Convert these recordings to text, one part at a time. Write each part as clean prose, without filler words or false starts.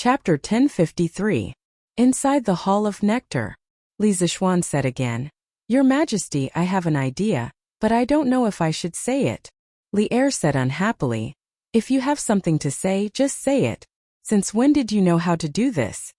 Chapter 1053. Inside the Hall of Nectar. Li Zixuan said again. Your Majesty, I have an idea, but I don't know if I should say it. Li Er said unhappily. If you have something to say, just say it. Since when did you know how to do this?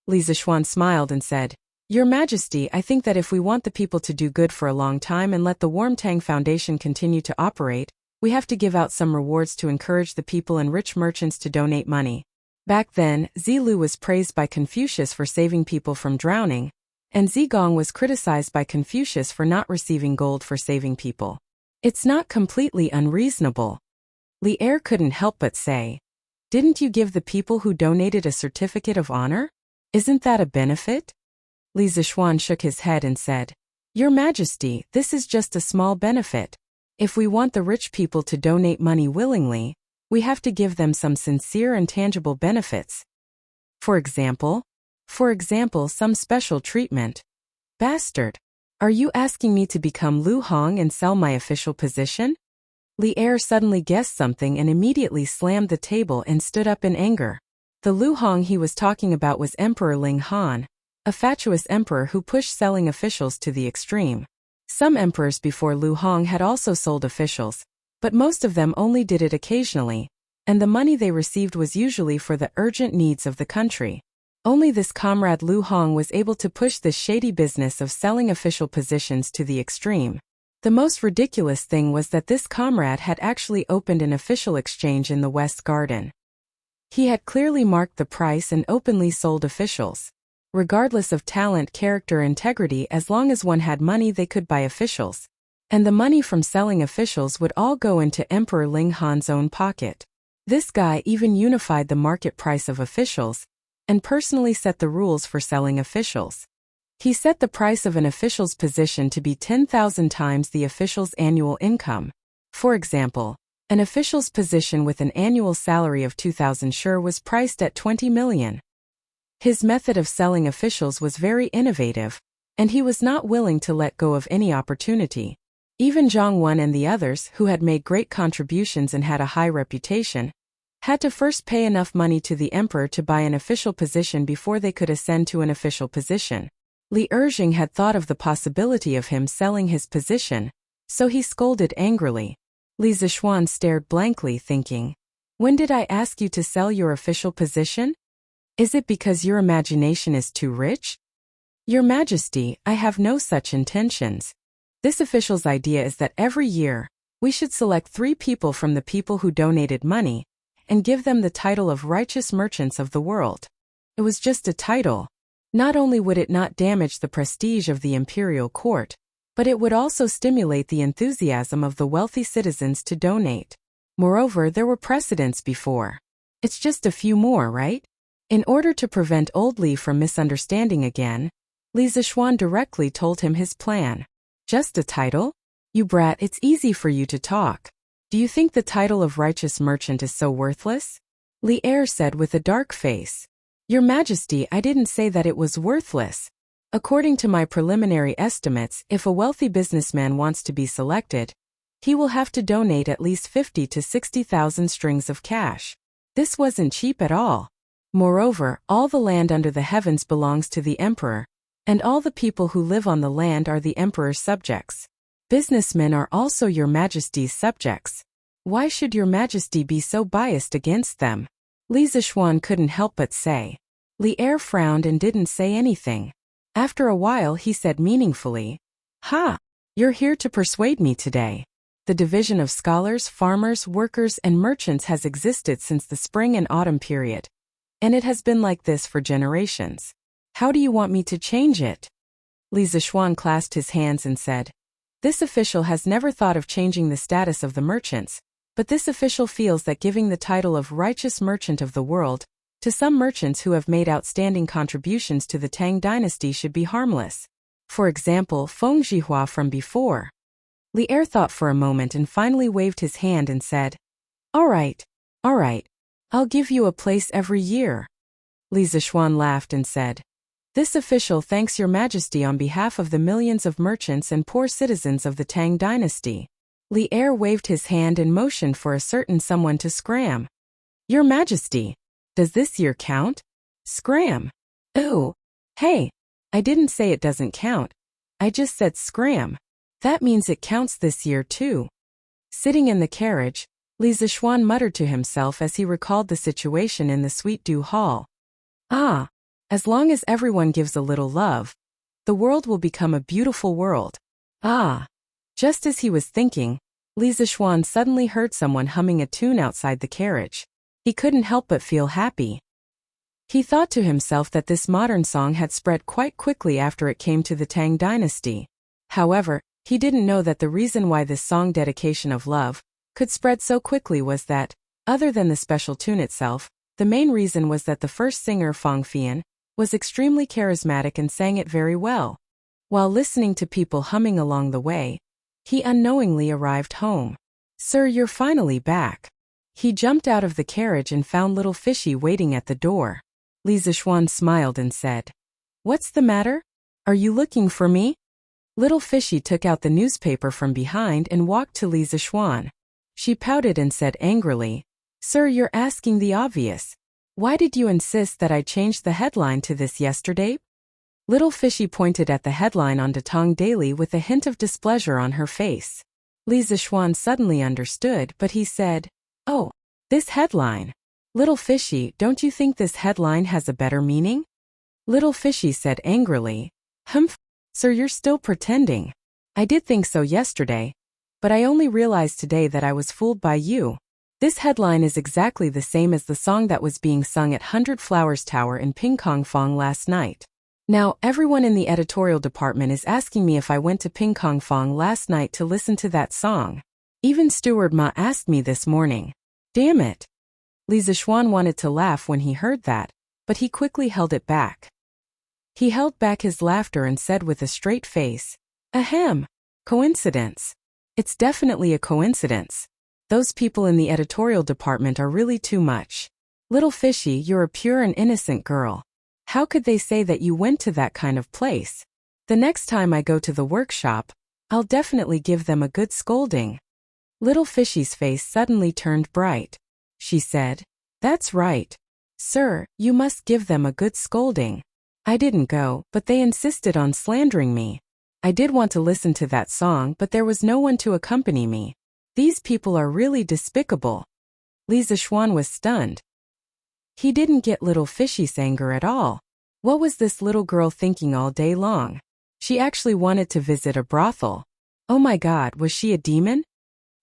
Li Zixuan smiled and said, Your Majesty, I think that if we want the people to do good for a long time and let the Warmtang Foundation continue to operate, we have to give out some rewards to encourage the people and rich merchants to donate money. Back then, Zilu was praised by Confucius for saving people from drowning, and Zigong was criticized by Confucius for not receiving gold for saving people. It's not completely unreasonable. Li Er couldn't help but say, Didn't you give the people who donated a certificate of honor? Isn't that a benefit? Li Zixuan shook his head and said, Your Majesty, this is just a small benefit. If we want the rich people to donate money willingly, we have to give them some sincere and tangible benefits. For example, some special treatment. Bastard! Are you asking me to become Lu Hong and sell my official position? Li Er suddenly guessed something and immediately slammed the table and stood up in anger. The Lu Hong he was talking about was Emperor Ling Han, a fatuous emperor who pushed selling officials to the extreme. Some emperors before Lu Hong had also sold officials, but most of them only did it occasionally, and the money they received was usually for the urgent needs of the country. Only this comrade Lu Hong was able to push this shady business of selling official positions to the extreme. The most ridiculous thing was that this comrade had actually opened an official exchange in the West Garden. He had clearly marked the price and openly sold officials. Regardless of talent, character, integrity, as long as one had money they could buy officials. And the money from selling officials would all go into Emperor Ling Han's own pocket. This guy even unified the market price of officials, and personally set the rules for selling officials. He set the price of an official's position to be 10,000 times the official's annual income. For example, an official's position with an annual salary of 2,000 sure was priced at 20 million. His method of selling officials was very innovative, and he was not willing to let go of any opportunity. Even Zhang Wen and the others, who had made great contributions and had a high reputation, had to first pay enough money to the emperor to buy an official position before they could ascend to an official position. Li Erjing had thought of the possibility of him selling his position, so he scolded angrily. Li Zixuan stared blankly, thinking, When did I ask you to sell your official position? Is it because your imagination is too rich? Your Majesty, I have no such intentions. This official's idea is that every year, we should select 3 people from the people who donated money, and give them the title of righteous merchants of the world. It was just a title. Not only would it not damage the prestige of the imperial court, but it would also stimulate the enthusiasm of the wealthy citizens to donate. Moreover, there were precedents before. It's just a few more, right? In order to prevent old Li from misunderstanding again, Li Zixuan directly told him his plan. Just a title? You brat, it's easy for you to talk. Do you think the title of righteous merchant is so worthless? Li Er said with a dark face. Your Majesty, I didn't say that it was worthless. According to my preliminary estimates, if a wealthy businessman wants to be selected, he will have to donate at least 50 to 60,000 strings of cash. This wasn't cheap at all. Moreover, all the land under the heavens belongs to the emperor, and all the people who live on the land are the emperor's subjects. Businessmen are also your Majesty's subjects. Why should your Majesty be so biased against them? Li Zixuan couldn't help but say. Li Er frowned and didn't say anything. After a while he said meaningfully, Ha! You're here to persuade me today. The division of scholars, farmers, workers, and merchants has existed since the spring and autumn period. And it has been like this for generations. How do you want me to change it? Li Zixuan clasped his hands and said, This official has never thought of changing the status of the merchants, but this official feels that giving the title of righteous merchant of the world to some merchants who have made outstanding contributions to the Tang dynasty should be harmless. For example, Feng Zhihua from before. Li Er thought for a moment and finally waved his hand and said, All right. I'll give you a place every year. Li Zixuan laughed and said, This official thanks your Majesty on behalf of the millions of merchants and poor citizens of the Tang dynasty. Li Er waved his hand and motioned for a certain someone to scram. Your Majesty, Does this year count? Scram. Oh. Hey. I didn't say it doesn't count. I just said scram. That means it counts this year too. Sitting in the carriage, Li Zixuan muttered to himself as he recalled the situation in the Sweet Dew Hall. Ah. As long as everyone gives a little love, the world will become a beautiful world. Ah. Just as he was thinking, Li Zixuan suddenly heard someone humming a tune outside the carriage. He couldn't help but feel happy. He thought to himself that this modern song had spread quite quickly after it came to the Tang dynasty. However, he didn't know that the reason why this song dedication of love could spread so quickly was that, other than the special tune itself, the main reason was that the first singer Fang Fian was extremely charismatic and sang it very well. While listening to people humming along the way, he unknowingly arrived home. Sir, you're finally back. He jumped out of the carriage and found little Fishy waiting at the door. Li Zixuan smiled and said, "What's the matter? Are you looking for me?" Little Fishy took out the newspaper from behind and walked to Li Zixuan. She pouted and said angrily, "Sir, you're asking the obvious. Why did you insist that I change the headline to this yesterday?" Little Fishy pointed at the headline on Datong Daily with a hint of displeasure on her face. Li Zixuan suddenly understood, but he said, "Oh, this headline. Little Fishy, don't you think this headline has a better meaning?" Little Fishy said angrily, "Humph, sir, you're still pretending. I did think so yesterday, but I only realized today that I was fooled by you. This headline is exactly the same as the song that was being sung at 100 Flowers Tower in Pingkongfang last night. Now, everyone in the editorial department is asking me if I went to Pingkongfang last night to listen to that song. Even Steward Ma asked me this morning. Damn it." Li Zixuan wanted to laugh when he heard that, but he quickly held it back. He held back his laughter and said with a straight face, "Ahem. Coincidence. It's definitely a coincidence. Those people in the editorial department are really too much. Little Fishy, you're a pure and innocent girl. How could they say that you went to that kind of place? The next time I go to the workshop, I'll definitely give them a good scolding." Little Fishy's face suddenly turned bright. She said, "That's right. Sir, you must give them a good scolding. I didn't go, but they insisted on slandering me. I did want to listen to that song, but there was no one to accompany me. These people are really despicable." Li Zixuan was stunned. He didn't get Little Fishy's anger at all. What was this little girl thinking all day long? She actually wanted to visit a brothel. Oh my God, was she a demon?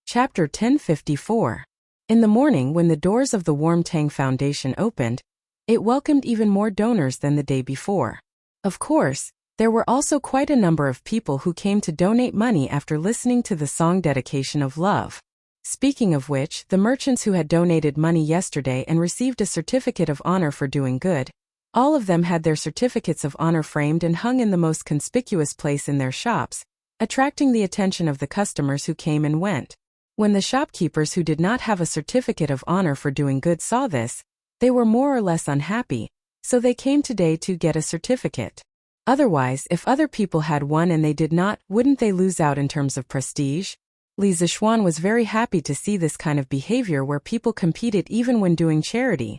Chapter 1054. In the morning, when the doors of the Warm Tang Foundation opened, it welcomed even more donors than the day before. Of course, there were also quite a number of people who came to donate money after listening to the song dedication of love. Speaking of which, the merchants who had donated money yesterday and received a certificate of honor for doing good, all of them had their certificates of honor framed and hung in the most conspicuous place in their shops, attracting the attention of the customers who came and went. When the shopkeepers who did not have a certificate of honor for doing good saw this, they were more or less unhappy, so they came today to get a certificate. Otherwise, if other people had one and they did not, wouldn't they lose out in terms of prestige? Li Zixuan was very happy to see this kind of behavior where people competed even when doing charity.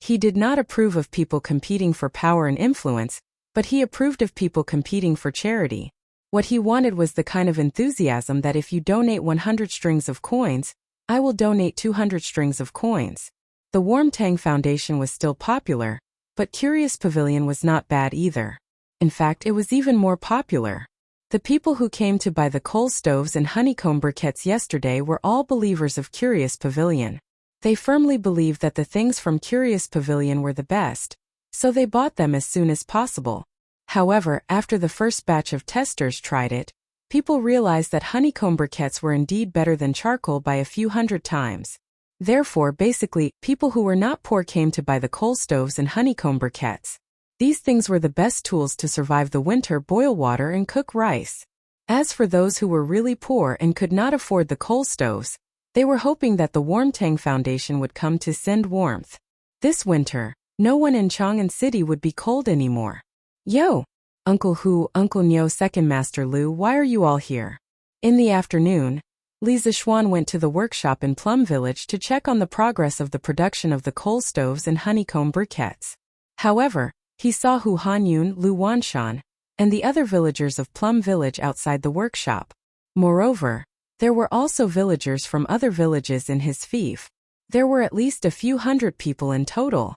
He did not approve of people competing for power and influence, but he approved of people competing for charity. What he wanted was the kind of enthusiasm that if you donate 100 strings of coins, I will donate 200 strings of coins. The Warm Tang Foundation was still popular, but Curious Pavilion was not bad either. In fact, it was even more popular. The people who came to buy the coal stoves and honeycomb briquettes yesterday were all believers of Curious Pavilion. They firmly believed that the things from Curious Pavilion were the best, so they bought them as soon as possible. However, after the first batch of testers tried it, people realized that honeycomb briquettes were indeed better than charcoal by a few hundred times. Therefore, basically, people who were not poor came to buy the coal stoves and honeycomb briquettes. These things were the best tools to survive the winter, boil water and cook rice. As for those who were really poor and could not afford the coal stoves, they were hoping that the Warm Tang Foundation would come to send warmth. This winter, no one in Chang'an City would be cold anymore. Yo! Uncle Hu, Uncle Nyo, Second Master Lu, why are you all here? In the afternoon, Li Zixuan went to the workshop in Plum Village to check on the progress of the production of the coal stoves and honeycomb briquettes. However, he saw Hu Hanyun, Lu Wanshan, and the other villagers of Plum Village outside the workshop. Moreover, there were also villagers from other villages in his fief. There were at least a few hundred people in total.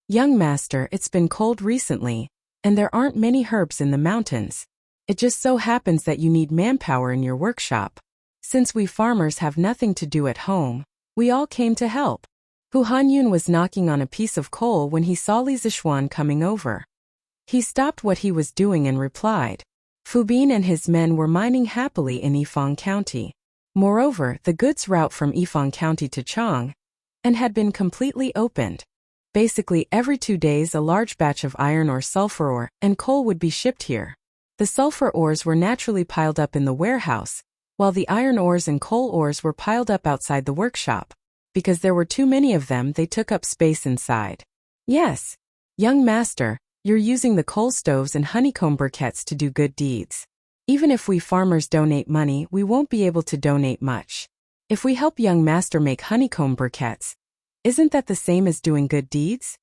Young master, it's been cold recently, and there aren't many herbs in the mountains. It just so happens that you need manpower in your workshop. Since we farmers have nothing to do at home, we all came to help. Hu Hanyun was knocking on a piece of coal when he saw Li Zixuan coming over. He stopped what he was doing and replied. Fu Bin and his men were mining happily in Yifang County. Moreover, the goods route from Yifang County to Chang and had been completely opened. Basically, every 2 days a large batch of iron or sulfur ore and coal would be shipped here. The sulfur ores were naturally piled up in the warehouse, while the iron ores and coal ores were piled up outside the workshop. Because there were too many of them, they took up space inside. Yes, young master, you're using the coal stoves and honeycomb briquettes to do good deeds. Even if we farmers donate money, we won't be able to donate much. If we help young master make honeycomb briquettes, isn't that the same as doing good deeds?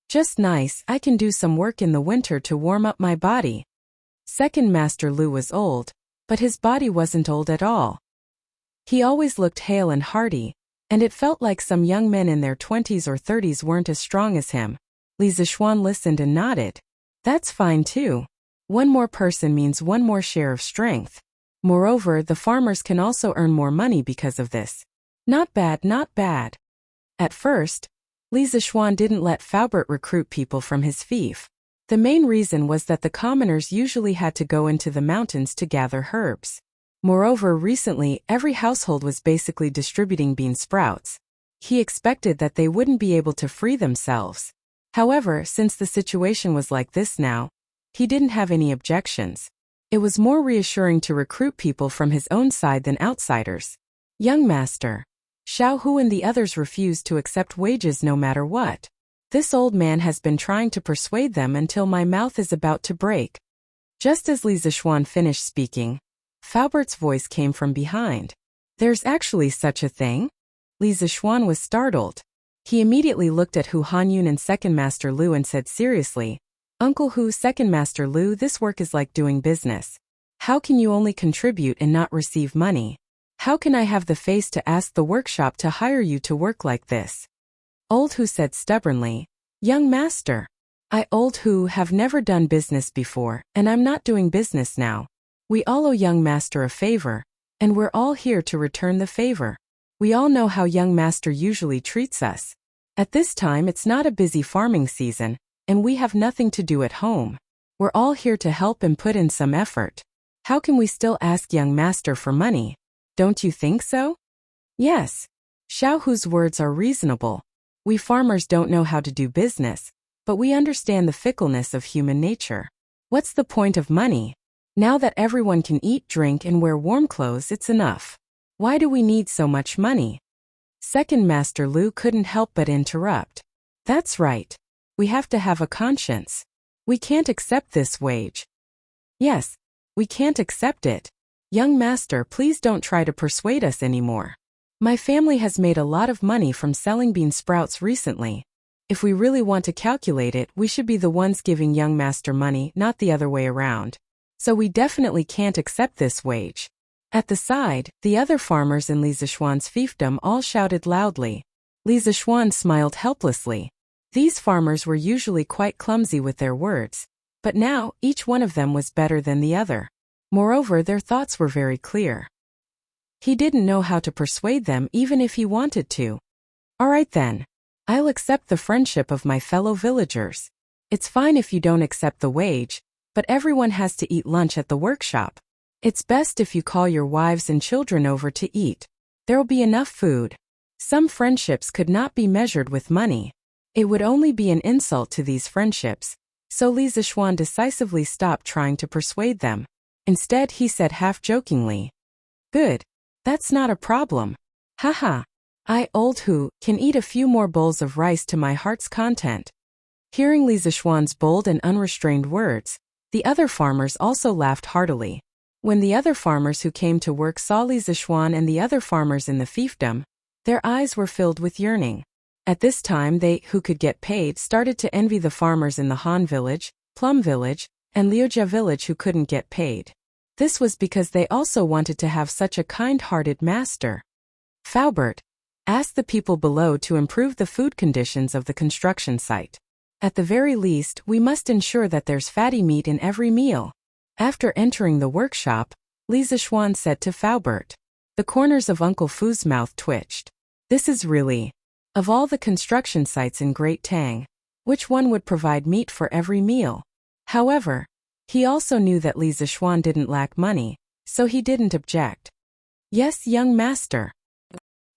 Just nice, I can do some work in the winter to warm up my body. Second Master Lu was old, but his body wasn't old at all. He always looked hale and hearty, and it felt like some young men in their 20s or 30s weren't as strong as him. Li Zixuan listened and nodded. That's fine too. One more person means one more share of strength. Moreover, the farmers can also earn more money because of this. Not bad, not bad. At first, Li Zixuan didn't let Faubert recruit people from his fief. The main reason was that the commoners usually had to go into the mountains to gather herbs. Moreover, recently, every household was basically distributing bean sprouts. He expected that they wouldn't be able to free themselves. However, since the situation was like this now, he didn't have any objections. It was more reassuring to recruit people from his own side than outsiders. Young master, Xiao Hu and the others refused to accept wages no matter what. This old man has been trying to persuade them until my mouth is about to break. Just as Li Zixuan finished speaking, Faubert's voice came from behind. There's actually such a thing? Li Zixuan was startled. He immediately looked at Hu Hanyun and Second Master Lu and said seriously, Uncle Hu, Second Master Lu, this work is like doing business. How can you only contribute and not receive money? How can I have the face to ask the workshop to hire you to work like this? Old Hu said stubbornly, Young master, I, Old Hu, have never done business before, and I'm not doing business now. We all owe young master a favor, and we're all here to return the favor. We all know how young master usually treats us. At this time it's not a busy farming season, and we have nothing to do at home. We're all here to help and put in some effort. How can we still ask young master for money? Don't you think so? Yes. Xiao Hu's words are reasonable. We farmers don't know how to do business, but we understand the fickleness of human nature. What's the point of money? Now that everyone can eat, drink, and wear warm clothes, it's enough. Why do we need so much money? Second Master Lu couldn't help but interrupt. That's right. We have to have a conscience. We can't accept this wage. Yes, we can't accept it. Young master, please don't try to persuade us anymore. My family has made a lot of money from selling bean sprouts recently. If we really want to calculate it, we should be the ones giving young master money, not the other way around. So we definitely can't accept this wage. At the side, the other farmers in Li Zixuan's fiefdom all shouted loudly. Li Zixuan smiled helplessly. These farmers were usually quite clumsy with their words, but now each one of them was better than the other. Moreover, their thoughts were very clear. He didn't know how to persuade them even if he wanted to. All right then. I'll accept the friendship of my fellow villagers. It's fine if you don't accept the wage, but everyone has to eat lunch at the workshop. It's best if you call your wives and children over to eat. There'll be enough food. Some friendships could not be measured with money. It would only be an insult to these friendships, so Li Zixuan decisively stopped trying to persuade them. Instead, he said half-jokingly, Good. That's not a problem. Haha. I, Old Hu, can eat a few more bowls of rice to my heart's content. Hearing Li Zixuan's bold and unrestrained words, the other farmers also laughed heartily. When the other farmers who came to work saw Li Zixuan and the other farmers in the fiefdom, their eyes were filled with yearning. At this time they, who could get paid, started to envy the farmers in the Han village, Plum village, and Liujia village who couldn't get paid. This was because they also wanted to have such a kind-hearted master. Faubert asked the people below to improve the food conditions of the construction site. At the very least, we must ensure that there's fatty meat in every meal. After entering the workshop, Li Zixuan said to Faubert. The corners of Uncle Fu's mouth twitched. This is really, of all the construction sites in Great Tang, which one would provide meat for every meal? However, he also knew that Li Zixuan didn't lack money, so he didn't object. Yes, young master.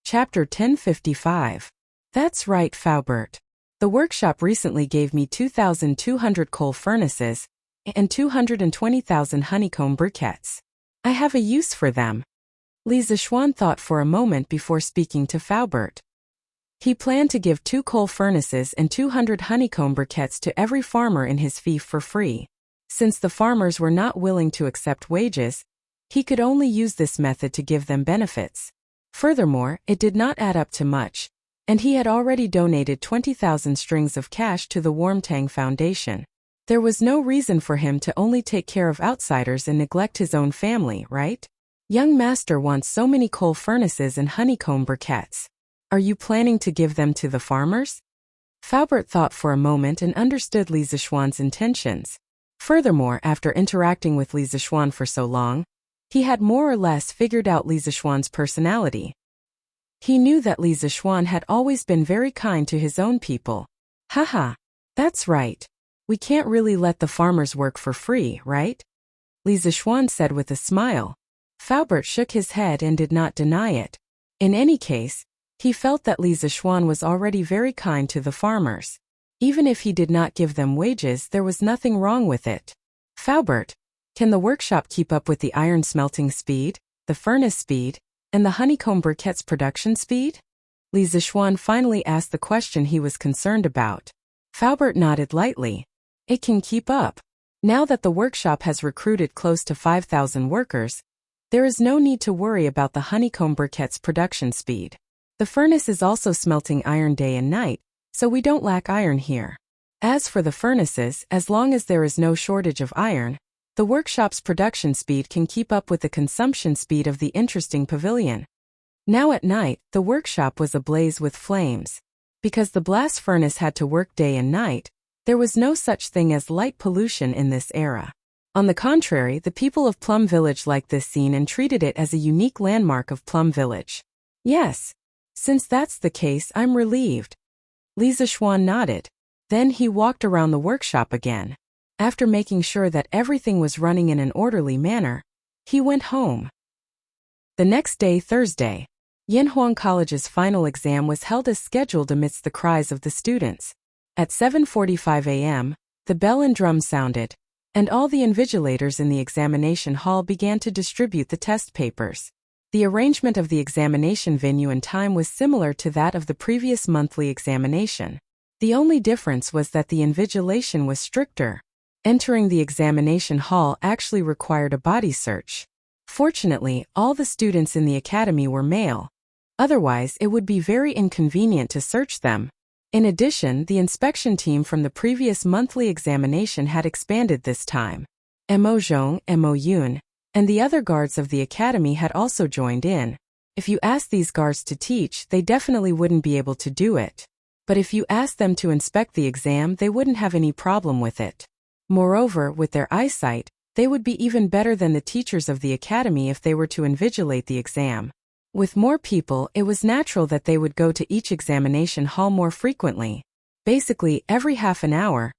Chapter 1055. That's right, Faubert. The workshop recently gave me 2,200 coal furnaces and 220,000 honeycomb briquettes. I have a use for them. Li Zixuan thought for a moment before speaking to Faubert. He planned to give 2 coal furnaces and 200 honeycomb briquettes to every farmer in his fief for free. Since the farmers were not willing to accept wages, he could only use this method to give them benefits. Furthermore, it did not add up to much, and he had already donated 20,000 strings of cash to the Warmtang Foundation. There was no reason for him to only take care of outsiders and neglect his own family, right? Young master wants so many coal furnaces and honeycomb briquettes. Are you planning to give them to the farmers? Faubert thought for a moment and understood Li Zixuan's intentions. Furthermore, after interacting with Li Zixuan for so long, he had more or less figured out Li Zixuan's personality. He knew that Li Zixuan had always been very kind to his own people. Haha, that's right. We can't really let the farmers work for free, right? Li Zixuan said with a smile. Faubert shook his head and did not deny it. In any case, he felt that Li Zixuan was already very kind to the farmers. Even if he did not give them wages, there was nothing wrong with it. Faubert, can the workshop keep up with the iron smelting speed, the furnace speed, and the honeycomb briquettes production speed? Li Zixuan finally asked the question he was concerned about. Faubert nodded lightly. It can keep up. Now that the workshop has recruited close to 5,000 workers, there is no need to worry about the honeycomb briquettes production speed. The furnace is also smelting iron day and night, so we don't lack iron here. As for the furnaces, as long as there is no shortage of iron, the workshop's production speed can keep up with the consumption speed of the interesting pavilion. Now at night, the workshop was ablaze with flames. Because the blast furnace had to work day and night, there was no such thing as light pollution in this era. On the contrary, the people of Plum Village liked this scene and treated it as a unique landmark of Plum Village. Yes. Since that's the case, I'm relieved. Li Zixuan nodded. Then he walked around the workshop again. After making sure that everything was running in an orderly manner, he went home. The next day, Thursday, Yanhuang College's final exam was held as scheduled amidst the cries of the students. At 7:45 a.m., the bell and drum sounded, and all the invigilators in the examination hall began to distribute the test papers. The arrangement of the examination venue and time was similar to that of the previous monthly examination. The only difference was that the invigilation was stricter. Entering the examination hall actually required a body search. Fortunately, all the students in the academy were male. Otherwise, it would be very inconvenient to search them. In addition, the inspection team from the previous monthly examination had expanded this time. Mo Zhong, Mo Yun, and the other guards of the academy had also joined in. If you asked these guards to teach, they definitely wouldn't be able to do it. But if you asked them to inspect the exam, they wouldn't have any problem with it. Moreover, with their eyesight, they would be even better than the teachers of the academy if they were to invigilate the exam. With more people, it was natural that they would go to each examination hall more frequently. Basically, every half an hour,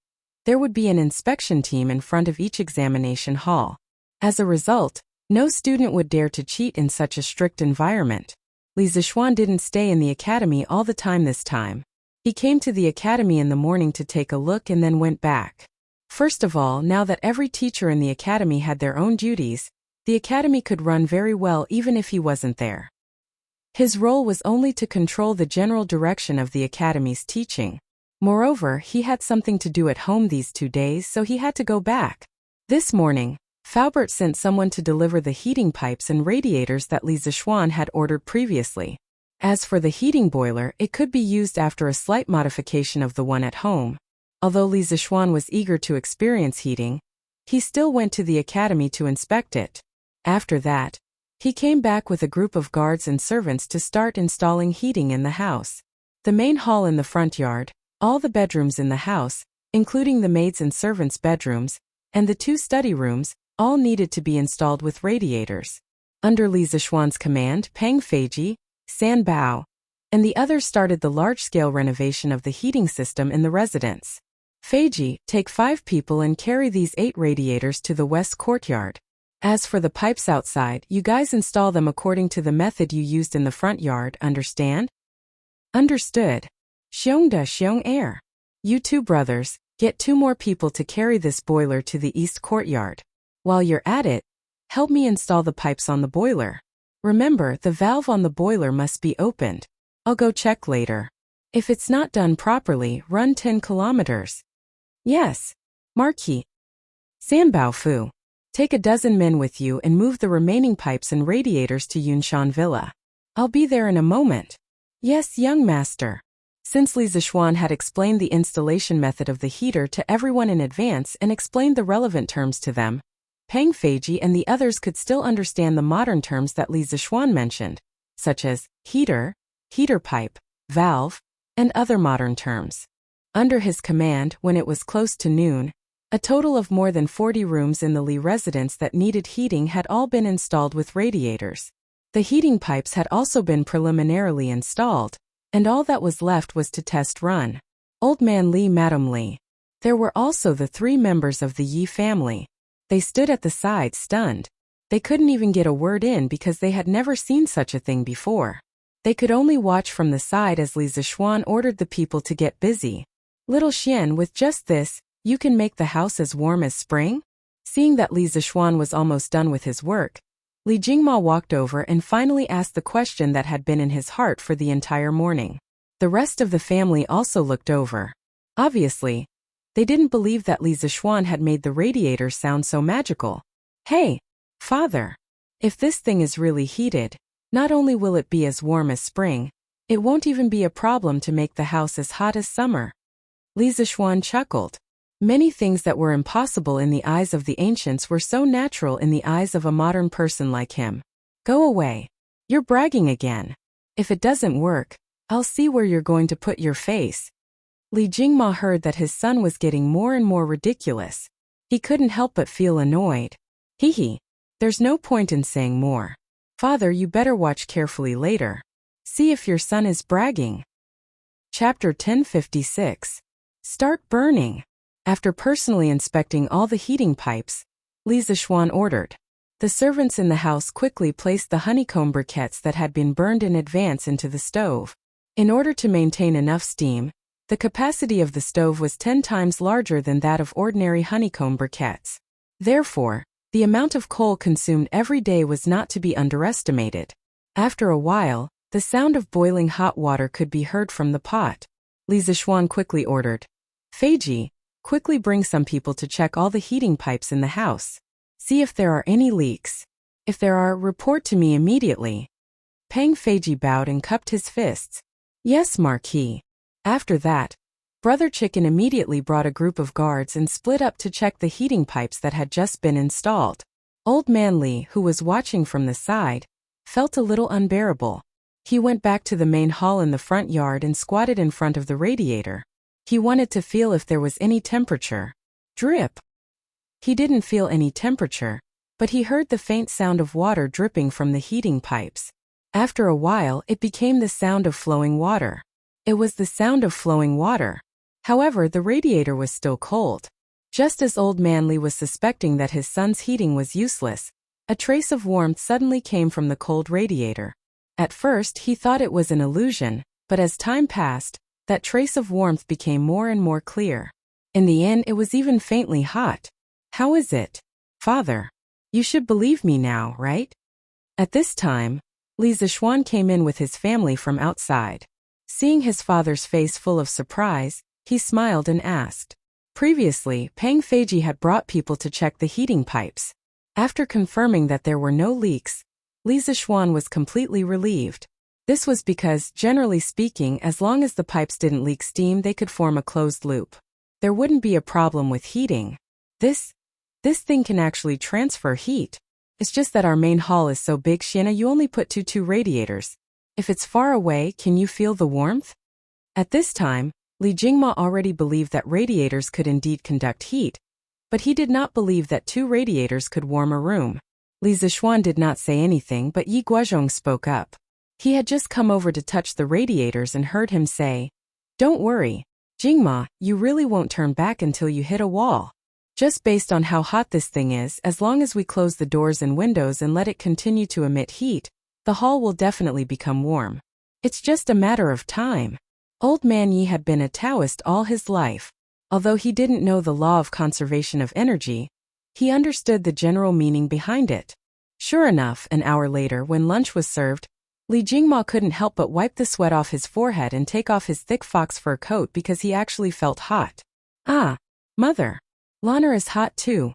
there would be an inspection team in front of each examination hall. As a result, no student would dare to cheat in such a strict environment. Li Zixuan didn't stay in the academy all the time this time. He came to the academy in the morning to take a look and then went back. First of all, now that every teacher in the academy had their own duties, the academy could run very well even if he wasn't there. His role was only to control the general direction of the academy's teaching. Moreover, he had something to do at home these 2 days, so he had to go back. This morning, Faubert sent someone to deliver the heating pipes and radiators that Li Zixuan had ordered previously. As for the heating boiler, it could be used after a slight modification of the one at home. Although Li Zixuan was eager to experience heating, he still went to the academy to inspect it. After that, he came back with a group of guards and servants to start installing heating in the house. The main hall in the front yard, all the bedrooms in the house, including the maids' and servants' bedrooms, and the 2 study rooms, all needed to be installed with radiators. Under Li Zixuan's command, Peng Feiji, San Bao, and the others started the large-scale renovation of the heating system in the residence. Feiji, take 5 people and carry these 8 radiators to the west courtyard. As for the pipes outside, you guys install them according to the method you used in the front yard, understand? Understood. Xiongda Xiong Air. You 2 brothers, get 2 more people to carry this boiler to the east courtyard. While you're at it, help me install the pipes on the boiler. Remember, the valve on the boiler must be opened. I'll go check later. If it's not done properly, run 10 kilometers. Yes. Marquis. Sanbao Fu. Take a dozen men with you and move the remaining pipes and radiators to Yunshan Villa. I'll be there in a moment. Yes, young master. Since Li Zixuan had explained the installation method of the heater to everyone in advance and explained the relevant terms to them, Peng Feiji and the others could still understand the modern terms that Li Zixuan mentioned, such as heater, heater pipe, valve, and other modern terms. Under his command, when it was close to noon, a total of more than 40 rooms in the Li residence that needed heating had all been installed with radiators. The heating pipes had also been preliminarily installed, and all that was left was to test run. Old Man Li, Madam Li. There were also the 3 members of the Yi family. They stood at the side, stunned. They couldn't even get a word in because they had never seen such a thing before. They could only watch from the side as Li Zixuan ordered the people to get busy. Little Xian, with just this, you can make the house as warm as spring? Seeing that Li Zixuan was almost done with his work, Li Jingma walked over and finally asked the question that had been in his heart for the entire morning. The rest of the family also looked over. Obviously, they didn't believe that Li Zixuan had made the radiator sound so magical. Hey, father, if this thing is really heated, not only will it be as warm as spring, it won't even be a problem to make the house as hot as summer. Li Zixuan chuckled. Many things that were impossible in the eyes of the ancients were so natural in the eyes of a modern person like him. Go away. You're bragging again. If it doesn't work, I'll see where you're going to put your face. Li Jingma heard that his son was getting more and more ridiculous. He couldn't help but feel annoyed. Hee. There's no point in saying more. Father, you better watch carefully later. See if your son is bragging. Chapter 1056. Start burning. After personally inspecting all the heating pipes, Li Zixuan ordered. The servants in the house quickly placed the honeycomb briquettes that had been burned in advance into the stove. In order to maintain enough steam, the capacity of the stove was 10 times larger than that of ordinary honeycomb briquettes. Therefore, the amount of coal consumed every day was not to be underestimated. After a while, the sound of boiling hot water could be heard from the pot. Li Zixuan quickly ordered. Feiji, quickly bring some people to check all the heating pipes in the house. See if there are any leaks. If there are, report to me immediately. Peng Feiji bowed and cupped his fists. Yes, Marquis. After that, Brother Chicken immediately brought a group of guards and split up to check the heating pipes that had just been installed. Old Man Li, who was watching from the side, felt a little unbearable. He went back to the main hall in the front yard and squatted in front of the radiator. He wanted to feel if there was any temperature. Drip. He didn't feel any temperature, but he heard the faint sound of water dripping from the heating pipes. After a while, it became the sound of flowing water. It was the sound of flowing water. However, the radiator was still cold. Just as Old Man Li was suspecting that his son's heating was useless, a trace of warmth suddenly came from the cold radiator. At first, he thought it was an illusion, but as time passed, that trace of warmth became more and more clear. In the end, it was even faintly hot. How is it? Father, you should believe me now, right? At this time, Li Zixuan came in with his family from outside. Seeing his father's face full of surprise, he smiled and asked. Previously, Peng Feiji had brought people to check the heating pipes. After confirming that there were no leaks, Li Zixuan was completely relieved. This was because, generally speaking, as long as the pipes didn't leak steam, they could form a closed loop. There wouldn't be a problem with heating. This thing can actually transfer heat. It's just that our main hall is so big, Shiana, you only put two radiators. If it's far away, can you feel the warmth? At this time, Li Jingma already believed that radiators could indeed conduct heat, but he did not believe that 2 radiators could warm a room. Li Zixuan did not say anything, but Yi Guozhong spoke up. He had just come over to touch the radiators and heard him say, "Don't worry, Jingma, you really won't turn back until you hit a wall. Just based on how hot this thing is, as long as we close the doors and windows and let it continue to emit heat, the hall will definitely become warm. It's just a matter of time." Old Man Yi had been a Taoist all his life. Although he didn't know the law of conservation of energy, he understood the general meaning behind it. Sure enough, an hour later, when lunch was served, Li Jingma couldn't help but wipe the sweat off his forehead and take off his thick fox fur coat because he actually felt hot. "Ah, mother. Lana is hot too."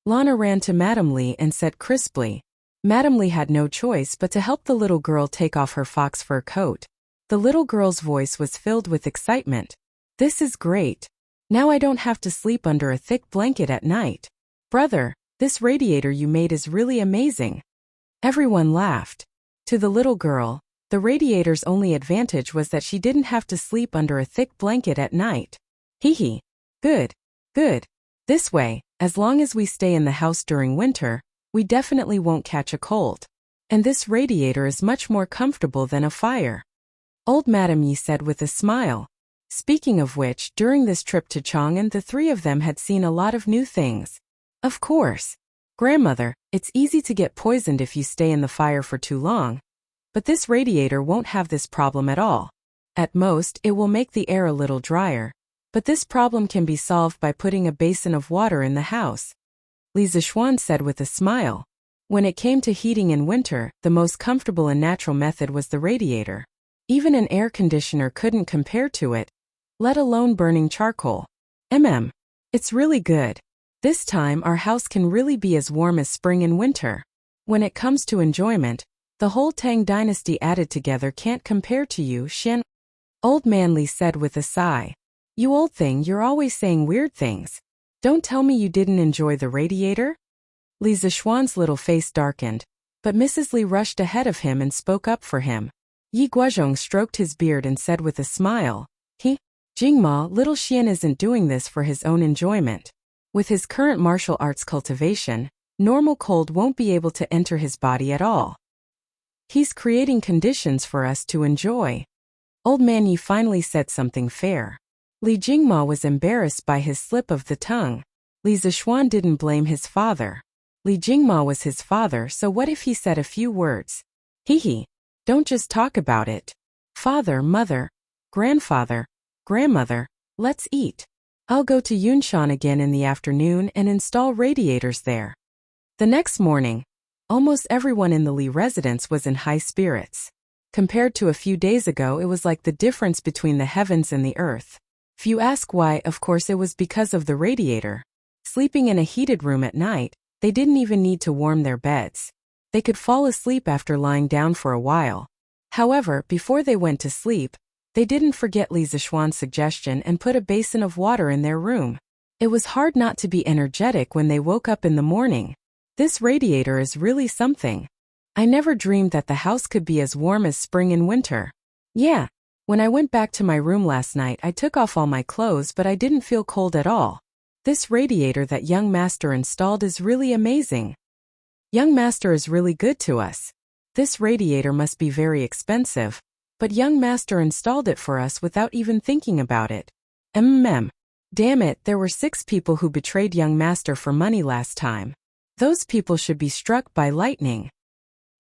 Lana ran to Madame Li and said crisply. Madame Li had no choice but to help the little girl take off her fox fur coat. The little girl's voice was filled with excitement. "This is great. Now I don't have to sleep under a thick blanket at night. Brother, this radiator you made is really amazing." Everyone laughed. To the little girl, the radiator's only advantage was that she didn't have to sleep under a thick blanket at night. Hee. Good. This way, as long as we stay in the house during winter, we definitely won't catch a cold. And this radiator is much more comfortable than a fire. Old Madame Yi said with a smile. Speaking of which, during this trip to Chang'an, the 3 of them had seen a lot of new things. Of course, grandmother, it's easy to get poisoned if you stay in the fire for too long. But this radiator won't have this problem at all. At most, it will make the air a little drier. But this problem can be solved by putting a basin of water in the house. Li Zixuan said with a smile. When it came to heating in winter, the most comfortable and natural method was the radiator. Even an air conditioner couldn't compare to it, let alone burning charcoal. It's really good. This time our house can really be as warm as spring and winter. When it comes to enjoyment, the whole Tang dynasty added together can't compare to you, Shen. Old Man Li said with a sigh. You old thing, you're always saying weird things. Don't tell me you didn't enjoy the radiator? Li Zixuan's little face darkened, but Mrs. Li rushed ahead of him and spoke up for him. Yi Guozhong stroked his beard and said with a smile, Jingma, little Xian isn't doing this for his own enjoyment. With his current martial arts cultivation, normal cold won't be able to enter his body at all. He's creating conditions for us to enjoy. Old Man Yi finally said something fair. Li Jingma was embarrassed by his slip of the tongue. Li Zixuan didn't blame his father. Li Jingma was his father, so what if he said a few words? Don't just talk about it. Father, mother, grandfather, grandmother, let's eat. I'll go to Yunshan again in the afternoon and install radiators there. The next morning, almost everyone in the Li residence was in high spirits. Compared to a few days ago, it was like the difference between the heavens and the earth. If you ask why, of course it was because of the radiator. Sleeping in a heated room at night, they didn't even need to warm their beds. They could fall asleep after lying down for a while. However, before they went to sleep, they didn't forget Li Zixuan's suggestion and put a basin of water in their room. It was hard not to be energetic when they woke up in the morning. This radiator is really something. I never dreamed that the house could be as warm as spring and winter. Yeah, when I went back to my room last night, I took off all my clothes, but I didn't feel cold at all. This radiator that young master installed is really amazing. Young master is really good to us. This radiator must be very expensive, but young master installed it for us without even thinking about it. Damn it, there were 6 people who betrayed young master for money last time. Those people should be struck by lightning.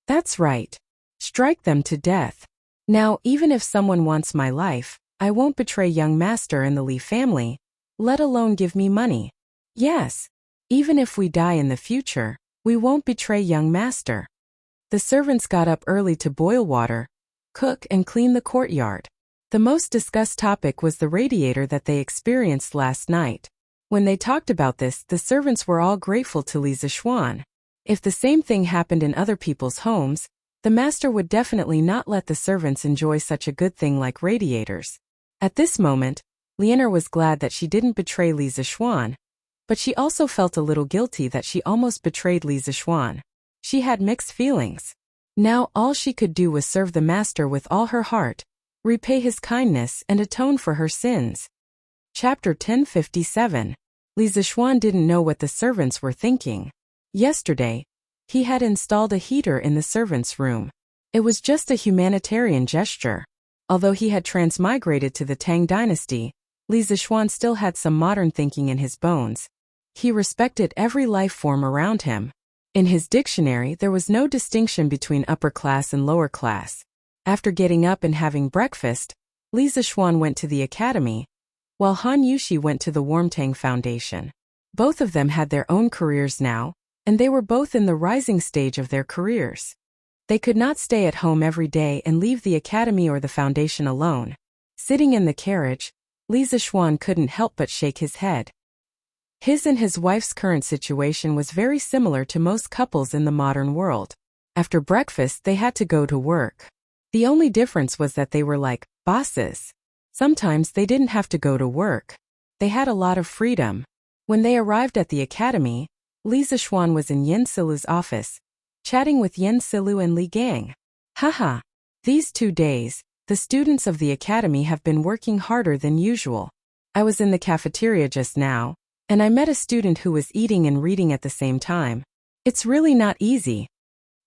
That's right. Strike them to death. Now, even if someone wants my life, I won't betray young master and the Li family, let alone give me money. Yes, even if we die in the future, we won't betray young master. The servants got up early to boil water, cook and clean the courtyard. The most discussed topic was the radiator that they experienced last night. When they talked about this, the servants were all grateful to Li Zixuan. If the same thing happened in other people's homes, the master would definitely not let the servants enjoy such a good thing like radiators. At this moment, Leonor was glad that she didn't betray Li Zixuan, but she also felt a little guilty that she almost betrayed Li Zixuan. She had mixed feelings. Now all she could do was serve the master with all her heart, repay his kindness and atone for her sins. Chapter 1057. Li Zixuan didn't know what the servants were thinking. Yesterday, he had installed a heater in the servants' room. It was just a humanitarian gesture. Although he had transmigrated to the Tang dynasty, Li Zixuan still had some modern thinking in his bones. He respected every life form around him. In his dictionary there was no distinction between upper class and lower class. After getting up and having breakfast, Li Zixuan went to the academy, while Han Yushi went to the Warmtang Foundation. Both of them had their own careers now, and they were both in the rising stage of their careers. They could not stay at home every day and leave the academy or the foundation alone. Sitting in the carriage, Li Zixuan couldn't help but shake his head. His and his wife's current situation was very similar to most couples in the modern world. After breakfast they had to go to work. The only difference was that they were like bosses. Sometimes they didn't have to go to work. They had a lot of freedom. When they arrived at the academy, Li Zixuan was in Yin Silu's office, chatting with Yin Silu and Li Gang. Haha. These 2 days, the students of the academy have been working harder than usual. I was in the cafeteria just now, and I met a student who was eating and reading at the same time. It's really not easy.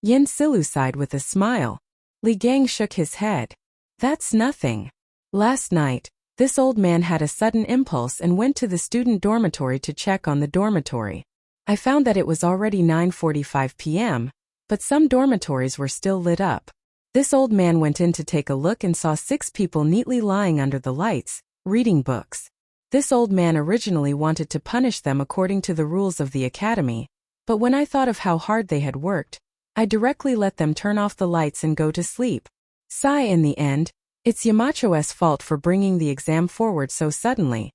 Yin Silu sighed with a smile. Li Gang shook his head. That's nothing. Last night, this old man had a sudden impulse and went to the student dormitory to check on the dormitory. I found that it was already 9:45 p.m., but some dormitories were still lit up. This old man went in to take a look and saw 6 people neatly lying under the lights, reading books. This old man originally wanted to punish them according to the rules of the academy, but when I thought of how hard they had worked, I directly let them turn off the lights and go to sleep. Sigh. In the end, it's Yamacho's fault for bringing the exam forward so suddenly.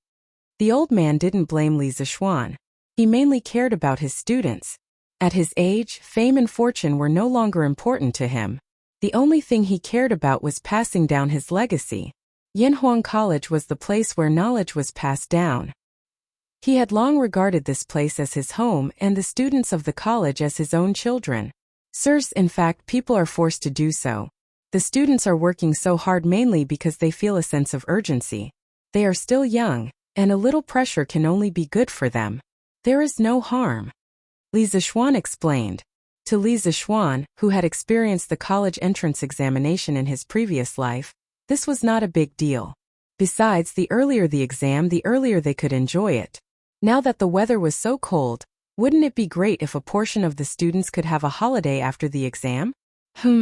The old man didn't blame Li Zixuan. He mainly cared about his students. At his age, fame and fortune were no longer important to him. The only thing he cared about was passing down his legacy. Yinhuang College was the place where knowledge was passed down. He had long regarded this place as his home and the students of the college as his own children. Sirs, in fact, people are forced to do so. The students are working so hard mainly because they feel a sense of urgency. They are still young, and a little pressure can only be good for them. There is no harm. Li Zixuan explained. To Li Zixuan, who had experienced the college entrance examination in his previous life, this was not a big deal. Besides, the earlier the exam, the earlier they could enjoy it. Now that the weather was so cold, wouldn't it be great if a portion of the students could have a holiday after the exam?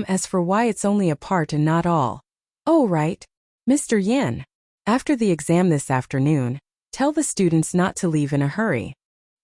As for why it's only a part and not all. Oh right. Mr. Yin. After the exam this afternoon, tell the students not to leave in a hurry.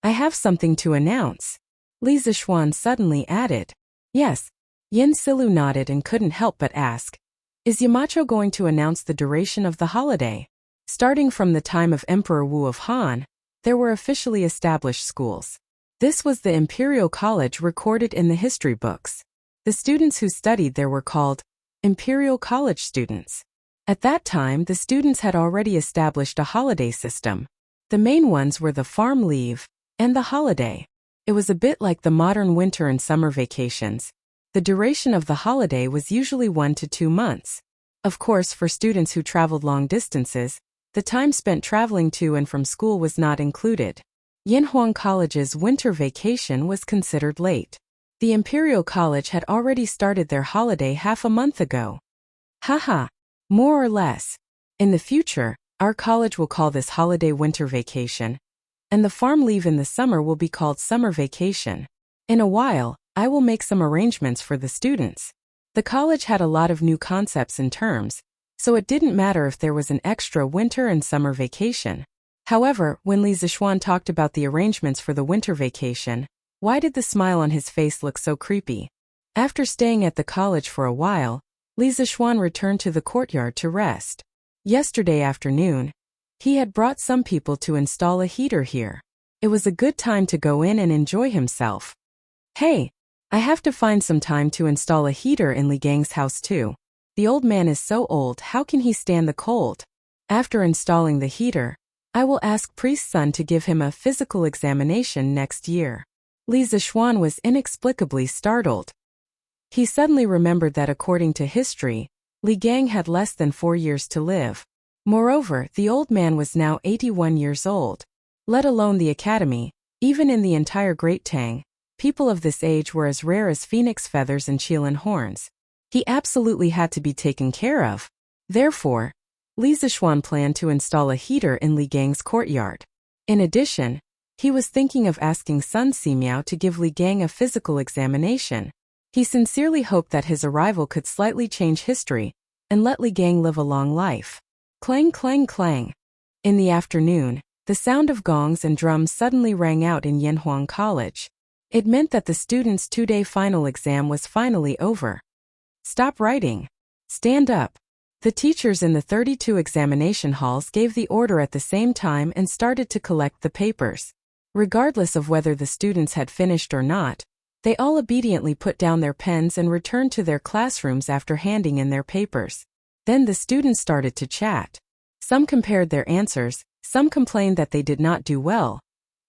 I have something to announce. Li Zixuan suddenly added. Yes. Yin Silu nodded and couldn't help but ask. Is Yamacho going to announce the duration of the holiday? Starting from the time of Emperor Wu of Han, there were officially established schools. This was the Imperial College recorded in the history books. The students who studied there were called Imperial College students. At that time, the students had already established a holiday system. The main ones were the farm leave and the holiday. It was a bit like the modern winter and summer vacations. The duration of the holiday was usually 1 to 2 months. Of course, for students who traveled long distances, the time spent traveling to and from school was not included. Yinhuang College's winter vacation was considered late. The Imperial College had already started their holiday half a month ago. Haha, more or less. In the future, our college will call this holiday winter vacation, and the farm leave in the summer will be called summer vacation. In a while, I will make some arrangements for the students. The college had a lot of new concepts and terms, so it didn't matter if there was an extra winter and summer vacation. However, when Li Zixuan talked about the arrangements for the winter vacation, why did the smile on his face look so creepy? After staying at the college for a while, Li Zixuan returned to the courtyard to rest. Yesterday afternoon, he had brought some people to install a heater here. It was a good time to go in and enjoy himself. Hey, I have to find some time to install a heater in Li Gang's house too. The old man is so old, how can he stand the cold? After installing the heater, I will ask Priest's son to give him a physical examination next year. Li Zixuan was inexplicably startled. He suddenly remembered that according to history, Li Gang had less than 4 years to live. Moreover, the old man was now 81 years old. Let alone the academy, even in the entire Great Tang, people of this age were as rare as phoenix feathers and Qilin horns. He absolutely had to be taken care of. Therefore, Li Zixuan planned to install a heater in Li Gang's courtyard. In addition, he was thinking of asking Sun Simiao to give Li Gang a physical examination. He sincerely hoped that his arrival could slightly change history and let Li Gang live a long life. Clang, clang, clang. In the afternoon, the sound of gongs and drums suddenly rang out in Yanhuang College. It meant that the students' 2-day final exam was finally over. Stop writing. Stand up. The teachers in the 32 examination halls gave the order at the same time and started to collect the papers. Regardless of whether the students had finished or not, they all obediently put down their pens and returned to their classrooms after handing in their papers. Then the students started to chat. Some compared their answers, some complained that they did not do well,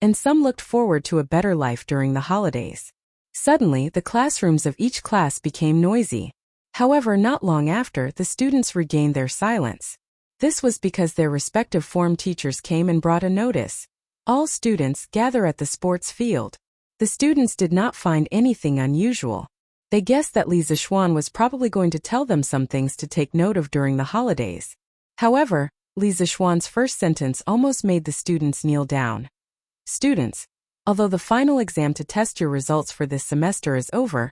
and some looked forward to a better life during the holidays. Suddenly, the classrooms of each class became noisy. However, not long after, the students regained their silence. This was because their respective form teachers came and brought a notice. All students gather at the sports field. The students did not find anything unusual. They guessed that Li Zixuan was probably going to tell them some things to take note of during the holidays. However, Li Zixuan's first sentence almost made the students kneel down. Students, although the final exam to test your results for this semester is over,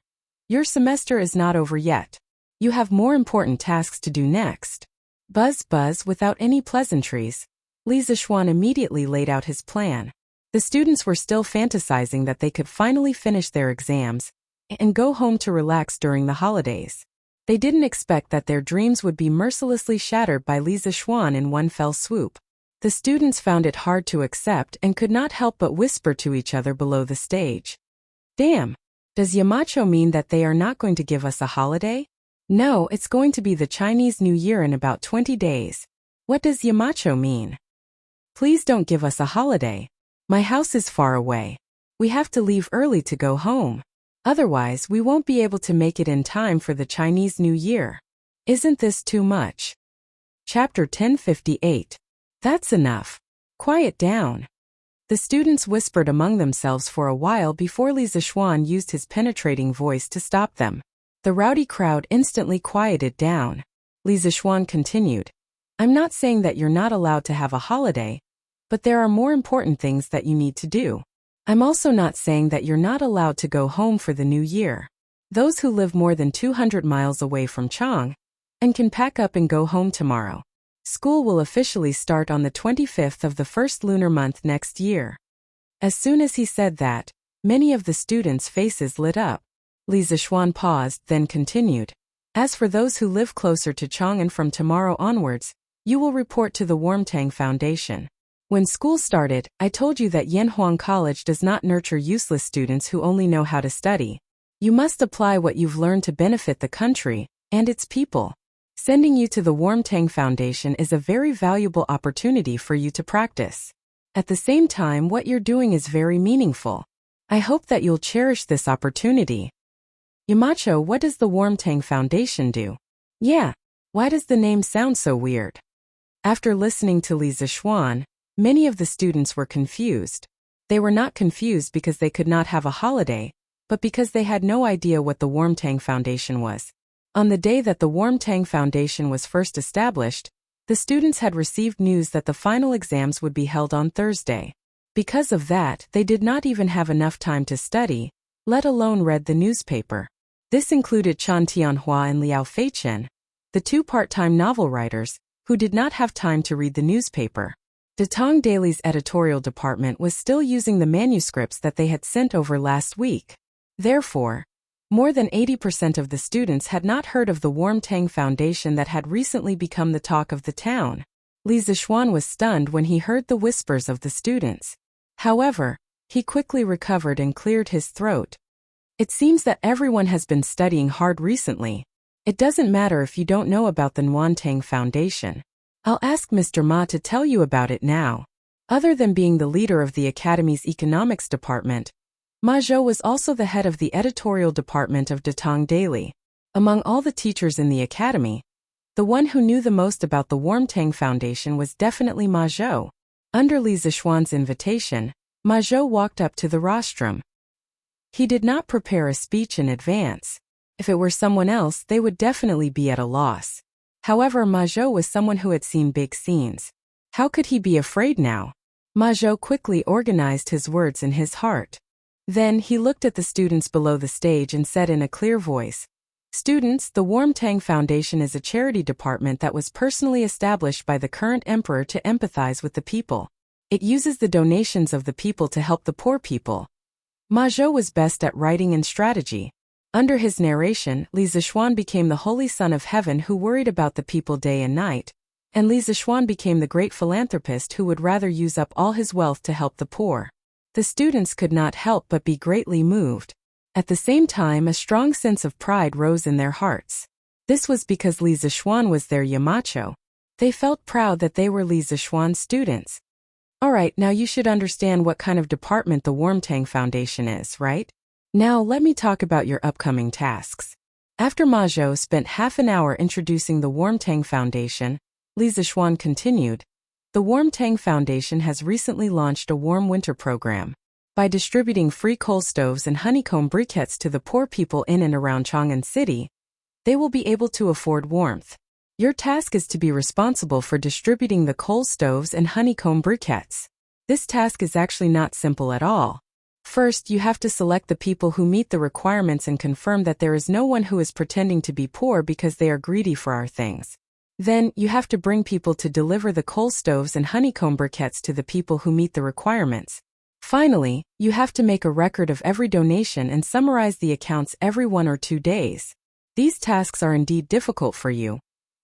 your semester is not over yet. You have more important tasks to do next. Buzz buzz without any pleasantries. Li Zixuan immediately laid out his plan. The students were still fantasizing that they could finally finish their exams and go home to relax during the holidays. They didn't expect that their dreams would be mercilessly shattered by Li Zixuan in one fell swoop. The students found it hard to accept and could not help but whisper to each other below the stage. Damn! Does Yamacho mean that they are not going to give us a holiday? No, it's going to be the Chinese New Year in about 20 days. What does Yamacho mean? Please don't give us a holiday. My house is far away. We have to leave early to go home. Otherwise, we won't be able to make it in time for the Chinese New Year. Isn't this too much? Chapter 1058. That's enough. Quiet down. The students whispered among themselves for a while before Li Zixuan used his penetrating voice to stop them. The rowdy crowd instantly quieted down. Li Zixuan continued. I'm not saying that you're not allowed to have a holiday, but there are more important things that you need to do. I'm also not saying that you're not allowed to go home for the new year. Those who live more than 200 miles away from Chang and can pack up and go home tomorrow. School will officially start on the 25th of the first lunar month next year. As soon as he said that, many of the students' faces lit up. Li Zixuan paused, then continued. As for those who live closer to Chang'an from tomorrow onwards, you will report to the Warmtang Foundation. When school started, I told you that Yanhuang College does not nurture useless students who only know how to study. You must apply what you've learned to benefit the country and its people. Sending you to the Warmtang Foundation is a very valuable opportunity for you to practice. At the same time, what you're doing is very meaningful. I hope that you'll cherish this opportunity. Yamacho, what does the Warmtang Foundation do? Yeah, why does the name sound so weird? After listening to Li Zixuan, many of the students were confused. They were not confused because they could not have a holiday, but because they had no idea what the Warmtang Foundation was. On the day that the Warmtang Foundation was first established, the students had received news that the final exams would be held on Thursday. Because of that, they did not even have enough time to study, let alone read the newspaper. This included Chan Tianhua and Liao Feichen, the two part-time novel writers, who did not have time to read the newspaper. Datong Daily's editorial department was still using the manuscripts that they had sent over last week. Therefore, more than 80% of the students had not heard of the Warmtang Foundation that had recently become the talk of the town. Li Zixuan was stunned when he heard the whispers of the students. However, he quickly recovered and cleared his throat. It seems that everyone has been studying hard recently. It doesn't matter if you don't know about the Nguyen Foundation. I'll ask Mr. Ma to tell you about it now. Other than being the leader of the Academy's economics department, Ma Zhou was also the head of the editorial department of Datang Daily. Among all the teachers in the Academy, the one who knew the most about the Warmtang Foundation was definitely Ma Zhou. Under Li Zixuan's invitation, Ma Zhou walked up to the rostrum. He did not prepare a speech in advance. If it were someone else, they would definitely be at a loss. However, Ma Zhou was someone who had seen big scenes. How could he be afraid now? Ma Zhou quickly organized his words in his heart. Then he looked at the students below the stage and said in a clear voice, "Students, the Warmtang Foundation is a charity department that was personally established by the current emperor to empathize with the people. It uses the donations of the people to help the poor people." Ma Zhou was best at writing and strategy. Under his narration, Li Zixuan became the holy son of heaven who worried about the people day and night, and Li Zixuan became the great philanthropist who would rather use up all his wealth to help the poor. The students could not help but be greatly moved. At the same time, a strong sense of pride rose in their hearts. This was because Li Zixuan was their Yamacho. They felt proud that they were Li Zixuan's students. Alright, now you should understand what kind of department the Warmtang Foundation is, right? Now let me talk about your upcoming tasks. After Ma Zhou spent half an hour introducing the Warmtang Foundation, Li Zixuan continued, "The Warmtang Foundation has recently launched a warm winter program. By distributing free coal stoves and honeycomb briquettes to the poor people in and around Chang'an City, they will be able to afford warmth. Your task is to be responsible for distributing the coal stoves and honeycomb briquettes. This task is actually not simple at all. First, you have to select the people who meet the requirements and confirm that there is no one who is pretending to be poor because they are greedy for our things. Then, you have to bring people to deliver the coal stoves and honeycomb briquettes to the people who meet the requirements. Finally, you have to make a record of every donation and summarize the accounts every 1 or 2 days. These tasks are indeed difficult for you.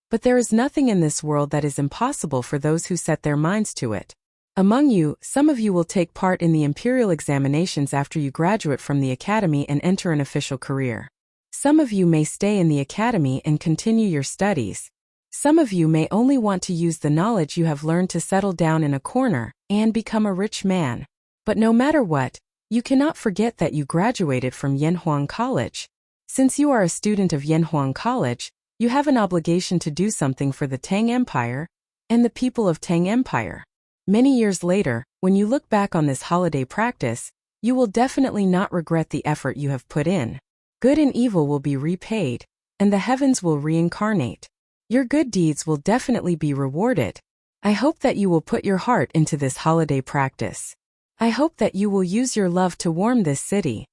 But there is nothing in this world that is impossible for those who set their minds to it. Among you, some of you will take part in the imperial examinations after you graduate from the academy and enter an official career. Some of you may stay in the academy and continue your studies. Some of you may only want to use the knowledge you have learned to settle down in a corner and become a rich man. But no matter what, you cannot forget that you graduated from Yanhuang College. Since you are a student of Yanhuang College, you have an obligation to do something for the Tang Empire and the people of Tang Empire. Many years later, when you look back on this holiday practice, you will definitely not regret the effort you have put in. Good and evil will be repaid, and the heavens will reincarnate. Your good deeds will definitely be rewarded. I hope that you will put your heart into this holiday practice. I hope that you will use your love to warm this city.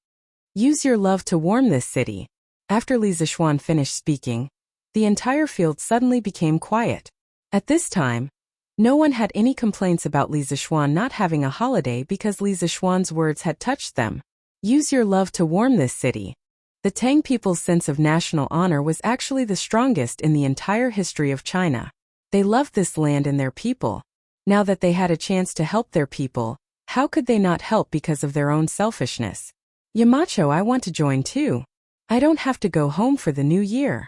Use your love to warm this city. After Li Zixuan finished speaking, the entire field suddenly became quiet. At this time, no one had any complaints about Li Zixuan not having a holiday because Li Zixuan's words had touched them. Use your love to warm this city. The Tang people's sense of national honor was actually the strongest in the entire history of China. They loved this land and their people. Now that they had a chance to help their people, how could they not help because of their own selfishness? Yamacho, I want to join too. I don't have to go home for the new year.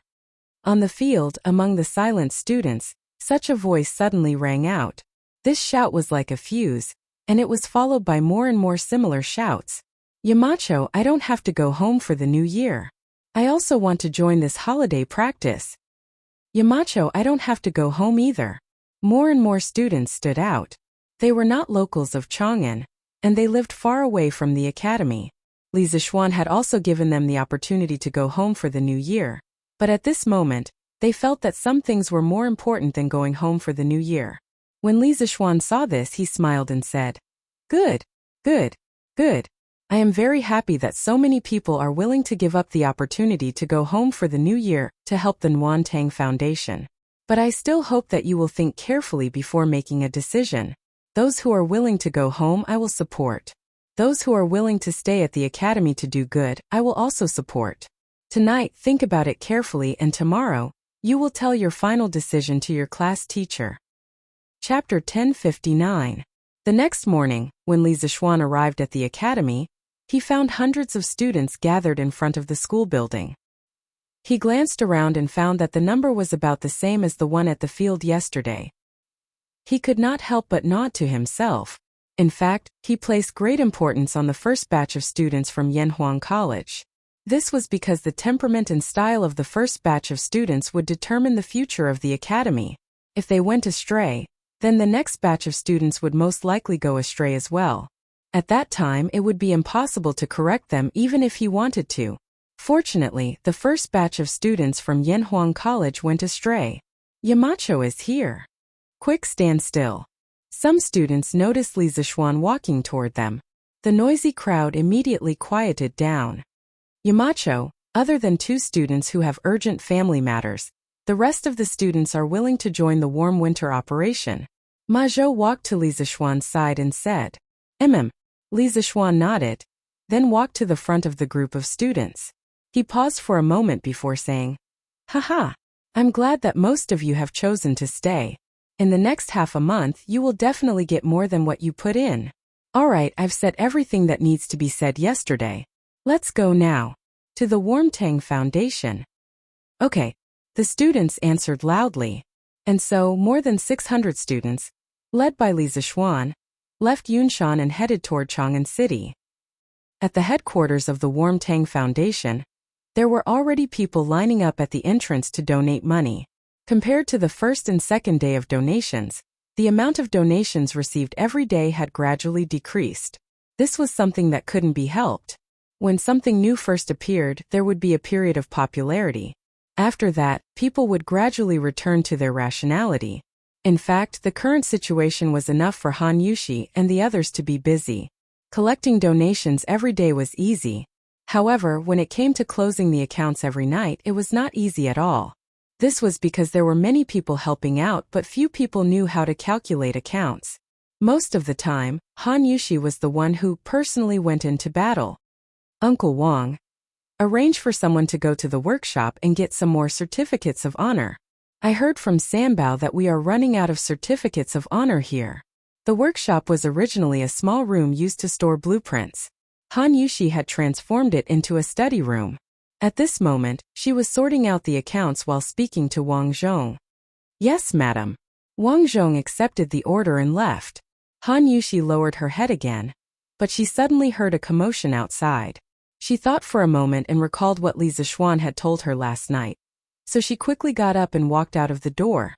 On the field, among the silent students, such a voice suddenly rang out. This shout was like a fuse, and it was followed by more and more similar shouts. Yamacho, I don't have to go home for the new year. I also want to join this holiday practice. Yamacho, I don't have to go home either. More and more students stood out. They were not locals of Chang'an, and they lived far away from the academy. Li Zixuan had also given them the opportunity to go home for the new year. But at this moment, they felt that some things were more important than going home for the new year. When Li Zixuan saw this, he smiled and said, "Good, good, good. I am very happy that so many people are willing to give up the opportunity to go home for the new year to help the Nguyen Foundation. But I still hope that you will think carefully before making a decision. Those who are willing to go home, I will support. Those who are willing to stay at the academy to do good, I will also support. Tonight, think about it carefully, and tomorrow, you will tell your final decision to your class teacher." Chapter 1059. The next morning, when Li Zixuan arrived at the academy, He found hundreds of students gathered in front of the school building. He glanced around and found that the number was about the same as the one at the field yesterday. He could not help but nod to himself. In fact, he placed great importance on the first batch of students from Yanhuang College. This was because the temperament and style of the first batch of students would determine the future of the academy. If they went astray, then the next batch of students would most likely go astray as well. At that time, it would be impossible to correct them even if he wanted to. Fortunately, the first batch of students from Yanhuang College went astray. Yamacho is here. Quick, stand still. Some students noticed Li Zixuan walking toward them. The noisy crowd immediately quieted down. Yamacho, other than 2 students who have urgent family matters, the rest of the students are willing to join the warm winter operation. Ma Zhou walked to Li Zixuan's side and said, Li Zixuan nodded, then walked to the front of the group of students. He paused for a moment before saying, Haha, I'm glad that most of you have chosen to stay. In the next half a month, you will definitely get more than what you put in. Alright, I've said everything that needs to be said yesterday. Let's go now. To the Warmtang Foundation. Okay, the students answered loudly. And so, more than 600 students, led by Li Zixuan, left Yunshan and headed toward Chang'an City. At the headquarters of the Warmtang Foundation, there were already people lining up at the entrance to donate money. Compared to the first and second day of donations, the amount of donations received every day had gradually decreased. This was something that couldn't be helped. When something new first appeared, there would be a period of popularity. After that, people would gradually return to their rationality. In fact, the current situation was enough for Han Yushi and the others to be busy. Collecting donations every day was easy. However, when it came to closing the accounts every night, it was not easy at all. This was because there were many people helping out, but few people knew how to calculate accounts. Most of the time, Han Yushi was the one who personally went into battle. Uncle Wang, arrange for someone to go to the workshop and get some more certificates of honor. I heard from Sanbao that we are running out of certificates of honor here. The workshop was originally a small room used to store blueprints. Han Yushi had transformed it into a study room. At this moment, she was sorting out the accounts while speaking to Wang Zhong. Yes, madam. Wang Zhong accepted the order and left. Han Yushi lowered her head again, but she suddenly heard a commotion outside. She thought for a moment and recalled what Li Zixuan had told her last night. So she quickly got up and walked out of the door.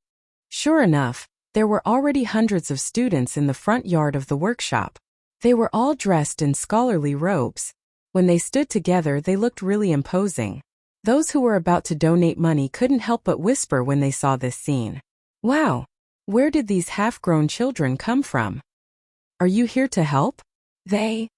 Sure enough, there were already hundreds of students in the front yard of the workshop. They were all dressed in scholarly robes. When they stood together, they looked really imposing. Those who were about to donate money couldn't help but whisper when they saw this scene. Wow! Where did these half-grown children come from? Are you here to help? They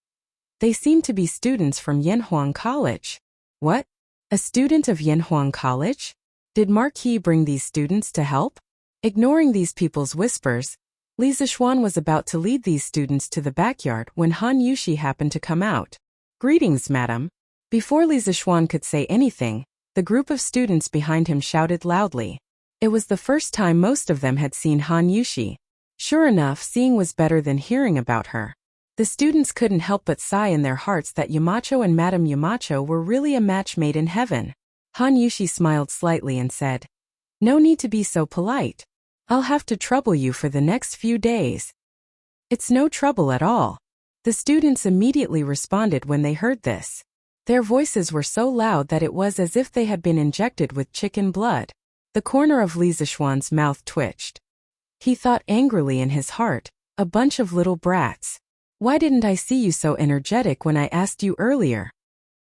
seem to be students from Yanhuang College. What? A student of Yanhuang College? Did Marquis bring these students to help? Ignoring these people's whispers, Li Zixuan was about to lead these students to the backyard when Han Yushi happened to come out. Greetings, madam. Before Li Zixuan could say anything, the group of students behind him shouted loudly. It was the first time most of them had seen Han Yushi. Sure enough, seeing was better than hearing about her. The students couldn't help but sigh in their hearts that Yamacho and Madame Yamacho were really a match made in heaven. Han Yushi smiled slightly and said, No need to be so polite. I'll have to trouble you for the next few days. It's no trouble at all. The students immediately responded when they heard this. Their voices were so loud that it was as if they had been injected with chicken blood. The corner of Li Zixuan's mouth twitched. He thought angrily in his heart, a bunch of little brats. Why didn't I see you so energetic when I asked you earlier?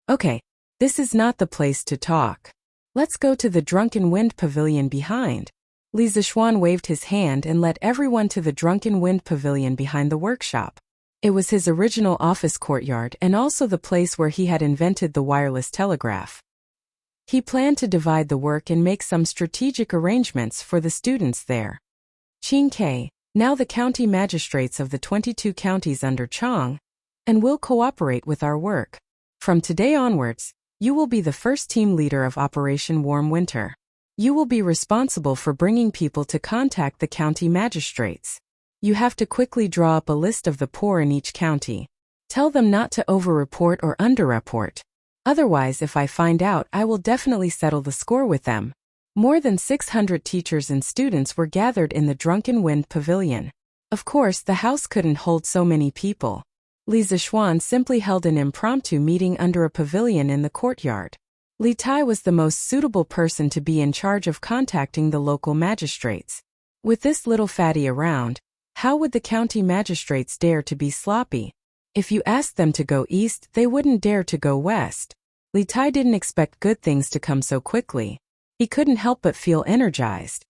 Okay, this is not the place to talk. Let's go to the Drunken Wind Pavilion behind. Li Zixuan waved his hand and led everyone to the Drunken Wind Pavilion behind the workshop. It was his original office courtyard and also the place where he had invented the wireless telegraph. He planned to divide the work and make some strategic arrangements for the students there. Qing Ke, now the county magistrates of the 22 counties under Chang, and will cooperate with our work. From today onwards, you will be the first team leader of Operation Warm Winter. You will be responsible for bringing people to contact the county magistrates. You have to quickly draw up a list of the poor in each county. Tell them not to over-report or under-report. Otherwise, if I find out, I will definitely settle the score with them. More than 600 teachers and students were gathered in the Drunken Wind Pavilion. Of course, the house couldn't hold so many people. Li Zixuan simply held an impromptu meeting under a pavilion in the courtyard. Li Tai was the most suitable person to be in charge of contacting the local magistrates. With this little fatty around, how would the county magistrates dare to be sloppy? If you asked them to go east, they wouldn't dare to go west. Li Tai didn't expect good things to come so quickly. He couldn't help but feel energized.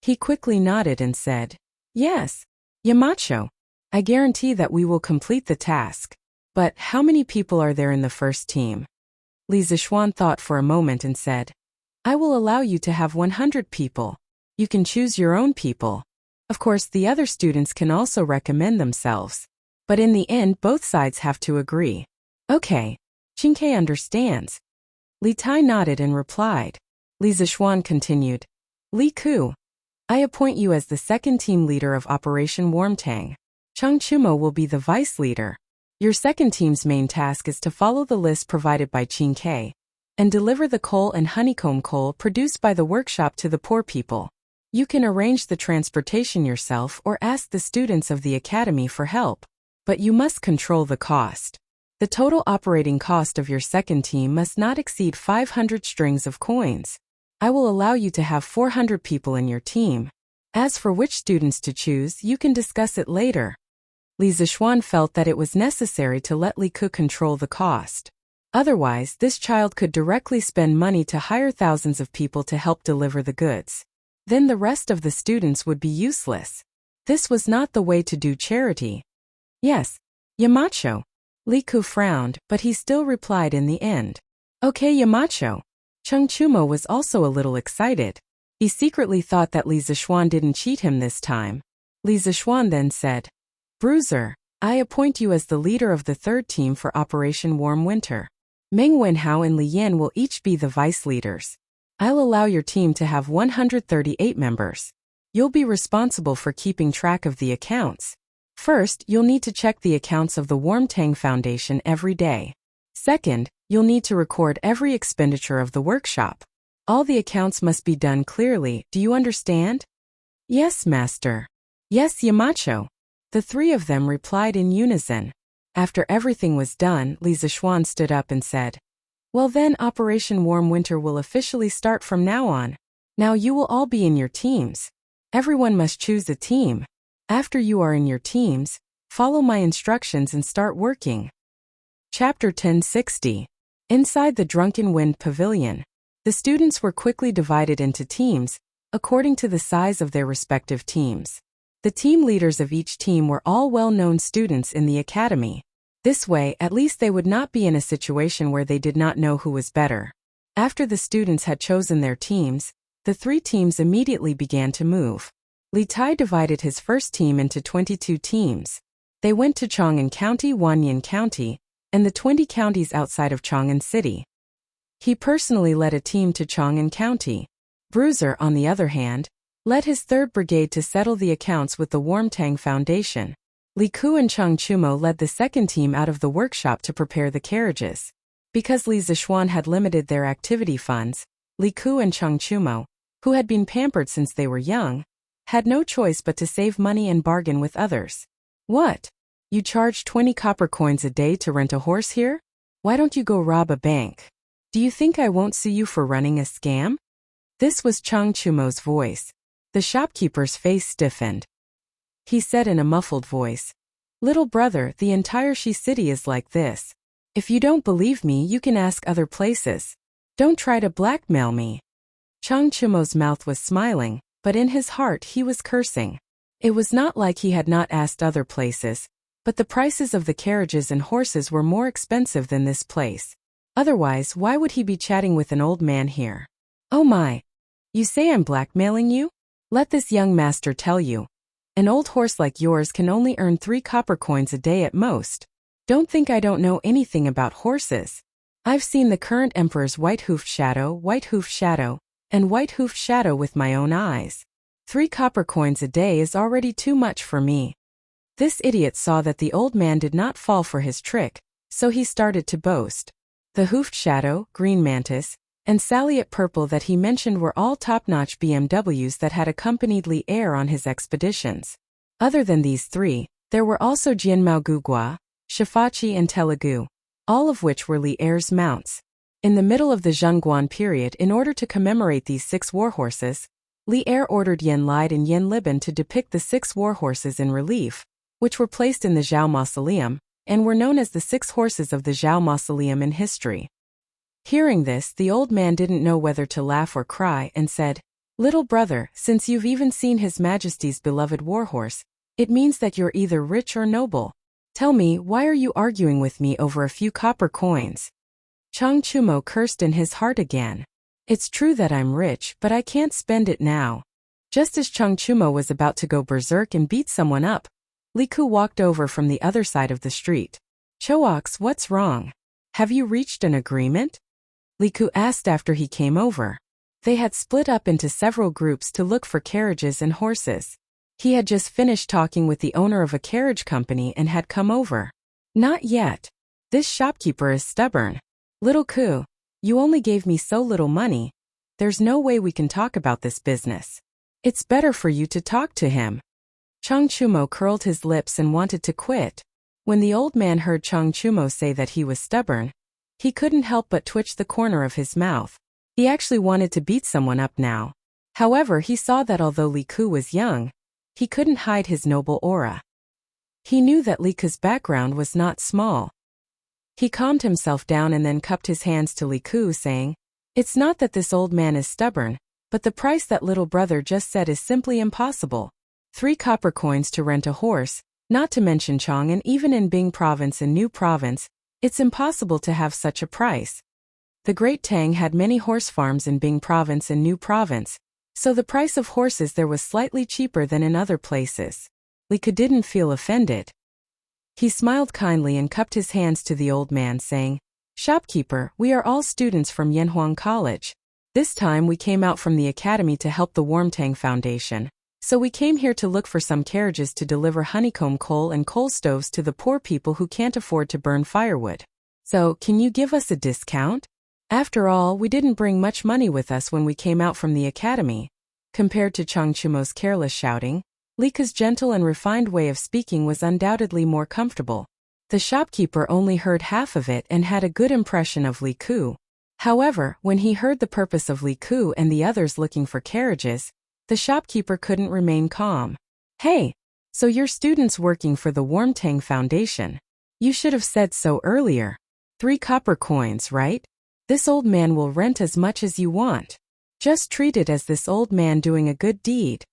He quickly nodded and said, "Yes, Yamacho. I guarantee that we will complete the task. But how many people are there in the first team?" Li Zixuan thought for a moment and said, "I will allow you to have 100 people. You can choose your own people. Of course, the other students can also recommend themselves. But in the end, both sides have to agree." "Okay. Qingke understands." Li Tai nodded and replied. Li Zixuan continued, "Li Ku, I appoint you as the second team leader of Operation Wormtang. Chang Chumo will be the vice leader. Your second team's main task is to follow the list provided by Qingke and deliver the coal and honeycomb coal produced by the workshop to the poor people. You can arrange the transportation yourself or ask the students of the academy for help. But you must control the cost. The total operating cost of your second team must not exceed 500 strings of coins. I will allow you to have 400 people in your team. As for which students to choose, you can discuss it later." Li Zixuan felt that it was necessary to let Li Ku control the cost. Otherwise, this child could directly spend money to hire thousands of people to help deliver the goods. Then the rest of the students would be useless. This was not the way to do charity. "Yes, Yamacho." Li Ku frowned, but he still replied in the end, "Okay, Yamacho." Chang Chumo was also a little excited. He secretly thought that Li Zixuan didn't cheat him this time. Li Zixuan then said, "Bruiser, I appoint you as the leader of the third team for Operation Warm Winter. Meng Wenhao and Li Yan will each be the vice leaders. I'll allow your team to have 138 members. You'll be responsible for keeping track of the accounts. First, you'll need to check the accounts of the Wormtang Foundation every day. Second, you'll need to record every expenditure of the workshop. All the accounts must be done clearly, do you understand?" "Yes, Master." "Yes, Yamacho." The three of them replied in unison. After everything was done, Li Zixuan stood up and said, "Well then, Operation Warm Winter will officially start from now on. Now you will all be in your teams. Everyone must choose a team. After you are in your teams, follow my instructions and start working." Chapter 1060. Inside the Drunken Wind Pavilion, the students were quickly divided into teams, according to the size of their respective teams. The team leaders of each team were all well-known students in the academy. This way, at least they would not be in a situation where they did not know who was better. After the students had chosen their teams, the three teams immediately began to move. Li Tai divided his first team into 22 teams. They went to Chang'an County, Wanyan County, and the 20 counties outside of Chang'an City. He personally led a team to Chang'an County. Bruiser, on the other hand, led his 3rd Brigade to settle the accounts with the Wormtang Foundation. Li Ku and Chang Chumo led the 2nd team out of the workshop to prepare the carriages. Because Li Zixuan had limited their activity funds, Li Ku and Chang Chumo, who had been pampered since they were young, had no choice but to save money and bargain with others. "What? You charge 20 copper coins a day to rent a horse here? Why don't you go rob a bank? Do you think I won't sue you for running a scam?" This was Chang Chumo's voice. The shopkeeper's face stiffened. He said in a muffled voice, "Little brother, the entire Shi city is like this. If you don't believe me, you can ask other places. Don't try to blackmail me." Chang Chumo's mouth was smiling, but in his heart he was cursing. It was not like he had not asked other places, but the prices of the carriages and horses were more expensive than this place. Otherwise, why would he be chatting with an old man here? "Oh my! You say I'm blackmailing you? Let this young master tell you. An old horse like yours can only earn 3 copper coins a day at most. Don't think I don't know anything about horses. I've seen the current emperor's white-hoofed shadow, and white-hoofed shadow with my own eyes. 3 copper coins a day is already too much for me." This idiot saw that the old man did not fall for his trick, so he started to boast. The Hoofed Shadow, Green Mantis, and Saliot Purple that he mentioned were all top-notch BMWs that had accompanied Li Er on his expeditions. Other than these three, there were also Jianmao Gugua, Shifachi and Telugu, all of which were Li Er's mounts. In the middle of the Zhengguan period, in order to commemorate these 6 warhorses, Li Er ordered Yen Lide and Yen Liban to depict the 6 warhorses in relief, which were placed in the Zhao Mausoleum, and were known as the 6 horses of the Zhao Mausoleum in history. Hearing this, the old man didn't know whether to laugh or cry and said, "Little brother, since you've even seen His Majesty's beloved warhorse, it means that you're either rich or noble. Tell me, why are you arguing with me over a few copper coins?" Chang Chumo cursed in his heart again. "It's true that I'm rich, but I can't spend it now." Just as Chang Chumo was about to go berserk and beat someone up, Li Ku walked over from the other side of the street. "Choax, what's wrong? Have you reached an agreement?" Li Ku asked after he came over. They had split up into several groups to look for carriages and horses. He had just finished talking with the owner of a carriage company and had come over. "Not yet. This shopkeeper is stubborn. Little Ku, you only gave me so little money. There's no way we can talk about this business. It's better for you to talk to him." Chang Chumo curled his lips and wanted to quit. When the old man heard Chang Chumo say that he was stubborn, he couldn't help but twitch the corner of his mouth. He actually wanted to beat someone up now. However, he saw that although Li Ku was young, he couldn't hide his noble aura. He knew that Li Ku's background was not small. He calmed himself down and then cupped his hands to Li Ku, saying, "It's not that this old man is stubborn, but the price that little brother just said is simply impossible. 3 copper coins to rent a horse, not to mention Chong, and even in Bing Province and New Province, it's impossible to have such a price." The Great Tang had many horse farms in Bing Province and New Province, so the price of horses there was slightly cheaper than in other places. Li Ku didn't feel offended. He smiled kindly and cupped his hands to the old man, saying, "Shopkeeper, we are all students from Yanhuang College. This time we came out from the academy to help the Wormtang Foundation, so we came here to look for some carriages to deliver honeycomb coal and coal stoves to the poor people who can't afford to burn firewood. So, can you give us a discount? After all, we didn't bring much money with us when we came out from the academy." Compared to Chang Chumo's careless shouting, Li Ku's gentle and refined way of speaking was undoubtedly more comfortable. The shopkeeper only heard half of it and had a good impression of Li Ku. However, when he heard the purpose of Li Ku and the others looking for carriages, the shopkeeper couldn't remain calm. "Hey, so you're students working for the Wormtang Foundation. You should have said so earlier. 3 copper coins, right? This old man will rent as much as you want. Just treat it as this old man doing a good deed."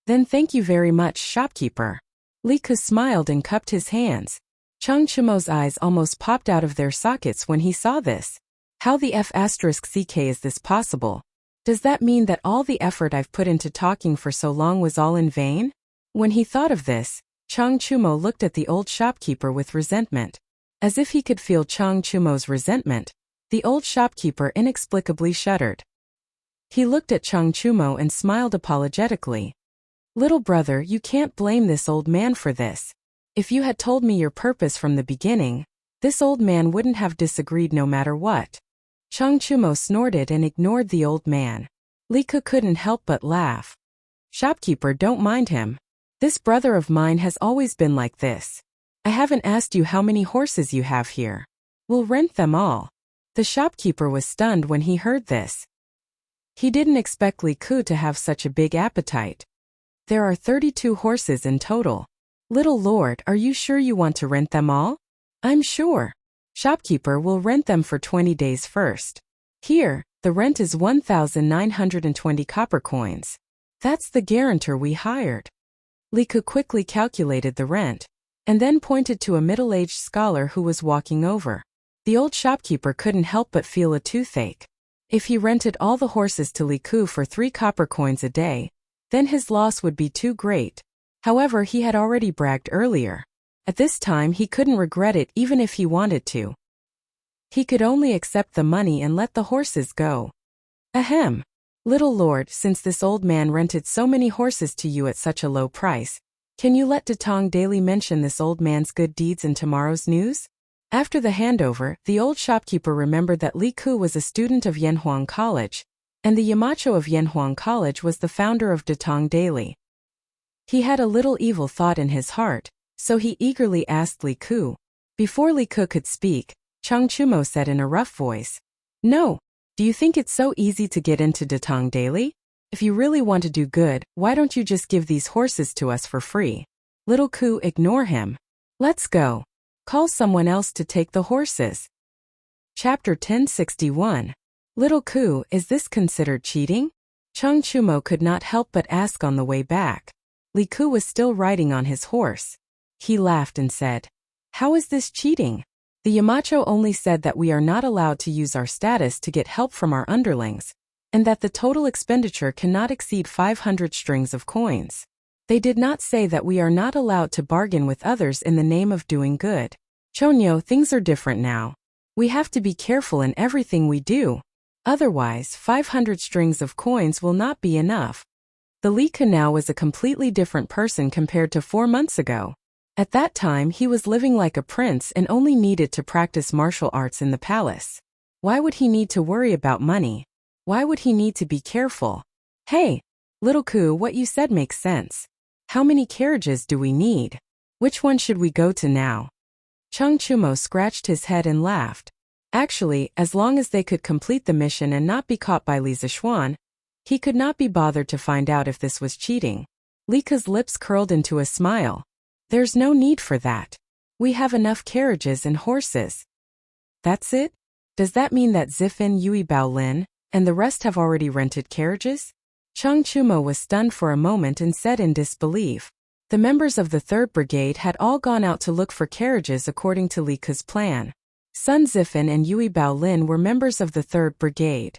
"Then thank you very much, shopkeeper." Li Ku smiled and cupped his hands. Chang Chumo's eyes almost popped out of their sockets when he saw this. How the F***ck is this possible? Does that mean that all the effort I've put into talking for so long was all in vain? When he thought of this, Chang Chumo looked at the old shopkeeper with resentment. As if he could feel Chang Chumo's resentment, the old shopkeeper inexplicably shuddered. He looked at Chang Chumo and smiled apologetically. "Little brother, you can't blame this old man for this. If you had told me your purpose from the beginning, this old man wouldn't have disagreed no matter what." Chang Chumo snorted and ignored the old man. Li Ku couldn't help but laugh. "Shopkeeper, don't mind him. This brother of mine has always been like this. I haven't asked you how many horses you have here. We'll rent them all." The shopkeeper was stunned when he heard this. He didn't expect Li Ku to have such a big appetite. "There are 32 horses in total. Little lord, are you sure you want to rent them all?" "I'm sure. Shopkeeper will rent them for 20 days first. Here, the rent is 1,920 copper coins. That's the guarantor we hired." Li Ku quickly calculated the rent, and then pointed to a middle-aged scholar who was walking over. The old shopkeeper couldn't help but feel a toothache. If he rented all the horses to Li Ku for 3 copper coins a day, then his loss would be too great. However, he had already bragged earlier. At this time he couldn't regret it even if he wanted to. He could only accept the money and let the horses go. "Ahem. Little lord, since this old man rented so many horses to you at such a low price, Can you let Datong daily mention this old man's good deeds in tomorrow's news? After the handover, the old shopkeeper remembered that Li Ku was a student of Yanhuang College, and the Yamacho of Yanhuang College was the founder of Datong Daily. He had a little evil thought in his heart, so he eagerly asked Li Ku. Before Li Ku could speak, Chang Chumo said in a rough voice, "No. Do you think it's so easy to get into Datong Daily? If you really want to do good, why don't you just give these horses to us for free?" Little Ku, ignore him. Let's go. Call someone else to take the horses. Chapter 1061. Little Ku, is this considered cheating? Chang Chumo could not help but ask on the way back. Li Ku was still riding on his horse. He laughed and said, "How is this cheating? The Yamacho only said that we are not allowed to use our status to get help from our underlings, and that the total expenditure cannot exceed 500 strings of coins. They did not say that we are not allowed to bargain with others in the name of doing good. Chonyo, things are different now. We have to be careful in everything we do. Otherwise, 500 strings of coins will not be enough." The Li Ku now was a completely different person compared to 4 months ago. At that time he was living like a prince and only needed to practice martial arts in the palace. Why would he need to worry about money? Why would he need to be careful? Hey, Little Ku, what you said makes sense. How many carriages do we need? Which one should we go to now? Chang Chumo scratched his head and laughed. Actually, as long as they could complete the mission and not be caught by Li Zishuan, he could not be bothered to find out if this was cheating. Li Ku's lips curled into a smile. There's no need for that. We have enough carriages and horses. That's it? Does that mean that Zifin, Yui Baolin, and the rest have already rented carriages? Chang Chumo was stunned for a moment and said in disbelief. The members of the 3rd Brigade had all gone out to look for carriages according to Li Ku's plan. Sun Zifin and Yui Baolin were members of the 3rd Brigade.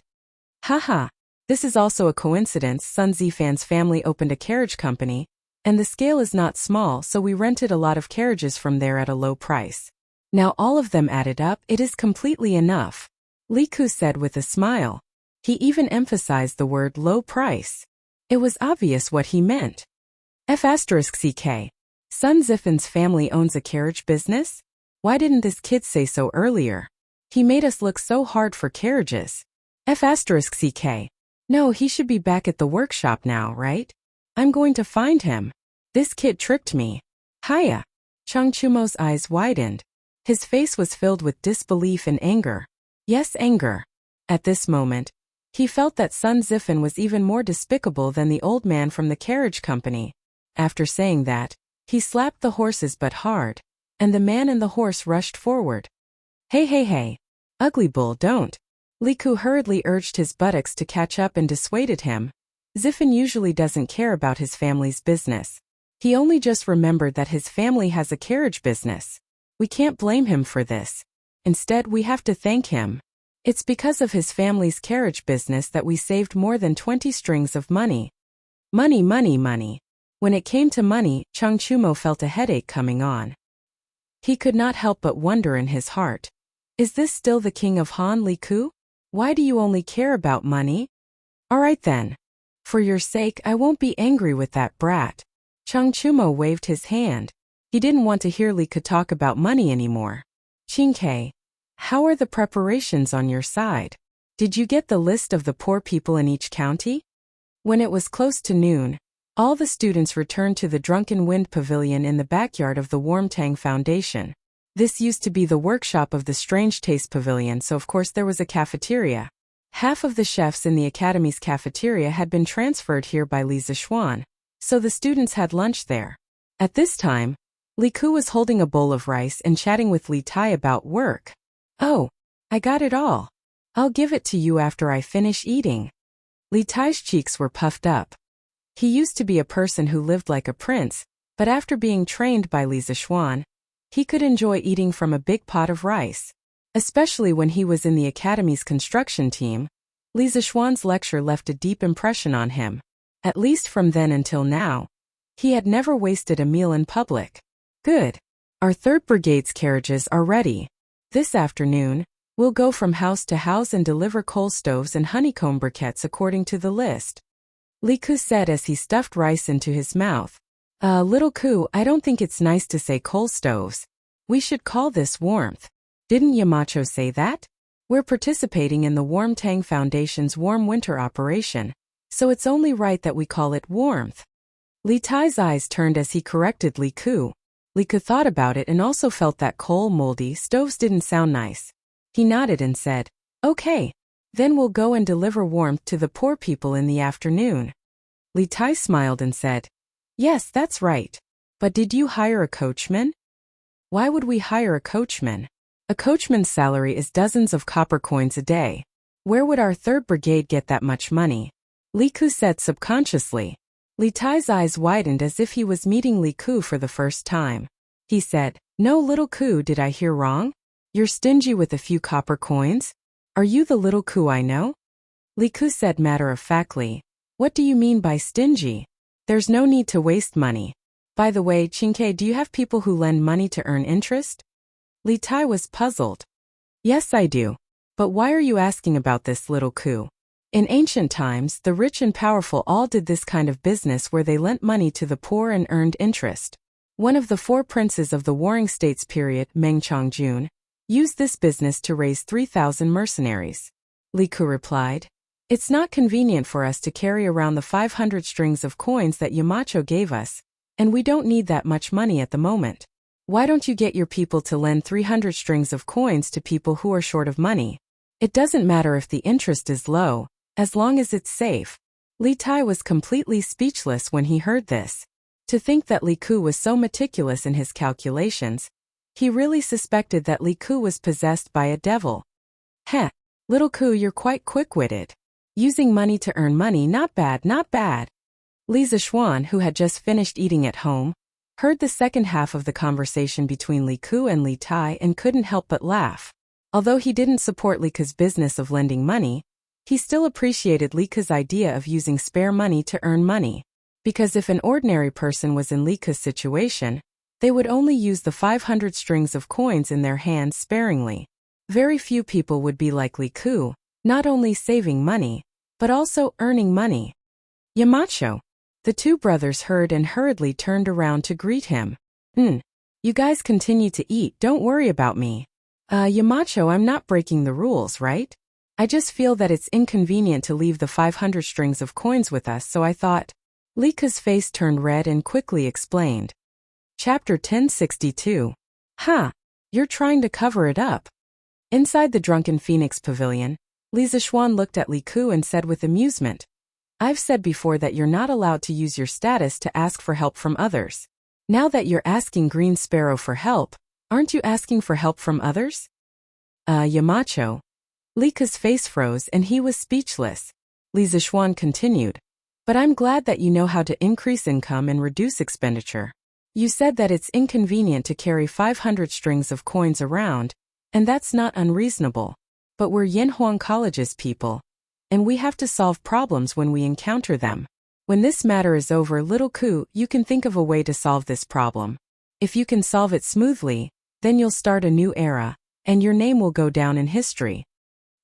Haha, this is also a coincidence. Sun Zifan's family opened a carriage company, and the scale is not small, so we rented a lot of carriages from there at a low price. Now all of them added up, it is completely enough. Li Ku said with a smile. He even emphasized the word low price. It was obvious what he meant. F*ck. Sun Zifin's family owns a carriage business? Why didn't this kid say so earlier? He made us look so hard for carriages. F*ck. No, he should be back at the workshop now, right? I'm going to find him. This kid tricked me. Hiya. Chang Chumo's eyes widened. His face was filled with disbelief and anger. Yes, anger. At this moment, he felt that Sun Zifin was even more despicable than the old man from the carriage company. After saying that, he slapped the horse's butt hard, and the man and the horse rushed forward. Hey. Ugly bull, don't. Li Ku hurriedly urged his buttocks to catch up and dissuaded him. Zifin usually doesn't care about his family's business. He only just remembered that his family has a carriage business. We can't blame him for this. Instead, we have to thank him. It's because of his family's carriage business that we saved more than 20 strings of money. Money. When it came to money, Chang Chumo felt a headache coming on. He could not help but wonder in his heart. Is this still the king of Han, Li Ku? Why do you only care about money? All right then. For your sake, I won't be angry with that brat. Chang Chumo waved his hand. He didn't want to hear Li Ku talk about money anymore. Qingke, how are the preparations on your side? Did you get the list of the poor people in each county? When it was close to noon, all the students returned to the Drunken Wind Pavilion in the backyard of the Warmtang Foundation. This used to be the workshop of the Strange Taste Pavilion, so of course there was a cafeteria. Half of the chefs in the academy's cafeteria had been transferred here by Li Zishuan, so the students had lunch there. At this time, Li Ku was holding a bowl of rice and chatting with Li Tai about work. Oh, I got it all. I'll give it to you after I finish eating. Li Tai's cheeks were puffed up. He used to be a person who lived like a prince, but after being trained by Li Zishuan, he could enjoy eating from a big pot of rice. Especially when he was in the academy's construction team, Li Zishuan's lecture left a deep impression on him. At least from then until now, he had never wasted a meal in public. Good. Our 3rd Brigade's carriages are ready. This afternoon, we'll go from house to house and deliver coal stoves and honeycomb briquettes according to the list. Li Ku said as he stuffed rice into his mouth. Little Ku, I don't think it's nice to say coal stoves. We should call this warmth. Didn't Yamacho say that? We're participating in the Warm Tang Foundation's warm winter operation, so it's only right that we call it warmth. Li Tai's eyes turned as he corrected Li Ku. Li Ku thought about it and also felt that coal moldy stoves didn't sound nice. He nodded and said, "Okay. Then we'll go and deliver warmth to the poor people in the afternoon." Li Tai smiled and said, "Yes, that's right. But did you hire a coachman?" "Why would we hire a coachman? A coachman's salary is dozens of copper coins a day. Where would our 3rd Brigade get that much money?" Li Ku said subconsciously. Li Tai's eyes widened as if he was meeting Li Ku for the first time. He said, "No, Little Ku, did I hear wrong? You're stingy with a few copper coins? Are you the Little Ku I know?" Li Ku said matter-of-factly, "What do you mean by stingy? There's no need to waste money. By the way, Chinke, do you have people who lend money to earn interest?" Li Tai was puzzled. "Yes, I do. But why are you asking about this, Little Ku? In ancient times, the rich and powerful all did this kind of business where they lent money to the poor and earned interest. One of the 4 princes of the Warring States period, Meng Chongjun, used this business to raise 3,000 mercenaries." Li Ku replied, "It's not convenient for us to carry around the 500 strings of coins that Yamacho gave us, and we don't need that much money at the moment. Why don't you get your people to lend 300 strings of coins to people who are short of money? It doesn't matter if the interest is low, as long as it's safe." Li Tai was completely speechless when he heard this. To think that Li Ku was so meticulous in his calculations, he really suspected that Li Ku was possessed by a devil. "Heh, Little Ku, you're quite quick-witted. Using money to earn money, not bad, not bad." Li Zishuan, who had just finished eating at home, heard the second half of the conversation between Li Ku and Li Tai and couldn't help but laugh. Although he didn't support Li Ku's business of lending money, he still appreciated Li Ku's idea of using spare money to earn money. Because if an ordinary person was in Li Ku's situation, they would only use the 500 strings of coins in their hands sparingly. Very few people would be like Li Ku, not only saving money, but also earning money. "Yamacho." The 2 brothers heard and hurriedly turned around to greet him. You guys continue to eat, don't worry about me." Yamacho, I'm not breaking the rules, right? I just feel that it's inconvenient to leave the 500 strings of coins with us, so I thought." Li Ku's face turned red and quickly explained. Chapter 1062. "Huh, you're trying to cover it up." Inside the Drunken Phoenix Pavilion, Li Zishuan looked at Li Ku and said with amusement, "I've said before that you're not allowed to use your status to ask for help from others. Now that you're asking Green Sparrow for help, aren't you asking for help from others?" Yamacho." Li Ku's face froze and he was speechless. Li Zishuan continued, "But I'm glad that you know how to increase income and reduce expenditure. You said that it's inconvenient to carry 500 strings of coins around, and that's not unreasonable. But we're Yanhuang College's people, and we have to solve problems when we encounter them. When this matter is over, Little Ku, you can think of a way to solve this problem. If you can solve it smoothly, then you'll start a new era, and your name will go down in history."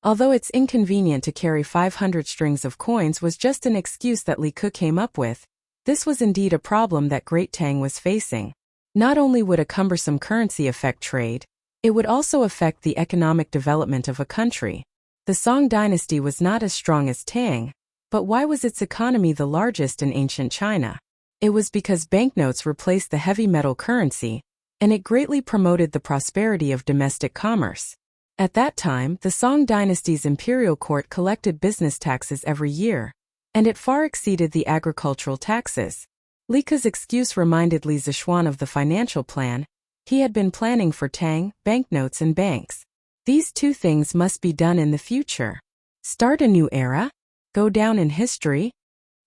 Although it's inconvenient to carry 500 strings of coins was just an excuse that Li Ku came up with, this was indeed a problem that Great Tang was facing. Not only would a cumbersome currency affect trade, it would also affect the economic development of a country. The Song dynasty was not as strong as Tang, but why was its economy the largest in ancient China? It was because banknotes replaced the heavy metal currency, and it greatly promoted the prosperity of domestic commerce. At that time, the Song dynasty's imperial court collected business taxes every year, and it far exceeded the agricultural taxes. Li Ku's excuse reminded Li Zishuan of the financial plan he had been planning for Tang, banknotes and banks. These 2 things must be done in the future. Start a new era? Go down in history?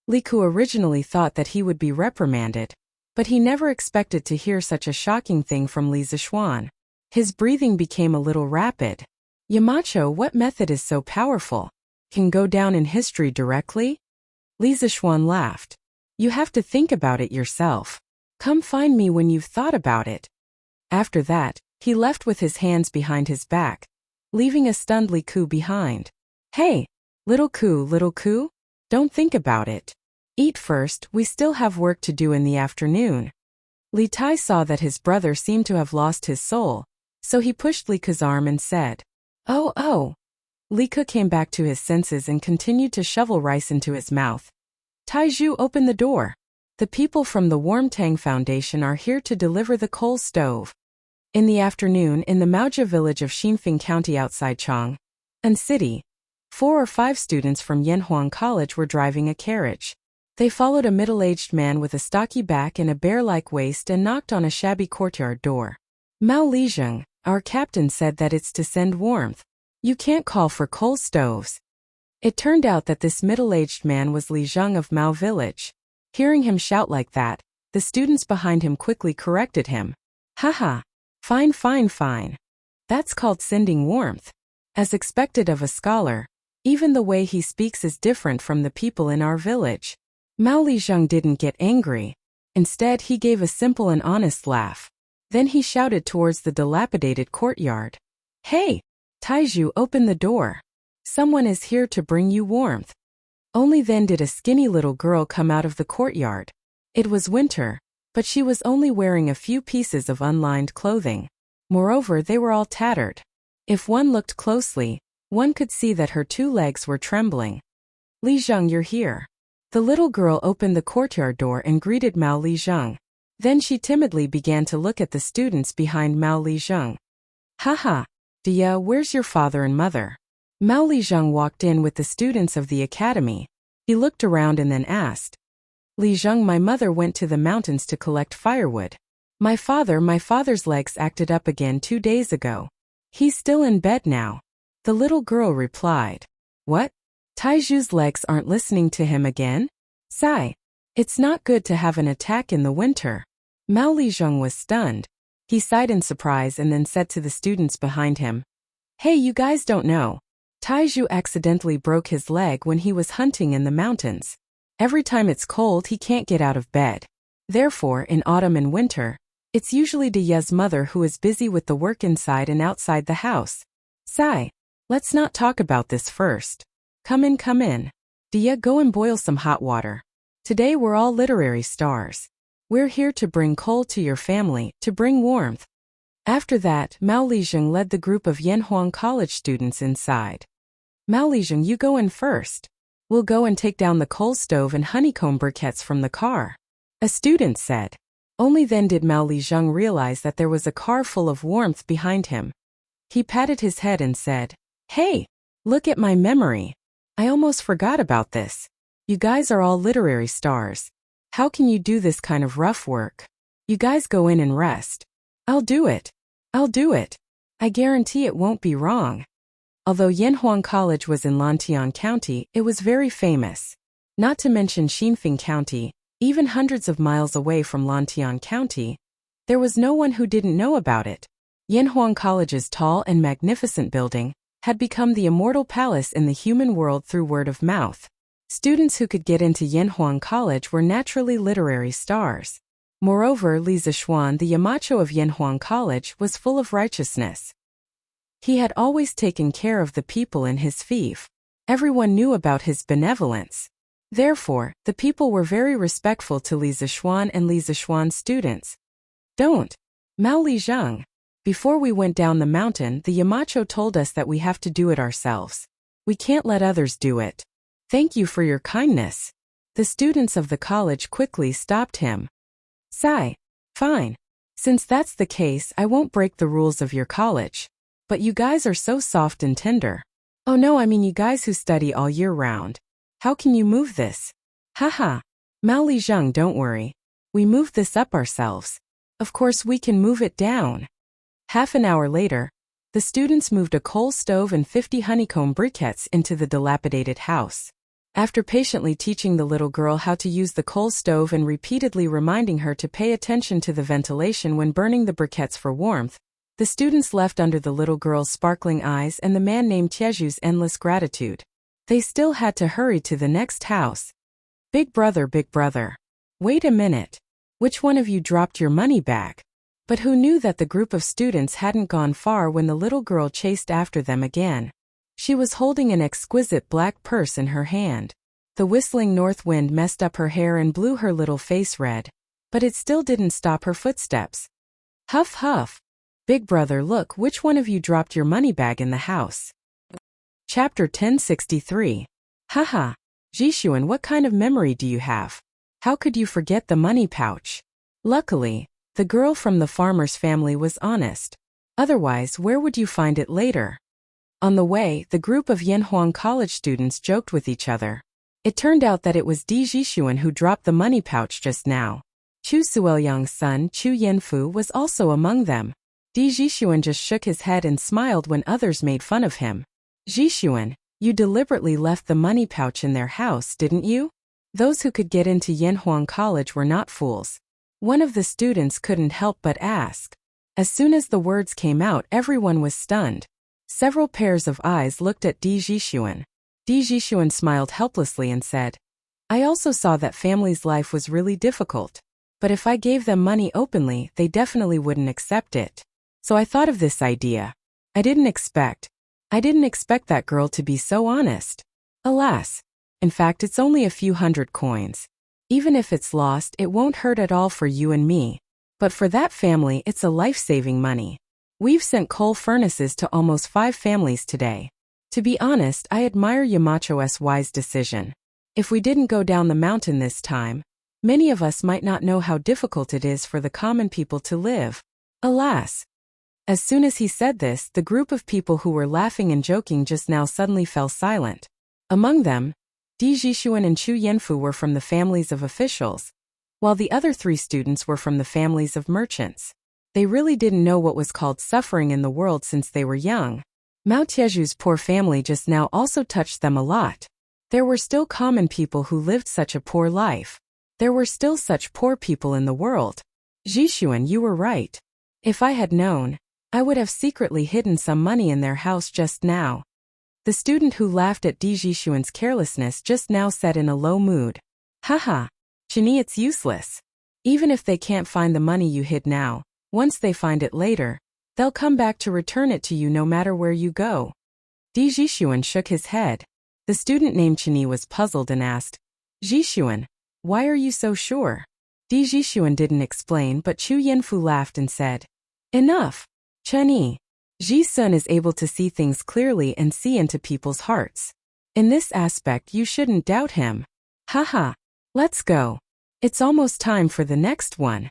Li Ku originally thought that he would be reprimanded, but he never expected to hear such a shocking thing from Li Zishuan. His breathing became a little rapid. "Yamacho, what method is so powerful? Can go down in history directly?" Li Zishuan laughed. "You have to think about it yourself. Come find me when you've thought about it." After that, he left with his hands behind his back, leaving a stunned Li Ku behind. "Hey, Little Ku, don't think about it. Eat first, we still have work to do in the afternoon. Li Tai saw that his brother seemed to have lost his soul, so he pushed Li Ke's arm and said, "Oh, oh." Li Ke came back to his senses and continued to shovel rice into his mouth. "Taiju, open the door. The people from the Warm Tang Foundation are here to deliver the coal stove." In the afternoon, in the Maojia village of Xinfeng County outside Chang'an City, 4 or 5 students from Yanhuang College were driving a carriage. They followed a middle-aged man with a stocky back and a bear-like waist and knocked on a shabby courtyard door. "Mao Lijeng, our captain said that it's to send warmth. You can't call for coal stoves." It turned out that this middle-aged man was Li Zheng of Mao Village. Hearing him shout like that, the students behind him quickly corrected him. "Haha. Fine, fine, fine. That's called sending warmth. As expected of a scholar, even the way he speaks is different from the people in our village." Mao Lijeng didn't get angry. Instead, he gave a simple and honest laugh. Then he shouted towards the dilapidated courtyard. "Hey! Taiju, open the door. Someone is here to bring you warmth." Only then did a skinny little girl come out of the courtyard. It was winter, but she was only wearing a few pieces of unlined clothing. Moreover, they were all tattered. If one looked closely, one could see that her 2 legs were trembling. "Li Zheng, you're here." The little girl opened the courtyard door and greeted Mao Lijeng. Then she timidly began to look at the students behind Mao Lijeng. "Haha, Dia, where's your father and mother?" Mao Lijeng walked in with the students of the academy. He looked around and then asked, "Lijeng, my mother went to the mountains to collect firewood. My father's legs acted up again 2 days ago. He's still in bed now." The little girl replied, "What? Taiju's legs aren't listening to him again? Sigh. It's not good to have an attack in the winter." Mao Lijeng was stunned. He sighed in surprise and then said to the students behind him, "Hey, you guys don't know. Taiju accidentally broke his leg when he was hunting in the mountains. Every time it's cold, he can't get out of bed. Therefore, in autumn and winter, it's usually Dia's mother who is busy with the work inside and outside the house. Sigh. Let's not talk about this first. Come in, come in. Dia, go and boil some hot water. Today we're all literary stars. We're here to bring coal to your family, to bring warmth." After that, Mao Lijeng led the group of Yanhuang College students inside. "Mao Lijeng, you go in first. We'll go and take down the coal stove and honeycomb briquettes from the car," a student said. Only then did Mao Lijeng realize that there was a car full of warmth behind him. He patted his head and said, "Hey, look at my memory. I almost forgot about this. You guys are all literary stars. How can you do this kind of rough work? You guys go in and rest. I'll do it. I'll do it. I guarantee it won't be wrong." Although Yanhuang College was in Lantian County, it was very famous. Not to mention Xinfeng County, even hundreds of miles away from Lantian County, there was no one who didn't know about it. Yanhuang College's tall and magnificent building had become the immortal palace in the human world through word of mouth. Students who could get into Yanhuang College were naturally literary stars. Moreover, Li Zishuan, the Yamacho of Yanhuang College, was full of righteousness. He had always taken care of the people in his fief. Everyone knew about his benevolence. Therefore, the people were very respectful to Li Zishuan and Li Zishuan's students. "Don't. Mao Lijeng. Before we went down the mountain, the Yamacho told us that we have to do it ourselves. We can't let others do it. Thank you for your kindness." The students of the college quickly stopped him. "Sigh. Fine. Since that's the case, I won't break the rules of your college. But you guys are so soft and tender. Oh no, I mean you guys who study all year round. How can you move this?" "Haha. Mao Lijeng, don't worry. We moved this up ourselves. Of course we can move it down." Half an hour later, the students moved a coal stove and 50 honeycomb briquettes into the dilapidated house. After patiently teaching the little girl how to use the coal stove and repeatedly reminding her to pay attention to the ventilation when burning the briquettes for warmth, the students left under the little girl's sparkling eyes and the man named Tieju's endless gratitude. They still had to hurry to the next house. Big brother, wait a minute. Which one of you dropped your money bag?" But who knew that the group of students hadn't gone far when the little girl chased after them again. She was holding an exquisite black purse in her hand. The whistling north wind messed up her hair and blew her little face red, but it still didn't stop her footsteps. Huff huff. Big brother, look, which one of you dropped your money bag in the house? Chapter 1063. Haha. Jishuan, what kind of memory do you have? How could you forget the money pouch? Luckily, the girl from the farmer's family was honest. Otherwise, where would you find it later? On the way, the group of Yanhuang College students joked with each other. It turned out that it was Di Jishuan who dropped the money pouch just now. Chu Suoyang's son, Chu Yanfu, was also among them. Di Jishuan just shook his head and smiled when others made fun of him. Jishuan, you deliberately left the money pouch in their house, didn't you? Those who could get into Yanhuang College were not fools. One of the students couldn't help but ask. As soon as the words came out, everyone was stunned. Several pairs of eyes looked at Di Jishuan. Di Jishuan smiled helplessly and said, I also saw that family's life was really difficult. But if I gave them money openly, they definitely wouldn't accept it. So I thought of this idea. I didn't expect that girl to be so honest. Alas. In fact, it's only a few hundred coins. Even if it's lost, it won't hurt at all for you and me. But for that family, it's a life-saving money. We've sent coal furnaces to almost 5 families today. To be honest, I admire Yamacho's wise decision. If we didn't go down the mountain this time, many of us might not know how difficult it is for the common people to live. Alas. As soon as he said this, the group of people who were laughing and joking just now suddenly fell silent. Among them, Di Jishuan and Chu Yanfu were from the families of officials, while the other 3 students were from the families of merchants. They really didn't know what was called suffering in the world since they were young. Mao Tieju's poor family just now also touched them a lot. There were still common people who lived such a poor life. There were still such poor people in the world. Jishuan, you were right. If I had known, I would have secretly hidden some money in their house just now. The student who laughed at Di Jishuan's carelessness just now said in a low mood. Haha. Chini, it's useless. Even if they can't find the money you hid now, once they find it later, they'll come back to return it to you no matter where you go. Di Jishuan shook his head. The student named Chini was puzzled and asked, Jishuan, why are you so sure? Di Jishuan didn't explain, but Chu Yanfu laughed and said, Enough. Chani. Ji-sun is able to see things clearly and see into people's hearts. In this aspect, you shouldn't doubt him. Haha. Let's go. It's almost time for the next one.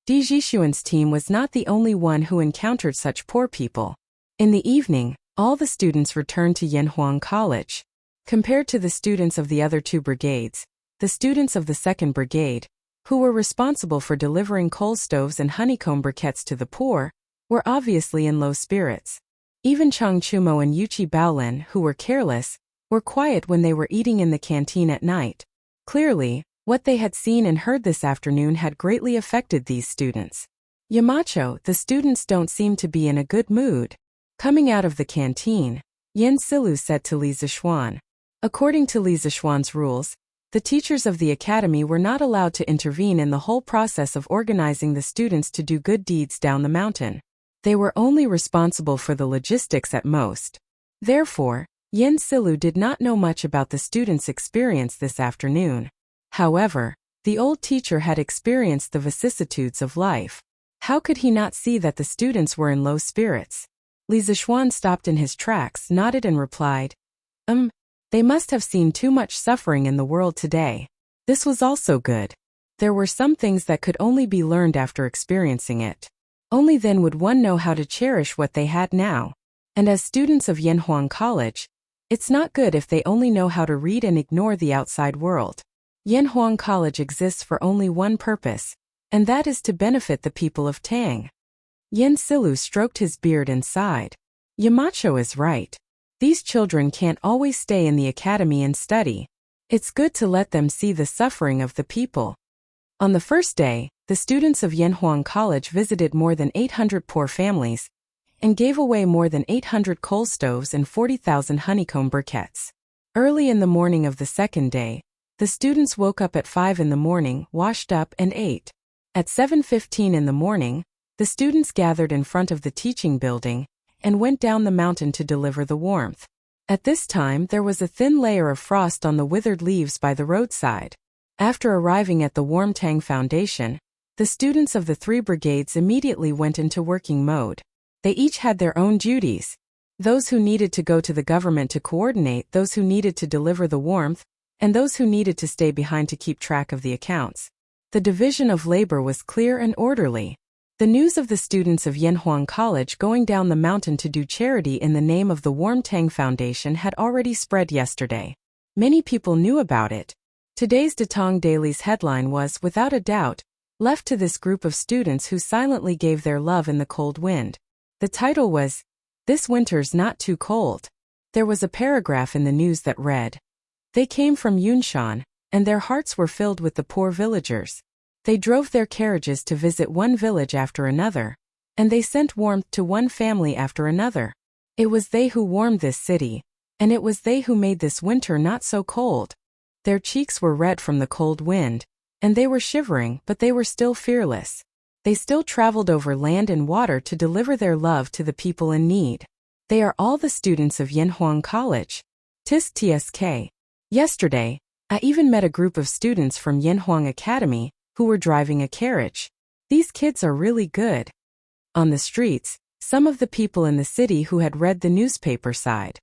Di Jishuan's team was not the only one who encountered such poor people. In the evening, all the students returned to Yanhuang College. Compared to the students of the other 2 brigades, the students of the 2nd Brigade, who were responsible for delivering coal stoves and honeycomb briquettes to the poor, were obviously in low spirits. Even Chang Chumo and Yuchi Baolin, who were careless, were quiet when they were eating in the canteen at night. Clearly, what they had seen and heard this afternoon had greatly affected these students. Yamacho, the students don't seem to be in a good mood. Coming out of the canteen, Yin Silu said to Li Zishuan. According to Li Zishuan's rules, the teachers of the academy were not allowed to intervene in the whole process of organizing the students to do good deeds down the mountain. They were only responsible for the logistics at most. Therefore, Yin Silu did not know much about the students' experience this afternoon. However, the old teacher had experienced the vicissitudes of life. How could he not see that the students were in low spirits? Li Zishuan stopped in his tracks, nodded and replied, They must have seen too much suffering in the world today. This was also good. There were some things that could only be learned after experiencing it. Only then would one know how to cherish what they had now. And as students of Yanhuang College, it's not good if they only know how to read and ignore the outside world. Yanhuang College exists for only one purpose, and that is to benefit the people of Tang. Yin Silu stroked his beard and sighed. Yamacho is right. These children can't always stay in the academy and study. It's good to let them see the suffering of the people. On the first day, the students of Yanhuang College visited more than 800 poor families and gave away more than 800 coal stoves and 40,000 honeycomb briquettes. Early in the morning of the second day, the students woke up at 5 in the morning, washed up and ate. At 7:15 in the morning, the students gathered in front of the teaching building and went down the mountain to deliver the warmth. At this time there was a thin layer of frost on the withered leaves by the roadside. After arriving at the Warmtang Foundation, the students of the 3 brigades immediately went into working mode. They each had their own duties. Those who needed to go to the government to coordinate, those who needed to deliver the warmth, and those who needed to stay behind to keep track of the accounts. The division of labor was clear and orderly. The news of the students of Yanhuang College going down the mountain to do charity in the name of the Warmtang Foundation had already spread yesterday. Many people knew about it. Today's Datong Daily's headline was, without a doubt, left to this group of students who silently gave their love in the cold wind. The title was, "This Winter's Not Too Cold." There was a paragraph in the news that read, "They came from Yunshan, and their hearts were filled with the poor villagers. They drove their carriages to visit one village after another, and they sent warmth to one family after another. It was they who warmed this city, and it was they who made this winter not so cold." Their cheeks were red from the cold wind, and they were shivering, but they were still fearless. They still traveled over land and water to deliver their love to the people in need. They are all the students of Yanhuang College. Tisk Tsk. Yesterday, I even met a group of students from Yanhuang Academy who were driving a carriage. These kids are really good. On the streets, some of the people in the city who had read the newspaper sighed.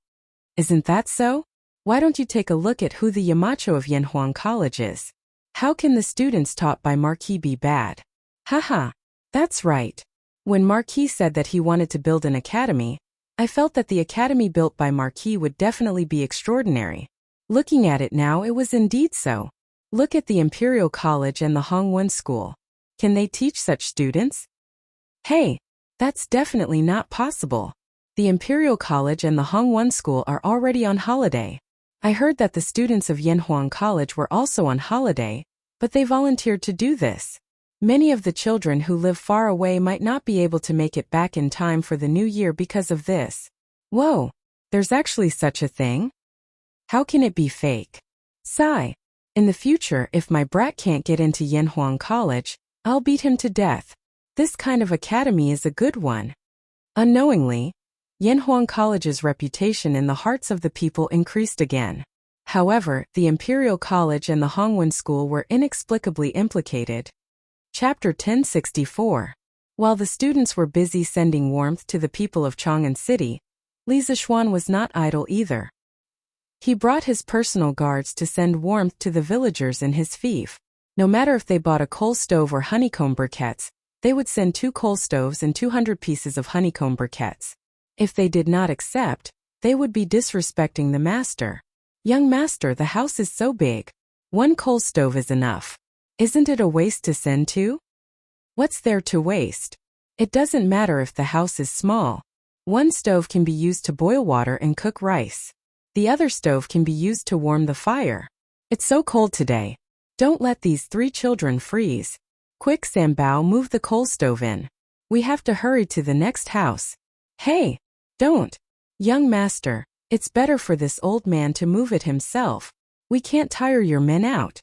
Isn't that so? Why don't you take a look at who the Yamacho of Yanhuang College is? How can the students taught by Marquis be bad? Haha, that's right. When Marquis said that he wanted to build an academy, I felt that the academy built by Marquis would definitely be extraordinary. Looking at it now, it was indeed so. Look at the Imperial College and the Hongwen School. Can they teach such students? Hey, that's definitely not possible. The Imperial College and the Hongwen School are already on holiday. I heard that the students of Yanhuang College were also on holiday, but they volunteered to do this. Many of the children who live far away might not be able to make it back in time for the new year because of this. Whoa, there's actually such a thing? How can it be fake? Sigh. In the future, if my brat can't get into Yanhuang College, I'll beat him to death. This kind of academy is a good one. Unknowingly, Yanhuang College's reputation in the hearts of the people increased again. However, the Imperial College and the Hongwen School were inexplicably implicated. Chapter 1064. While the students were busy sending warmth to the people of Chang'an City, Li Zishuan was not idle either. He brought his personal guards to send warmth to the villagers in his fief. No matter if they bought a coal stove or honeycomb briquettes, they would send 2 coal stoves and 200 pieces of honeycomb briquettes. If they did not accept, they would be disrespecting the master. Young master, the house is so big. 1 coal stove is enough. Isn't it a waste to send 2? What's there to waste? It doesn't matter if the house is small. 1 stove can be used to boil water and cook rice. The other stove can be used to warm the fire. It's so cold today. Don't let these 3 children freeze. Quick, Sambao, move the coal stove in. We have to hurry to the next house. Hey, don't. Young master, it's better for this old man to move it himself. We can't tire your men out.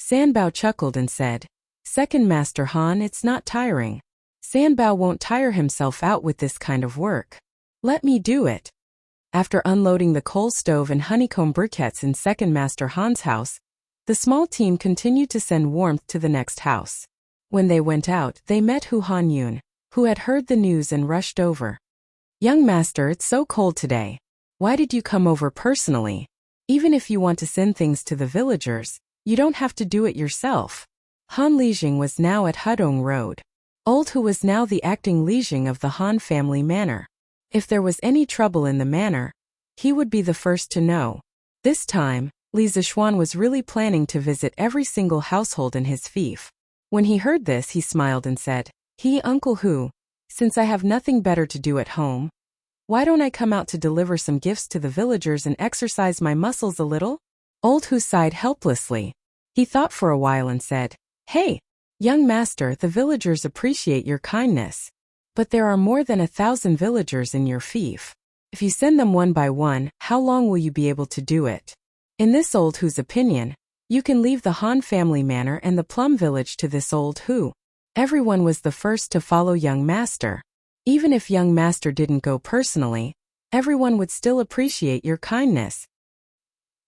Sanbao chuckled and said, Second Master Han, it's not tiring. Sanbao won't tire himself out with this kind of work. Let me do it. After unloading the coal stove and honeycomb briquettes in Second Master Han's house, the small team continued to send warmth to the next house. When they went out, they met Hu Hanyun, who had heard the news and rushed over. Young master, it's so cold today. Why did you come over personally? Even if you want to send things to the villagers, you don't have to do it yourself. Han Lijing was now at Hudong Road. Old Hu was now the acting Lijing of the Han family manor. If there was any trouble in the manor, he would be the first to know. This time, Li Zishuan was really planning to visit every single household in his fief. When he heard this, he smiled and said, Uncle Hu, since I have nothing better to do at home, why don't I come out to deliver some gifts to the villagers and exercise my muscles a little? Old Hu sighed helplessly. He thought for a while and said, Hey, young master, the villagers appreciate your kindness. But there are more than 1,000 villagers in your fief. If you send them one by one, how long will you be able to do it? In this old Hu's opinion, you can leave the Han family manor and the plum village to this old Hu. Everyone was the first to follow young master. Even if young master didn't go personally, everyone would still appreciate your kindness.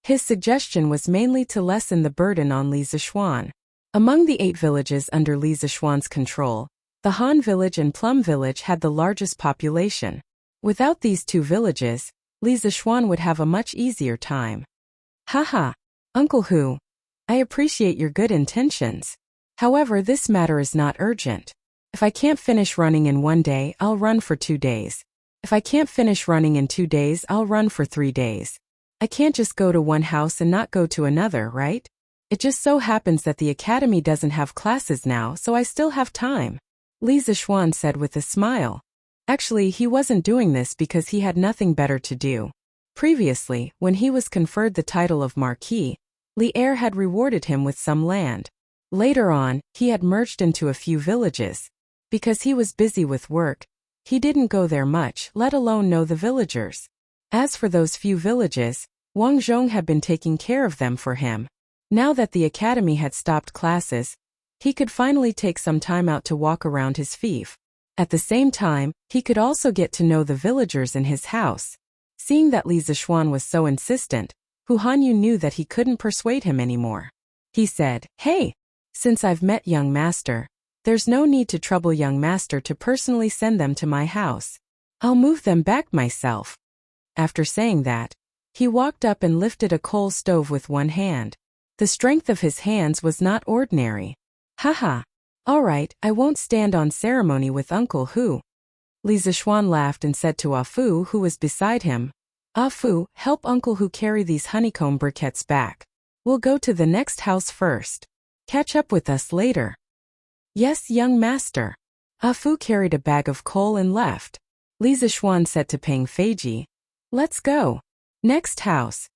His suggestion was mainly to lessen the burden on Li Zishuan. Among the 8 villages under Li Zishuan's control, the Han village and Plum village had the largest population. Without these 2 villages, Li Zishuan would have a much easier time. Haha, Uncle Hu. I appreciate your good intentions. However, this matter is not urgent. If I can't finish running in 1 day, I'll run for 2 days. If I can't finish running in 2 days, I'll run for 3 days. I can't just go to one house and not go to another, right? It just so happens that the academy doesn't have classes now, so I still have time. Li Zishuan said with a smile. Actually, he wasn't doing this because he had nothing better to do. Previously, when he was conferred the title of Marquis, Li Er had rewarded him with some land. Later on, he had merged into a few villages. Because he was busy with work, he didn't go there much, let alone know the villagers. As for those few villages, Wang Zhong had been taking care of them for him. Now that the academy had stopped classes, he could finally take some time out to walk around his fief. At the same time, he could also get to know the villagers in his house. Seeing that Li Zishuan was so insistent, Hu Hanyu knew that he couldn't persuade him anymore. He said, "Hey, since I've met young master, there's no need to trouble young master to personally send them to my house. I'll move them back myself." After saying that, he walked up and lifted a coal stove with one hand. The strength of his hands was not ordinary. Haha. All right, I won't stand on ceremony with Uncle Hu. Li Zishuan laughed and said to Ah Fu, who was beside him, "Ah Fu, help Uncle Hu carry these honeycomb briquettes back. We'll go to the next house first. Catch up with us later." "Yes, young master." Ah Fu carried a bag of coal and left. Li Zishuan said to Peng Feiji, "Let's go. Next house."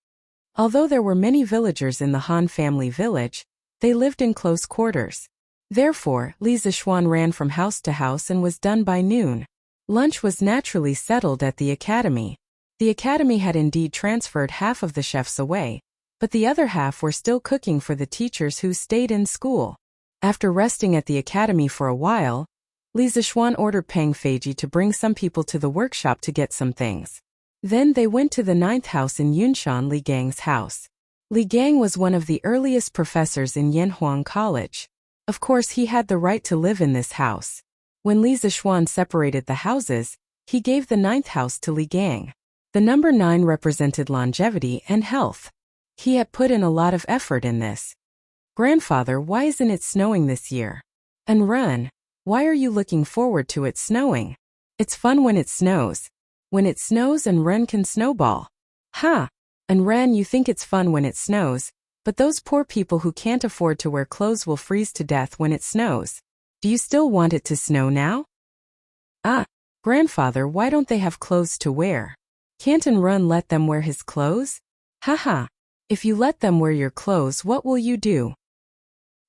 Although there were many villagers in the Han family village, they lived in close quarters. Therefore, Li Zishuan ran from house to house and was done by noon. Lunch was naturally settled at the academy. The academy had indeed transferred half of the chefs away, but the other half were still cooking for the teachers who stayed in school. After resting at the academy for a while, Li Zishuan ordered Peng Feiji to bring some people to the workshop to get some things. Then they went to the 9th house in Yunshan, Li Gang's house. Li Gang was one of the earliest professors in Yanhuang College. Of course, he had the right to live in this house. When Li Zishuan separated the houses, he gave the 9th house to Li Gang. The number 9 represented longevity and health. He had put in a lot of effort in this. "Grandfather, why isn't it snowing this year? And Run, why are you looking forward to it snowing? It's fun when it snows. When it snows and Ren can snowball." "Ha! And Ren, you think it's fun when it snows, but those poor people who can't afford to wear clothes will freeze to death when it snows. Do you still want it to snow now?" "Ah, grandfather, why don't they have clothes to wear? Can't and Run let them wear his clothes?" "Haha. If you let them wear your clothes, what will you do?"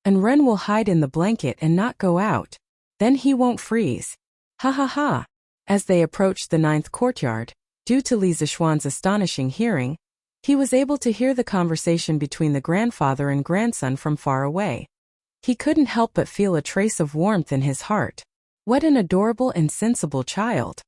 "And Ren will hide in the blanket and not go out. Then he won't freeze. Ha ha ha." As they approached the 9th courtyard, due to Li Zishuan's astonishing hearing, he was able to hear the conversation between the grandfather and grandson from far away. He couldn't help but feel a trace of warmth in his heart. What an adorable and sensible child.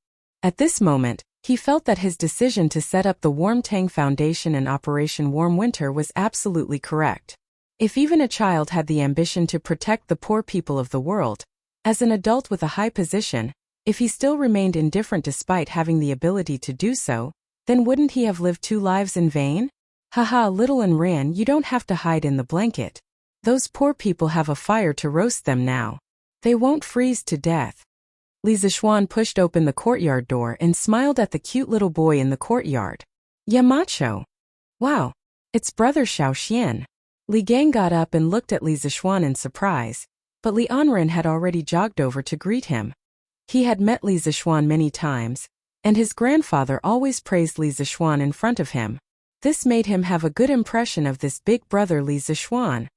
At this moment, he felt that his decision to set up the Warm Tang Foundation and Operation Warm Winter was absolutely correct. If even a child had the ambition to protect the poor people of the world, as an adult with a high position, if he still remained indifferent despite having the ability to do so, then wouldn't he have lived 2 lives in vain? Haha, little and Ran, you don't have to hide in the blanket. Those poor people have a fire to roast them now. They won't freeze to death. Li Zishuan pushed open the courtyard door and smiled at the cute little boy in the courtyard. "Yamacho. Wow, it's brother Xiaoxian." Li Gang got up and looked at Li Zishuan in surprise, but Li Anren had already jogged over to greet him. He had met Li Zishuan many times, and his grandfather always praised Li Zishuan in front of him. This made him have a good impression of this big brother Li Zishuan.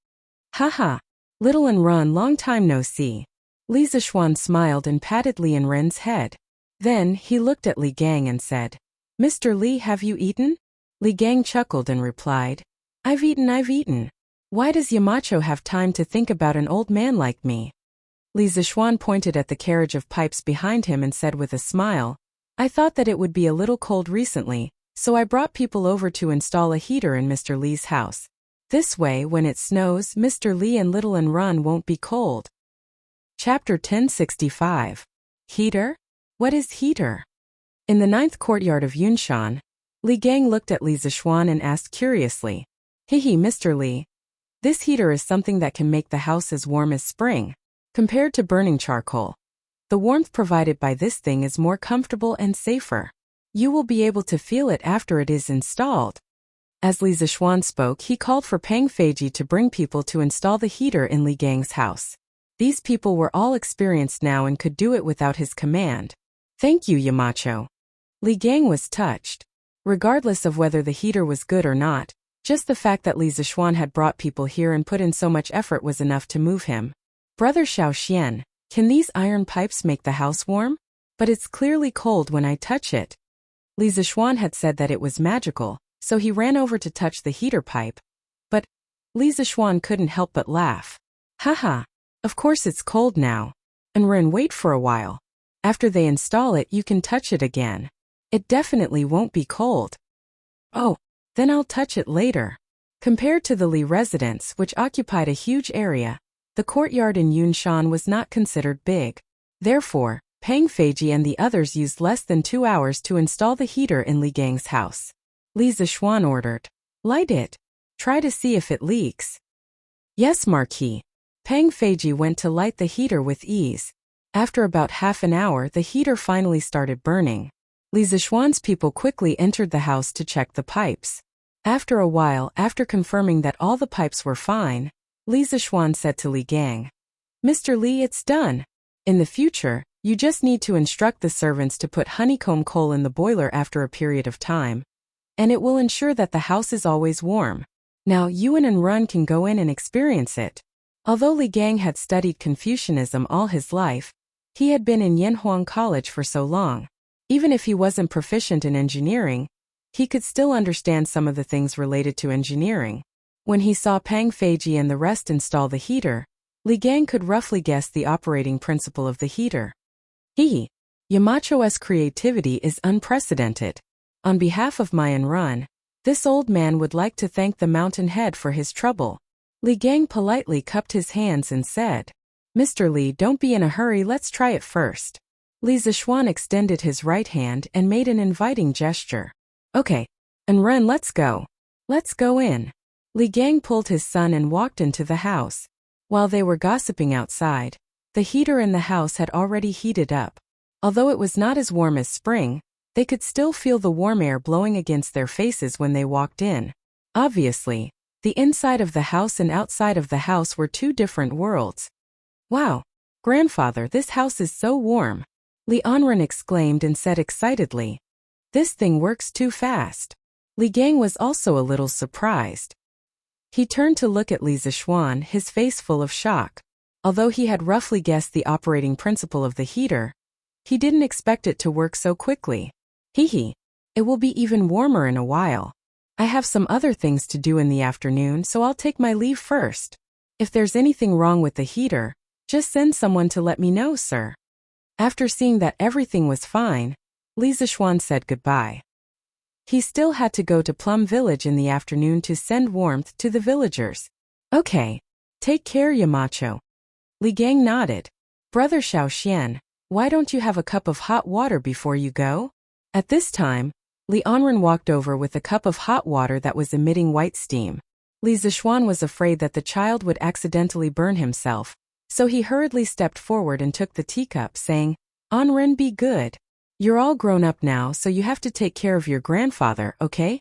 "Haha, little and Run, long time no see." Li Zishuan smiled and patted Li and Ren's head. Then he looked at Li Gang and said, "Mr. Li, have you eaten?" Li Gang chuckled and replied, I've eaten. Why does Yamacho have time to think about an old man like me?" Li Zishuan pointed at the carriage of pipes behind him and said with a smile, I thought that it would be a little cold recently, so I brought people over to install a heater in Mr. Li's house. This way, when it snows, Mr. Li and Little and Run won't be cold. Chapter 1065. Heater? What is heater? In the 9th courtyard of Yunshan, Li Gang looked at Li Zixuan and asked curiously, Mr. Li, this heater is something that can make the house as warm as spring. Compared to burning charcoal, the warmth provided by this thing is more comfortable and safer. You will be able to feel it after it is installed. As Li Zixuan spoke, he called for Pang Feiji to bring people to install the heater in Li Gang's house. These people were all experienced now and could do it without his command. Thank you, Yamacho. Li Gang was touched. Regardless of whether the heater was good or not, just the fact that Li Zixuan had brought people here and put in so much effort was enough to move him. Brother Xiao Xian, can these iron pipes make the house warm? But it's clearly cold when I touch it. Li Zixuan had said that it was magical, so he ran over to touch the heater pipe. But Li Zixuan couldn't help but laugh. Haha, of course it's cold now. And wait for a while. After they install it, you can touch it again. It definitely won't be cold. Oh, then I'll touch it later. Compared to the Li residence, which occupied a huge area, the courtyard in Yunshan was not considered big. Therefore, Pang Feiji and the others used less than 2 hours to install the heater in Li Gang's house. Li Zixuan ordered, light it. Try to see if it leaks. Yes, Marquis. Pang Feiji went to light the heater with ease. After about half an hour, the heater finally started burning. Li Zixuan's people quickly entered the house to check the pipes. After a while, after confirming that all the pipes were fine, Li Zixuan said to Li Gang, Mr. Li, it's done. In the future, you just need to instruct the servants to put honeycomb coal in the boiler after a period of time, and it will ensure that the house is always warm. Now Yuan and Run can go in and experience it. Although Li Gang had studied Confucianism all his life, he had been in Yanhuang College for so long. Even if he wasn't proficient in engineering, he could still understand some of the things related to engineering. When he saw Pang Feiji and the rest install the heater, Li Gang could roughly guess the operating principle of the heater. Yamacho's creativity is unprecedented. On behalf of Mayan Run, this old man would like to thank the mountain head for his trouble. Li Gang politely cupped his hands and said, Mr. Li, don't be in a hurry, let's try it first. Li Zixuan extended his right hand and made an inviting gesture. Okay, and Run, let's go. Let's go in. Li Gang pulled his son and walked into the house. While they were gossiping outside, the heater in the house had already heated up. Although it was not as warm as spring, they could still feel the warm air blowing against their faces when they walked in. Obviously, the inside of the house and outside of the house were two different worlds. Wow, grandfather, this house is so warm. Li Anren exclaimed and said excitedly, this thing works too fast. Li Gang was also a little surprised. He turned to look at Li Zixuan, his face full of shock. Although he had roughly guessed the operating principle of the heater, he didn't expect it to work so quickly. It will be even warmer in a while. I have some other things to do in the afternoon, so I'll take my leave first. If there's anything wrong with the heater, just send someone to let me know, sir. After seeing that everything was fine, Li Zixuan said goodbye. He still had to go to Plum Village in the afternoon to send warmth to the villagers. Okay. Take care, Yamacho. Li Gang nodded. Brother Xiao Xian, why don't you have a cup of hot water before you go? At this time, Li Anren walked over with a cup of hot water that was emitting white steam. Li Zixuan was afraid that the child would accidentally burn himself, so he hurriedly stepped forward and took the teacup, saying, Anren, be good. You're all grown up now, so you have to take care of your grandfather, okay?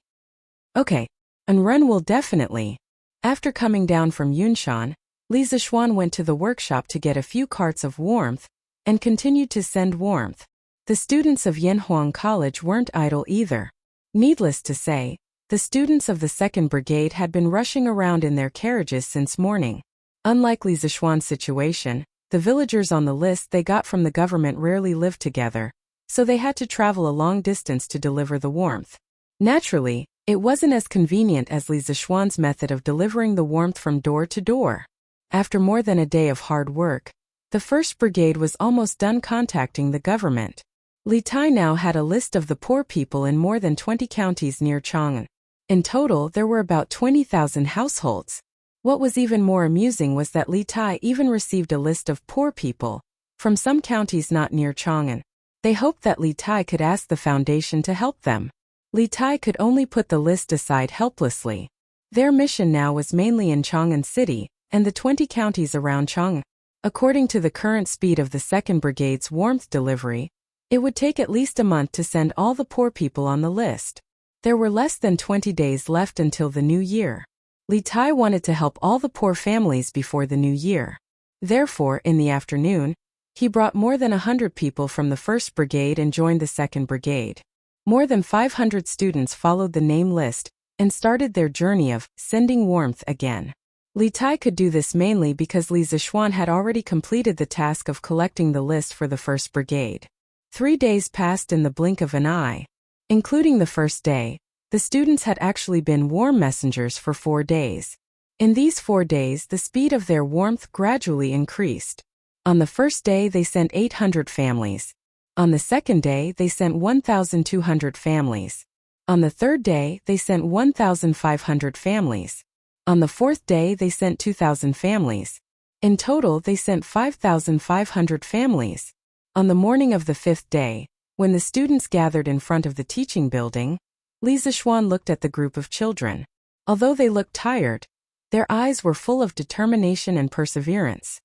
Okay. Anren will definitely. After coming down from Yunshan, Li Zixuan went to the workshop to get a few carts of warmth, and continued to send warmth. The students of Yanhuang College weren't idle either. Needless to say, the students of the 2nd Brigade had been rushing around in their carriages since morning. Unlike Li Zixuan's situation, the villagers on the list they got from the government rarely lived together, so they had to travel a long distance to deliver the warmth. Naturally, it wasn't as convenient as Li Zixuan's method of delivering the warmth from door to door. After more than a day of hard work, the 1st Brigade was almost done contacting the government. Li Tai now had a list of the poor people in more than 20 counties near Chang'an. In total, there were about 20,000 households. What was even more amusing was that Li Tai even received a list of poor people from some counties not near Chang'an. They hoped that Li Tai could ask the foundation to help them. Li Tai could only put the list aside helplessly. Their mission now was mainly in Chang'an City and the 20 counties around Chang'an. According to the current speed of the 2nd Brigade's warmth delivery, it would take at least a month to send all the poor people on the list. There were less than 20 days left until the new year. Li Tai wanted to help all the poor families before the new year. Therefore, in the afternoon, he brought more than 100 people from the 1st Brigade and joined the 2nd Brigade. More than 500 students followed the name list and started their journey of sending warmth again. Li Tai could do this mainly because Li Zixuan had already completed the task of collecting the list for the 1st Brigade. 3 days passed in the blink of an eye. Including the first day, the students had actually been warm messengers for 4 days. In these 4 days, the speed of their warmth gradually increased. On the first day, they sent 800 families. On the second day, they sent 1,200 families. On the third day, they sent 1,500 families. On the fourth day, they sent 2,000 families. In total, they sent 5,500 families. On the morning of the 5th day, when the students gathered in front of the teaching building, Li Zixuan looked at the group of children. Although they looked tired, their eyes were full of determination and perseverance.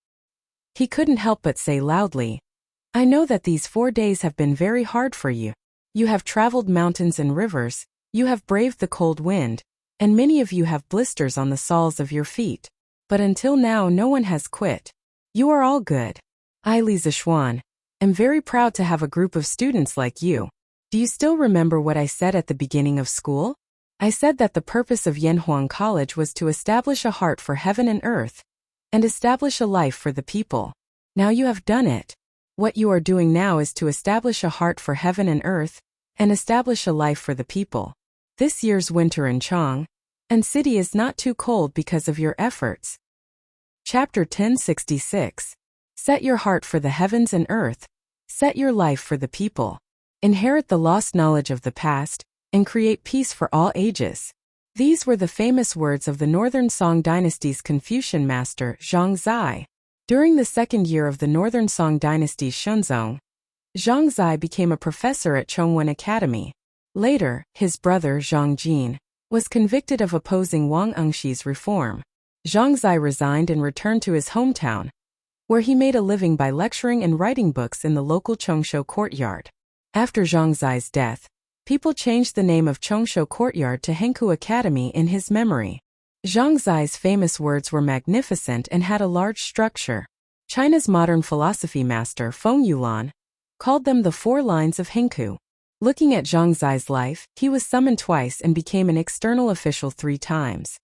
He couldn't help but say loudly, "I know that these 4 days have been very hard for you. You have traveled mountains and rivers, you have braved the cold wind, and many of you have blisters on the soles of your feet. But until now no one has quit. You are all good. I, Li Zixuan, am very proud to have a group of students like you. Do you still remember what I said at the beginning of school? I said that the purpose of Yanhuang College was to establish a heart for heaven and earth, and establish a life for the people. Now you have done it. What you are doing now is to establish a heart for heaven and earth, and establish a life for the people. This year's winter in Chang'an City is not too cold because of your efforts." Chapter 1066. Set your heart for the heavens and earth. Set your life for the people. Inherit the lost knowledge of the past, and create peace for all ages. These were the famous words of the Northern Song Dynasty's Confucian master Zhang Zai. During the 2nd year of the Northern Song Dynasty's Shenzong, Zhang Zai became a professor at Chongwen Academy. Later, his brother Zhang Jin was convicted of opposing Wang Engshi's reform. Zhang Zai resigned and returned to his hometown, where he made a living by lecturing and writing books in the local Chongsho courtyard. After Zhang Zai's death, people changed the name of Chongsho Courtyard to Henku Academy in his memory. Zhang Zai's famous words were magnificent and had a large structure. China's modern philosophy master Feng Yulan called them the 4 lines of Henku. Looking at Zhang Zai's life, he was summoned twice and became an external official 3 times.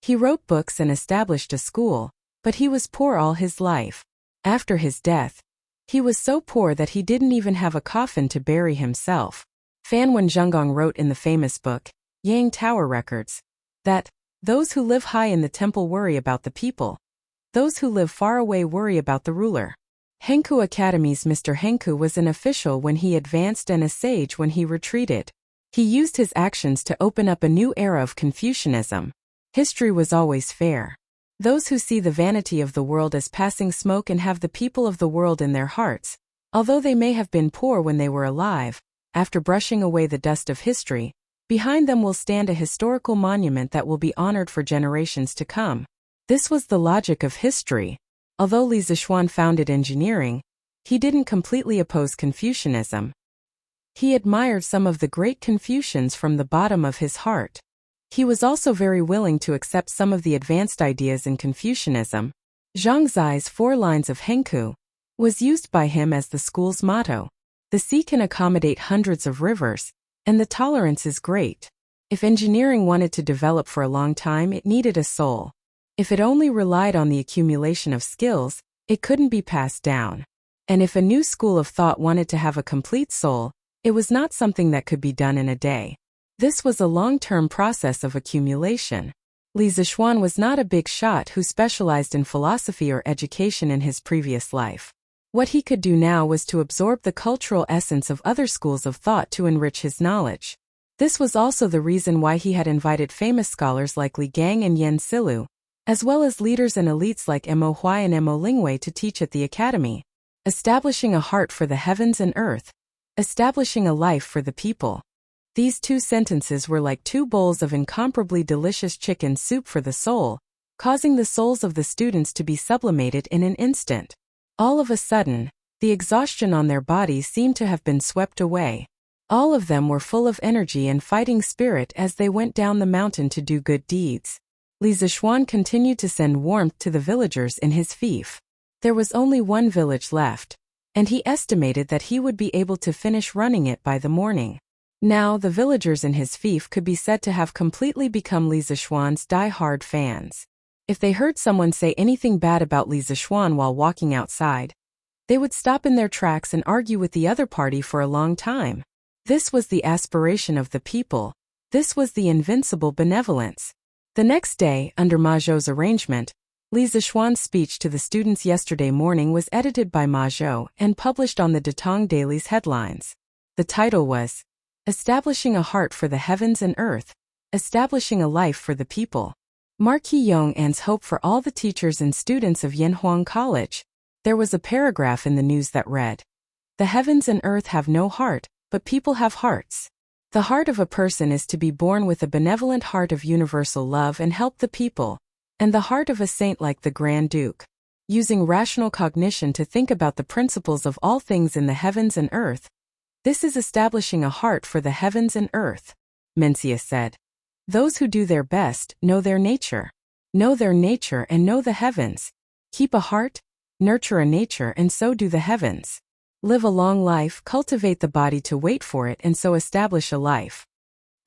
He wrote books and established a school, but he was poor all his life. After his death, he was so poor that he didn't even have a coffin to bury himself. Fan Wenzhengong wrote in the famous book, Yang Tower Records, that those who live high in the temple worry about the people. Those who live far away worry about the ruler. Henku Academy's Mr. Henku was an official when he advanced and a sage when he retreated. He used his actions to open up a new era of Confucianism. History was always fair. Those who see the vanity of the world as passing smoke and have the people of the world in their hearts, although they may have been poor when they were alive, after brushing away the dust of history, behind them will stand a historical monument that will be honored for generations to come. This was the logic of history. Although Li Zixuan founded engineering, he didn't completely oppose Confucianism. He admired some of the great Confucians from the bottom of his heart. He was also very willing to accept some of the advanced ideas in Confucianism. Zhang Zai's 4 lines of Henku was used by him as the school's motto. The sea can accommodate hundreds of rivers, and the tolerance is great. If engineering wanted to develop for a long time, it needed a soul. If it only relied on the accumulation of skills, it couldn't be passed down. And if a new school of thought wanted to have a complete soul, it was not something that could be done in a day. This was a long-term process of accumulation. Li Zixuan was not a big shot who specialized in philosophy or education in his previous life. What he could do now was to absorb the cultural essence of other schools of thought to enrich his knowledge. This was also the reason why he had invited famous scholars like Li Gang and Yen Silu, as well as leaders and elites like Mo Huai and Mo Lingwei to teach at the academy. Establishing a heart for the heavens and earth. Establishing a life for the people. These two sentences were like two bowls of incomparably delicious chicken soup for the soul, causing the souls of the students to be sublimated in an instant. All of a sudden, the exhaustion on their bodies seemed to have been swept away. All of them were full of energy and fighting spirit as they went down the mountain to do good deeds. Li Zishuan continued to send warmth to the villagers in his fief. There was only one village left, and he estimated that he would be able to finish running it by the morning. Now the villagers in his fief could be said to have completely become Li Zishuan's die-hard fans. If they heard someone say anything bad about Li Zishuan while walking outside, they would stop in their tracks and argue with the other party for a long time. This was the aspiration of the people. This was the invincible benevolence. The next day, under Ma Zhou's arrangement, Li Zishuan's speech to the students yesterday morning was edited by Ma Zhou and published on the Datong Daily's headlines. The title was, Establishing a Heart for the Heavens and Earth, Establishing a Life for the People. Marquis Yong An's hope for all the teachers and students of Yanhuang College. There was a paragraph in the news that read, The heavens and earth have no heart, but people have hearts. The heart of a person is to be born with a benevolent heart of universal love and help the people, and the heart of a saint like the Grand Duke, using rational cognition to think about the principles of all things in the heavens and earth. This is establishing a heart for the heavens and earth, Mencia said. Those who do their best know their nature and know the heavens. Keep a heart, nurture a nature and so do the heavens. Live a long life, cultivate the body to wait for it and so establish a life.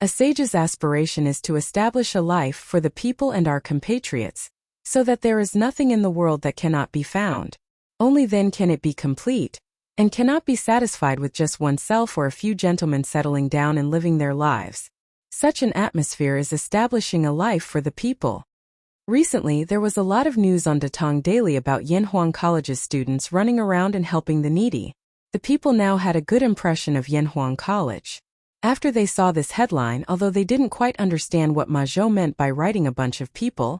A sage's aspiration is to establish a life for the people and our compatriots, so that there is nothing in the world that cannot be found. Only then can it be complete, and cannot be satisfied with just oneself or a few gentlemen settling down and living their lives. Such an atmosphere is establishing a life for the people. Recently, there was a lot of news on Datong Daily about Yanhuang College's students running around and helping the needy. The people now had a good impression of Yanhuang College. After they saw this headline, although they didn't quite understand what Ma Zhou meant by writing a bunch of people,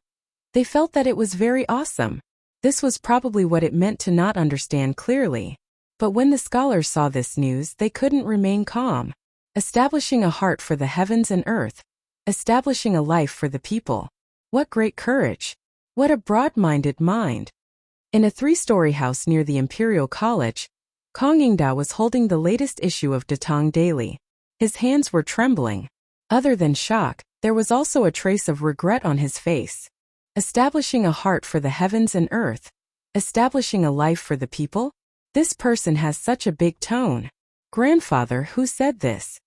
they felt that it was very awesome. This was probably what it meant to not understand clearly. But when the scholars saw this news, they couldn't remain calm. Establishing a heart for the heavens and earth. Establishing a life for the people. What great courage! What a broad-minded mind! In a 3-story house near the Imperial College, Kong Yingda was holding the latest issue of Datong Daily. His hands were trembling. Other than shock, there was also a trace of regret on his face. Establishing a heart for the heavens and earth. Establishing a life for the people? This person has such a big tone. Grandfather, who said this?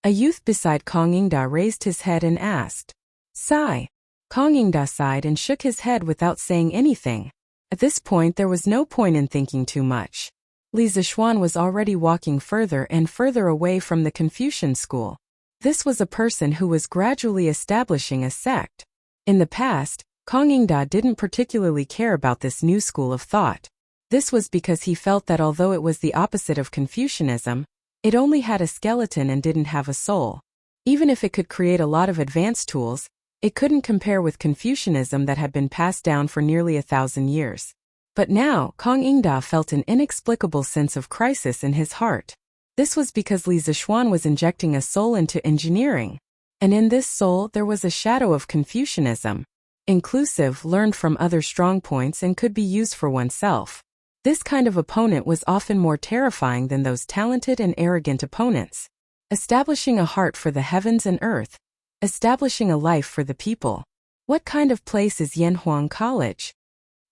A youth beside Kong Yingda raised his head and asked. Sigh. Kong Yingda sighed and shook his head without saying anything. At this point there was no point in thinking too much. Li Zishuan was already walking further and further away from the Confucian school. This was a person who was gradually establishing a sect. In the past, Kong Yingda didn't particularly care about this new school of thought. This was because he felt that although it was the opposite of Confucianism, it only had a skeleton and didn't have a soul. Even if it could create a lot of advanced tools, it couldn't compare with Confucianism that had been passed down for nearly 1,000 years. But now, Kong Yingda felt an inexplicable sense of crisis in his heart. This was because Li Zishuan was injecting a soul into engineering. And in this soul there was a shadow of Confucianism. Inclusive, learned from other strong points and could be used for oneself. This kind of opponent was often more terrifying than those talented and arrogant opponents. Establishing a heart for the heavens and earth. Establishing a life for the people. What kind of place is Yanhuang College?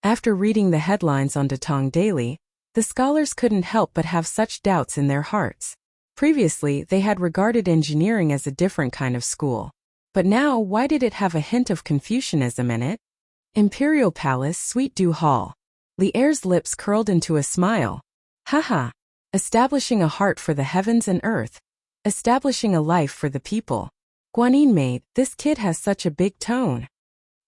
After reading the headlines on Datong Daily, the scholars couldn't help but have such doubts in their hearts. Previously, they had regarded engineering as a different kind of school. But now, why did it have a hint of Confucianism in it? Imperial Palace, Sweet Dew Hall. Li Er's lips curled into a smile. Haha. Establishing a heart for the heavens and earth. Establishing a life for the people. Guanyin maid, this kid has such a big tone.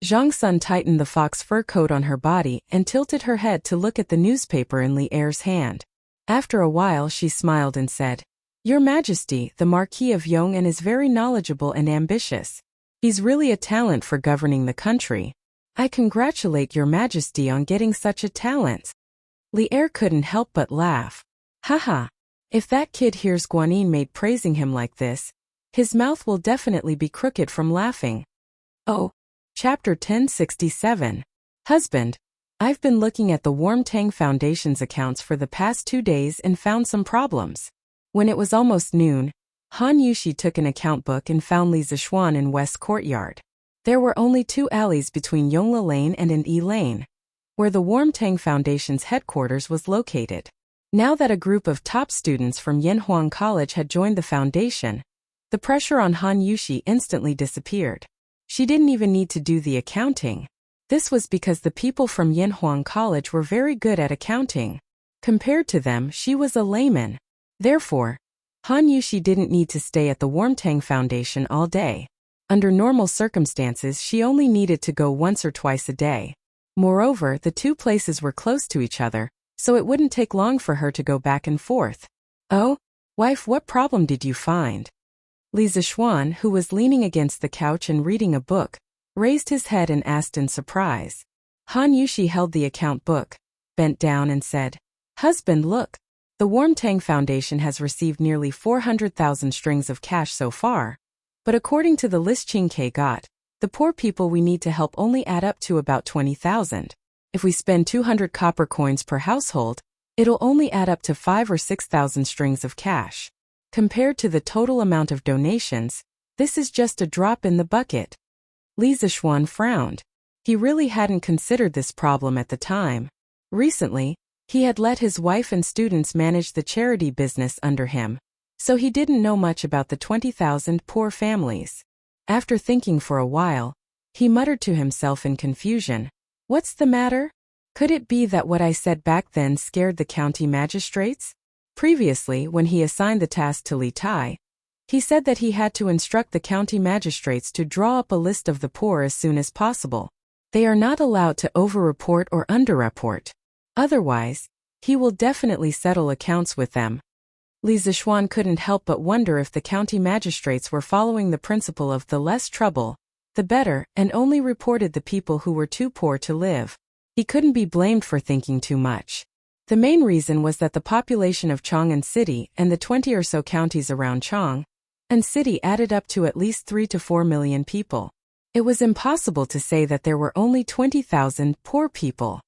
Zhang Sun tightened the fox fur coat on her body and tilted her head to look at the newspaper in Li Er's hand. After a while she smiled and said, "Your Majesty, the Marquis of Yong'an is very knowledgeable and ambitious. He's really a talent for governing the country. I congratulate Your Majesty on getting such a talent." Li Er couldn't help but laugh. Haha. If that kid hears Guanyin maid praising him like this, his mouth will definitely be crooked from laughing. Oh. Chapter 1067. Husband. I've been looking at the Warm Tang Foundation's accounts for the past 2 days and found some problems. When it was almost noon, Han Yushi took an account book and found Li Zishuan in West Courtyard. There were only 2 alleys between Yongla Lane and an E Lane, where the Warm Tang Foundation's headquarters was located. Now that a group of top students from Yanhuang College had joined the foundation, the pressure on Han Yushi instantly disappeared. She didn't even need to do the accounting. This was because the people from Yanhuang College were very good at accounting. Compared to them, she was a layman. Therefore, Han Yushi didn't need to stay at the Warmtang Foundation all day. Under normal circumstances, she only needed to go once or twice a day. Moreover, the 2 places were close to each other, so it wouldn't take long for her to go back and forth. "Oh, wife, what problem did you find?" Li Zishuan, who was leaning against the couch and reading a book, raised his head and asked in surprise. Han Yushi held the account book, bent down and said, "Husband, look. The Warmtang Foundation has received nearly 400,000 strings of cash so far. But according to the list Qingke got, the poor people we need to help only add up to about 20,000. If we spend 200 copper coins per household, it'll only add up to 5 or 6,000 strings of cash. Compared to the total amount of donations, this is just a drop in the bucket." Li Zishuan frowned. He really hadn't considered this problem at the time. Recently, he had let his wife and students manage the charity business under him, so he didn't know much about the 20,000 poor families. After thinking for a while, he muttered to himself in confusion, "What's the matter? Could it be that what I said back then scared the county magistrates?" Previously, when he assigned the task to Li Tai, he said that he had to instruct the county magistrates to draw up a list of the poor as soon as possible. They are not allowed to over-report or under-report. Otherwise, he will definitely settle accounts with them. Li Zishuan couldn't help but wonder if the county magistrates were following the principle of the less trouble, the better, and only reported the people who were too poor to live. He couldn't be blamed for thinking too much. The main reason was that the population of Chang'an City and the 20 or so counties around Chang'an City added up to at least 3 to 4 million people. It was impossible to say that there were only 20,000 poor people.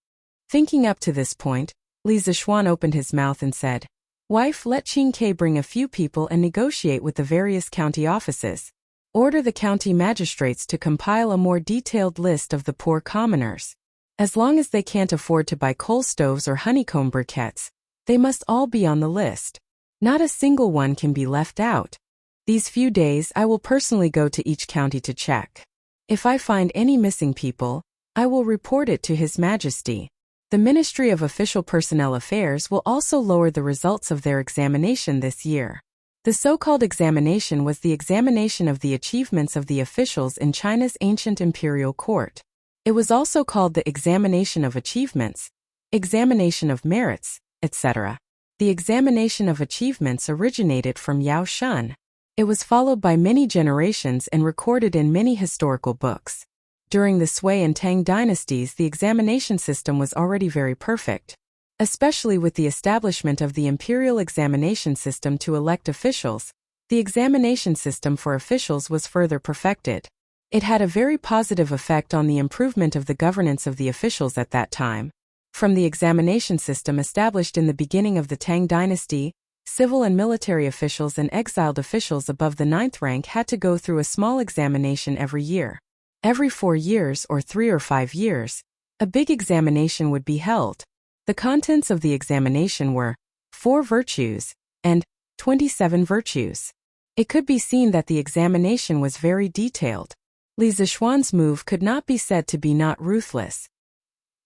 Thinking up to this point, Li Zishuan opened his mouth and said, "Wife, let Qingke bring a few people and negotiate with the various county offices. Order the county magistrates to compile a more detailed list of the poor commoners. As long as they can't afford to buy coal stoves or honeycomb briquettes, they must all be on the list. Not a single one can be left out. These few days I will personally go to each county to check. If I find any missing people, I will report it to His Majesty. The Ministry of Official Personnel Affairs will also lower the results of their examination this year." The so-called examination was the examination of the achievements of the officials in China's ancient imperial court. It was also called the examination of achievements, examination of merits, etc. The examination of achievements originated from Yao Shun. It was followed by many generations and recorded in many historical books. During the Sui and Tang dynasties, the examination system was already very perfect. Especially with the establishment of the imperial examination system to elect officials, the examination system for officials was further perfected. It had a very positive effect on the improvement of the governance of the officials at that time. From the examination system established in the beginning of the Tang dynasty, civil and military officials and exiled officials above the 9th rank had to go through a small examination every year. Every 4 years or 3 or 5 years, a big examination would be held. The contents of the examination were 4 virtues and 27 virtues. It could be seen that the examination was very detailed. Li Zishuan's move could not be said to be not ruthless.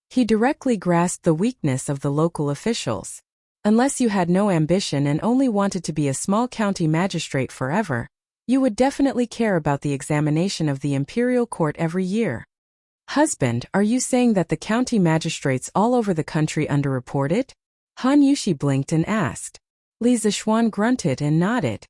He directly grasped the weakness of the local officials. Unless you had no ambition and only wanted to be a small county magistrate forever, you would definitely care about the examination of the imperial court every year. Husband, are you saying that the county magistrates all over the country underreported? Han Yushi blinked and asked. Li Zixuan grunted and nodded.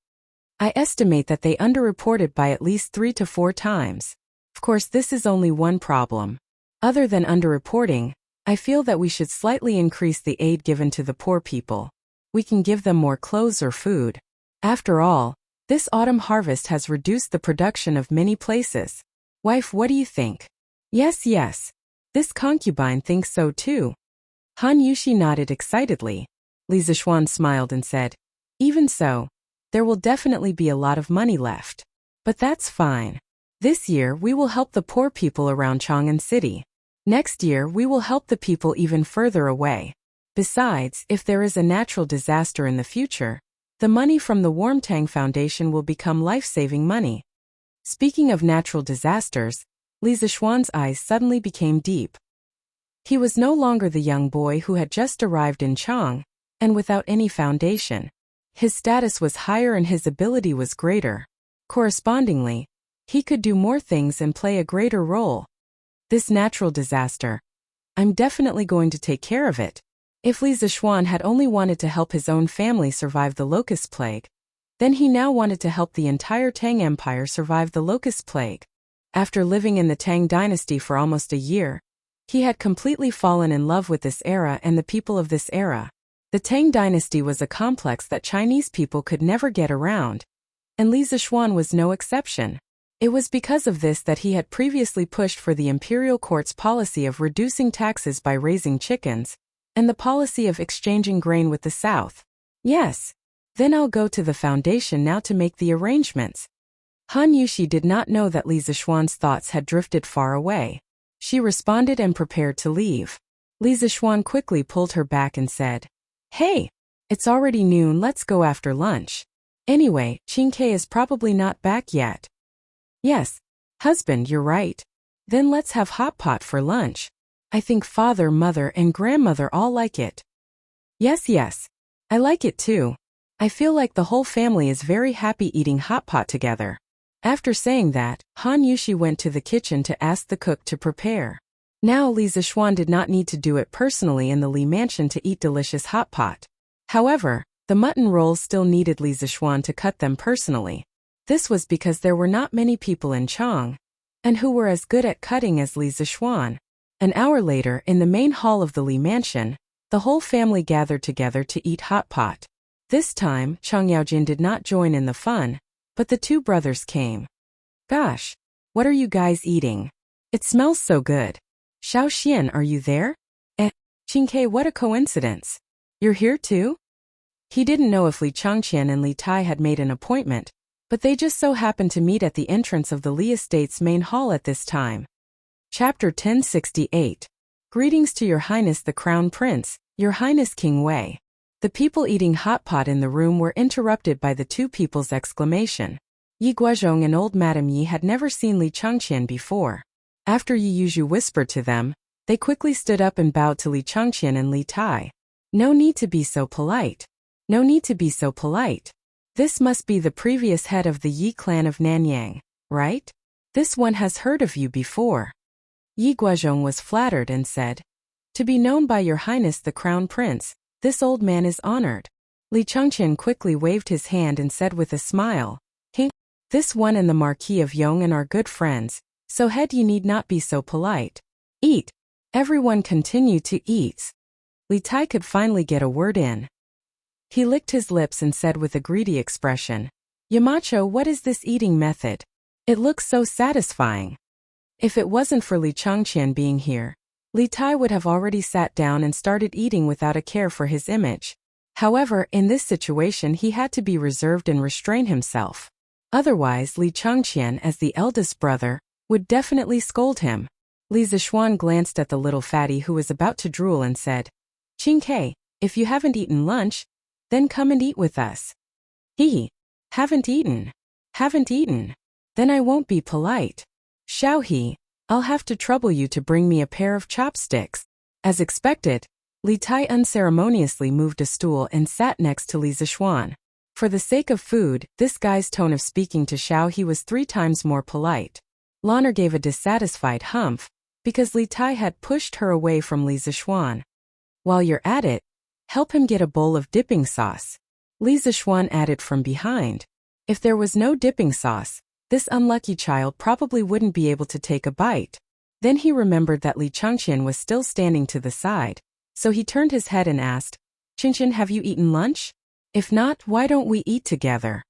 I estimate that they underreported by at least 3 to 4 times. Of course, this is only one problem. Other than underreporting, I feel that we should slightly increase the aid given to the poor people. We can give them more clothes or food. After all, this autumn harvest has reduced the production of many places. Wife, what do you think? Yes. This concubine thinks so too. Han Yushi nodded excitedly. Li Zixuan smiled and said, even so, there will definitely be a lot of money left. But that's fine. This year we will help the poor people around Chang'an City. Next year we will help the people even further away. Besides, if there is a natural disaster in the future, the money from the Warmtang Foundation will become life-saving money. Speaking of natural disasters, Li Zixuan's eyes suddenly became deep. He was no longer the young boy who had just arrived in Chang, and without any foundation. His status was higher and his ability was greater. Correspondingly, he could do more things and play a greater role. This natural disaster. I'm definitely going to take care of it. If Li Zixuan had only wanted to help his own family survive the locust plague, then he now wanted to help the entire Tang Empire survive the locust plague. After living in the Tang dynasty for almost a year, he had completely fallen in love with this era and the people of this era. The Tang dynasty was a complex that Chinese people could never get around, and Li Zixuan was no exception. It was because of this that he had previously pushed for the imperial court's policy of reducing taxes by raising chickens, and the policy of exchanging grain with the South. Yes. Then I'll go to the foundation now to make the arrangements. Han Yushi did not know that Li Zixuan's thoughts had drifted far away. She responded and prepared to leave. Li Zixuan quickly pulled her back and said, Hey, it's already noon, let's go after lunch. Anyway, Qingke is probably not back yet. Yes, husband, you're right. Then let's have hot pot for lunch. I think father, mother, and grandmother all like it. Yes, I like it too. I feel like the whole family is very happy eating hot pot together. After saying that, Han Yushi went to the kitchen to ask the cook to prepare. Now Li Zixuan did not need to do it personally in the Li mansion to eat delicious hot pot. However, the mutton rolls still needed Li Zixuan to cut them personally. This was because there were not many people in Chang, and who were as good at cutting as Li Zixuan. An hour later, in the main hall of the Li mansion, the whole family gathered together to eat hot pot. This time, Chang Yaojin did not join in the fun, but the two brothers came. Gosh, what are you guys eating? It smells so good. Xiao Xian, are you there? Qingke, what a coincidence. You're here too? He didn't know if Li Changqian and Li Tai had made an appointment, but they just so happened to meet at the entrance of the Li Estate's main hall at this time. Chapter 1068. Greetings to Your Highness the Crown Prince, Your Highness King Wei. The people eating hot pot in the room were interrupted by the two people's exclamation. Yi Guozhong and old Madame Yi had never seen Li Changqian before. After Yi Yuzhu whispered to them, they quickly stood up and bowed to Li Changqian and Li Tai. No need to be so polite. No need to be so polite. This must be the previous head of the Yi clan of Nanyang, right? This one has heard of you before. Yi Guozhong was flattered and said, To be known by Your Highness the Crown Prince, this old man is honored. Li Changqian quickly waved his hand and said with a smile, This one and the Marquis of Yong'an are good friends, so head you need not be so polite. Eat. Everyone continued to eat. Li Tai could finally get a word in. He licked his lips and said with a greedy expression, Yamacho, what is this eating method? It looks so satisfying. If it wasn't for Li Changqian being here, Li Tai would have already sat down and started eating without a care for his image. However, in this situation he had to be reserved and restrain himself. Otherwise, Li Changqian, as the eldest brother, would definitely scold him. Li Zixuan glanced at the little fatty who was about to drool and said, Qingke, if you haven't eaten lunch, then come and eat with us. Haven't eaten. Then I won't be polite. Xiao He, I'll have to trouble you to bring me a pair of chopsticks. As expected, Li Tai unceremoniously moved a stool and sat next to Li Zixuan. For the sake of food, this guy's tone of speaking to Xiao He was 3 times more polite. Lanner gave a dissatisfied humph, because Li Tai had pushed her away from Li Zixuan. While you're at it, help him get a bowl of dipping sauce, Li Zixuan added from behind. If there was no dipping sauce, this unlucky child probably wouldn't be able to take a bite. Then he remembered that Li Changqian was still standing to the side, so he turned his head and asked, Qingqian, have you eaten lunch? If not, why don't we eat together?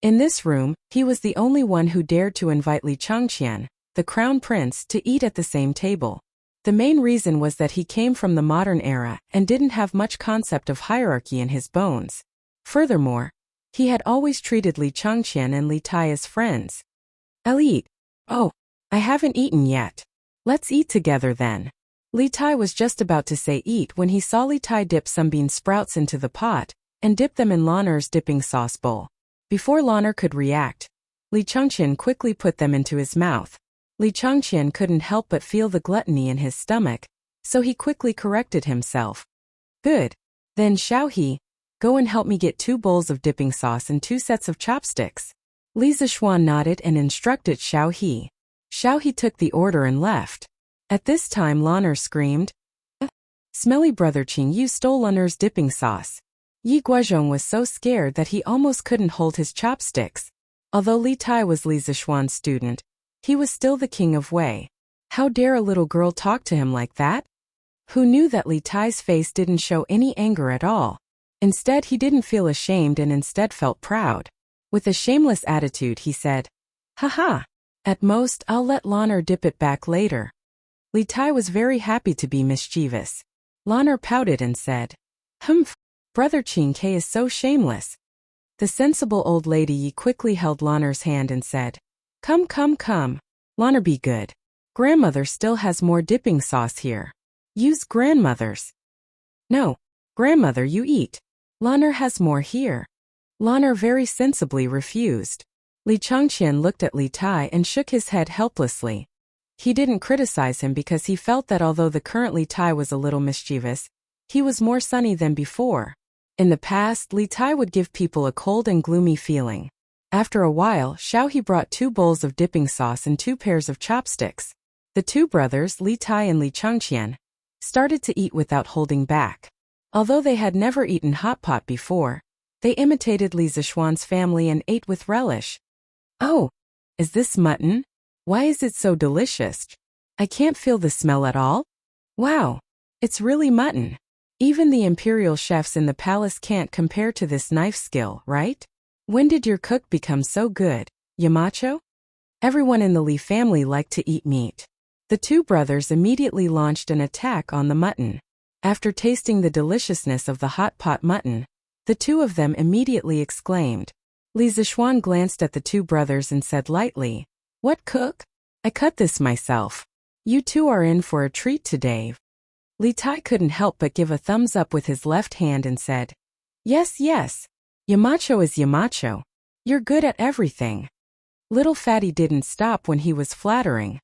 In this room, he was the only one who dared to invite Li Changqian, the crown prince, to eat at the same table. The main reason was that he came from the modern era and didn't have much concept of hierarchy in his bones. Furthermore, he had always treated Li Changqian and Li Tai as friends. I'll eat. Oh, I haven't eaten yet. Let's eat together then. Li Tai was just about to say eat when he saw Li Tai dip some bean sprouts into the pot and dip them in Lan'er's dipping sauce bowl. Before Lan'er could react, Li Changqian quickly put them into his mouth. Li Changqian couldn't help but feel the gluttony in his stomach, so he quickly corrected himself. Good. Then Xiaohe, go and help me get 2 bowls of dipping sauce and 2 sets of chopsticks. Li Zixuan nodded and instructed Xiaohe. Xiaohe took the order and left. At this time Lan'er screamed, Smelly brother Qing, you stole Lan'er's dipping sauce. Yi Guozhong was so scared that he almost couldn't hold his chopsticks. Although Li Tai was Li Zixuan's student, he was still the king of Wei. How dare a little girl talk to him like that? Who knew that Li Tai's face didn't show any anger at all? Instead, he didn't feel ashamed and instead felt proud. With a shameless attitude, he said, Haha. At most, I'll let Lan'er dip it back later. Li Tai was very happy to be mischievous. Lan'er pouted and said, Humph. Brother Qing Ke is so shameless. The sensible old lady Yi quickly held Lan'er's hand and said, Come, come, come. Lan'er, be good. Grandmother still has more dipping sauce here. Use grandmother's. No, grandmother, you eat. Lan'er has more here. Lan'er very sensibly refused. Li Changqian looked at Li Tai and shook his head helplessly. He didn't criticize him because he felt that although the current Li Tai was a little mischievous, he was more sunny than before. In the past, Li Tai would give people a cold and gloomy feeling. After a while, Xiaohe brought 2 bowls of dipping sauce and 2 pairs of chopsticks. The 2 brothers, Li Tai and Li Changqian, started to eat without holding back. Although they had never eaten hot pot before, they imitated Li Zixuan's family and ate with relish. Oh, is this mutton? Why is it so delicious? I can't feel the smell at all. Wow, it's really mutton. Even the imperial chefs in the palace can't compare to this knife skill, right? When did your cook become so good, Yamacho? Everyone in the Li family liked to eat meat. The 2 brothers immediately launched an attack on the mutton. After tasting the deliciousness of the hot pot mutton, the 2 of them immediately exclaimed. Li Zixuan glanced at the 2 brothers and said lightly, What, cook? I cut this myself. You 2 are in for a treat today. Li Tai couldn't help but give a thumbs up with his left hand and said, Yes, yes. Yamacho is Yamacho. You're good at everything. Little Fatty didn't stop when he was flattering.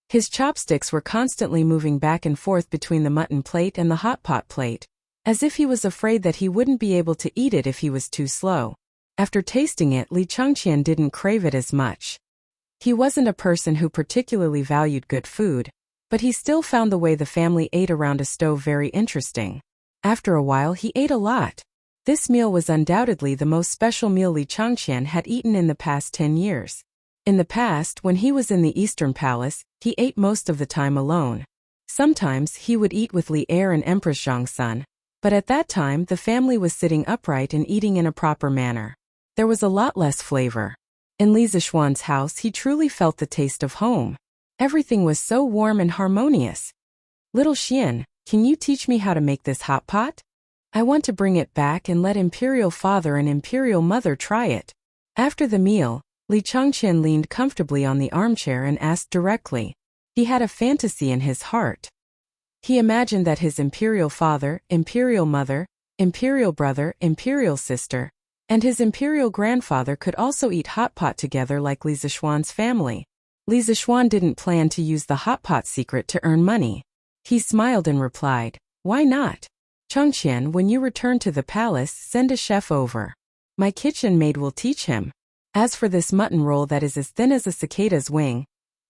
His chopsticks were constantly moving back and forth between the mutton plate and the hot pot plate, as if he was afraid that he wouldn't be able to eat it if he was too slow. After tasting it, Li Changqian didn't crave it as much. He wasn't a person who particularly valued good food, but he still found the way the family ate around a stove very interesting. After a while, he ate a lot. This meal was undoubtedly the most special meal Li Changqian had eaten in the past 10 years. In the past, when he was in the Eastern Palace, he ate most of the time alone. Sometimes he would eat with Li Er and Empress Zhongsun, but at that time the family was sitting upright and eating in a proper manner. There was a lot less flavor. In Li Zixuan's house, he truly felt the taste of home. Everything was so warm and harmonious. Little Xian, can you teach me how to make this hot pot? I want to bring it back and let Imperial Father and Imperial Mother try it. After the meal, Li Changqian leaned comfortably on the armchair and asked directly. He had a fantasy in his heart. He imagined that his Imperial Father, Imperial Mother, Imperial Brother, Imperial Sister, and his Imperial Grandfather could also eat hot pot together like Li Zixuan's family. Li Zixuan didn't plan to use the hot pot secret to earn money. He smiled and replied, Why not? Changqian, when you return to the palace, send a chef over. My kitchen maid will teach him. As for this mutton roll that is as thin as a cicada's wing,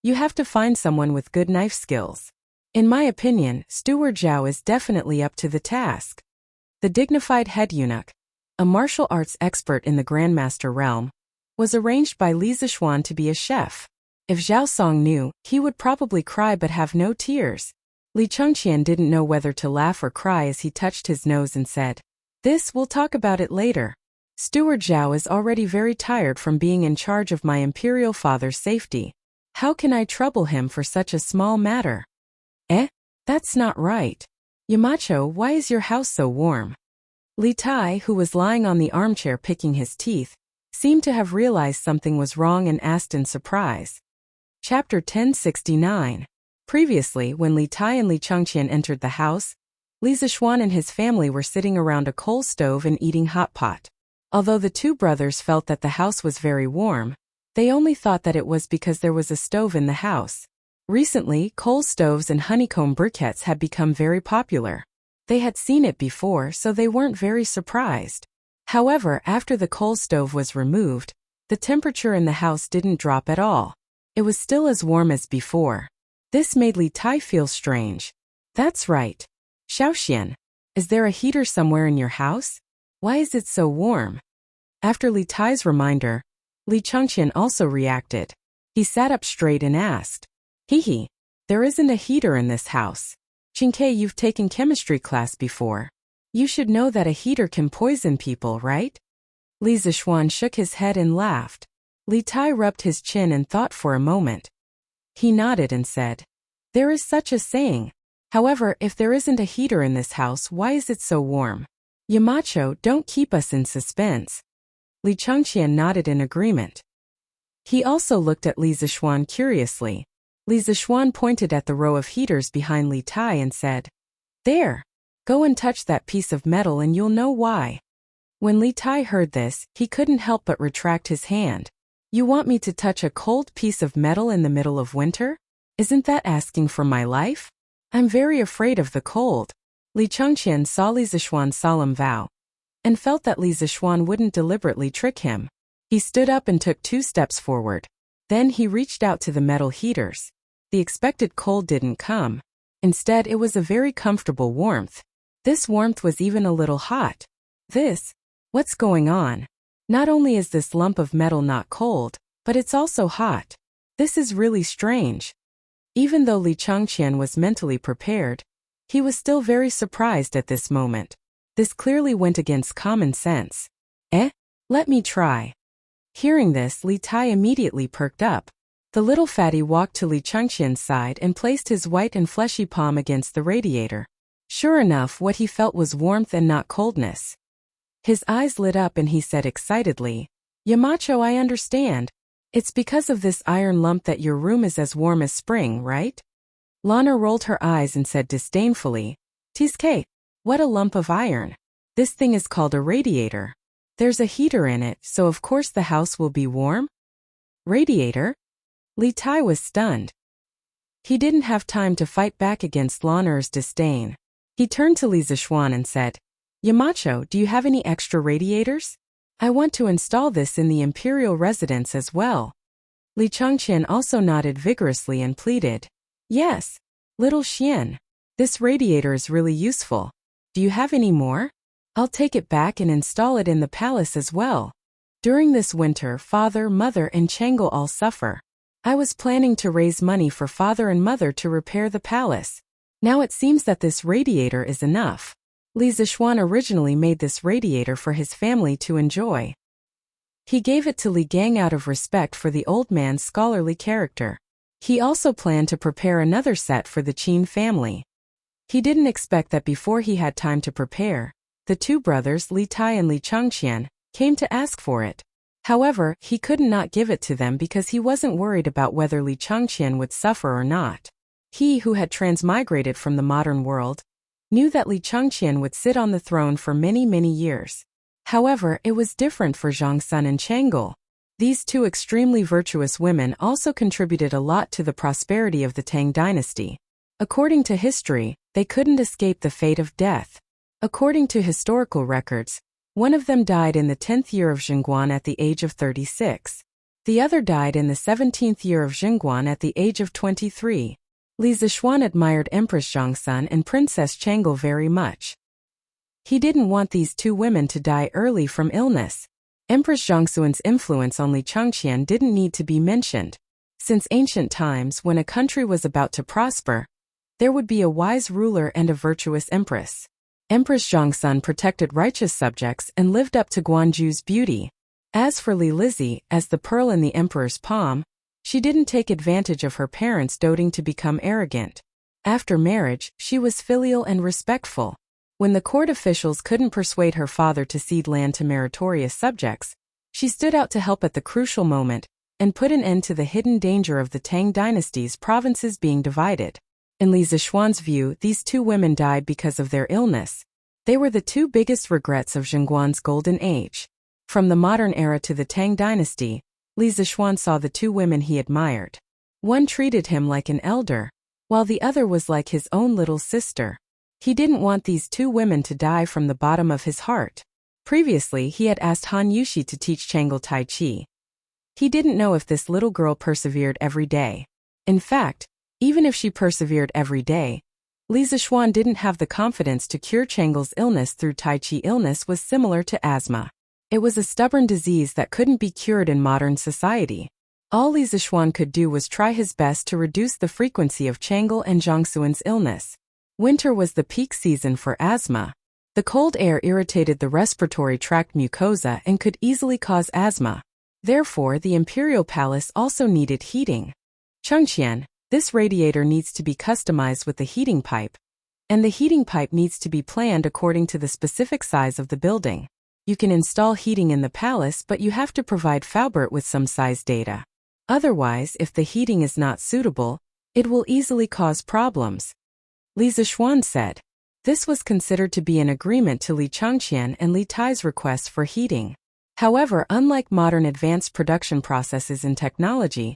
You have to find someone with good knife skills. In my opinion, Steward Zhao is definitely up to the task. The dignified head eunuch, a martial arts expert in the Grandmaster realm, was arranged by Li Zixuan to be a chef. If Zhao Song knew, he would probably cry but have no tears. Li Chengqian didn't know whether to laugh or cry as he touched his nose and said, "This, we'll talk about it later. Steward Zhao is already very tired from being in charge of my imperial father's safety. How can I trouble him for such a small matter?" That's not right. Yamacho, why is your house so warm? Li Tai, who was lying on the armchair picking his teeth, seemed to have realized something was wrong and asked in surprise. Chapter 1069. Previously, when Li Tai and Li Chengqian entered the house, Li Zixuan and his family were sitting around a coal stove and eating hot pot. Although the two brothers felt that the house was very warm, they only thought that it was because there was a stove in the house. Recently, coal stoves and honeycomb briquettes had become very popular. They had seen it before, so they weren't very surprised. However, after the coal stove was removed, the temperature in the house didn't drop at all. It was still as warm as before. This made Li Tai feel strange. That's right. Xiaoxian, is there a heater somewhere in your house? Why is it so warm? After Li Tai's reminder, Li Chengqian also reacted. He sat up straight and asked, "Hehe, there isn't a heater in this house. Qingke, you've taken chemistry class before. You should know that a heater can poison people, right?" Li Zixuan shook his head and laughed. Li Tai rubbed his chin and thought for a moment. He nodded and said, "There is such a saying. However, if there isn't a heater in this house, why is it so warm? Yamacho, don't keep us in suspense." Li Chengqian nodded in agreement. He also looked at Li Zixuan curiously. Li Zixuan pointed at the row of heaters behind Li Tai and said, "There. Go and touch that piece of metal and you'll know why." When Li Tai heard this, he couldn't help but retract his hand. "You want me to touch a cold piece of metal in the middle of winter? Isn't that asking for my life? I'm very afraid of the cold." Li Chengqian saw Li Zixuan's solemn vow and felt that Li Zixuan wouldn't deliberately trick him. He stood up and took 2 steps forward. Then he reached out to the metal heaters. The expected cold didn't come. Instead, it was a very comfortable warmth. This warmth was even a little hot. What's going on? Not only is this lump of metal not cold, but it's also hot. This is really strange. Even though Li Chengqian was mentally prepared, he was still very surprised at this moment. This clearly went against common sense. Let me try. Hearing this, Li Tai immediately perked up. The little fatty walked to Li Chengqian's side and placed his white and fleshy palm against the radiator. Sure enough, what he felt was warmth and not coldness. His eyes lit up and he said excitedly, "Yamacho, I understand. It's because of this iron lump that your room is as warm as spring, right?" Lana rolled her eyes and said disdainfully, "Tizke, what a lump of iron. This thing is called a radiator. There's a heater in it, so of course the house will be warm." Radiator? Li Tai was stunned. He didn't have time to fight back against Lana's disdain. He turned to Li Zixuan and said, "Yamacho, do you have any extra radiators? I want to install this in the imperial residence as well." Li Chengqian also nodded vigorously and pleaded, "Yes, little Xian. This radiator is really useful. Do you have any more? I'll take it back and install it in the palace as well. During this winter, father, mother, and Chang'e all suffer. I was planning to raise money for father and mother to repair the palace. Now it seems that this radiator is enough." Li Zixuan originally made this radiator for his family to enjoy. He gave it to Li Gang out of respect for the old man's scholarly character. He also planned to prepare another set for the Qin family. He didn't expect that before he had time to prepare, the 2 brothers Li Tai and Li Chengqian came to ask for it. However, he couldn't not give it to them because he wasn't worried about whether Li Chengqian would suffer or not. He, who had transmigrated from the modern world, knew that Li Chengqian would sit on the throne for many, many years. However, it was different for Zhang Sun and Chang'e. These 2 extremely virtuous women also contributed a lot to the prosperity of the Tang dynasty. According to history, they couldn't escape the fate of death. According to historical records, one of them died in the 10th year of Zhengguan at the age of 36. The other died in the 17th year of Jingguan at the age of 23. Li Zixuan admired Empress Zhongsun and Princess Chang'e very much. He didn't want these two women to die early from illness. Empress Zhongsun's influence on Li Changqian didn't need to be mentioned. Since ancient times, when a country was about to prosper, there would be a wise ruler and a virtuous empress. Empress Zhongsun protected righteous subjects and lived up to Guanju's beauty. As for Li Lizzie, as the pearl in the emperor's palm, she didn't take advantage of her parents' doting to become arrogant. After marriage, she was filial and respectful. When the court officials couldn't persuade her father to cede land to meritorious subjects, she stood out to help at the crucial moment and put an end to the hidden danger of the Tang dynasty's provinces being divided. In Li Zixuan's view, these two women died because of their illness. They were the two biggest regrets of Jingguan's golden age. From the modern era to the Tang dynasty, Li Zixuan saw the two women he admired. One treated him like an elder, while the other was like his own little sister. He didn't want these two women to die from the bottom of his heart. Previously, he had asked Han Yuxi to teach Chang'e Tai Chi. He didn't know if this little girl persevered every day. In fact, even if she persevered every day, Li Zixuan didn't have the confidence to cure Chang'e's illness through Tai Chi. Illness was similar to asthma. It was a stubborn disease that couldn't be cured in modern society. All Li Zixuan could do was try his best to reduce the frequency of Chang'e and Zhongsun's illness. Winter was the peak season for asthma. The cold air irritated the respiratory tract mucosa and could easily cause asthma. Therefore, the imperial palace also needed heating. Changqian, this radiator needs to be customized with the heating pipe, and the heating pipe needs to be planned according to the specific size of the building. You can install heating in the palace, but you have to provide Faubert with some size data. Otherwise, if the heating is not suitable, it will easily cause problems. Li Zixuan said. This was considered to be an agreement to Li Changqian and Li Tai's requests for heating. However, unlike modern advanced production processes in technology,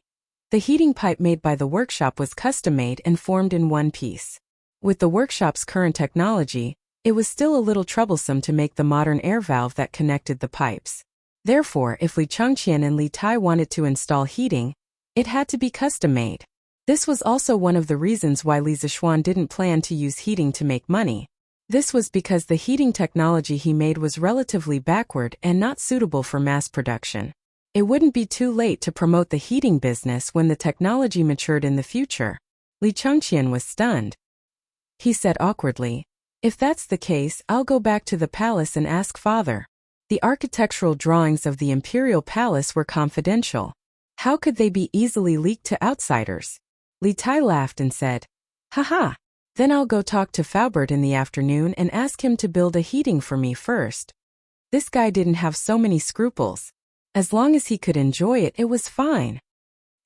the heating pipe made by the workshop was custom-made and formed in one piece. With the workshop's current technology, it was still a little troublesome to make the modern air valve that connected the pipes. Therefore, if Li Changqian and Li Tai wanted to install heating, it had to be custom-made. This was also one of the reasons why Li Zixuan didn't plan to use heating to make money. This was because the heating technology he made was relatively backward and not suitable for mass production. It wouldn't be too late to promote the heating business when the technology matured in the future. Li Changqian was stunned. He said awkwardly, "If that's the case, I'll go back to the palace and ask father." The architectural drawings of the imperial palace were confidential. How could they be easily leaked to outsiders? Li Tai laughed and said, "Haha, then I'll go talk to Faubert in the afternoon and ask him to build a heating for me first." This guy didn't have so many scruples. As long as he could enjoy it, it was fine.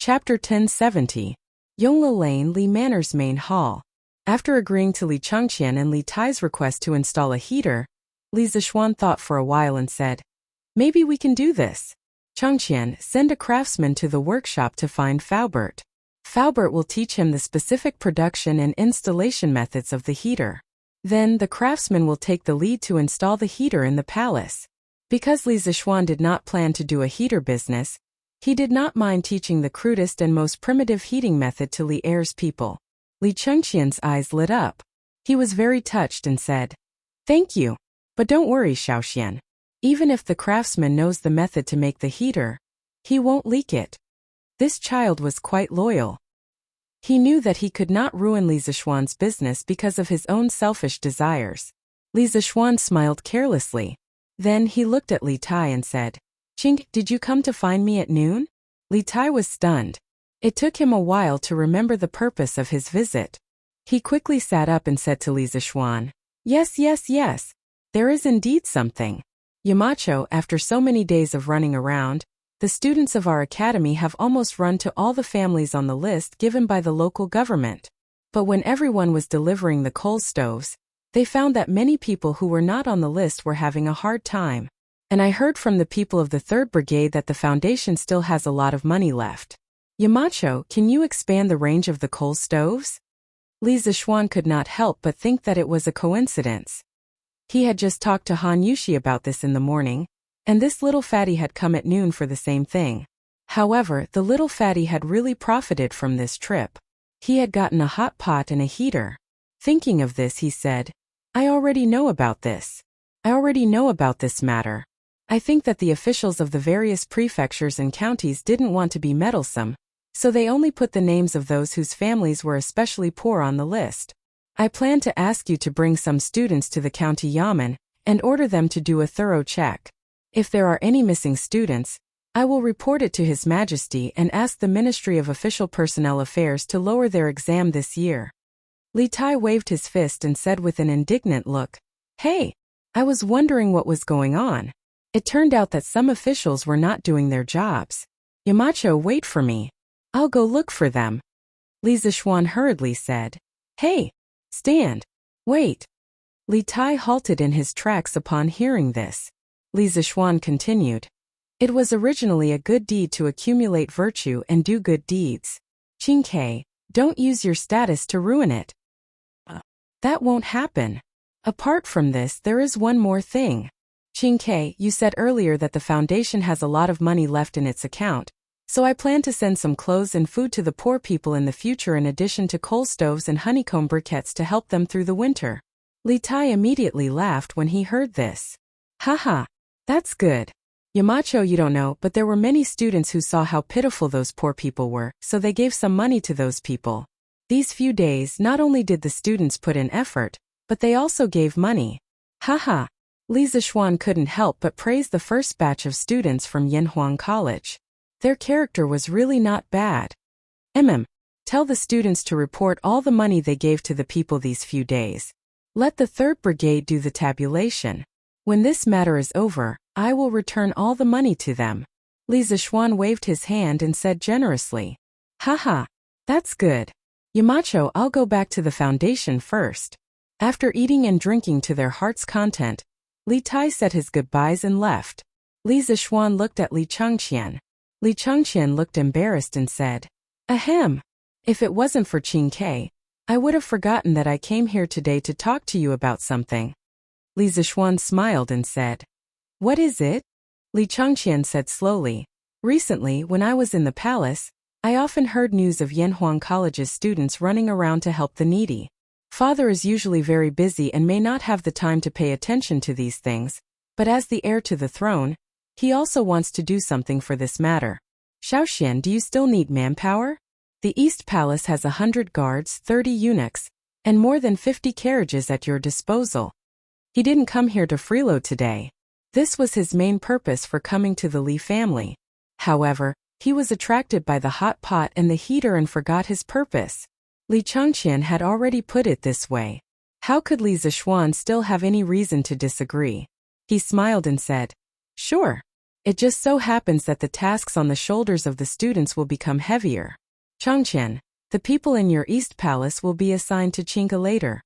Chapter 1070. Yongle Lane, Li Manor's main hall. After agreeing to Li Changqian and Li Tai's request to install a heater, Li Zixuan thought for a while and said, "Maybe we can do this. Changqian, send a craftsman to the workshop to find Faubert. Faubert will teach him the specific production and installation methods of the heater. Then the craftsman will take the lead to install the heater in the palace." Because Li Zixuan did not plan to do a heater business, he did not mind teaching the crudest and most primitive heating method to Li Er's people. Li Changqian's eyes lit up. He was very touched and said, "Thank you. But don't worry, Xiaoxian. Even if the craftsman knows the method to make the heater, he won't leak it." This child was quite loyal. He knew that he could not ruin Li Zixuan's business because of his own selfish desires. Li Zixuan smiled carelessly. Then he looked at Li Tai and said, "Ching, did you come to find me at noon?" Li Tai was stunned. It took him a while to remember the purpose of his visit. He quickly sat up and said to Li Zixuan, Yes. There is indeed something. Yamacho, after so many days of running around, the students of our academy have almost run to all the families on the list given by the local government. But when everyone was delivering the coal stoves, they found that many people who were not on the list were having a hard time. And I heard from the people of the 3rd Brigade that the Foundation still has a lot of money left. Yamacho, can you expand the range of the coal stoves? Li Zixuan could not help but think that it was a coincidence. He had just talked to Han Yuxi about this in the morning, and this little fatty had come at noon for the same thing. However, the little fatty had really profited from this trip. He had gotten a hot pot and a heater. Thinking of this, he said, I already know about this. I already know about this matter. I think that the officials of the various prefectures and counties didn't want to be meddlesome, so they only put the names of those whose families were especially poor on the list. I plan to ask you to bring some students to the county yamen and order them to do a thorough check. If there are any missing students, I will report it to His Majesty and ask the Ministry of Official Personnel Affairs to lower their exam this year. Li Tai waved his fist and said with an indignant look, Hey! I was wondering what was going on. It turned out that some officials were not doing their jobs. Yamacho, wait for me. I'll go look for them. Li Zishuan hurriedly said. Hey! Stand! Wait! Li Tai halted in his tracks upon hearing this. Li Zishuan continued. It was originally a good deed to accumulate virtue and do good deeds. Qingke, don't use your status to ruin it. That won't happen. Apart from this, there is one more thing. Qingke, you said earlier that the foundation has a lot of money left in its account, so I plan to send some clothes and food to the poor people in the future in addition to coal stoves and honeycomb briquettes to help them through the winter. Li Tai immediately laughed when he heard this. Haha, that's good. Yamacho, you don't know, but there were many students who saw how pitiful those poor people were, so they gave some money to those people. These few days, not only did the students put in effort, but they also gave money. Haha. Li Zishuan couldn't help but praise the first batch of students from Yanhuang College. Their character was really not bad. Tell the students to report all the money they gave to the people these few days. Let the 3rd Brigade do the tabulation. When this matter is over, I will return all the money to them. Li Zishuan waved his hand and said generously. Haha. That's good. Yamacho, I'll go back to the foundation first. After eating and drinking to their heart's content, Li Tai said his goodbyes and left. Li Zishuan looked at Li Changqian. Li Changqian looked embarrassed and said, Ahem. If it wasn't for Qingke, I would have forgotten that I came here today to talk to you about something. Li Zishuan smiled and said, What is it? Li Changqian said slowly, Recently, when I was in the palace, I often heard news of Yanhuang College's students running around to help the needy. Father is usually very busy and may not have the time to pay attention to these things, but as the heir to the throne, he also wants to do something for this matter. Shaoxian, do you still need manpower? The East Palace has 100 guards, 30 eunuchs, and more than 50 carriages at your disposal. He didn't come here to freeload today. This was his main purpose for coming to the Li family. However, he was attracted by the hot pot and the heater and forgot his purpose. Li Changqian had already put it this way. How could Li Zishuan still have any reason to disagree? He smiled and said, Sure. It just so happens that the tasks on the shoulders of the students will become heavier. Changqian, the people in your East Palace will be assigned to Qingke later.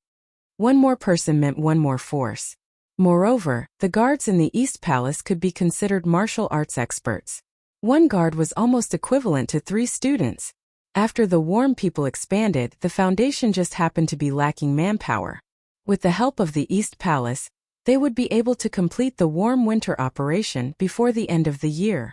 One more person meant one more force. Moreover, the guards in the East Palace could be considered martial arts experts. One guard was almost equivalent to 3 students. After the warm people expanded, the foundation just happened to be lacking manpower. With the help of the East Palace, they would be able to complete the warm winter operation before the end of the year.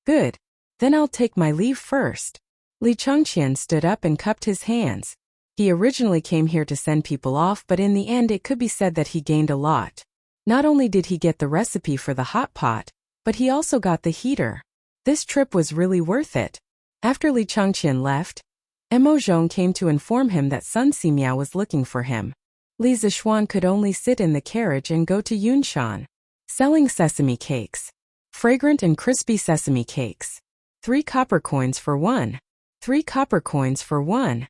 Good. Then I'll take my leave first. Li Changqian stood up and cupped his hands. He originally came here to send people off, but in the end it could be said that he gained a lot. Not only did he get the recipe for the hot pot, but he also got the heater. This trip was really worth it. After Li Changqian left, Mo Zhong came to inform him that Sun Simiao was looking for him. Li Zishuan could only sit in the carriage and go to Yunshan. Selling sesame cakes. Fragrant and crispy sesame cakes. 3 copper coins for 1. 3 copper coins for 1.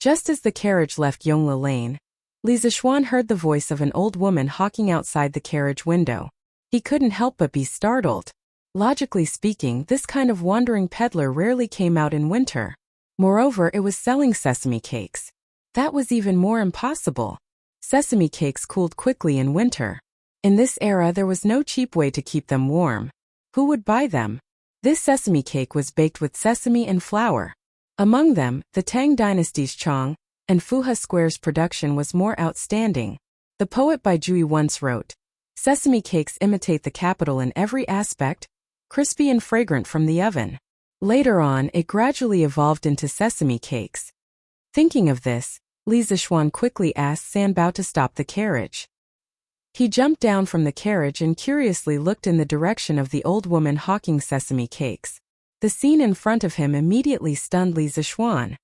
Just as the carriage left Yongla Lane, Li Zishuan heard the voice of an old woman hawking outside the carriage window. He couldn't help but be startled. Logically speaking, this kind of wandering peddler rarely came out in winter. Moreover, it was selling sesame cakes. That was even more impossible. Sesame cakes cooled quickly in winter. In this era, there was no cheap way to keep them warm. Who would buy them? This sesame cake was baked with sesame and flour. Among them, the Tang dynasty's Chong and Fuha Square's production was more outstanding. The poet Bai Jui once wrote, Sesame cakes imitate the capital in every aspect, crispy and fragrant from the oven. Later on, it gradually evolved into sesame cakes. Thinking of this, Li Zixuan quickly asked Sanbao to stop the carriage. He jumped down from the carriage and curiously looked in the direction of the old woman hawking sesame cakes. The scene in front of him immediately stunned Li Zixuan.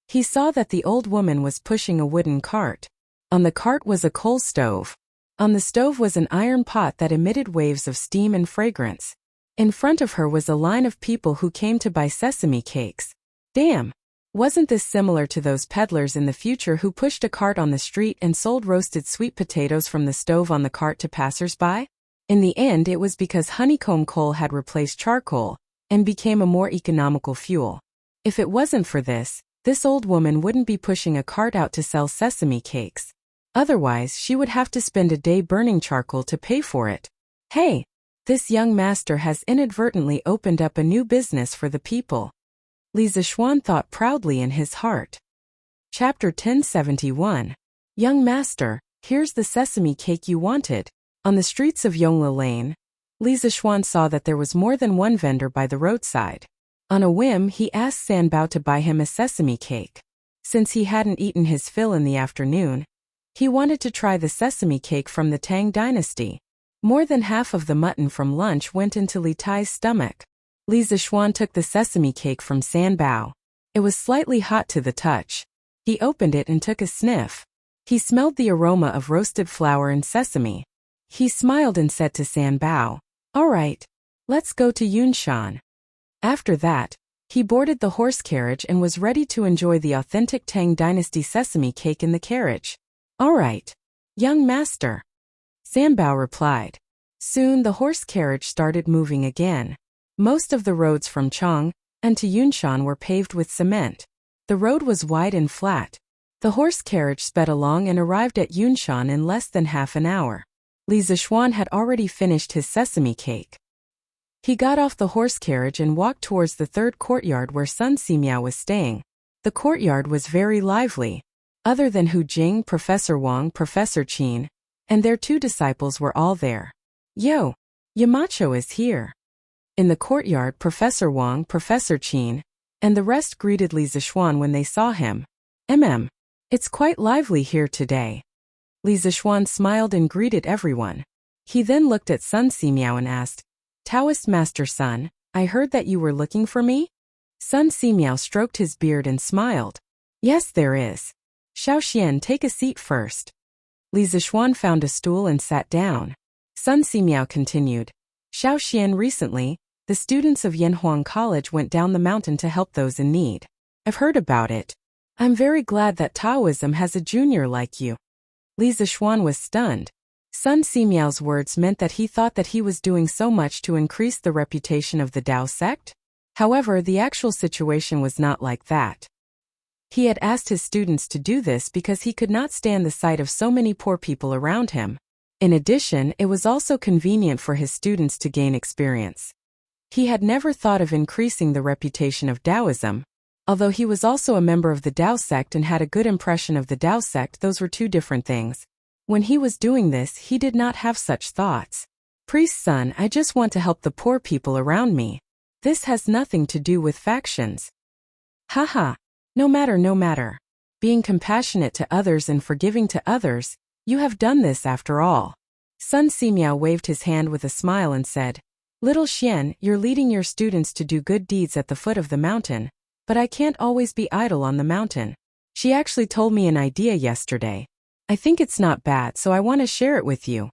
He saw that the old woman was pushing a wooden cart. On the cart was a coal stove. On the stove was an iron pot that emitted waves of steam and fragrance. In front of her was a line of people who came to buy sesame cakes. Damn! Wasn't this similar to those peddlers in the future who pushed a cart on the street and sold roasted sweet potatoes from the stove on the cart to passers-by? In the end, it was because honeycomb coal had replaced charcoal and became a more economical fuel. If it wasn't for this old woman wouldn't be pushing a cart out to sell sesame cakes. Otherwise, she would have to spend a day burning charcoal to pay for it. Hey! This young master has inadvertently opened up a new business for the people. Li Zixuan thought proudly in his heart. Chapter 1071. Young master, here's the sesame cake you wanted. On the streets of Yongla Lane, Li Zixuan saw that there was more than one vendor by the roadside. On a whim, he asked Sanbao to buy him a sesame cake. Since he hadn't eaten his fill in the afternoon, he wanted to try the sesame cake from the Tang dynasty. More than half of the mutton from lunch went into Li Tai's stomach. Li Zixuan took the sesame cake from Sanbao. It was slightly hot to the touch. He opened it and took a sniff. He smelled the aroma of roasted flour and sesame. He smiled and said to Sanbao, "All right, let's go to Yunshan." After that, he boarded the horse carriage and was ready to enjoy the authentic Tang dynasty sesame cake in the carriage. "All right, young master," Sanbao replied. Soon the horse carriage started moving again. Most of the roads from Chang and to Yunshan were paved with cement. The road was wide and flat. The horse carriage sped along and arrived at Yunshan in less than half an hour. Li Zixuan had already finished his sesame cake. He got off the horse carriage and walked towards the third courtyard where Sun Simiao was staying. The courtyard was very lively. Other than Hu Jing, Professor Wang, Professor Qin, and their two disciples were all there. "Yo! Yamacho is here." In the courtyard, Professor Wang, Professor Qin, and the rest greeted Li Zixuan when they saw him. It's quite lively here today." Li Zixuan smiled and greeted everyone. He then looked at Sun Simiao and asked, "Taoist Master Sun, I heard that you were looking for me?" Sun Simiao stroked his beard and smiled. "Yes, there is. Xiaoxian, take a seat first." Li Zixuan found a stool and sat down. Sun Simiao continued, "Xiaoxian, recently, the students of Yanhuang College went down the mountain to help those in need. I've heard about it. I'm very glad that Taoism has a junior like you." Li Zixuan was stunned. Sun Simiao's words meant that he thought that he was doing so much to increase the reputation of the Tao sect. However, the actual situation was not like that. He had asked his students to do this because he could not stand the sight of so many poor people around him. In addition, it was also convenient for his students to gain experience. He had never thought of increasing the reputation of Taoism. Although he was also a member of the Tao sect and had a good impression of the Tao sect, those were two different things. When he was doing this, he did not have such thoughts. "Priest son, I just want to help the poor people around me. This has nothing to do with factions." Haha. No matter. Being compassionate to others and forgiving to others, you have done this after all. Sun Simiao waved his hand with a smile and said, "Little Xian, you're leading your students to do good deeds at the foot of the mountain, but I can't always be idle on the mountain. She actually told me an idea yesterday. I think it's not bad, so I want to share it with you."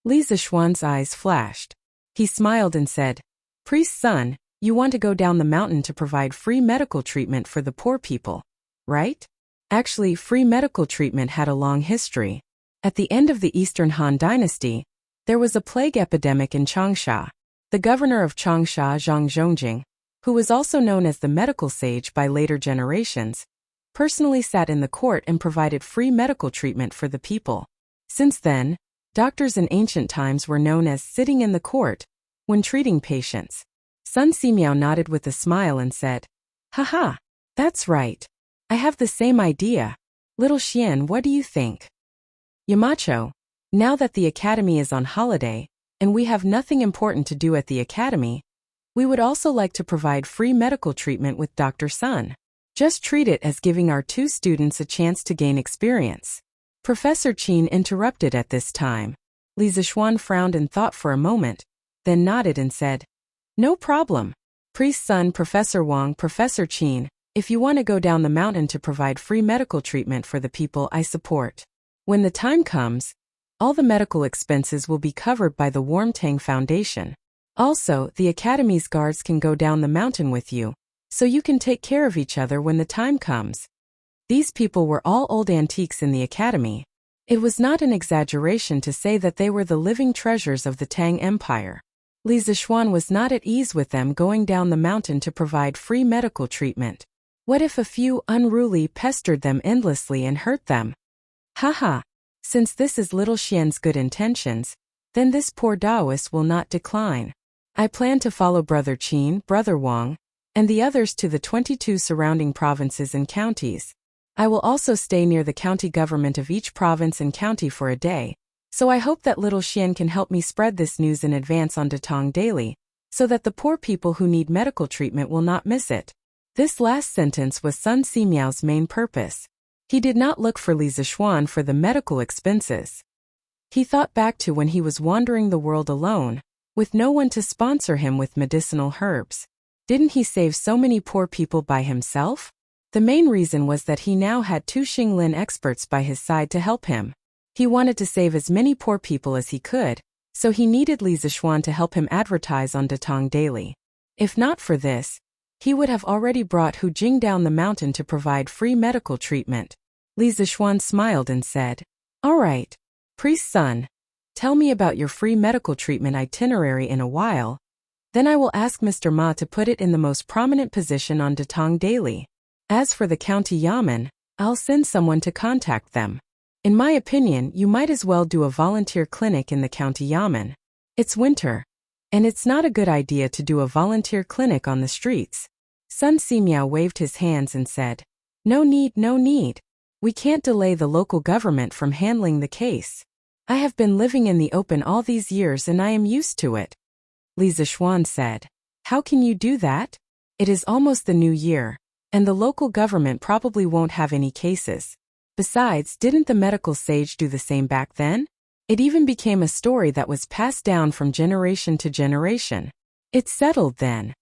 Li Zixuan's eyes flashed. He smiled and said, "Priest son, you want to go down the mountain to provide free medical treatment for the poor people, right?" Actually, free medical treatment had a long history. At the end of the Eastern Han Dynasty, there was a plague epidemic in Changsha. The governor of Changsha, Zhang Zhongjing, who was also known as the medical sage by later generations, personally sat in the court and provided free medical treatment for the people. Since then, doctors in ancient times were known as sitting in the court when treating patients. Sun Simiao nodded with a smile and said, "Haha, that's right. I have the same idea. Little Xian, what do you think?" "Yamacho, now that the academy is on holiday, and we have nothing important to do at the academy, We would also like to provide free medical treatment with Dr. Sun. Just treat it as giving our 2 students a chance to gain experience." Professor Qin interrupted at this time. Li Zixuan frowned and thought for a moment, then nodded and said, "No problem. Priest Sun, Professor Wang, Professor Qin, if you want to go down the mountain to provide free medical treatment for the people, I support. When the time comes, all the medical expenses will be covered by the Warmtang Foundation. Also, the Academy's guards can go down the mountain with you, so you can take care of each other when the time comes." These people were all old antiques in the Academy. It was not an exaggeration to say that they were the living treasures of the Tang Empire. Li Zixuan was not at ease with them going down the mountain to provide free medical treatment. What if a few unruly pestered them endlessly and hurt them? Haha. Since this is little Xian's good intentions, then this poor Taoist will not decline. I plan to follow Brother Qin, Brother Wang, and the others to the 22 surrounding provinces and counties. I will also stay near the county government of each province and county for a day, so I hope that little Xian can help me spread this news in advance on Datong Daily, so that the poor people who need medical treatment will not miss it. This last sentence was Sun Simiao's main purpose. He did not look for Li Zixuan for the medical expenses. He thought back to when he was wandering the world alone, with no one to sponsor him with medicinal herbs. Didn't he save so many poor people by himself? The main reason was that he now had 2 Xinglin experts by his side to help him. He wanted to save as many poor people as he could, so he needed Li Zixuan to help him advertise on Datong Daily. If not for this, he would have already brought Hu Jing down the mountain to provide free medical treatment. Li Zixuan smiled and said, "All right, Priest Sun, tell me about your free medical treatment itinerary in a while. Then I will ask Mr. Ma to put it in the most prominent position on Datong Daily. As for the county yamen, I'll send someone to contact them. In my opinion, you might as well do a volunteer clinic in the county yamen. It's winter, and it's not a good idea to do a volunteer clinic on the streets." Sun Simiao waved his hands and said, "No need, no need. We can't delay the local government from handling the case. I have been living in the open all these years and I am used to it." Li Zixuan said, "How can you do that? It is almost the new year, and the local government probably won't have any cases. Besides, didn't the medical sage do the same back then? It even became a story that was passed down from generation to generation. It's settled then."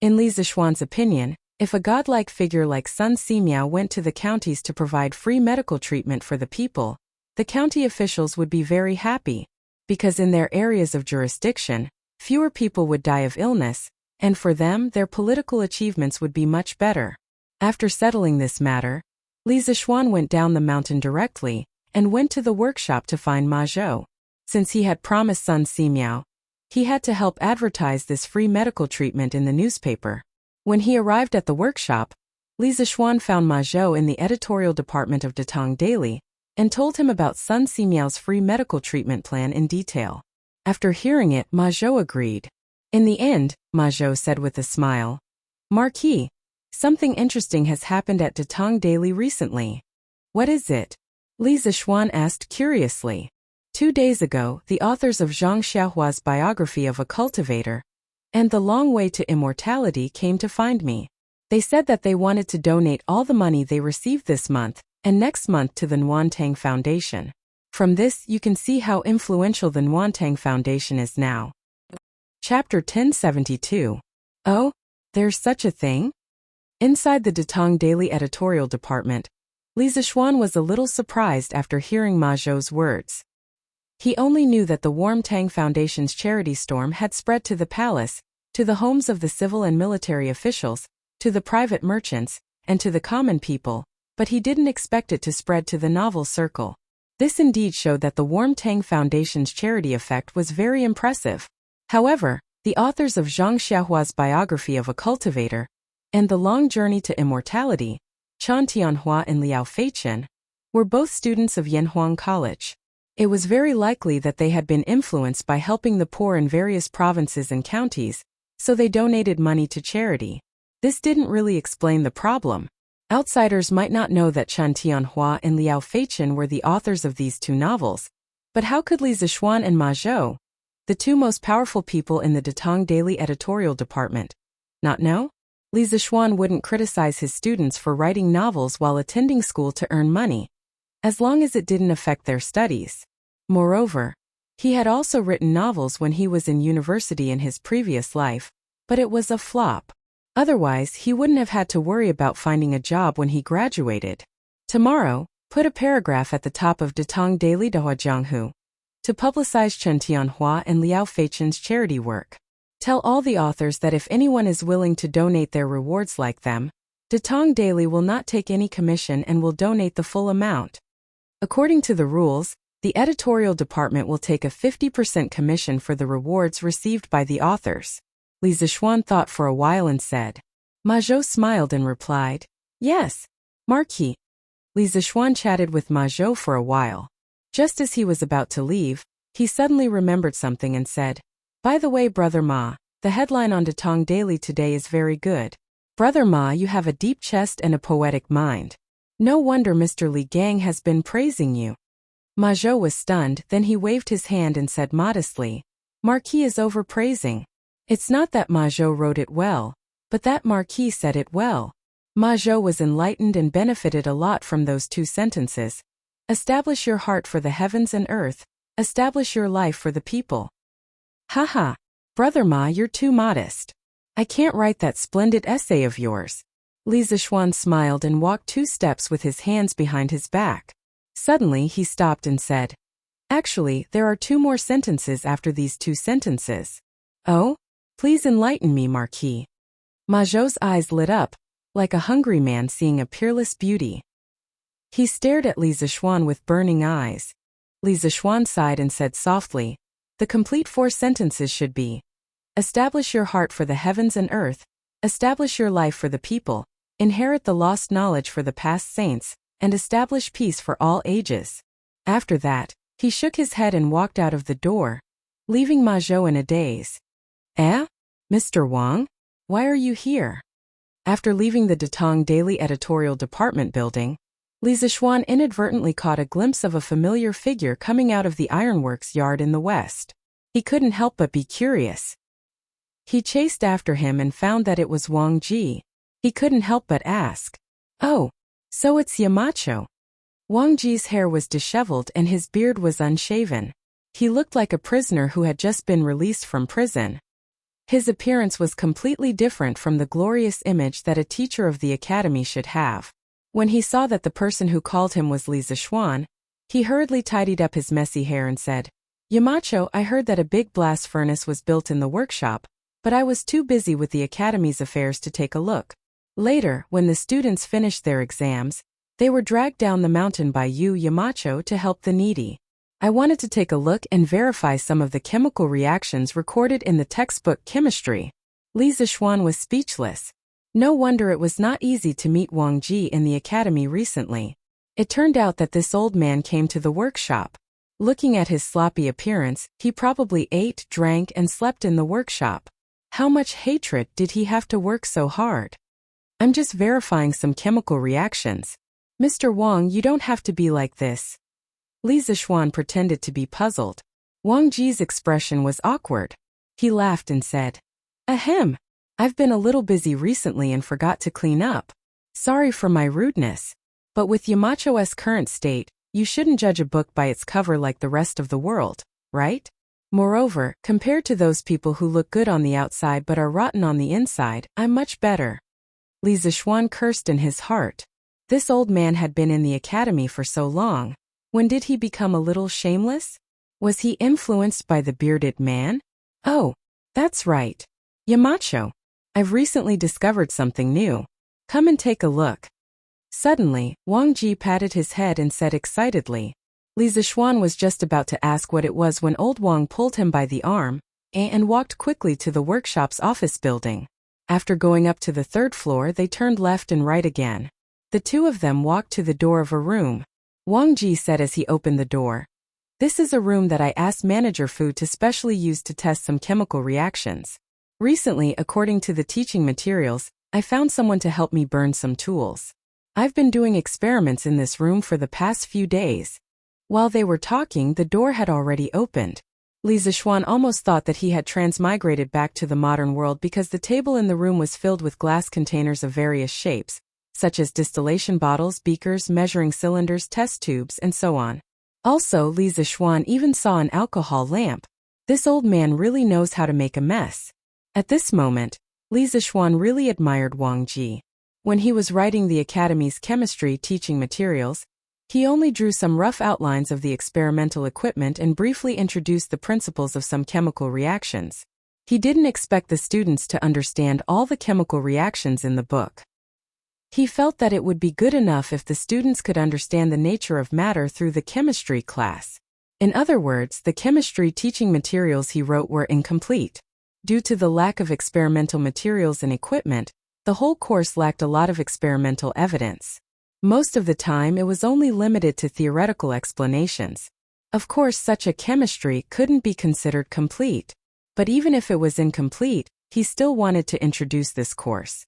In Li Zixuan's opinion, if a godlike figure like Sun Simiao went to the counties to provide free medical treatment for the people, the county officials would be very happy, because in their areas of jurisdiction, fewer people would die of illness, and for them their political achievements would be much better. After settling this matter, Li Zixuan went down the mountain directly, and went to the workshop to find Ma Zhou. Since he had promised Sun Simiao, he had to help advertise this free medical treatment in the newspaper. When he arrived at the workshop, Li Zixuan found Ma Zhou in the editorial department of Datong Daily, and told him about Sun Simiao's free medical treatment plan in detail. After hearing it, Ma Zhou agreed. In the end, Ma Zhou said with a smile, "Marquis, something interesting has happened at Datong Daily recently." "What is it?" Li Zixuan asked curiously. 2 days ago, the authors of Zhang Xiaohua's biography of a cultivator, and The Long Way to Immortality came to find me. They said that they wanted to donate all the money they received this month and next month to the Nuantang Foundation. From this, you can see how influential the Nuantang Foundation is now. Chapter 1072. Oh, there's such a thing? Inside the Datong Daily editorial department, Li Zixuan was a little surprised after hearing Ma Zhou's words. He only knew that the Warmtang Foundation's charity storm had spread to the palace, to the homes of the civil and military officials, to the private merchants, and to the common people, but he didn't expect it to spread to the novel circle. This indeed showed that the Warmtang Foundation's charity effect was very impressive. However, the authors of Zhang Xiaohua's biography of a cultivator, and The Long Journey to Immortality, Chen Tianhua and Liao Feichen, were both students of Yanhuang College. It was very likely that they had been influenced by helping the poor in various provinces and counties, so they donated money to charity. This didn't really explain the problem. Outsiders might not know that Chen Tianhua and Liao Feichen were the authors of these 2 novels, but how could Li Zixuan and Ma Zhou, the two most powerful people in the Datong Daily editorial department. Not know? Li Zixuan wouldn't criticize his students for writing novels while attending school to earn money, as long as it didn't affect their studies. Moreover, he had also written novels when he was in university in his previous life, but it was a flop. Otherwise, he wouldn't have had to worry about finding a job when he graduated. Tomorrow, put a paragraph at the top of Datong Daily Dahuajianghu to publicize Chen Tianhua and Liao Feichen's charity work. Tell all the authors that if anyone is willing to donate their rewards like them, Datong Daily will not take any commission and will donate the full amount. According to the rules, the editorial department will take a 50% commission for the rewards received by the authors. Li Zixuan thought for a while and said. Ma Zhou smiled and replied, "Yes, Marquis." Li Zixuan chatted with Ma Zhou for a while. Just as he was about to leave, he suddenly remembered something and said, "By the way, Brother Ma, the headline on Datong Daily today is very good. Brother Ma, you have a deep chest and a poetic mind. No wonder Mr. Li Gang has been praising you." Ma Zhou was stunned, then he waved his hand and said modestly, "Marquis is overpraising. It's not that Ma Zhou wrote it well, but that Marquis said it well." Ma Zhou was enlightened and benefited a lot from those two sentences. Establish your heart for the heavens and earth, establish your life for the people. Haha, Brother Ma, you're too modest. I can't write that splendid essay of yours. Li Zixuan smiled and walked 2 steps with his hands behind his back. Suddenly he stopped and said, "Actually, there are 2 more sentences after these 2 sentences." "Oh? Please enlighten me, Marquis." Ma Zhou's eyes lit up, like a hungry man seeing a peerless beauty. He stared at Li Zixuan with burning eyes. Li Zixuan sighed and said softly, "The complete 4 sentences should be, establish your heart for the heavens and earth, establish your life for the people, inherit the lost knowledge for the past saints, and establish peace for all ages." After that, he shook his head and walked out of the door, leaving Ma Zhou in a daze. "Eh? Mr. Wang? Why are you here?" After leaving the Datong Daily editorial department building, Li Zixuan inadvertently caught a glimpse of a familiar figure coming out of the ironworks yard in the west. He couldn't help but be curious. He chased after him and found that it was Wang Ji. He couldn't help but ask, "Oh, so it's Yamacho." Wang Ji's hair was disheveled and his beard was unshaven. He looked like a prisoner who had just been released from prison. His appearance was completely different from the glorious image that a teacher of the academy should have. When he saw that the person who called him was Li Zixuan, he hurriedly tidied up his messy hair and said, "Yamacho, I heard that a big blast furnace was built in the workshop, but I was too busy with the academy's affairs to take a look. Later, when the students finished their exams, they were dragged down the mountain by you, Yamacho, to help the needy. I wanted to take a look and verify some of the chemical reactions recorded in the textbook chemistry." Li Zixuan was speechless. No wonder it was not easy to meet Wang Ji in the academy recently. It turned out that this old man came to the workshop. Looking at his sloppy appearance, he probably ate, drank, and slept in the workshop. How much hatred did he have to work so hard? "I'm just verifying some chemical reactions. Mr. Wang, you don't have to be like this." Li Zixuan pretended to be puzzled. Wang Ji's expression was awkward. He laughed and said, "Ahem. I've been a little busy recently and forgot to clean up. Sorry for my rudeness. But with Yamacho's current state, you shouldn't judge a book by its cover like the rest of the world, right? Moreover, compared to those people who look good on the outside but are rotten on the inside, I'm much better." Li Zixuan cursed in his heart. This old man had been in the academy for so long. When did he become a little shameless? Was he influenced by the bearded man? Oh, that's right. Yamacho. I've recently discovered something new. Come and take a look. Suddenly, Wang Ji patted his head and said excitedly. Li Zixuan was just about to ask what it was when old Wang pulled him by the arm and walked quickly to the workshop's office building. After going up to the 3rd floor, they turned left and right again. The 2 of them walked to the door of a room. Wang Ji said as he opened the door, "This is a room that I asked Manager Fu to specially use to test some chemical reactions. Recently, according to the teaching materials, I found someone to help me burn some tools. I've been doing experiments in this room for the past few days." While they were talking, the door had already opened. Li Zixuan almost thought that he had transmigrated back to the modern world because the table in the room was filled with glass containers of various shapes, such as distillation bottles, beakers, measuring cylinders, test tubes, and so on. Also, Li Zixuan even saw an alcohol lamp. This old man really knows how to make a mess. At this moment, Li Zixuan really admired Wang Ji. When he was writing the Academy's chemistry teaching materials, he only drew some rough outlines of the experimental equipment and briefly introduced the principles of some chemical reactions. He didn't expect the students to understand all the chemical reactions in the book. He felt that it would be good enough if the students could understand the nature of matter through the chemistry class. In other words, the chemistry teaching materials he wrote were incomplete. Due to the lack of experimental materials and equipment, the whole course lacked a lot of experimental evidence. Most of the time it was only limited to theoretical explanations. Of course, such a chemistry couldn't be considered complete. But even if it was incomplete, he still wanted to introduce this course.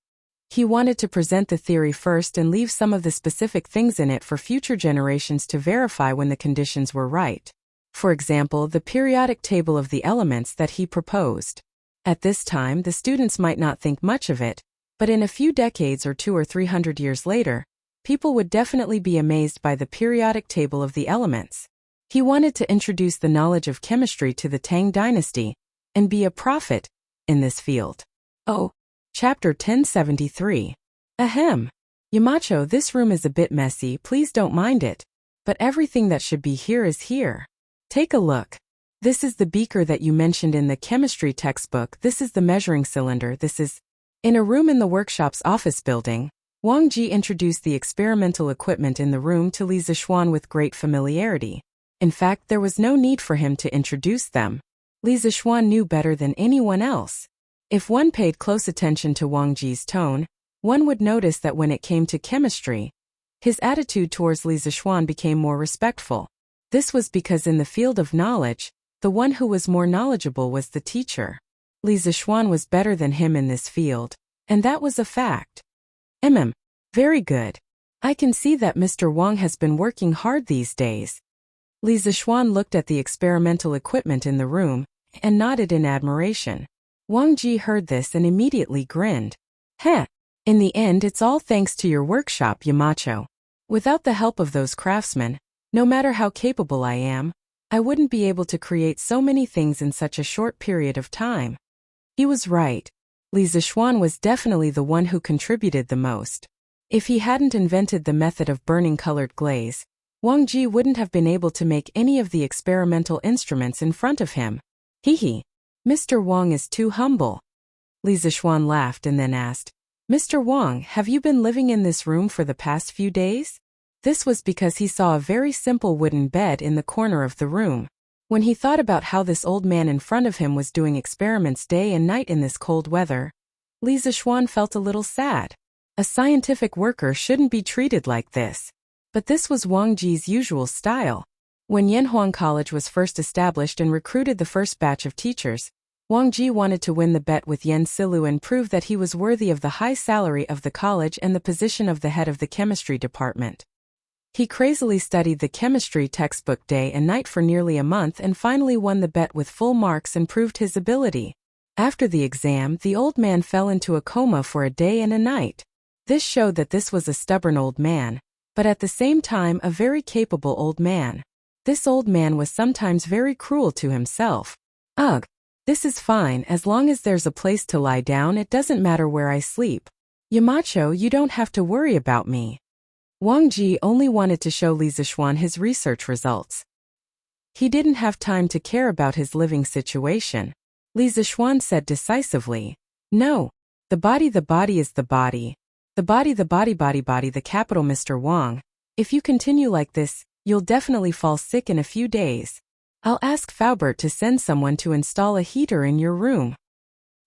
He wanted to present the theory first and leave some of the specific things in it for future generations to verify when the conditions were right. For example, the periodic table of the elements that he proposed. At this time, the students might not think much of it, but in a few decades or 200 or 300 years later, people would definitely be amazed by the periodic table of the elements. He wanted to introduce the knowledge of chemistry to the Tang dynasty and be a prophet in this field. Oh, Chapter 1073. Ahem. Yamacho, this room is a bit messy, please don't mind it. But everything that should be here is here. Take a look. This is the beaker that you mentioned in the chemistry textbook, this is the measuring cylinder, this is... In a room in the workshop's office building, Wang Ji introduced the experimental equipment in the room to Li Zixuan with great familiarity. In fact, there was no need for him to introduce them. Li Zixuan knew better than anyone else. If one paid close attention to Wang Ji's tone, one would notice that when it came to chemistry, his attitude towards Li Zixuan became more respectful. This was because in the field of knowledge, the one who was more knowledgeable was the teacher. Li Zixuan was better than him in this field, and that was a fact. Very good. I can see that Mr. Wang has been working hard these days. Li Zixuan looked at the experimental equipment in the room and nodded in admiration. Wang Ji heard this and immediately grinned. Heh, in the end it's all thanks to your workshop, Yamacho. Without the help of those craftsmen, no matter how capable I am, I wouldn't be able to create so many things in such a short period of time. He was right. Li Zixuan was definitely the one who contributed the most. If he hadn't invented the method of burning colored glaze, Wang Ji wouldn't have been able to make any of the experimental instruments in front of him. Hee. Mr. Wang is too humble. Li Zixuan laughed and then asked, Mr. Wang, have you been living in this room for the past few days? This was because he saw a very simple wooden bed in the corner of the room. When he thought about how this old man in front of him was doing experiments day and night in this cold weather, Li Zixuan felt a little sad. A scientific worker shouldn't be treated like this. But this was Wang Ji's usual style. When Yanhuang College was first established and recruited the first batch of teachers, Wang Ji wanted to win the bet with Yan Silu and prove that he was worthy of the high salary of the college and the position of the head of the chemistry department. He crazily studied the chemistry textbook day and night for nearly a month and finally won the bet with full marks and proved his ability. After the exam, the old man fell into a coma for a day and a night. This showed that this was a stubborn old man, but at the same time a very capable old man. This old man was sometimes very cruel to himself. Ugh, this is fine, as long as there's a place to lie down, it doesn't matter where I sleep. Yamacho, you don't have to worry about me. Wang Ji only wanted to show Li Zixuan his research results. He didn't have time to care about his living situation. Li Zixuan said decisively, No, the body is the body. The body, the capital, Mr. Wang. If you continue like this, you'll definitely fall sick in a few days. I'll ask Faubert to send someone to install a heater in your room.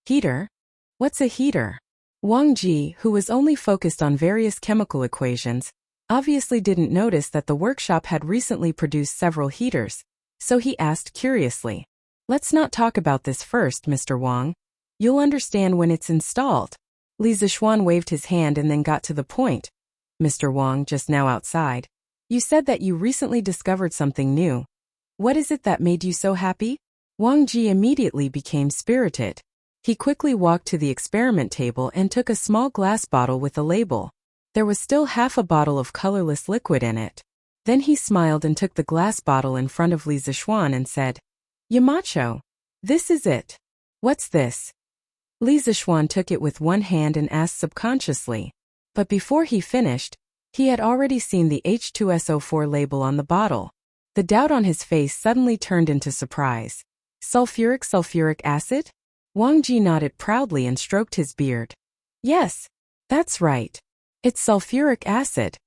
Heater? What's a heater? Wang Ji, who was only focused on various chemical equations, obviously didn't notice that the workshop had recently produced several heaters, so he asked curiously. Let's not talk about this first, Mr. Wang. You'll understand when it's installed. Li Zixuan waved his hand and then got to the point. Mr. Wang, just now outside, you said that you recently discovered something new. What is it that made you so happy? Wang Ji immediately became spirited. He quickly walked to the experiment table and took a small glass bottle with a label. There was still half a bottle of colorless liquid in it. Then he smiled and took the glass bottle in front of Li Zixuan and said, "Yamacho, this is it." "What's this?" Li Zixuan took it with one hand and asked subconsciously. But before he finished, he had already seen the H2SO4 label on the bottle. The doubt on his face suddenly turned into surprise. Sulfuric acid? Wang Ji nodded proudly and stroked his beard. "Yes, that's right. It's sulfuric acid."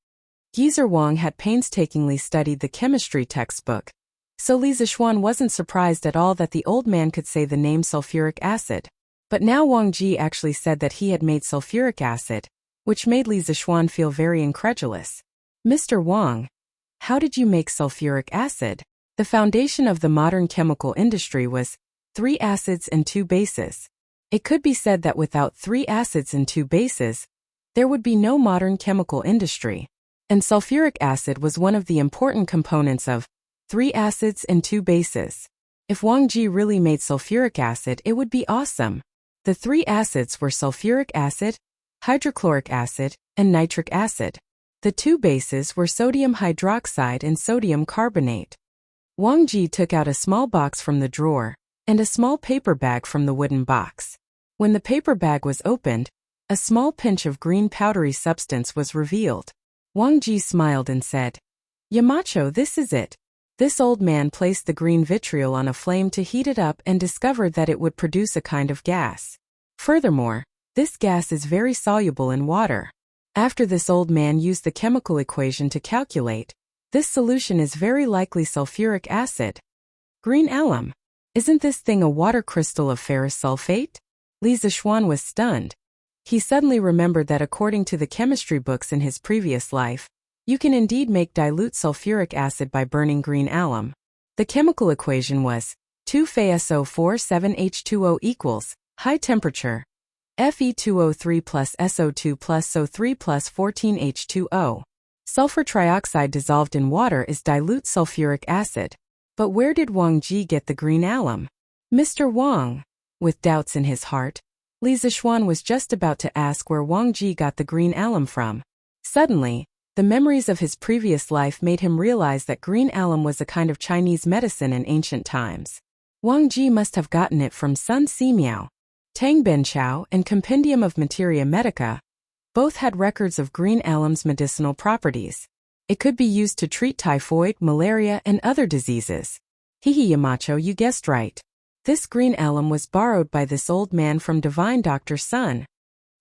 Geezer Wang had painstakingly studied the chemistry textbook, so Li Zixuan wasn't surprised at all that the old man could say the name sulfuric acid. But now Wang Ji actually said that he had made sulfuric acid, which made Li Zixuan feel very incredulous. "Mr. Wang, how did you make sulfuric acid?" The foundation of the modern chemical industry was 3 acids and 2 bases. It could be said that without 3 acids and 2 bases, there would be no modern chemical industry. And sulfuric acid was one of the important components of 3 acids and 2 bases. If Wang Ji really made sulfuric acid, it would be awesome. The 3 acids were sulfuric acid, hydrochloric acid, and nitric acid. The 2 bases were sodium hydroxide and sodium carbonate. Wang Ji took out a small box from the drawer and a small paper bag from the wooden box. When the paper bag was opened, a small pinch of green powdery substance was revealed. Wang Ji smiled and said, "Yamacho, this is it." This old man placed the green vitriol on a flame to heat it up and discovered that it would produce a kind of gas. Furthermore, this gas is very soluble in water. After this old man used the chemical equation to calculate, this solution is very likely sulfuric acid. Green alum. Isn't this thing a water crystal of ferrous sulfate? Li Zixuan was stunned. He suddenly remembered that according to the chemistry books in his previous life, you can indeed make dilute sulfuric acid by burning green alum. The chemical equation was 2FeSO4 7H2O equals high temperature Fe2O3 plus SO2 plus SO3 plus 14H2O. Sulfur trioxide dissolved in water is dilute sulfuric acid. But where did Wang Ji get the green alum? Mr. Wang, with doubts in his heart, Li Zixuan was just about to ask where Wang Ji got the green alum from. Suddenly, the memories of his previous life made him realize that green alum was a kind of Chinese medicine in ancient times. Wang Ji must have gotten it from Sun Simiao. Tang Benchao and Compendium of Materia Medica both had records of green alum's medicinal properties. It could be used to treat typhoid, malaria, and other diseases. Hihi Yamacho, you guessed right. This green alum was borrowed by this old man from divine Dr. Sun.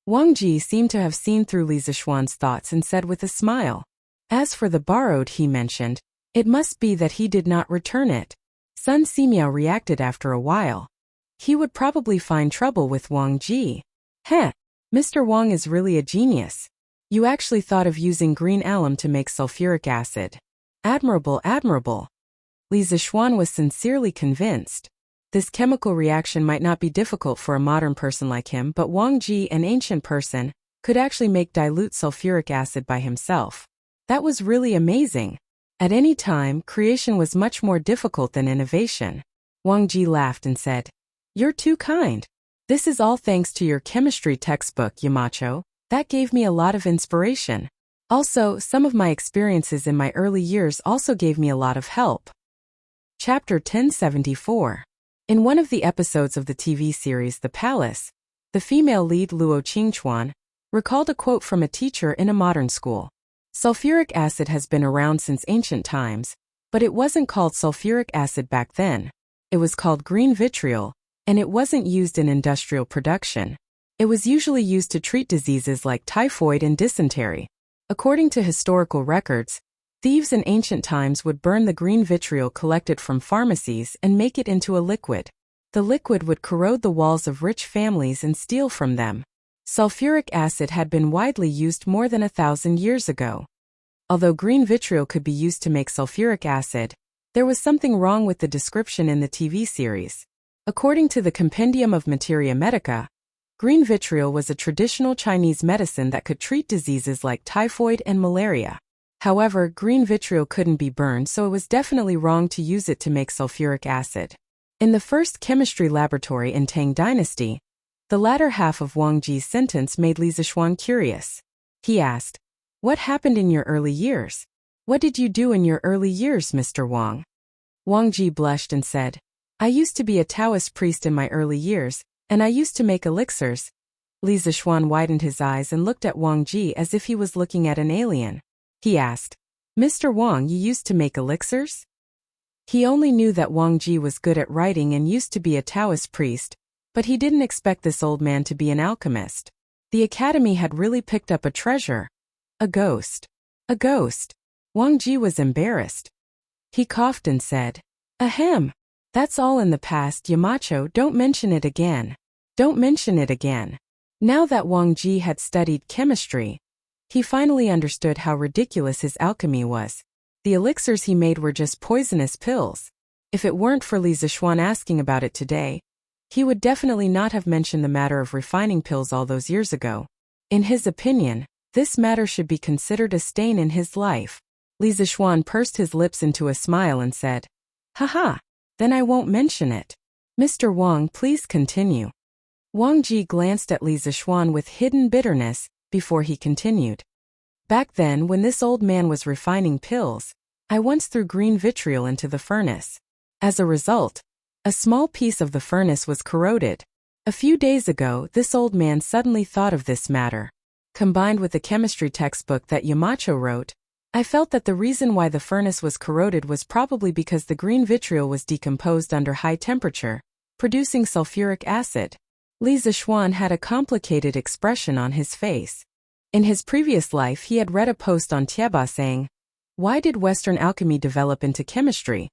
Wang Ji seemed to have seen through Li Zixuan's thoughts and said with a smile, "As for the borrowed," he mentioned, "it must be that he did not return it." Sun Simiao reacted after a while. He would probably find trouble with Wang Ji. Heh, Mr. Wang is really a genius. You actually thought of using green alum to make sulfuric acid. Admirable, admirable. Li Zixuan was sincerely convinced. This chemical reaction might not be difficult for a modern person like him, but Wang Ji, an ancient person, could actually make dilute sulfuric acid by himself. That was really amazing. At any time, creation was much more difficult than innovation. Wang Ji laughed and said, "You're too kind. This is all thanks to your chemistry textbook, Yamacho. That gave me a lot of inspiration. Also, some of my experiences in my early years also gave me a lot of help." Chapter 1074. In one of the episodes of the TV series The Palace, the female lead Luo Qingchuan recalled a quote from a teacher in a modern school. Sulfuric acid has been around since ancient times, but it wasn't called sulfuric acid back then. It was called green vitriol, and it wasn't used in industrial production. It was usually used to treat diseases like typhoid and dysentery. According to historical records, thieves in ancient times would burn the green vitriol collected from pharmacies and make it into a liquid. The liquid would corrode the walls of rich families and steal from them. Sulfuric acid had been widely used more than 1,000 years ago. Although green vitriol could be used to make sulfuric acid, there was something wrong with the description in the TV series. According to the Compendium of Materia Medica, green vitriol was a traditional Chinese medicine that could treat diseases like typhoid and malaria. However, green vitriol couldn't be burned, so it was definitely wrong to use it to make sulfuric acid. In the first chemistry laboratory in Tang Dynasty, the latter half of Wang Ji's sentence made Li Zixuan curious. He asked, "What happened in your early years? What did you do in your early years, Mr. Wang?" Wang Ji blushed and said, "I used to be a Taoist priest in my early years, and I used to make elixirs." Li Zixuan widened his eyes and looked at Wang Ji as if he was looking at an alien. He asked, "Mr. Wang, you used to make elixirs?" He only knew that Wang Ji was good at writing and used to be a Taoist priest, but he didn't expect this old man to be an alchemist. The academy had really picked up a treasure. A ghost. A ghost. Wang Ji was embarrassed. He coughed and said, "Ahem. That's all in the past, Yamacho, don't mention it again. Don't mention it again." Now that Wang Ji had studied chemistry, he finally understood how ridiculous his alchemy was. The elixirs he made were just poisonous pills. If it weren't for Li Zixuan asking about it today, he would definitely not have mentioned the matter of refining pills all those years ago. In his opinion, this matter should be considered a stain in his life. Li Zixuan pursed his lips into a smile and said, "Haha, then I won't mention it. Mr. Wang, please continue." Wang Ji glanced at Li Zixuan with hidden bitterness before he continued. "Back then, when this old man was refining pills, I once threw green vitriol into the furnace. As a result, a small piece of the furnace was corroded. A few days ago, this old man suddenly thought of this matter. Combined with the chemistry textbook that Yamacho wrote, I felt that the reason why the furnace was corroded was probably because the green vitriol was decomposed under high temperature, producing sulfuric acid." Li Zixuan had a complicated expression on his face. In his previous life he had read a post on Tieba saying, "Why did Western alchemy develop into chemistry,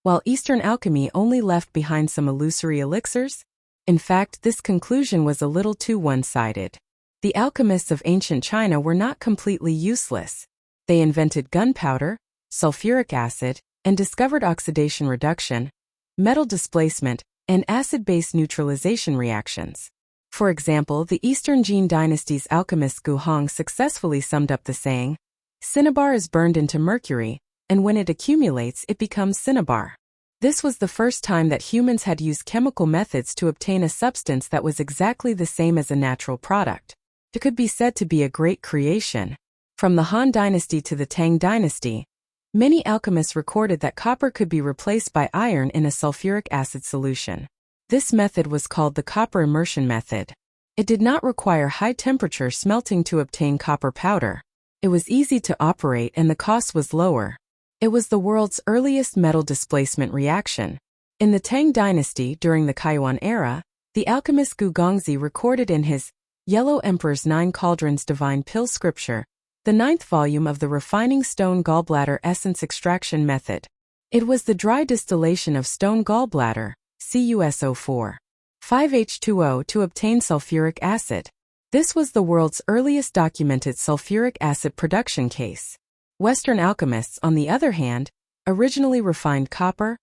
while Eastern alchemy only left behind some illusory elixirs?" In fact, this conclusion was a little too one-sided. The alchemists of ancient China were not completely useless. They invented gunpowder, sulfuric acid, and discovered oxidation reduction, metal displacement, and acid-base neutralization reactions. For example, the Eastern Jin dynasty's alchemist Gu Hong successfully summed up the saying, "Cinnabar is burned into mercury, and when it accumulates it becomes cinnabar." This was the first time that humans had used chemical methods to obtain a substance that was exactly the same as a natural product. It could be said to be a great creation. From the Han dynasty to the Tang dynasty, many alchemists recorded that copper could be replaced by iron in a sulfuric acid solution. This method was called the copper immersion method. It did not require high-temperature smelting to obtain copper powder. It was easy to operate and the cost was lower. It was the world's earliest metal displacement reaction. In the Tang dynasty during the Kaiyuan era, the alchemist Gu Gongzi recorded in his Yellow Emperor's Nine Cauldrons Divine Pill Scripture, the 9th volume of the refining stone gallbladder essence extraction method. It was the dry distillation of stone gallbladder, CuSO4, 5H2O to obtain sulfuric acid. This was the world's earliest documented sulfuric acid production case. Western alchemists, on the other hand, originally refined copper,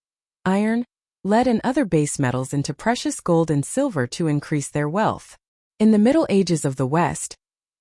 iron, lead and other base metals into precious gold and silver to increase their wealth. In the Middle Ages of the West,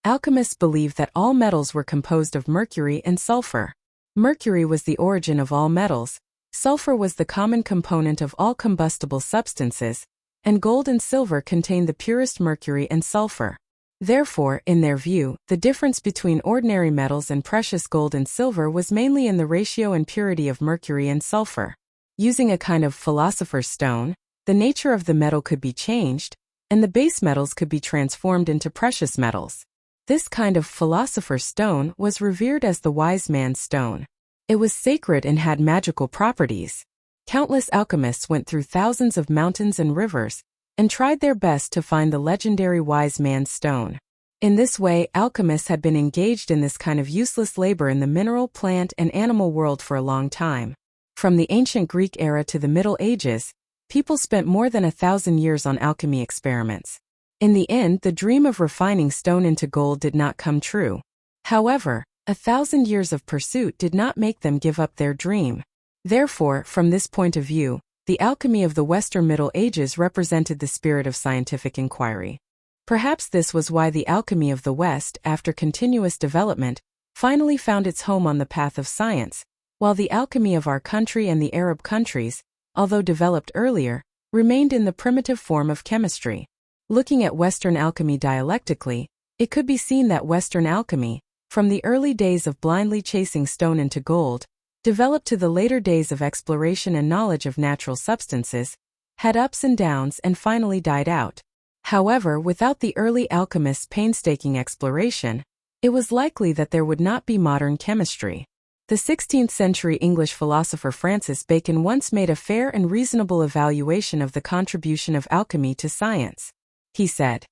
alchemists believed that all metals were composed of mercury and sulfur. Mercury was the origin of all metals, sulfur was the common component of all combustible substances, and gold and silver contained the purest mercury and sulfur. Therefore, in their view, the difference between ordinary metals and precious gold and silver was mainly in the ratio and purity of mercury and sulfur. Using a kind of philosopher's stone, the nature of the metal could be changed, and the base metals could be transformed into precious metals. This kind of philosopher's stone was revered as the wise man's stone. It was sacred and had magical properties. Countless alchemists went through thousands of mountains and rivers and tried their best to find the legendary wise man's stone. In this way, alchemists had been engaged in this kind of useless labor in the mineral, plant, and animal world for a long time. From the ancient Greek era to the Middle Ages, people spent more than 1,000 years on alchemy experiments. In the end, the dream of refining stone into gold did not come true. However, 1,000 years of pursuit did not make them give up their dream. Therefore, from this point of view, the alchemy of the Western Middle Ages represented the spirit of scientific inquiry. Perhaps this was why the alchemy of the West, after continuous development, finally found its home on the path of science, while the alchemy of our country and the Arab countries, although developed earlier, remained in the primitive form of chemistry. Looking at Western alchemy dialectically, it could be seen that Western alchemy, from the early days of blindly chasing stone into gold, developed to the later days of exploration and knowledge of natural substances, had ups and downs and finally died out. However, without the early alchemists' painstaking exploration, it was likely that there would not be modern chemistry. The 16th-century English philosopher Francis Bacon once made a fair and reasonable evaluation of the contribution of alchemy to science. He said,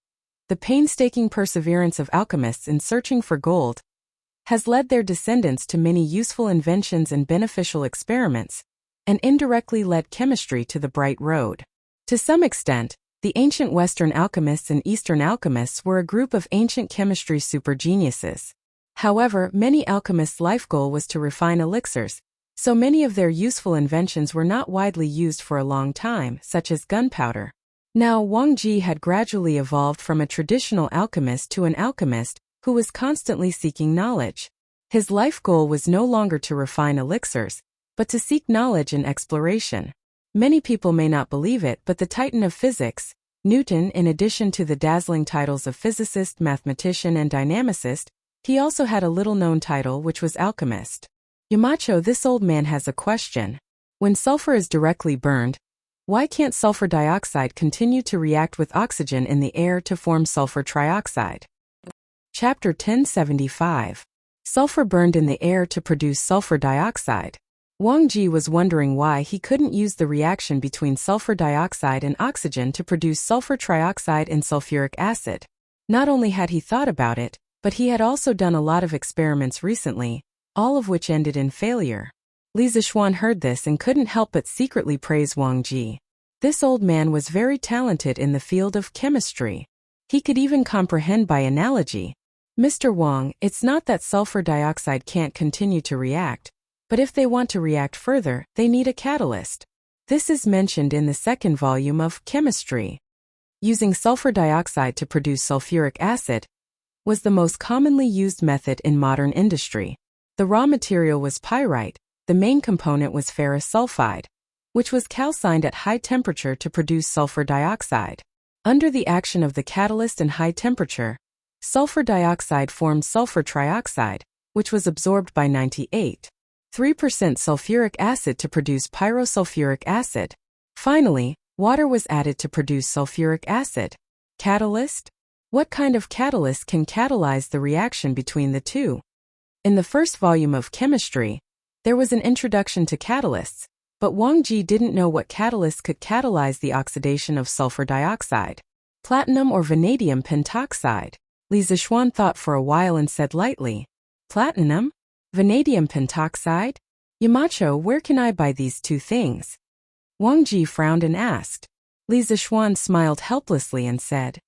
"The painstaking perseverance of alchemists in searching for gold has led their descendants to many useful inventions and beneficial experiments, and indirectly led chemistry to the bright road." To some extent, the ancient Western alchemists and Eastern alchemists were a group of ancient chemistry supergeniuses. However, many alchemists' life goal was to refine elixirs, so many of their useful inventions were not widely used for a long time, such as gunpowder. Now, Wang Ji had gradually evolved from a traditional alchemist to an alchemist who was constantly seeking knowledge. His life goal was no longer to refine elixirs, but to seek knowledge and exploration. Many people may not believe it, but the titan of physics, Newton, in addition to the dazzling titles of physicist, mathematician, and dynamicist, he also had a little-known title which was alchemist. Yamacho, this old man has a question. When sulfur is directly burned, why can't sulfur dioxide continue to react with oxygen in the air to form sulfur trioxide? Chapter 1075. Sulfur burned in the air to produce sulfur dioxide. Wang Ji was wondering why he couldn't use the reaction between sulfur dioxide and oxygen to produce sulfur trioxide and sulfuric acid. Not only had he thought about it, but he had also done a lot of experiments recently, all of which ended in failure. Li Zixuan heard this and couldn't help but secretly praise Wang Ji. This old man was very talented in the field of chemistry. He could even comprehend by analogy. Mr. Wang, it's not that sulfur dioxide can't continue to react, but if they want to react further, they need a catalyst. This is mentioned in the second volume of Chemistry. Using sulfur dioxide to produce sulfuric acid was the most commonly used method in modern industry. The raw material was pyrite, the main component was ferrous sulfide, which was calcined at high temperature to produce sulfur dioxide. Under the action of the catalyst and high temperature, sulfur dioxide formed sulfur trioxide, which was absorbed by 98.3% sulfuric acid to produce pyrosulfuric acid. Finally, water was added to produce sulfuric acid. Catalyst? What kind of catalyst can catalyze the reaction between the two? In the first volume of Chemistry, there was an introduction to catalysts, but Wang Ji didn't know what catalyst could catalyze the oxidation of sulfur dioxide. Platinum or vanadium pentoxide? Li Zixuan thought for a while and said lightly, "Platinum? Vanadium pentoxide? Yamacho, where can I buy these two things?" Wang Ji frowned and asked. Li Zixuan smiled helplessly and said,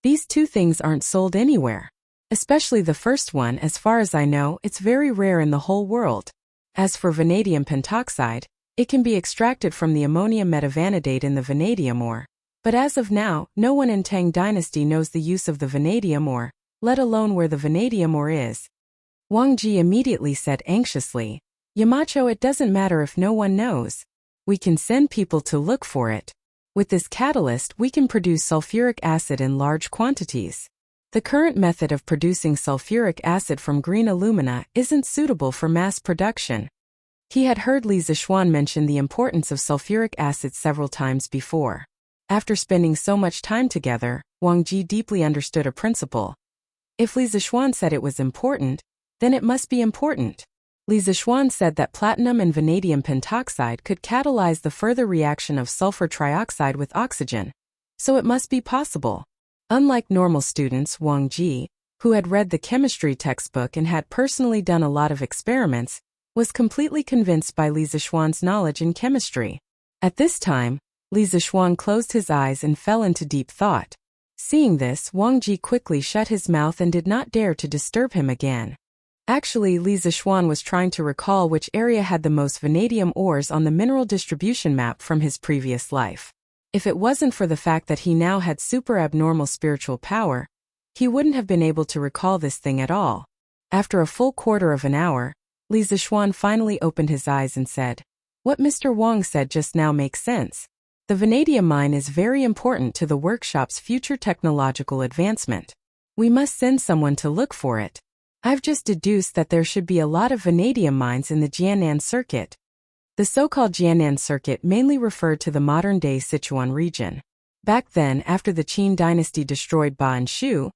These two things aren't sold anywhere. Especially the first one, as far as I know, it's very rare in the whole world. As for vanadium pentoxide, it can be extracted from the ammonium metavanadate in the vanadium ore. But as of now, no one in Tang Dynasty knows the use of the vanadium ore, let alone where the vanadium ore is. Wang Ji immediately said anxiously, "Yamacho, it doesn't matter if no one knows. We can send people to look for it. With this catalyst, we can produce sulfuric acid in large quantities. The current method of producing sulfuric acid from green alumina isn't suitable for mass production." He had heard Li Zixuan mention the importance of sulfuric acid several times before. After spending so much time together, Wang Ji deeply understood a principle. If Li Zixuan said it was important, then it must be important. Li Zixuan said that platinum and vanadium pentoxide could catalyze the further reaction of sulfur trioxide with oxygen, so it must be possible. Unlike normal students, Wang Ji, who had read the chemistry textbook and had personally done a lot of experiments, was completely convinced by Li Zixuan's knowledge in chemistry. At this time, Li Zixuan closed his eyes and fell into deep thought. Seeing this, Wang Ji quickly shut his mouth and did not dare to disturb him again. Actually, Li Zixuan was trying to recall which area had the most vanadium ores on the mineral distribution map from his previous life. If it wasn't for the fact that he now had super abnormal spiritual power, he wouldn't have been able to recall this thing at all. After a full quarter of an hour, Li Zixuan finally opened his eyes and said, "What Mr. Wang said just now makes sense. The vanadium mine is very important to the workshop's future technological advancement. We must send someone to look for it. I've just deduced that there should be a lot of vanadium mines in the Jiannan circuit. The so-called Jiannan circuit mainly referred to the modern-day Sichuan region. Back then, after the Qin dynasty destroyed Ba and Shu,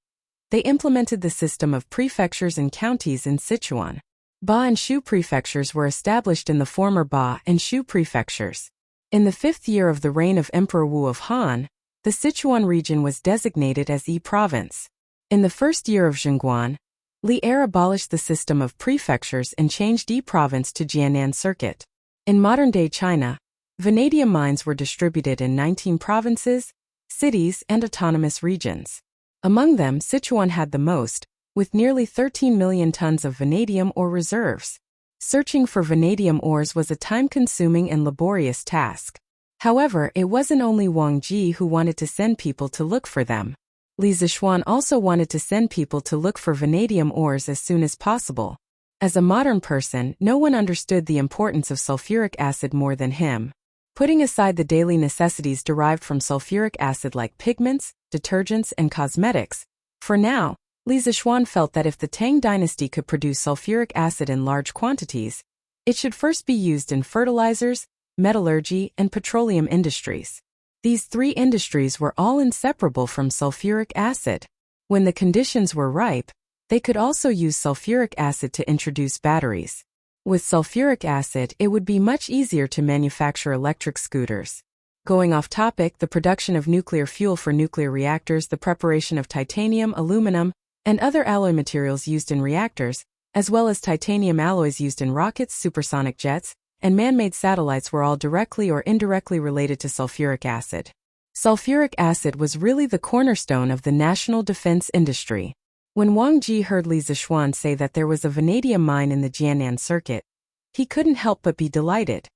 they implemented the system of prefectures and counties in Sichuan. Ba and Shu prefectures were established in the former Ba and Shu prefectures. In the 5th year of the reign of Emperor Wu of Han, the Sichuan region was designated as Yi Province. In the 1st year of Zhengguan, Li Er abolished the system of prefectures and changed Yi Province to Jiannan Circuit. In modern-day China, vanadium mines were distributed in 19 provinces, cities, and autonomous regions. Among them, Sichuan had the most, with nearly 13 million tons of vanadium ore reserves. Searching for vanadium ores was a time-consuming and laborious task. However, it wasn't only Wang Ji who wanted to send people to look for them. Li Zishuan also wanted to send people to look for vanadium ores as soon as possible. As a modern person, no one understood the importance of sulfuric acid more than him. Putting aside the daily necessities derived from sulfuric acid like pigments, detergents, and cosmetics, for now, Li Zishuan felt that if the Tang dynasty could produce sulfuric acid in large quantities, it should first be used in fertilizers, metallurgy, and petroleum industries. These 3 industries were all inseparable from sulfuric acid. When the conditions were ripe, they could also use sulfuric acid to introduce batteries. With sulfuric acid, it would be much easier to manufacture electric scooters. Going off topic, the production of nuclear fuel for nuclear reactors, the preparation of titanium, aluminum, and other alloy materials used in reactors, as well as titanium alloys used in rockets, supersonic jets, and man-made satellites were all directly or indirectly related to sulfuric acid. Sulfuric acid was really the cornerstone of the national defense industry. When Wang Ji heard Li Zishuan say that there was a vanadium mine in the Jiannan circuit, he couldn't help but be delighted.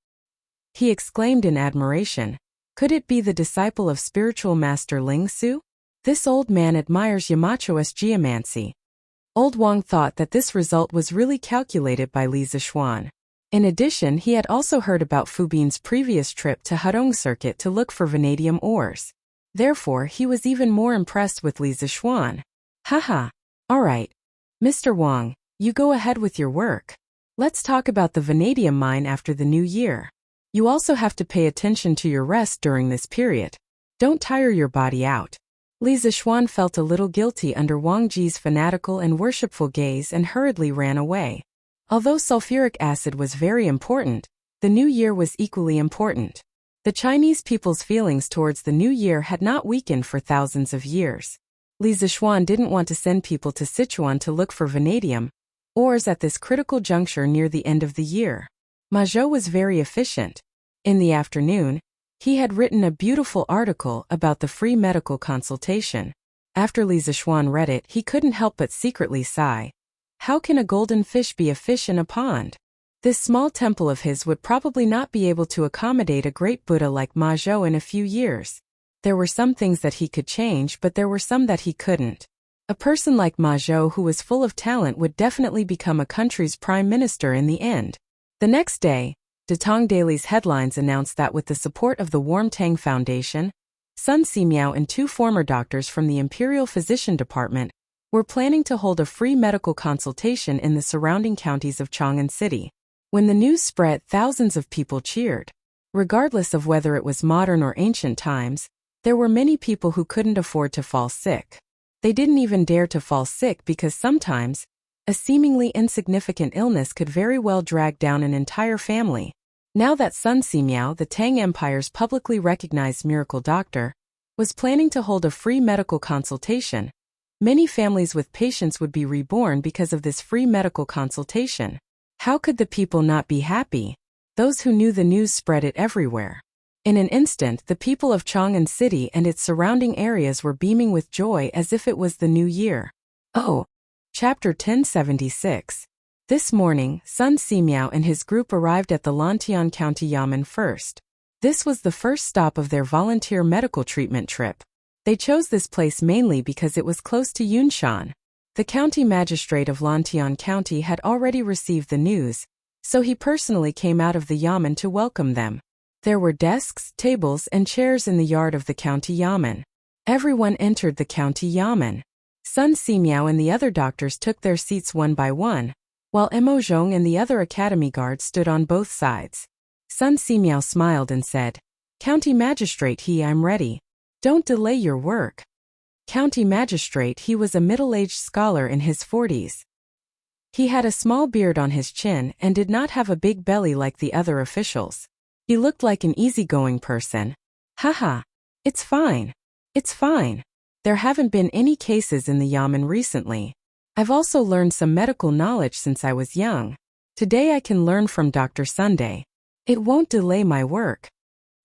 He exclaimed in admiration, "Could it be the disciple of spiritual master Ling Su? This old man admires Yamacho's geomancy." Old Wang thought that this result was really calculated by Li Zishuan. In addition, he had also heard about Fu Bin's previous trip to Hadong Circuit to look for vanadium ores. Therefore, he was even more impressed with Li Zishuan. Haha. Alright. Mr. Wang, you go ahead with your work. Let's talk about the vanadium mine after the new year. You also have to pay attention to your rest during this period. Don't tire your body out. Li Zishuan felt a little guilty under Wang Ji's fanatical and worshipful gaze and hurriedly ran away. Although sulfuric acid was very important, the new year was equally important. The Chinese people's feelings towards the new year had not weakened for thousands of years. Li Zishuan didn't want to send people to Sichuan to look for vanadium ores at this critical juncture near the end of the year. Ma Zhou was very efficient. In the afternoon, he had written a beautiful article about the free medical consultation. After Li Zishuan read it, he couldn't help but secretly sigh. How can a golden fish be a fish in a pond? This small temple of his would probably not be able to accommodate a great Buddha like Ma Zhou in a few years. There were some things that he could change, but there were some that he couldn't. A person like Ma Zhou who was full of talent would definitely become a country's prime minister in the end. The next day, Datong Daily's headlines announced that with the support of the Warm Tang Foundation, Sun Simiao and 2 former doctors from the Imperial Physician Department were planning to hold a free medical consultation in the surrounding counties of Chang'an City. When the news spread, thousands of people cheered. Regardless of whether it was modern or ancient times, there were many people who couldn't afford to fall sick. They didn't even dare to fall sick because sometimes, a seemingly insignificant illness could very well drag down an entire family. Now that Sun Simiao, the Tang Empire's publicly recognized miracle doctor, was planning to hold a free medical consultation, many families with patients would be reborn because of this free medical consultation. How could the people not be happy? Those who knew the news spread it everywhere. In an instant, the people of Chang'an City and its surrounding areas were beaming with joy as if it was the new year. Oh. Chapter 1076. This morning, Sun Simiao and his group arrived at the Lantian County Yamen first. This was the first stop of their volunteer medical treatment trip. They chose this place mainly because it was close to Yunshan. The county magistrate of Lantian County had already received the news, so he personally came out of the Yamen to welcome them. There were desks, tables, and chairs in the yard of the county yamen. Everyone entered the county yamen. Sun Simiao and the other doctors took their seats one by one, while Emo Zhong and the other academy guards stood on both sides. Sun Simiao smiled and said, "County Magistrate He, I'm ready. Don't delay your work." County Magistrate He was a middle-aged scholar in his 40s. He had a small beard on his chin and did not have a big belly like the other officials. He looked like an easygoing person. "Haha. It's fine. It's fine. There haven't been any cases in the yamen recently. I've also learned some medical knowledge since I was young. Today I can learn from Dr. Sunday. It won't delay my work."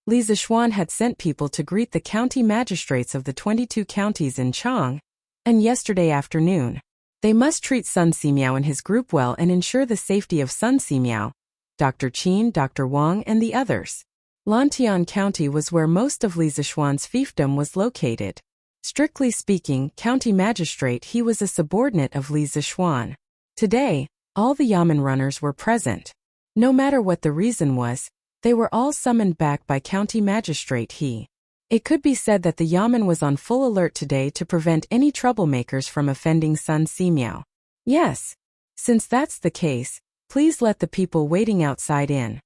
Li Zishuan had sent people to greet the county magistrates of the 22 counties in Chang, and yesterday afternoon. They must treat Sun Simiao and his group well and ensure the safety of Sun Simiao, Dr. Qin, Dr. Wang, and the others. Lantian County was where most of Li Zishuan's fiefdom was located. Strictly speaking, county magistrate He was a subordinate of Li Zishuan. Today, all the yamen runners were present. No matter what the reason was, they were all summoned back by county magistrate He. It could be said that the yamen was on full alert today to prevent any troublemakers from offending Sun Simiao. Yes. Since that's the case, please let the people waiting outside in.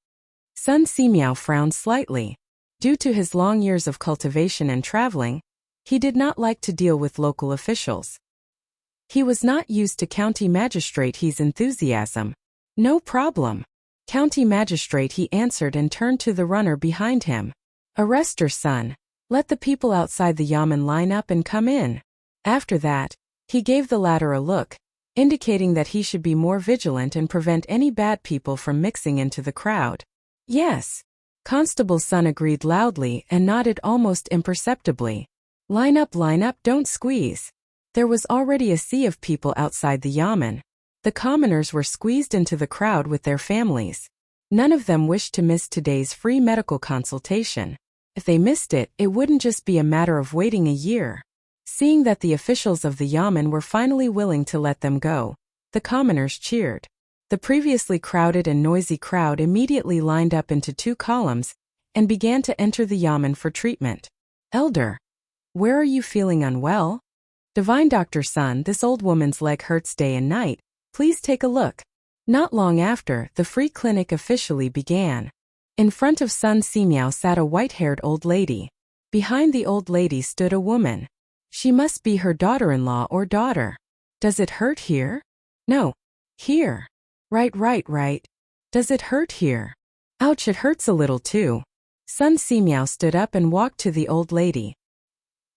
Sun Simiao frowned slightly. Due to his long years of cultivation and traveling, he did not like to deal with local officials. He was not used to county magistrate He's enthusiasm. "No problem." County magistrate He answered and turned to the runner behind him. "Arrest her, son. Let the people outside the yamen line up and come in." After that, he gave the latter a look, indicating that he should be more vigilant and prevent any bad people from mixing into the crowd. "Yes." Constable Sun agreed loudly and nodded almost imperceptibly. Line up, don't squeeze." There was already a sea of people outside the yamen. The commoners were squeezed into the crowd with their families. None of them wished to miss today's free medical consultation. If they missed it, it wouldn't just be a matter of waiting a year. Seeing that the officials of the yamen were finally willing to let them go, the commoners cheered. The previously crowded and noisy crowd immediately lined up into 2 columns and began to enter the yamen for treatment. "Elder, where are you feeling unwell?" "Divine Dr. Sun, this old woman's leg hurts day and night. Please take a look." Not long after, the free clinic officially began. In front of Sun Simiao sat a white-haired old lady. Behind the old lady stood a woman. She must be her daughter-in-law or daughter. "Does it hurt here?" "No. Here." Right. "Does it hurt here?" "Ouch, it hurts a little too." Sun Simiao stood up and walked to the old lady.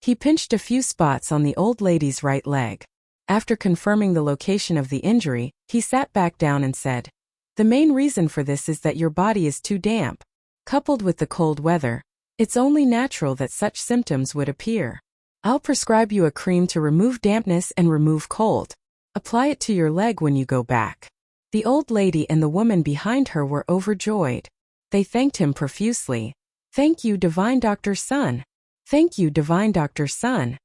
He pinched a few spots on the old lady's right leg. After confirming the location of the injury, he sat back down and said, "The main reason for this is that your body is too damp. Coupled with the cold weather, it's only natural that such symptoms would appear. I'll prescribe you a cream to remove dampness and remove cold. Apply it to your leg when you go back." The old lady and the woman behind her were overjoyed. They thanked him profusely. "Thank you, Divine Dr. Sun. Thank you, Divine Dr. Sun."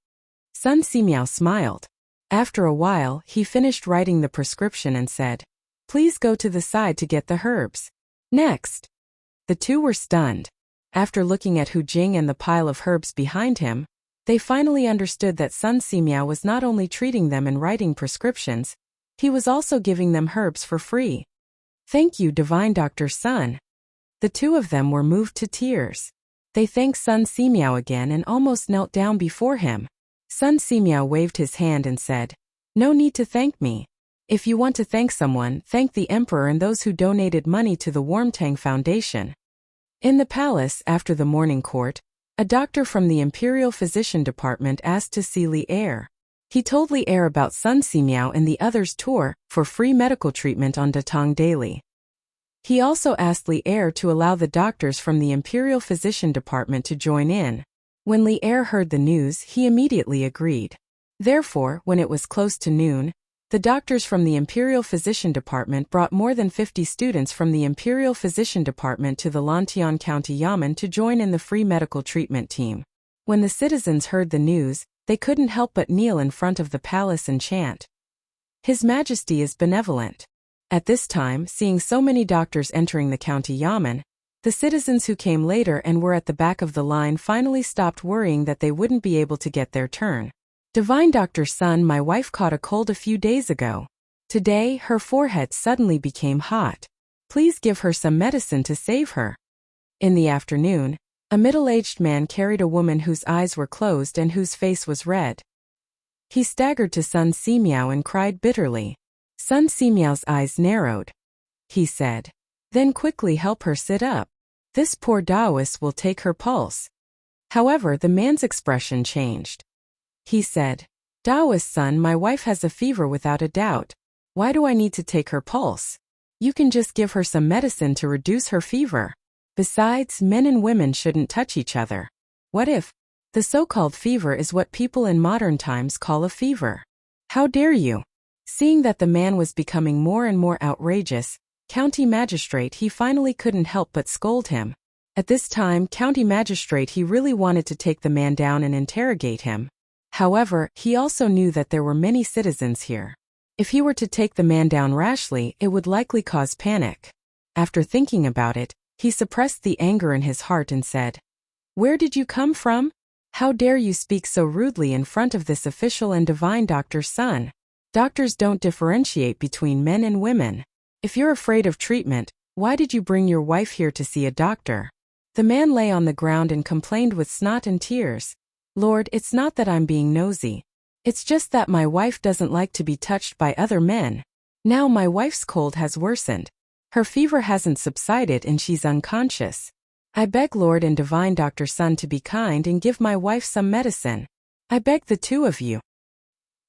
Sun Simiao smiled. After a while, he finished writing the prescription and said, "Please go to the side to get the herbs. Next." The two were stunned. After looking at Hu Jing and the pile of herbs behind him, they finally understood that Sun Simiao was not only treating them and writing prescriptions, he was also giving them herbs for free. "Thank you, Divine Dr. Sun." The two of them were moved to tears. They thanked Sun Simiao again and almost knelt down before him. Sun Simiao waved his hand and said, "No need to thank me. If you want to thank someone, thank the Emperor and those who donated money to the Warmtang Foundation." In the palace, after the morning court, a doctor from the Imperial Physician Department asked to see Li Er. He told Li Er about Sun Simiao and the others' tour for free medical treatment on Datang daily. He also asked Li Er to allow the doctors from the Imperial Physician Department to join in. When Li Er heard the news, he immediately agreed. Therefore, when it was close to noon, the doctors from the Imperial Physician Department brought more than 50 students from the Imperial Physician Department to the Lantian County Yamen to join in the free medical treatment team. When the citizens heard the news, they couldn't help but kneel in front of the palace and chant, "His Majesty is benevolent." At this time, seeing so many doctors entering the county Yamen, The citizens who came later and were at the back of the line finally stopped worrying that they wouldn't be able to get their turn. Divine Doctor Sun, my wife caught a cold a few days ago. Today, her forehead suddenly became hot. Please give her some medicine to save her. In the afternoon, a middle-aged man carried a woman whose eyes were closed and whose face was red. He staggered to Sun Simiao and cried bitterly. Sun Simiao's eyes narrowed. He said, "Then quickly help her sit up. This poor Taoist will take her pulse." However, the man's expression changed. He said, "Taoist son, my wife has a fever without a doubt. Why do I need to take her pulse? You can just give her some medicine to reduce her fever. Besides, men and women shouldn't touch each other. What if the so-called fever is what people in modern times call a fever? How dare you?" Seeing that the man was becoming more and more outrageous, County Magistrate he finally couldn't help but scold him. At this time, County Magistrate he really wanted to take the man down and interrogate him. However, he also knew that there were many citizens here. If he were to take the man down rashly, it would likely cause panic. After thinking about it, he suppressed the anger in his heart and said, "Where did you come from? How dare you speak so rudely in front of this official and divine Doctor Sun? Doctors don't differentiate between men and women. If you're afraid of treatment, why did you bring your wife here to see a doctor?" The man lay on the ground and complained with snot and tears. "Lord, it's not that I'm being nosy. It's just that my wife doesn't like to be touched by other men. Now my wife's cold has worsened. Her fever hasn't subsided and she's unconscious. I beg Lord and Divine Doctor Sun to be kind and give my wife some medicine. I beg the two of you."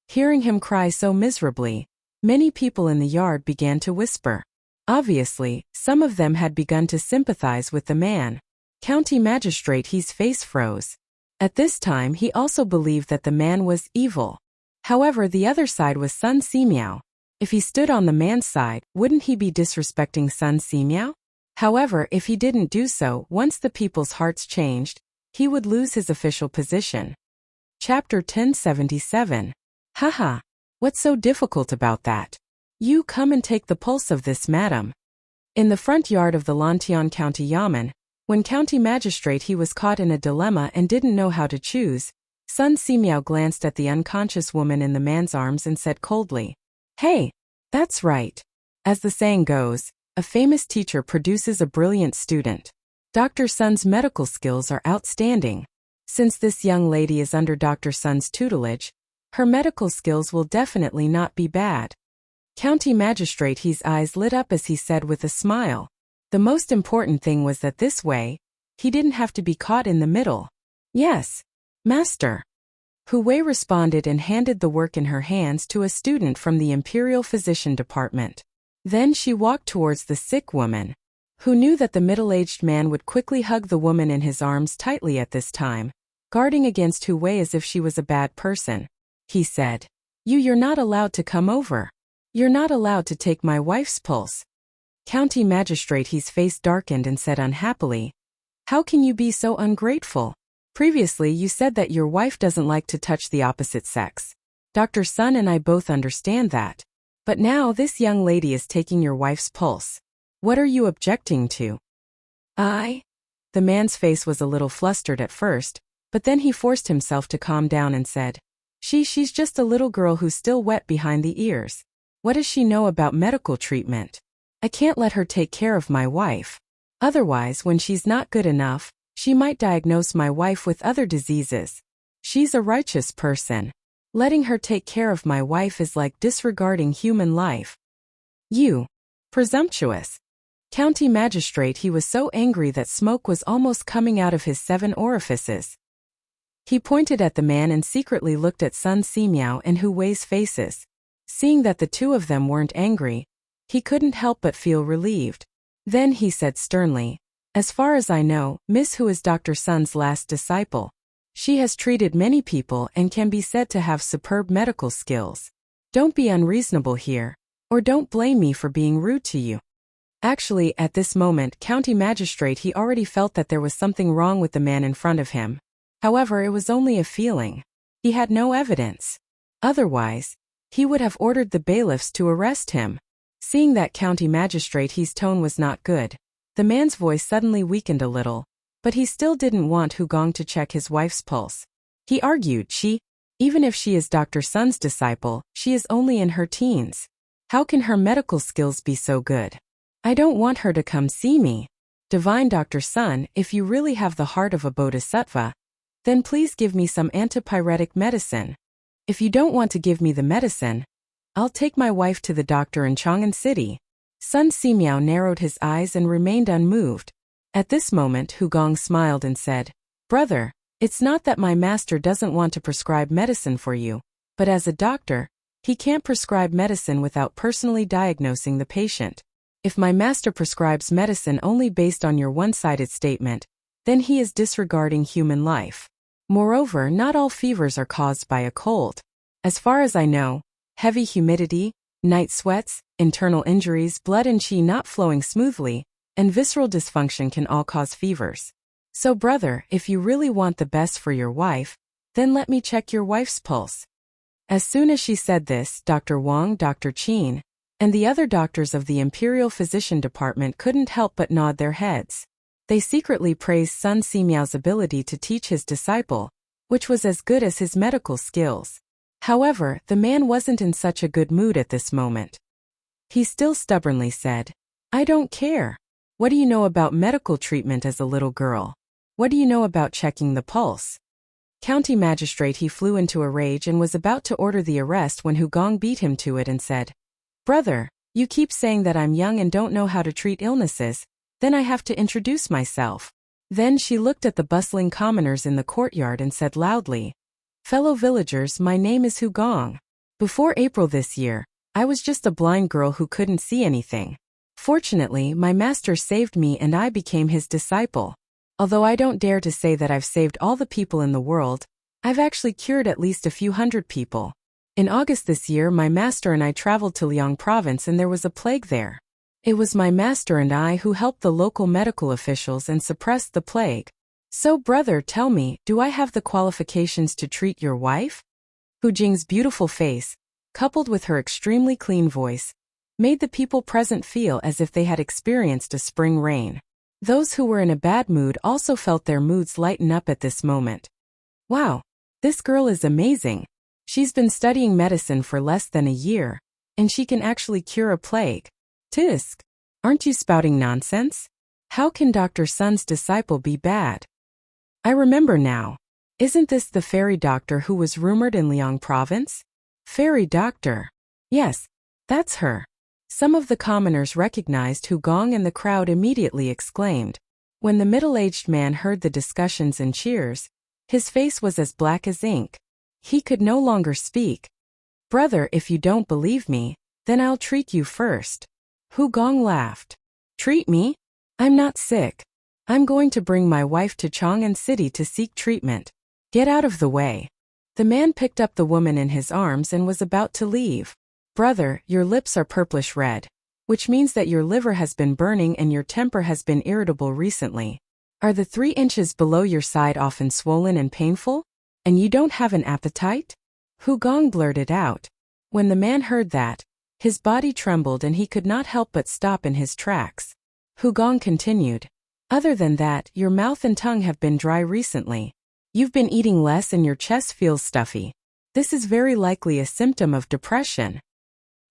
Hearing him cry so miserably, many people in the yard began to whisper. Obviously, some of them had begun to sympathize with the man. County Magistrate his face froze. At this time he also believed that the man was evil. However, the other side was Sun Simiao. If he stood on the man's side, wouldn't he be disrespecting Sun Simiao? However, if he didn't do so, once the people's hearts changed, he would lose his official position. Chapter 1077. Haha. What's so difficult about that? You come and take the pulse of this madam. In the front yard of the Lantian County Yamen, when County Magistrate he was caught in a dilemma and didn't know how to choose, Sun Simiao glanced at the unconscious woman in the man's arms and said coldly, "Hey, that's right. As the saying goes, a famous teacher produces a brilliant student. Dr. Sun's medical skills are outstanding. Since this young lady is under Dr. Sun's tutelage, her medical skills will definitely not be bad." County Magistrate his eyes lit up as he said with a smile, "The most important thing was that this way, he didn't have to be caught in the middle." "Yes, Master." Hu Wei responded and handed the work in her hands to a student from the Imperial Physician Department. Then she walked towards the sick woman, who knew that the middle-aged man would quickly hug the woman in his arms tightly at this time, guarding against Hu Wei as if she was a bad person. He said, You're not allowed to come over. You're not allowed to take my wife's pulse." County Magistrate his face darkened and said unhappily, "How can you be so ungrateful? Previously you said that your wife doesn't like to touch the opposite sex. Dr. Sun and I both understand that. But now this young lady is taking your wife's pulse. What are you objecting to?" "I?" The man's face was a little flustered at first, but then he forced himself to calm down and said, She's just a little girl who's still wet behind the ears. What does she know about medical treatment? I can't let her take care of my wife. Otherwise, when she's not good enough, she might diagnose my wife with other diseases. She's a righteous person. Letting her take care of my wife is like disregarding human life." "You. Presumptuous." County Magistrate he was so angry that smoke was almost coming out of his 7 orifices. He pointed at the man and secretly looked at Sun Simiao and Hu Wei's faces. Seeing that the two of them weren't angry, he couldn't help but feel relieved. Then he said sternly, "As far as I know, Miss Hu is Dr. Sun's last disciple. She has treated many people and can be said to have superb medical skills. Don't be unreasonable here, or don't blame me for being rude to you." Actually, at this moment, County Magistrate he already felt that there was something wrong with the man in front of him. However, it was only a feeling. He had no evidence. Otherwise, he would have ordered the bailiffs to arrest him. Seeing that County Magistrate his tone was not good, The man's voice suddenly weakened a little, but he still didn't want Hugong to check his wife's pulse. He argued even if she is Dr. Sun's disciple, she is only in her teens. How can her medical skills be so good? I don't want her to come see me. Divine Dr. Sun, if you really have the heart of a bodhisattva, then please give me some antipyretic medicine. If you don't want to give me the medicine, I'll take my wife to the doctor in Chang'an City. Sun Simiao narrowed his eyes and remained unmoved. At this moment Hugong smiled and said, "Brother, it's not that my master doesn't want to prescribe medicine for you, but as a doctor, he can't prescribe medicine without personally diagnosing the patient. If my master prescribes medicine only based on your one-sided statement, then he is disregarding human life. Moreover, not all fevers are caused by a cold. As far as I know, heavy humidity, night sweats, internal injuries, blood and qi not flowing smoothly, and visceral dysfunction can all cause fevers. So brother, if you really want the best for your wife, then let me check your wife's pulse." As soon as she said this, Dr. Wang, Dr. Qin, and the other doctors of the Imperial Physician Department couldn't help but nod their heads. They secretly praised Sun Simiao's ability to teach his disciple, which was as good as his medical skills. However, the man wasn't in such a good mood at this moment. He still stubbornly said, "I don't care. What do you know about medical treatment as a little girl? What do you know about checking the pulse?" County magistrate, he flew into a rage and was about to order the arrest when Hugong beat him to it and said, "Brother, you keep saying that I'm young and don't know how to treat illnesses, then I have to introduce myself." Then she looked at the bustling commoners in the courtyard and said loudly, "Fellow villagers, my name is Hugong. Before April this year, I was just a blind girl who couldn't see anything. Fortunately, my master saved me and I became his disciple. Although I don't dare to say that I've saved all the people in the world, I've actually cured at least a few hundred people. In August this year, my master and I traveled to Liang province and there was a plague there. It was my master and I who helped the local medical officials and suppressed the plague. So brother, tell me, do I have the qualifications to treat your wife?" Hu Jing's beautiful face, coupled with her extremely clean voice, made the people present feel as if they had experienced a spring rain. Those who were in a bad mood also felt their moods lighten up at this moment. "Wow, this girl is amazing. She's been studying medicine for less than a year, and she can actually cure a plague. Tisk, aren't you spouting nonsense? How can Dr. Sun's disciple be bad? I remember now. Isn't this the fairy doctor who was rumored in Liang province?" "Fairy doctor? Yes, that's her." Some of the commoners recognized Hugong and the crowd immediately exclaimed. When the middle-aged man heard the discussions and cheers, his face was as black as ink. He could no longer speak. "Brother, if you don't believe me, then I'll treat you first." Hugong laughed. "Treat me? I'm not sick. I'm going to bring my wife to Chang'an City to seek treatment. Get out of the way." The man picked up the woman in his arms and was about to leave. "Brother, your lips are purplish red, which means that your liver has been burning and your temper has been irritable recently. Are the 3 inches below your side often swollen and painful? And you don't have an appetite?" Hugong blurted out. When the man heard that, his body trembled and he could not help but stop in his tracks. Hugong continued, "Other than that, your mouth and tongue have been dry recently. You've been eating less and your chest feels stuffy. This is very likely a symptom of depression."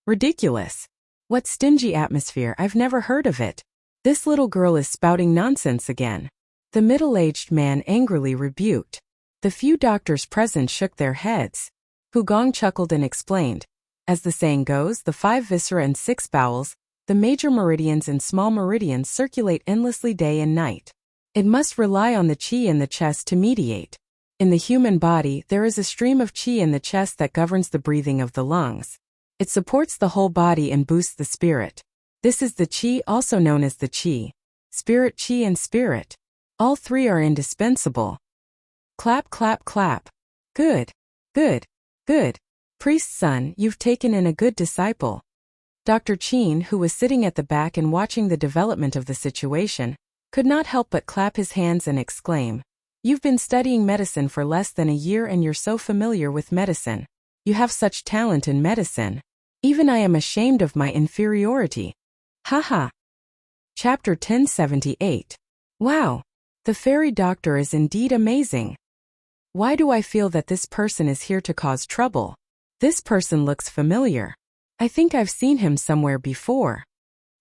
"Ridiculous. What stingy atmosphere, I've never heard of it. This little girl is spouting nonsense again," the middle-aged man angrily rebuked. The few doctors present shook their heads. Hugong chuckled and explained, "As the saying goes, the 5 viscera and 6 bowels, the major meridians and small meridians circulate endlessly day and night. It must rely on the qi in the chest to mediate. In the human body, there is a stream of qi in the chest that governs the breathing of the lungs. It supports the whole body and boosts the spirit. This is the qi, also known as the qi, spirit, qi and spirit. All 3 are indispensable." Clap, clap, clap. "Good, good, good. Priest's son, you've taken in a good disciple." Dr. Qin, who was sitting at the back and watching the development of the situation, could not help but clap his hands and exclaim, "You've been studying medicine for less than a year and you're so familiar with medicine. You have such talent in medicine. Even I am ashamed of my inferiority. Ha ha." Chapter 1078. Wow! The fairy doctor is indeed amazing. Why do I feel that this person is here to cause trouble? This person looks familiar. I think I've seen him somewhere before.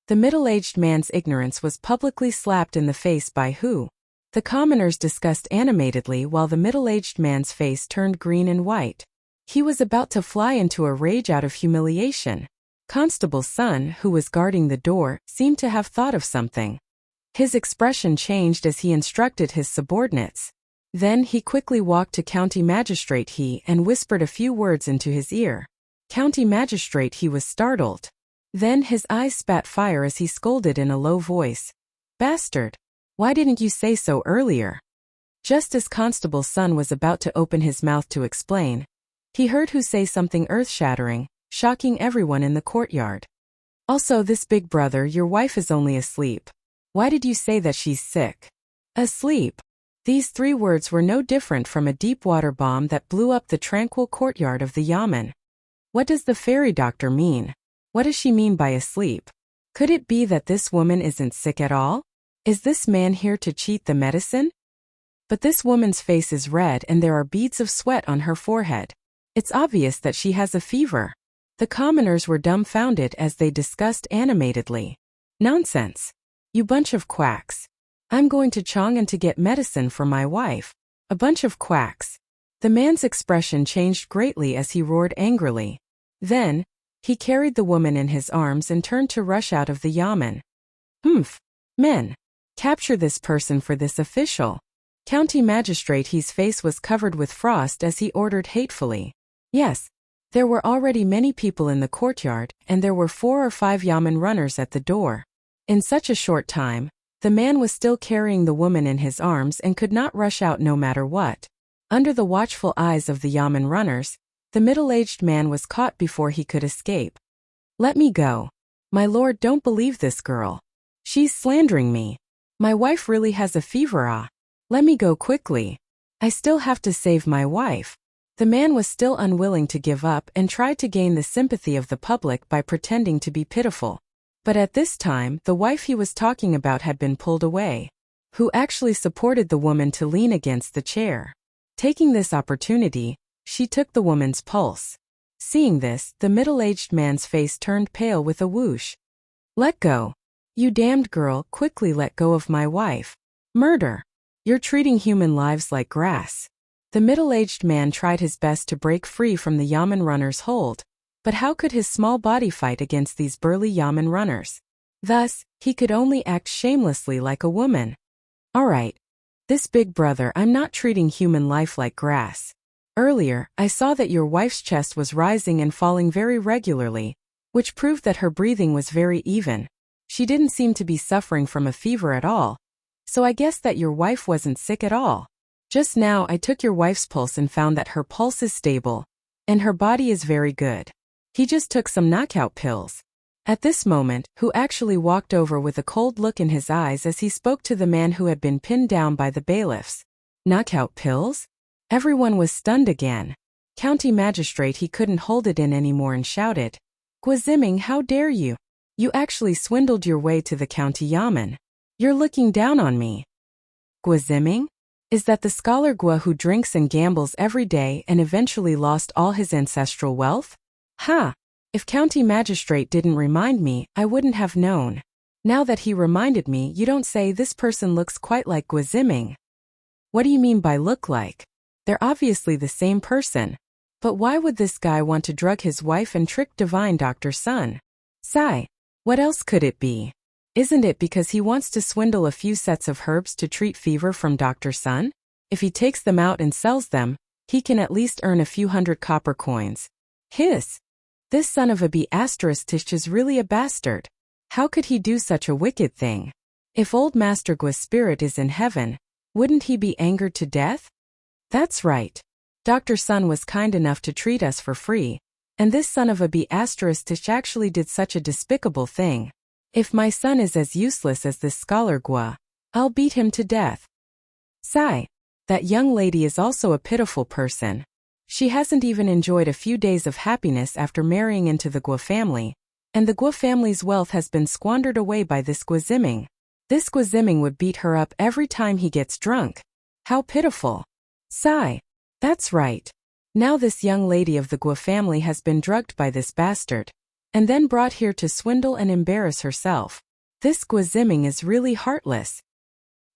The middle-aged man's ignorance was publicly slapped in the face by who? The commoners discussed animatedly while the middle-aged man's face turned green and white. He was about to fly into a rage out of humiliation. Constable's son, who was guarding the door, seemed to have thought of something. His expression changed as he instructed his subordinates. Then he quickly walked to County Magistrate He and whispered a few words into his ear. County Magistrate He was startled. Then his eyes spat fire as he scolded in a low voice. Bastard! Why didn't you say so earlier? Just as Constable's son was about to open his mouth to explain, he heard who say something earth-shattering, shocking everyone in the courtyard. Also, this big brother, your wife is only asleep. Why did you say that she's sick? Asleep. These 3 words were no different from a deep-water bomb that blew up the tranquil courtyard of the yamen. What does the fairy doctor mean? What does she mean by asleep? Could it be that this woman isn't sick at all? Is this man here to cheat the medicine? But this woman's face is red and there are beads of sweat on her forehead. It's obvious that she has a fever. The commoners were dumbfounded as they discussed animatedly. Nonsense! You bunch of quacks. I'm going to Chang'an to get medicine for my wife. A bunch of quacks. The man's expression changed greatly as he roared angrily. Then, he carried the woman in his arms and turned to rush out of the yamen. Humph! Men! Capture this person for this official. County Magistrate He's face was covered with frost as he ordered hatefully. Yes. There were already many people in the courtyard, and there were 4 or 5 yamen runners at the door. In such a short time, the man was still carrying the woman in his arms and could not rush out no matter what. Under the watchful eyes of the yamen runners, the middle-aged man was caught before he could escape. Let me go. My lord, don't believe this girl. She's slandering me. My wife really has a fever. Let me go quickly. I still have to save my wife. The man was still unwilling to give up and tried to gain the sympathy of the public by pretending to be pitiful. But at this time, the wife he was talking about had been pulled away, who actually supported the woman to lean against the chair. Taking this opportunity, she took the woman's pulse. Seeing this, the middle-aged man's face turned pale with a whoosh. Let go. You damned girl, quickly let go of my wife. Murder. You're treating human lives like grass. The middle-aged man tried his best to break free from the yamen runner's hold, but how could his small body fight against these burly yamen runners? Thus, he could only act shamelessly like a woman. All right. This big brother, I'm not treating human life like grass. Earlier, I saw that your wife's chest was rising and falling very regularly, which proved that her breathing was very even. She didn't seem to be suffering from a fever at all. So I guess that your wife wasn't sick at all. Just now I took your wife's pulse and found that her pulse is stable, and her body is very good. He just took some knockout pills. At this moment, who actually walked over with a cold look in his eyes as he spoke to the man who had been pinned down by the bailiffs. Knockout pills? Everyone was stunned again. County Magistrate He couldn't hold it in anymore and shouted, Guaziming, how dare you? You actually swindled your way to the county yamen. You're looking down on me. Guaziming? Is that the scholar Gua who drinks and gambles every day and eventually lost all his ancestral wealth? Ha! If County Magistrate didn't remind me, I wouldn't have known. Now that he reminded me, you don't say this person looks quite like Guaziming. What do you mean by look like? They're obviously the same person. But why would this guy want to drug his wife and trick divine Dr. Sun? Sigh. What else could it be? Isn't it because he wants to swindle a few sets of herbs to treat fever from Dr. Sun? If he takes them out and sells them, he can at least earn a few hundred copper coins. Hiss! This son of a b*** is really a bastard. How could he do such a wicked thing? If old Master Gua's spirit is in heaven, wouldn't he be angered to death? That's right. Dr. Sun was kind enough to treat us for free, and this son of a b** actually did such a despicable thing. If my son is as useless as this scholar Gua, I'll beat him to death. Sigh. That young lady is also a pitiful person. She hasn't even enjoyed a few days of happiness after marrying into the Gua family, and the Guo family's wealth has been squandered away by this Guoziming. This Guoziming would beat her up every time he gets drunk. How pitiful. Sigh. That's right. Now this young lady of the Guo family has been drugged by this bastard, and then brought here to swindle and embarrass herself. This Guoziming is really heartless.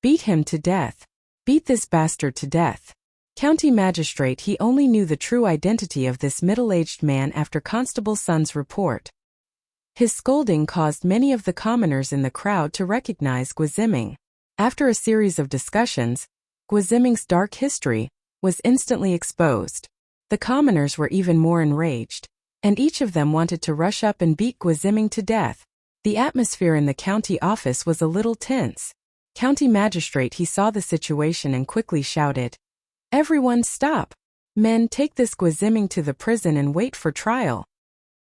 Beat him to death. Beat this bastard to death. County magistrate, he only knew the true identity of this middle-aged man after Constable Sun's report. His scolding caused many of the commoners in the crowd to recognize Guoziming. After a series of discussions, Guoziming's dark history was instantly exposed. The commoners were even more enraged, and each of them wanted to rush up and beat Guoziming to death. The atmosphere in the county office was a little tense. County magistrate, he saw the situation and quickly shouted, "Everyone stop! Men, take this Guoziming to the prison and wait for trial."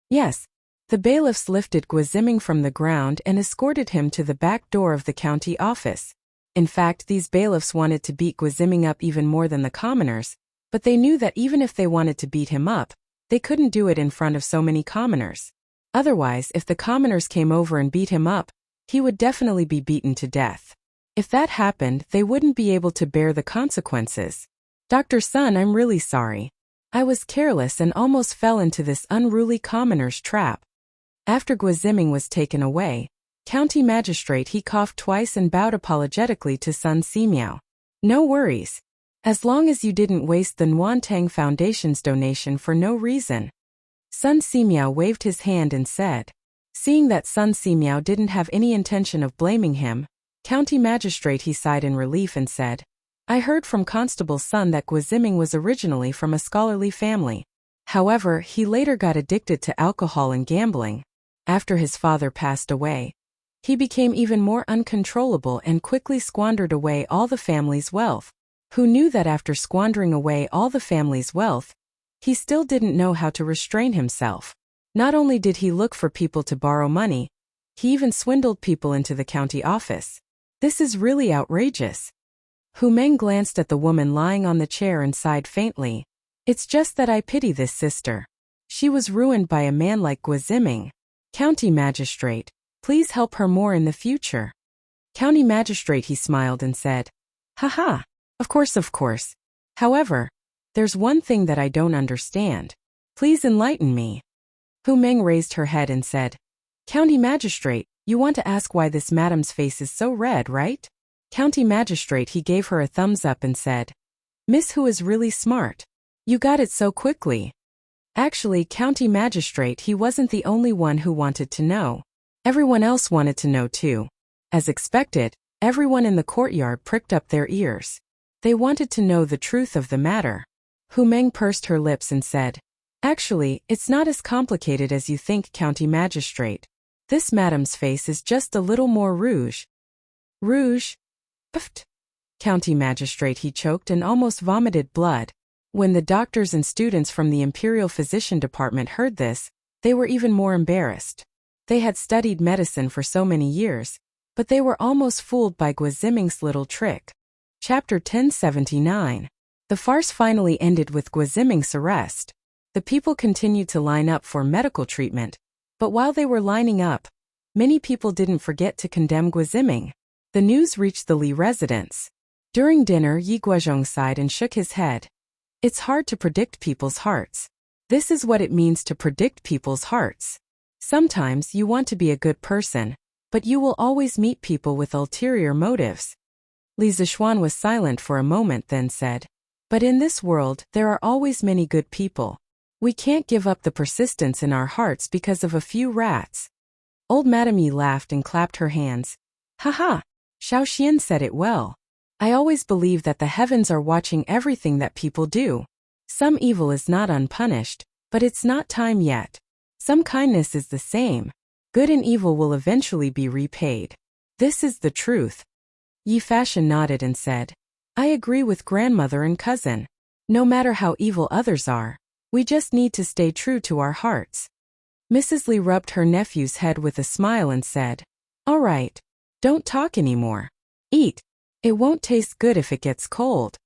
Yes. The bailiffs lifted Guoziming from the ground and escorted him to the back door of the county office. In fact, these bailiffs wanted to beat Guoziming up even more than the commoners, but they knew that even if they wanted to beat him up, they couldn't do it in front of so many commoners. Otherwise, if the commoners came over and beat him up, he would definitely be beaten to death. If that happened, they wouldn't be able to bear the consequences. "Dr. Sun, I'm really sorry. I was careless and almost fell into this unruly commoner's trap." After Guoziming was taken away, county magistrate, he coughed twice and bowed apologetically to Sun Simiao. "No worries. As long as you didn't waste the Nuantang Foundation's donation for no reason." Sun Simiao waved his hand and said. Seeing that Sun Simiao didn't have any intention of blaming him, county magistrate, he sighed in relief and said, "I heard from Constable Sun that Guoziming was originally from a scholarly family. However, he later got addicted to alcohol and gambling. After his father passed away, he became even more uncontrollable and quickly squandered away all the family's wealth. Who knew that after squandering away all the family's wealth, he still didn't know how to restrain himself. Not only did he look for people to borrow money, he even swindled people into the county office. This is really outrageous." Hu Meng glanced at the woman lying on the chair and sighed faintly. "It's just that I pity this sister. She was ruined by a man like Guoziming. County magistrate, please help her more in the future." County magistrate, he smiled and said, "Haha, of course. However, there's one thing that I don't understand. Please enlighten me." Hu Meng raised her head and said, "County magistrate, you want to ask why this madam's face is so red, right?" County magistrate, he gave her a thumbs up and said, "Miss Hu is really smart. You got it so quickly." Actually, county magistrate, he wasn't the only one who wanted to know. Everyone else wanted to know too. As expected, everyone in the courtyard pricked up their ears. They wanted to know the truth of the matter. Hu Meng pursed her lips and said, "Actually, it's not as complicated as you think, county magistrate. This madam's face is just a little more rouge." "Rouge? Pft." County magistrate, he choked and almost vomited blood. When the doctors and students from the Imperial Physician Department heard this, they were even more embarrassed. They had studied medicine for so many years, but they were almost fooled by Guoziming's little trick. Chapter 1079. The farce finally ended with Guoziming's arrest. The people continued to line up for medical treatment, but while they were lining up, many people didn't forget to condemn Guoziming. The news reached the Li residence. During dinner, Yi Guozhong sighed and shook his head. It's hard to predict people's hearts. This is what it means to predict people's hearts. Sometimes you want to be a good person, but you will always meet people with ulterior motives. Li Zixuan was silent for a moment, then said, "But in this world, there are always many good people. We can't give up the persistence in our hearts because of a few rats." Old Madame Yi laughed and clapped her hands. "Haha, Xiao Xian said it well. I always believe that the heavens are watching everything that people do. Some evil is not unpunished, but it's not time yet. Some kindness is the same. Good and evil will eventually be repaid. This is the truth." Yi Fashion nodded and said, "I agree with grandmother and cousin. No matter how evil others are, we just need to stay true to our hearts." Mrs. Li rubbed her nephew's head with a smile and said, "All right, don't talk anymore. Eat. It won't taste good if it gets cold."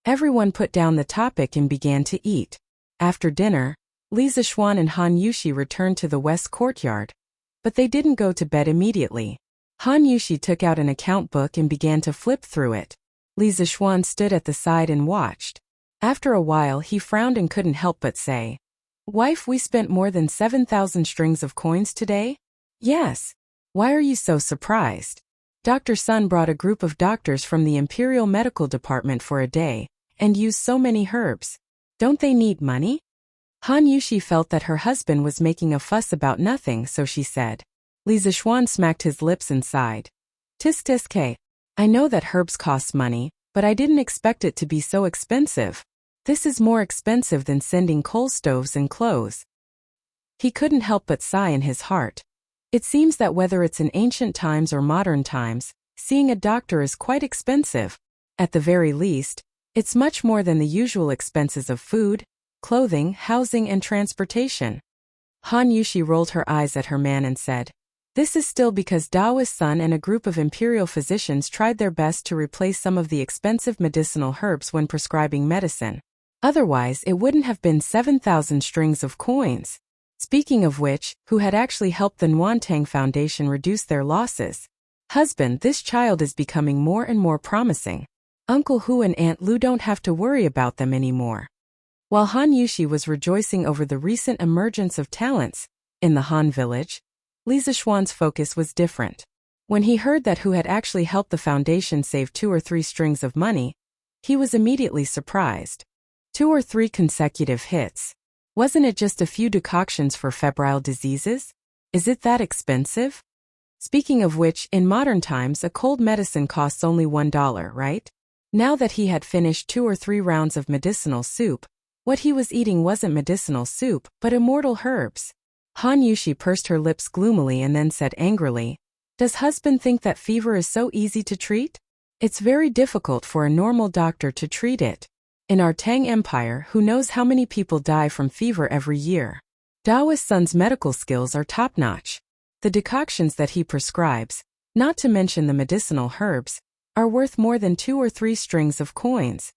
Everyone put down the topic and began to eat. After dinner, Li Zixuan and Han Yushi returned to the west courtyard. But they didn't go to bed immediately. Han Yushi took out an account book and began to flip through it. Li Zixuan stood at the side and watched. After a while he frowned and couldn't help but say, "Wife, we spent more than 7,000 strings of coins today?" "Yes. Why are you so surprised? Dr. Sun brought a group of doctors from the Imperial Medical Department for a day, and used so many herbs. Don't they need money?" Han Yushi felt that her husband was making a fuss about nothing, so she said. Li Zixuan smacked his lips and sighed. "Tisk tisk ke. I know that herbs cost money, but I didn't expect it to be so expensive. This is more expensive than sending coal stoves and clothes." He couldn't help but sigh in his heart. It seems that whether it's in ancient times or modern times, seeing a doctor is quite expensive. At the very least, it's much more than the usual expenses of food, clothing, housing, and transportation. Han Yushi rolled her eyes at her man and said, "This is still because Dao's son and a group of imperial physicians tried their best to replace some of the expensive medicinal herbs when prescribing medicine. Otherwise, it wouldn't have been 7,000 strings of coins." Speaking of which, who had actually helped the Nuantang Foundation reduce their losses? "Husband, this child is becoming more and more promising. Uncle Hu and Aunt Lu don't have to worry about them anymore." While Han Yushi was rejoicing over the recent emergence of talents in the Han village, Li Zixuan's focus was different. When he heard that Hu had actually helped the foundation save 2 or 3 strings of money, he was immediately surprised. 2 or 3 consecutive hits. Wasn't it just a few decoctions for febrile diseases? Is it that expensive? Speaking of which, in modern times a cold medicine costs only $1, right? Now that he had finished 2 or 3 rounds of medicinal soup, what he was eating wasn't medicinal soup, but immortal herbs. Han Yushi pursed her lips gloomily and then said angrily, "Does husband think that fever is so easy to treat? It's very difficult for a normal doctor to treat it. In our Tang Empire, who knows how many people die from fever every year? Dao's son's medical skills are top-notch. The decoctions that he prescribes, not to mention the medicinal herbs, are worth more than 2 or 3 strings of coins."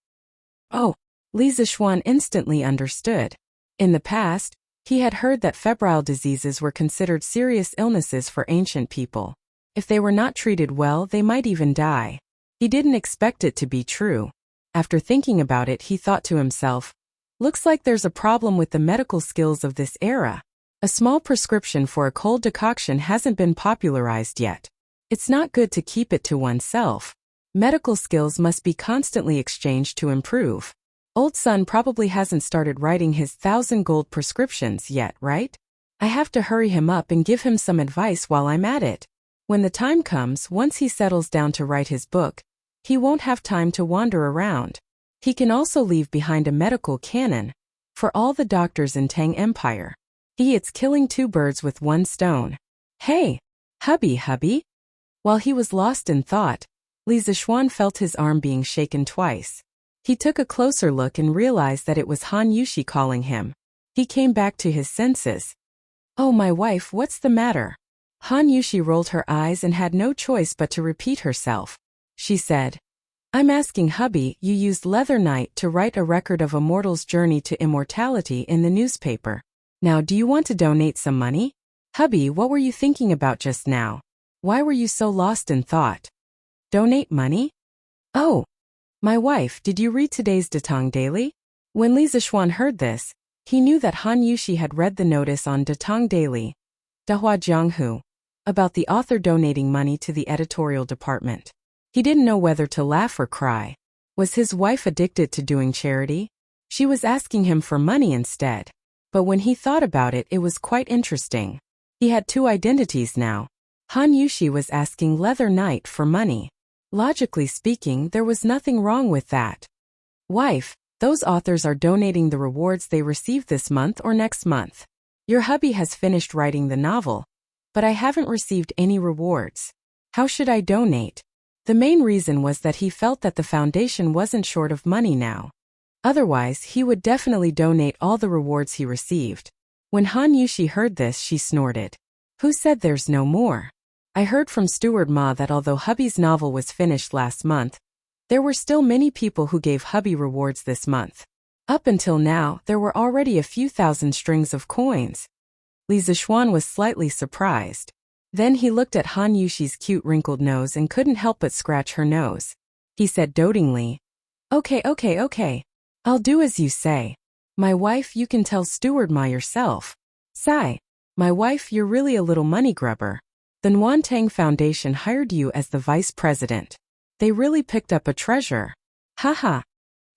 Oh, Li Zixuan instantly understood. In the past, he had heard that febrile diseases were considered serious illnesses for ancient people. If they were not treated well, they might even die. He didn't expect it to be true. After thinking about it, he thought to himself, "Looks like there's a problem with the medical skills of this era. A small prescription for a cold decoction hasn't been popularized yet. It's not good to keep it to oneself. Medical skills must be constantly exchanged to improve. Old son probably hasn't started writing his 1,000 gold prescriptions yet, right? I have to hurry him up and give him some advice while I'm at it. When the time comes, once he settles down to write his book, he won't have time to wander around. He can also leave behind a medical canon for all the doctors in Tang Empire. It's killing 2 birds with 1 stone. Hey, hubby. While he was lost in thought, Li Zixuan felt his arm being shaken twice. He took a closer look and realized that it was Han Yushi calling him. He came back to his senses. "Oh, my wife, what's the matter?" Han Yushi rolled her eyes and had no choice but to repeat herself. She said, "I'm asking hubby, you used Leather Knight to write a record of a mortal's journey to immortality in the newspaper. Now do you want to donate some money?" "Hubby, what were you thinking about just now? Why were you so lost in thought?" "Donate money? Oh, my wife, did you read today's Datang Daily?" When Li Zixuan heard this, he knew that Han Yushi had read the notice on Datang Daily, Dahua Jianghu, about the author donating money to the editorial department. He didn't know whether to laugh or cry. Was his wife addicted to doing charity? She was asking him for money instead. But when he thought about it, it was quite interesting. He had 2 identities now. Han Yushi was asking Leather Knight for money. Logically speaking, there was nothing wrong with that. "Wife, those authors are donating the rewards they received this month or next month. Your hubby has finished writing the novel, but I haven't received any rewards. How should I donate?" The main reason was that he felt that the foundation wasn't short of money now. Otherwise, he would definitely donate all the rewards he received. When Han Yushi heard this, she snorted. "Who said there's no more? I heard from Steward Ma that although hubby's novel was finished last month, there were still many people who gave hubby rewards this month. Up until now, there were already a few thousand strings of coins." Li Zixuan was slightly surprised. Then he looked at Han Yushi's cute wrinkled nose and couldn't help but scratch her nose. He said dotingly, Okay. I'll do as you say. My wife, you can tell Steward Ma yourself. Sigh. My wife, you're really a little money grubber. The Nguyen Foundation hired you as the vice president. They really picked up a treasure. Haha.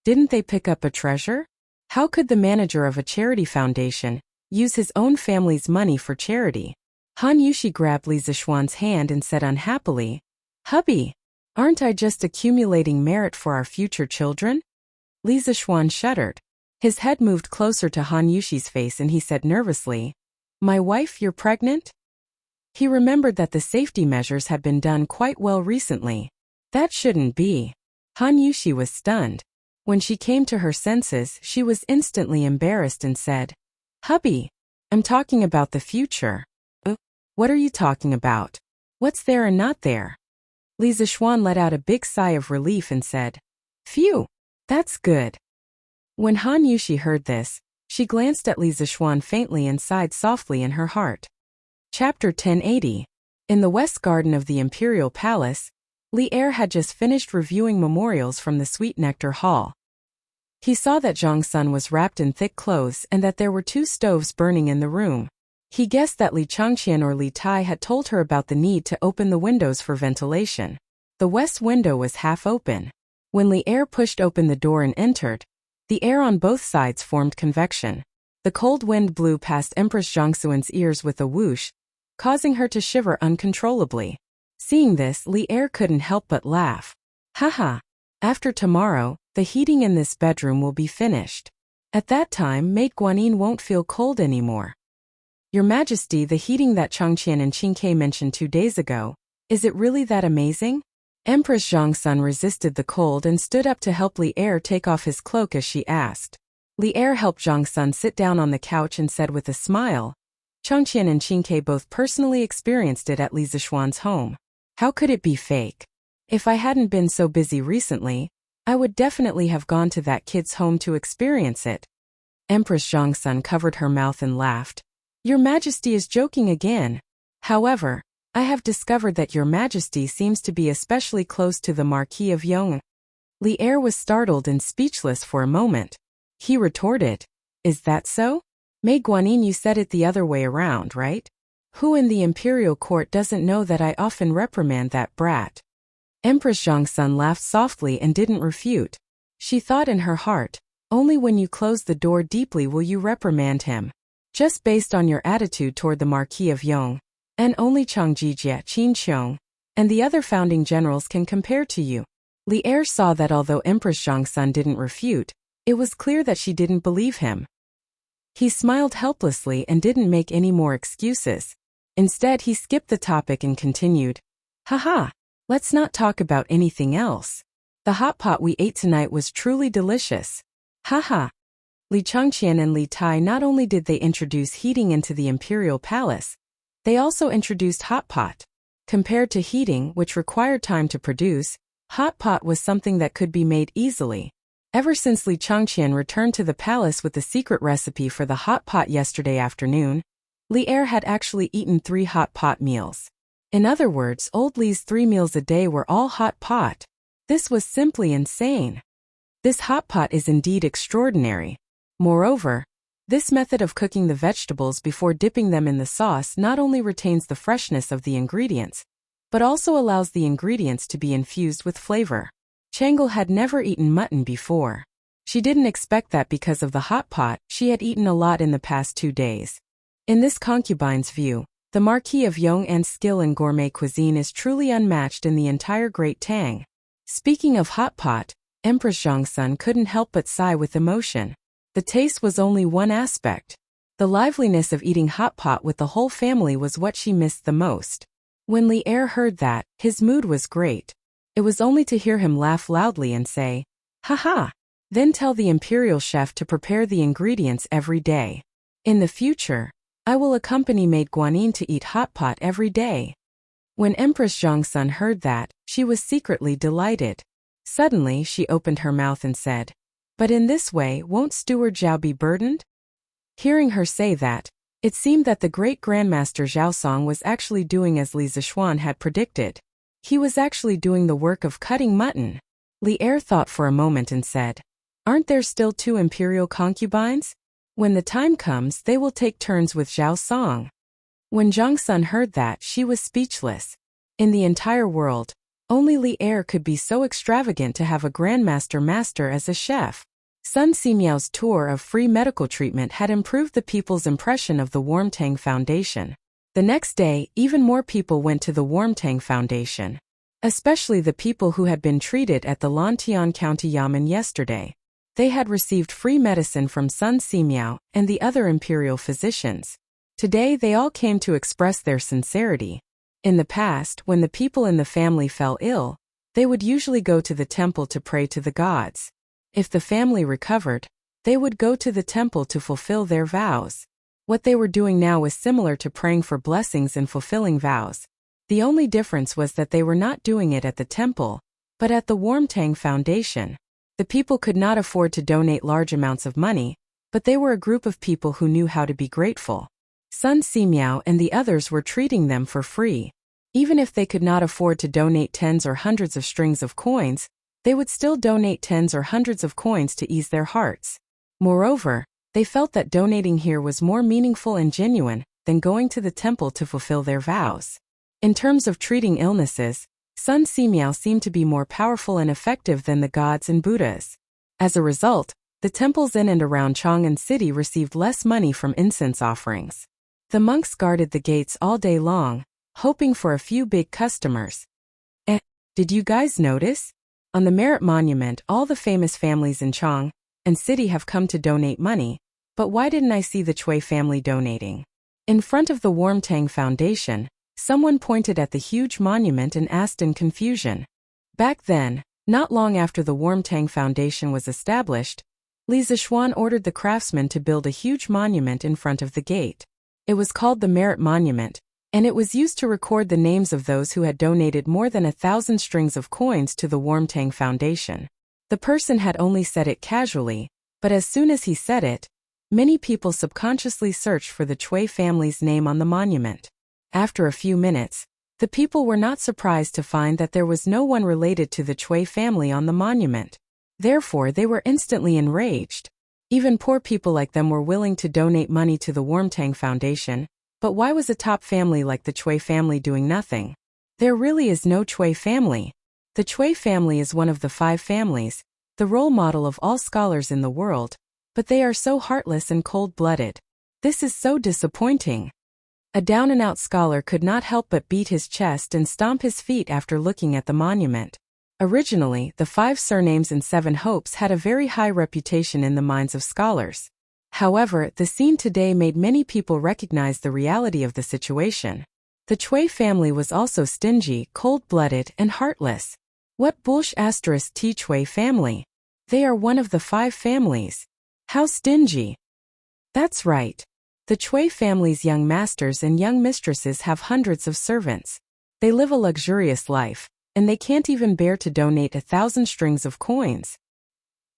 Didn't they pick up a treasure? How could the manager of a charity foundation use his own family's money for charity? Han Yushi grabbed Li Zixuan's hand and said unhappily, Hubby, aren't I just accumulating merit for our future children? Li Zixuan shuddered. His head moved closer to Han Yushi's face and he said nervously, My wife, you're pregnant? He remembered that the safety measures had been done quite well recently. That shouldn't be. Han Yushi was stunned. When she came to her senses, she was instantly embarrassed and said, Hubby, I'm talking about the future. What are you talking about? What's there and not there? Li Zixuan let out a big sigh of relief and said, Phew, that's good. When Han Yushi heard this, she glanced at Li Zixuan faintly and sighed softly in her heart. Chapter 1080. In the West Garden of the Imperial Palace, Li Er had just finished reviewing memorials from the Sweet Nectar Hall. He saw that Zhang Sun was wrapped in thick clothes and that there were 2 stoves burning in the room. He guessed that Li Changqian or Li Tai had told her about the need to open the windows for ventilation. The west window was half open. When Li Er pushed open the door and entered, the air on both sides formed convection. The cold wind blew past Empress Zhangsuan's ears with a whoosh, causing her to shiver uncontrollably. Seeing this, Li Er couldn't help but laugh. Haha. After tomorrow, the heating in this bedroom will be finished. At that time, Maid Guanyin won't feel cold anymore. Your Majesty, the heating that Changqian and Qingke mentioned 2 days ago, is it really that amazing? Empress Zhangsun resisted the cold and stood up to help Li Er take off his cloak as she asked. Li Er helped Zhangsun sit down on the couch and said with a smile, Changqian and Qingke both personally experienced it at Li Zixuan's home. How could it be fake? If I hadn't been so busy recently, I would definitely have gone to that kid's home to experience it. Empress Zhangsun covered her mouth and laughed. Your Majesty is joking again. However, I have discovered that Your Majesty seems to be especially close to the Marquis of Yong. Li Er was startled and speechless for a moment. He retorted, Is that so? Maid Guanyin, you said it the other way around, right? Who in the imperial court doesn't know that I often reprimand that brat? Empress Zhangsun laughed softly and didn't refute. She thought in her heart, only when you close the door deeply will you reprimand him. Just based on your attitude toward the Marquis of Yong, and only Changjijia, Qin Qiong, and the other founding generals can compare to you. Li Er saw that although Empress Zhangsun didn't refute, it was clear that she didn't believe him. He smiled helplessly and didn't make any more excuses. Instead, he skipped the topic and continued, Haha, let's not talk about anything else. The hot pot we ate tonight was truly delicious. Haha. Li Changqian and Li Tai not only did they introduce heating into the imperial palace, they also introduced hot pot. Compared to heating, which required time to produce, hot pot was something that could be made easily. Ever since Li Changqian returned to the palace with the secret recipe for the hot pot yesterday afternoon, Li Er had actually eaten 3 hot pot meals. In other words, old Li's 3 meals a day were all hot pot. This was simply insane. This hot pot is indeed extraordinary. Moreover, this method of cooking the vegetables before dipping them in the sauce not only retains the freshness of the ingredients, but also allows the ingredients to be infused with flavor. Changle had never eaten mutton before. She didn't expect that because of the hot pot, she had eaten a lot in the past 2 days. In this concubine's view, the Marquis of Yong'an's skill in gourmet cuisine is truly unmatched in the entire Great Tang. Speaking of hot pot, Empress Zhangsun couldn't help but sigh with emotion. The taste was only one aspect. The liveliness of eating hot pot with the whole family was what she missed the most. When Li Er heard that, his mood was great. It was only to hear him laugh loudly and say, Haha! Then tell the imperial chef to prepare the ingredients every day. In the future, I will accompany Maid Guanyin to eat hot pot every day. When Empress Zhangsun heard that, she was secretly delighted. Suddenly, she opened her mouth and said, But in this way, won't Steward Zhao be burdened? Hearing her say that, It seemed that the great Grandmaster Zhao Song was actually doing as Li Zixuan had predicted. He was actually doing the work of cutting mutton. Li Er thought for a moment and said, "Aren't there still 2 imperial concubines? When the time comes, they will take turns with Zhao Song." When Zhang Sun heard that, she was speechless. In the entire world, only Li Er could be so extravagant to have a Grandmaster Master as a chef. Sun Simiao's tour of free medical treatment had improved the people's impression of the Warmtang Foundation. The next day, even more people went to the Warmtang Foundation. Especially the people who had been treated at the Lantian County Yamen yesterday. They had received free medicine from Sun Simiao and the other imperial physicians. Today they all came to express their sincerity. In the past, when the people in the family fell ill, they would usually go to the temple to pray to the gods. If the family recovered, they would go to the temple to fulfill their vows. What they were doing now was similar to praying for blessings and fulfilling vows. The only difference was that they were not doing it at the temple, but at the Warmtang Foundation. The people could not afford to donate large amounts of money, but they were a group of people who knew how to be grateful. Sun Simiao and the others were treating them for free. Even if they could not afford to donate tens or hundreds of strings of coins, they would still donate tens or hundreds of coins to ease their hearts. Moreover, they felt that donating here was more meaningful and genuine than going to the temple to fulfill their vows. In terms of treating illnesses, Sun Simiao seemed to be more powerful and effective than the gods and Buddhas. As a result, the temples in and around Chang'an City received less money from incense offerings. The monks guarded the gates all day long, hoping for a few big customers. Did you guys notice? On the Merit Monument, all the famous families in Chang'an City have come to donate money, but why didn't I see the Chui family donating? In front of the Warmtang Foundation, someone pointed at the huge monument and asked in confusion. Back then, not long after the Warmtang Foundation was established, Li Zixuan ordered the craftsmen to build a huge monument in front of the gate. It was called the Merit Monument, and it was used to record the names of those who had donated more than 1,000 strings of coins to the Warmtang Foundation. The person had only said it casually, but as soon as he said it, many people subconsciously searched for the Chui family's name on the monument. After a few minutes, the people were not surprised to find that there was no one related to the Chui family on the monument. Therefore, they were instantly enraged. Even poor people like them were willing to donate money to the Warmtang Foundation. But why was a top family like the Chui family doing nothing? There really is no Chui family. The Chui family is one of the 5 families, the role model of all scholars in the world, but they are so heartless and cold-blooded. This is so disappointing. A down-and-out scholar could not help but beat his chest and stomp his feet after looking at the monument. Originally, the 5 surnames and 7 hopes had a very high reputation in the minds of scholars. However, the scene today made many people recognize the reality of the situation. The Chui family was also stingy, cold-blooded, and heartless. What bullsh** T Chui family? They are one of the 5 families. How stingy? That's right. The Chui family's young masters and young mistresses have hundreds of servants. They live a luxurious life, and they can't even bear to donate 1,000 strings of coins.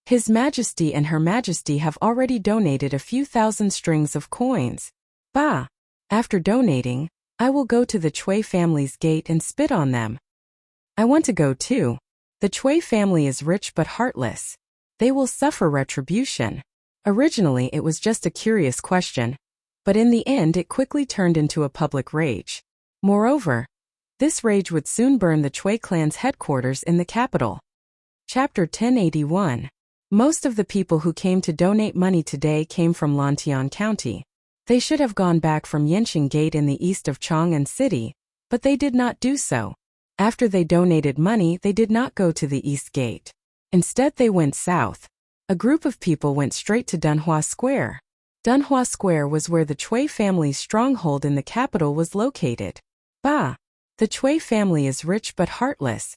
His Majesty and Her Majesty have already donated a few thousand strings of coins. Bah! After donating, I will go to the Chui family's gate and spit on them. I want to go too. The Chui family is rich but heartless. They will suffer retribution. Originally it was just a curious question, but in the end it quickly turned into a public rage. Moreover, this rage would soon burn the Chui clan's headquarters in the capital. Chapter 1081. Most of the people who came to donate money today came from Lantian County. They should have gone back from Yanqing Gate in the east of Chang'an City, but they did not do so. After they donated money, they did not go to the east gate. Instead, they went south. A group of people went straight to Dunhua Square. Dunhua Square was where the Chui family's stronghold in the capital was located. Bah! The Chui family is rich but heartless.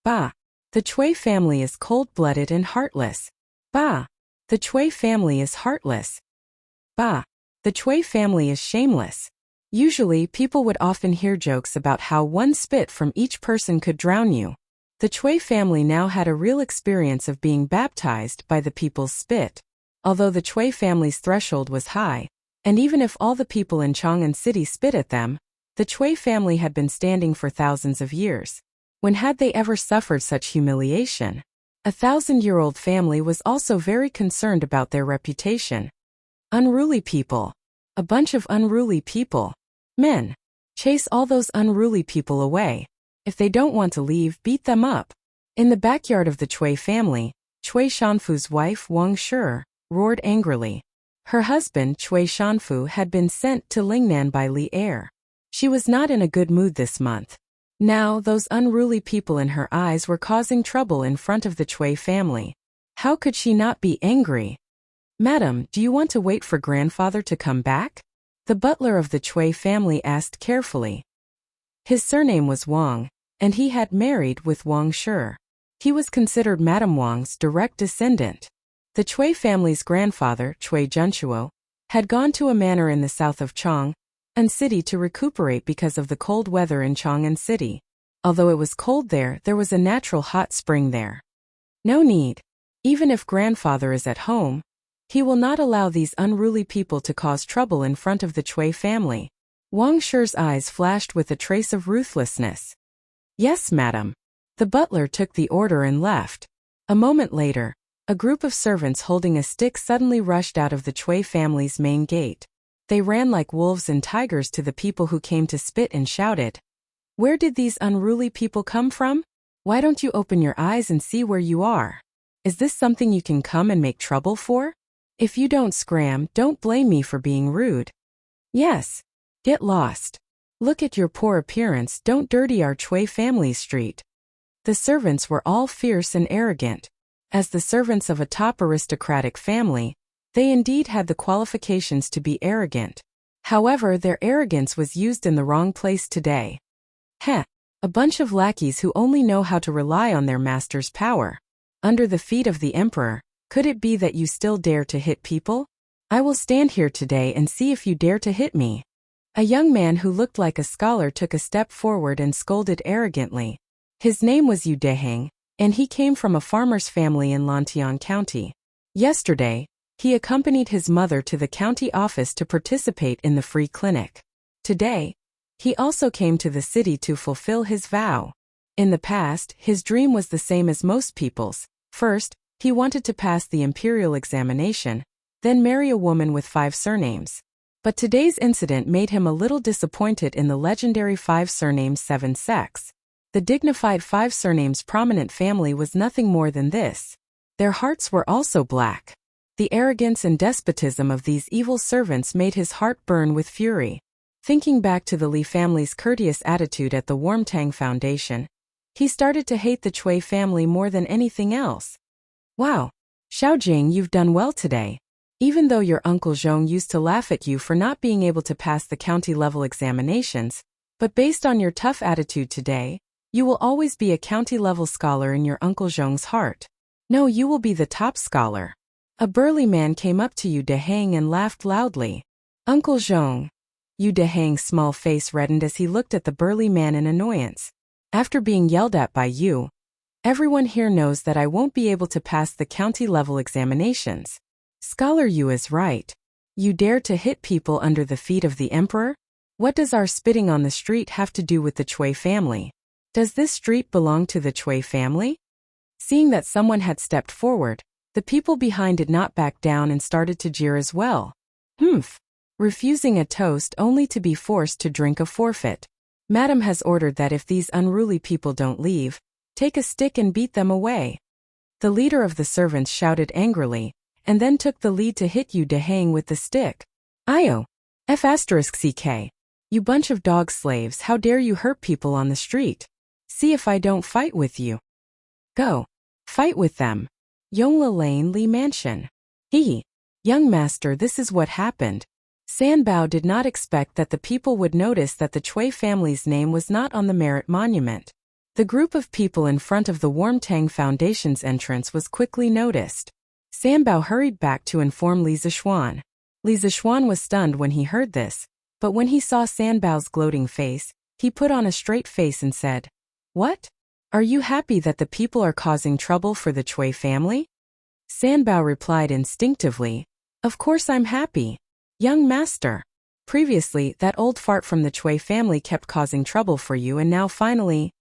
Bah! The Chui family is cold-blooded and heartless. Bah! The Chui family is heartless. Bah! The Chui family is shameless. Usually, people would often hear jokes about how one spit from each person could drown you. The Chui family now had a real experience of being baptized by the people's spit. Although the Chui family's threshold was high, And even if all the people in Chang'an City spit at them, the Chui family had been standing for thousands of years. When had they ever suffered such humiliation? A 1,000-year-old family was also very concerned about their reputation. Unruly people. A bunch of unruly people. Men. Chase all those unruly people away. If they don't want to leave, beat them up. In the backyard of the Chui family, Chui Shanfu's wife Wang Shi roared angrily. Her husband Chui Shanfu had been sent to Lingnan by Li Er. She was not in a good mood this month. Now those unruly people in her eyes were causing trouble in front of the Chui family. How could she not be angry? "Madam, do you want to wait for grandfather to come back?" the butler of the Chui family asked carefully. His surname was Wang, and he had married with Wang Shi. He was considered Madame Wang's direct descendant. The Chui family's grandfather, Chui Junchuo, had gone to a manor in the south of Chang'an City to recuperate because of the cold weather in Chang'an City. Although it was cold there was a natural hot spring there. No need. Even if grandfather is at home, he will not allow these unruly people to cause trouble in front of the Chui family. Wang Shi's eyes flashed with a trace of ruthlessness. "Yes, madam." The butler took the order and left. A moment later, a group of servants holding a stick suddenly rushed out of the Chui family's main gate. They ran like wolves and tigers to the people who came to spit and shouted, "Where did these unruly people come from? Why don't you open your eyes and see where you are? Is this something you can come and make trouble for? If you don't scram, don't blame me for being rude. Yes. Get lost. Look at your poor appearance, don't dirty our Chui family street." The servants were all fierce and arrogant. As the servants of a top aristocratic family, they indeed had the qualifications to be arrogant. However, their arrogance was used in the wrong place today. Heh, a bunch of lackeys who only know how to rely on their master's power. Under the feet of the emperor, could it be that you still dare to hit people? I will stand here today and see if you dare to hit me. A young man who looked like a scholar took a step forward and scolded arrogantly. His name was Yu Deheng, and he came from a farmer's family in Lantian County. Yesterday, he accompanied his mother to the county office to participate in the free clinic. Today, he also came to the city to fulfill his vow. In the past, his dream was the same as most people's. First, he wanted to pass the imperial examination, then marry a woman with 5 surnames. But today's incident made him a little disappointed in the legendary 5 surnames 7 sex. The dignified 5 surnames prominent family was nothing more than this. Their hearts were also black. The arrogance and despotism of these evil servants made his heart burn with fury. Thinking back to the Li family's courteous attitude at the Warmtang Foundation, he started to hate the Chui family more than anything else. "Wow, Xiaojing, you've done well today. Even though your Uncle Zhong used to laugh at you for not being able to pass the county-level examinations, but based on your tough attitude today, you will always be a county-level scholar in your Uncle Zhong's heart. No, you will be the top scholar." A burly man came up to Yu Deheng and laughed loudly. "Uncle Zhong." Yu Deheng's small face reddened as he looked at the burly man in annoyance. "After being yelled at by you, everyone here knows that I won't be able to pass the county-level examinations." Scholar Yu is right. You dare to hit people under the feet of the emperor? What does our spitting on the street have to do with the Chui family? Does this street belong to the Chui family? Seeing that someone had stepped forward, the people behind did not back down and started to jeer as well. Humph. Refusing a toast only to be forced to drink a forfeit. Madam has ordered that if these unruly people don't leave, take a stick and beat them away. The leader of the servants shouted angrily, and then took the lead to hit Yu Deheng with the stick. "Io! F***CK. You bunch of dog slaves, how dare you hurt people on the street? See if I don't fight with you." "Go. Fight with them." Yongla Lane Li Mansion. Hee. Young master, this is what happened. San Bao did not expect that the people would notice that the Chui family's name was not on the merit monument. The group of people in front of the Warmtang Foundation's entrance was quickly noticed. San Bao hurried back to inform Li Zixuan. Li Zixuan was stunned when he heard this, but when he saw San Bao's gloating face, he put on a straight face and said, "What? Are you happy that the people are causing trouble for the Chui family?" San Bao replied instinctively, "Of course I'm happy." Young master. Previously, that old fart from the Chui family kept causing trouble for you and now finally…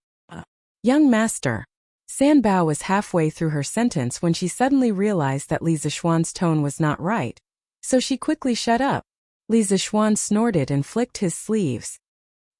Young master. San Bao was halfway through her sentence when she suddenly realized that Li Zixuan's tone was not right. So she quickly shut up. Li Zixuan snorted and flicked his sleeves.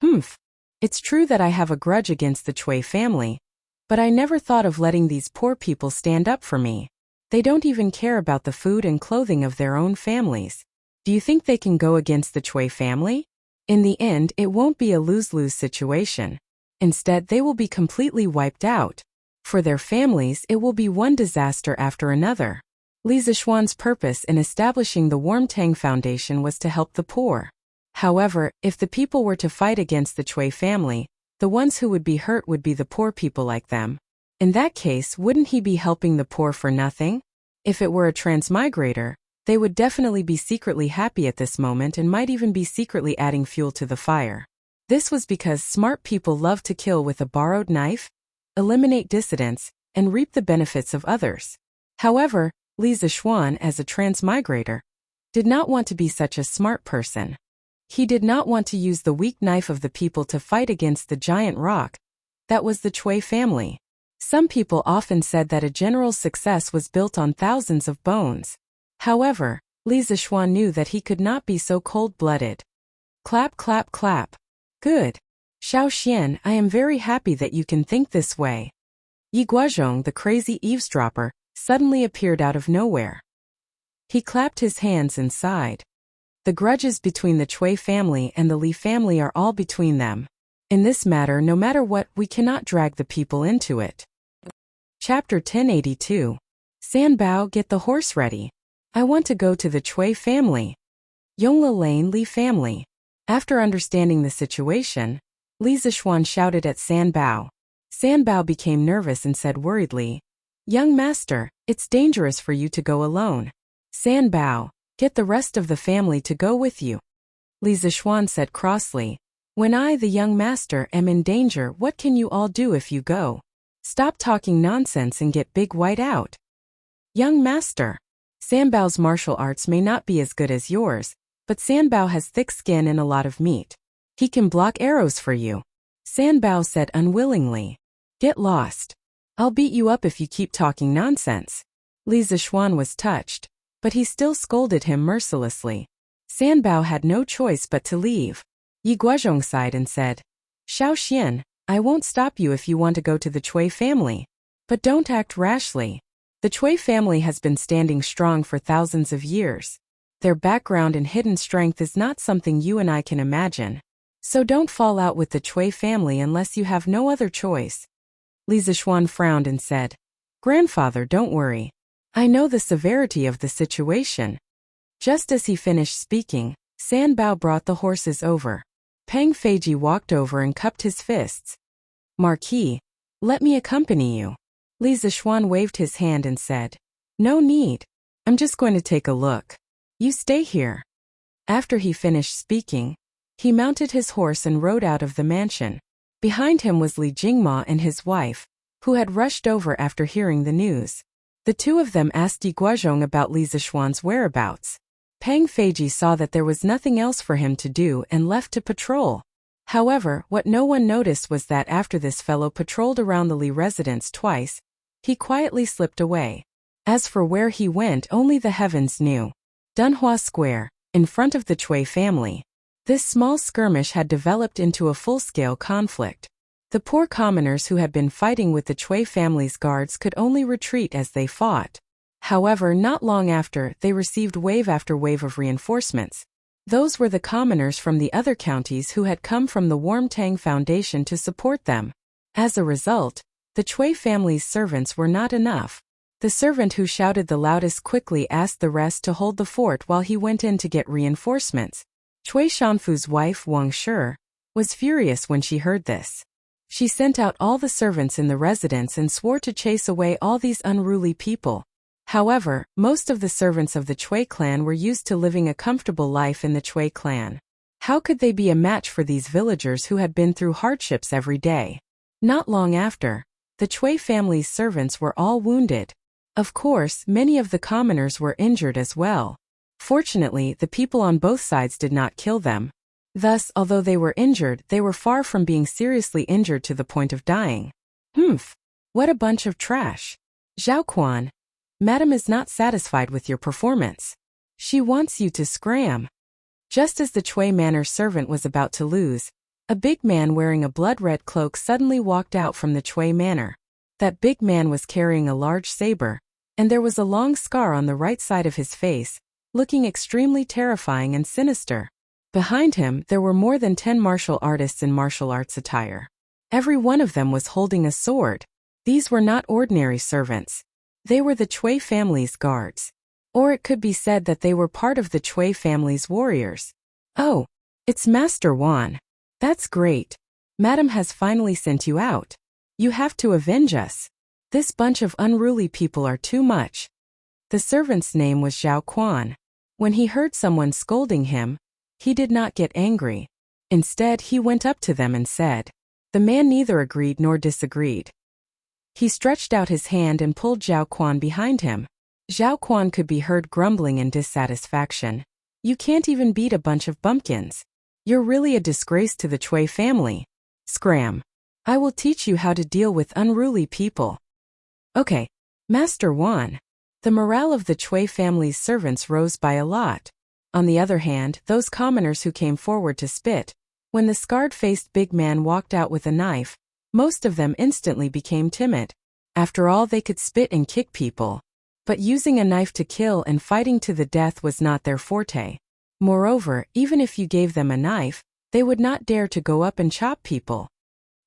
Humph. It's true that I have a grudge against the Chui family, but I never thought of letting these poor people stand up for me. They don't even care about the food and clothing of their own families. Do you think they can go against the Chui family? In the end, it won't be a lose-lose situation. Instead, they will be completely wiped out. For their families, it will be one disaster after another. Li Zixuan's purpose in establishing the Warmtang Foundation was to help the poor. However, if the people were to fight against the Chui family, the ones who would be hurt would be the poor people like them. In that case, wouldn't he be helping the poor for nothing? If it were a transmigrator, they would definitely be secretly happy at this moment and might even be secretly adding fuel to the fire. This was because smart people love to kill with a borrowed knife, eliminate dissidents, and reap the benefits of others. However, Li Zixuan, as a transmigrator, did not want to be such a smart person. He did not want to use the weak knife of the people to fight against the giant rock that was the Chui family. Some people often said that a general's success was built on thousands of bones. However, Li Zixuan knew that he could not be so cold-blooded. Clap, clap, clap. Good. Xiao Xian, I am very happy that you can think this way. Yi Guozhong, the crazy eavesdropper, suddenly appeared out of nowhere. He clapped his hands and sighed. The grudges between the Chui family and the Li family are all between them. In this matter, no matter what, we cannot drag the people into it. Chapter 1082. San Bao, get the horse ready. I want to go to the Chui family. Yongla Lane Li family. After understanding the situation, Li Zixuan shouted at San Bao. San Bao became nervous and said worriedly, Young master, it's dangerous for you to go alone. San Bao, get the rest of the family to go with you. Li Zixuan said crossly, When I, the young master, am in danger, what can you all do if you go? Stop talking nonsense and get big white out. Young master. San Bao's martial arts may not be as good as yours, but San Bao has thick skin and a lot of meat. He can block arrows for you. San Bao said unwillingly. Get lost. I'll beat you up if you keep talking nonsense. Li Zixuan was touched, but he still scolded him mercilessly. San Bao had no choice but to leave. Yi Guozhong sighed and said, Xiao Xian, I won't stop you if you want to go to the Chui family. But don't act rashly. The Chui family has been standing strong for thousands of years. Their background and hidden strength is not something you and I can imagine. So don't fall out with the Chui family unless you have no other choice. Li Zixuan frowned and said, Grandfather, don't worry. I know the severity of the situation. Just as he finished speaking, San Bao brought the horses over. Peng Feiji walked over and cupped his fists. Marquis, let me accompany you. Li Zixuan waved his hand and said, No need. I'm just going to take a look. You stay here. After he finished speaking, he mounted his horse and rode out of the mansion. Behind him was Li Jingma and his wife, who had rushed over after hearing the news. The two of them asked Yi Guozhong about Li Zixuan's whereabouts. Peng Feiji saw that there was nothing else for him to do and left to patrol. However, what no one noticed was that after this fellow patrolled around the Li residence twice, he quietly slipped away. As for where he went, only the heavens knew. Dunhua Square, in front of the Chui family. This small skirmish had developed into a full-scale conflict. The poor commoners who had been fighting with the Chui family's guards could only retreat as they fought. However, not long after, they received wave after wave of reinforcements. Those were the commoners from the other counties who had come from the Warmtang Foundation to support them. As a result, the Chui family's servants were not enough. The servant who shouted the loudest quickly asked the rest to hold the fort while he went in to get reinforcements. Chui Shanfu's wife, Wang Shi, was furious when she heard this. She sent out all the servants in the residence and swore to chase away all these unruly people. However, most of the servants of the Chui clan were used to living a comfortable life in the Chui clan. How could they be a match for these villagers who had been through hardships every day? Not long after, the Chui family's servants were all wounded. Of course, many of the commoners were injured as well. Fortunately, the people on both sides did not kill them. Thus, although they were injured, they were far from being seriously injured to the point of dying. Humph! What a bunch of trash. Zhao Quan, Madam is not satisfied with your performance. She wants you to scram. Just as the Chui Manor servant was about to lose, a big man wearing a blood-red cloak suddenly walked out from the Chui Manor. That big man was carrying a large saber, and there was a long scar on the right side of his face, looking extremely terrifying and sinister. Behind him, there were more than 10 martial artists in martial arts attire. Every one of them was holding a sword. These were not ordinary servants. They were the Chui family's guards. Or it could be said that they were part of the Chui family's warriors. Oh, it's Master Wan. That's great. Madam has finally sent you out. You have to avenge us. This bunch of unruly people are too much. The servant's name was Zhao Quan. When he heard someone scolding him, he did not get angry. Instead, he went up to them and said. The man neither agreed nor disagreed. He stretched out his hand and pulled Zhao Quan behind him. Zhao Quan could be heard grumbling in dissatisfaction. You can't even beat a bunch of bumpkins. You're really a disgrace to the Chui family. Scram. I will teach you how to deal with unruly people. Okay, Master Wan. The morale of the Chui family's servants rose by a lot. On the other hand, those commoners who came forward to spit, when the scarred-faced big man walked out with a knife, most of them instantly became timid. After all, they could spit and kick people. But using a knife to kill and fighting to the death was not their forte. Moreover, even if you gave them a knife, they would not dare to go up and chop people.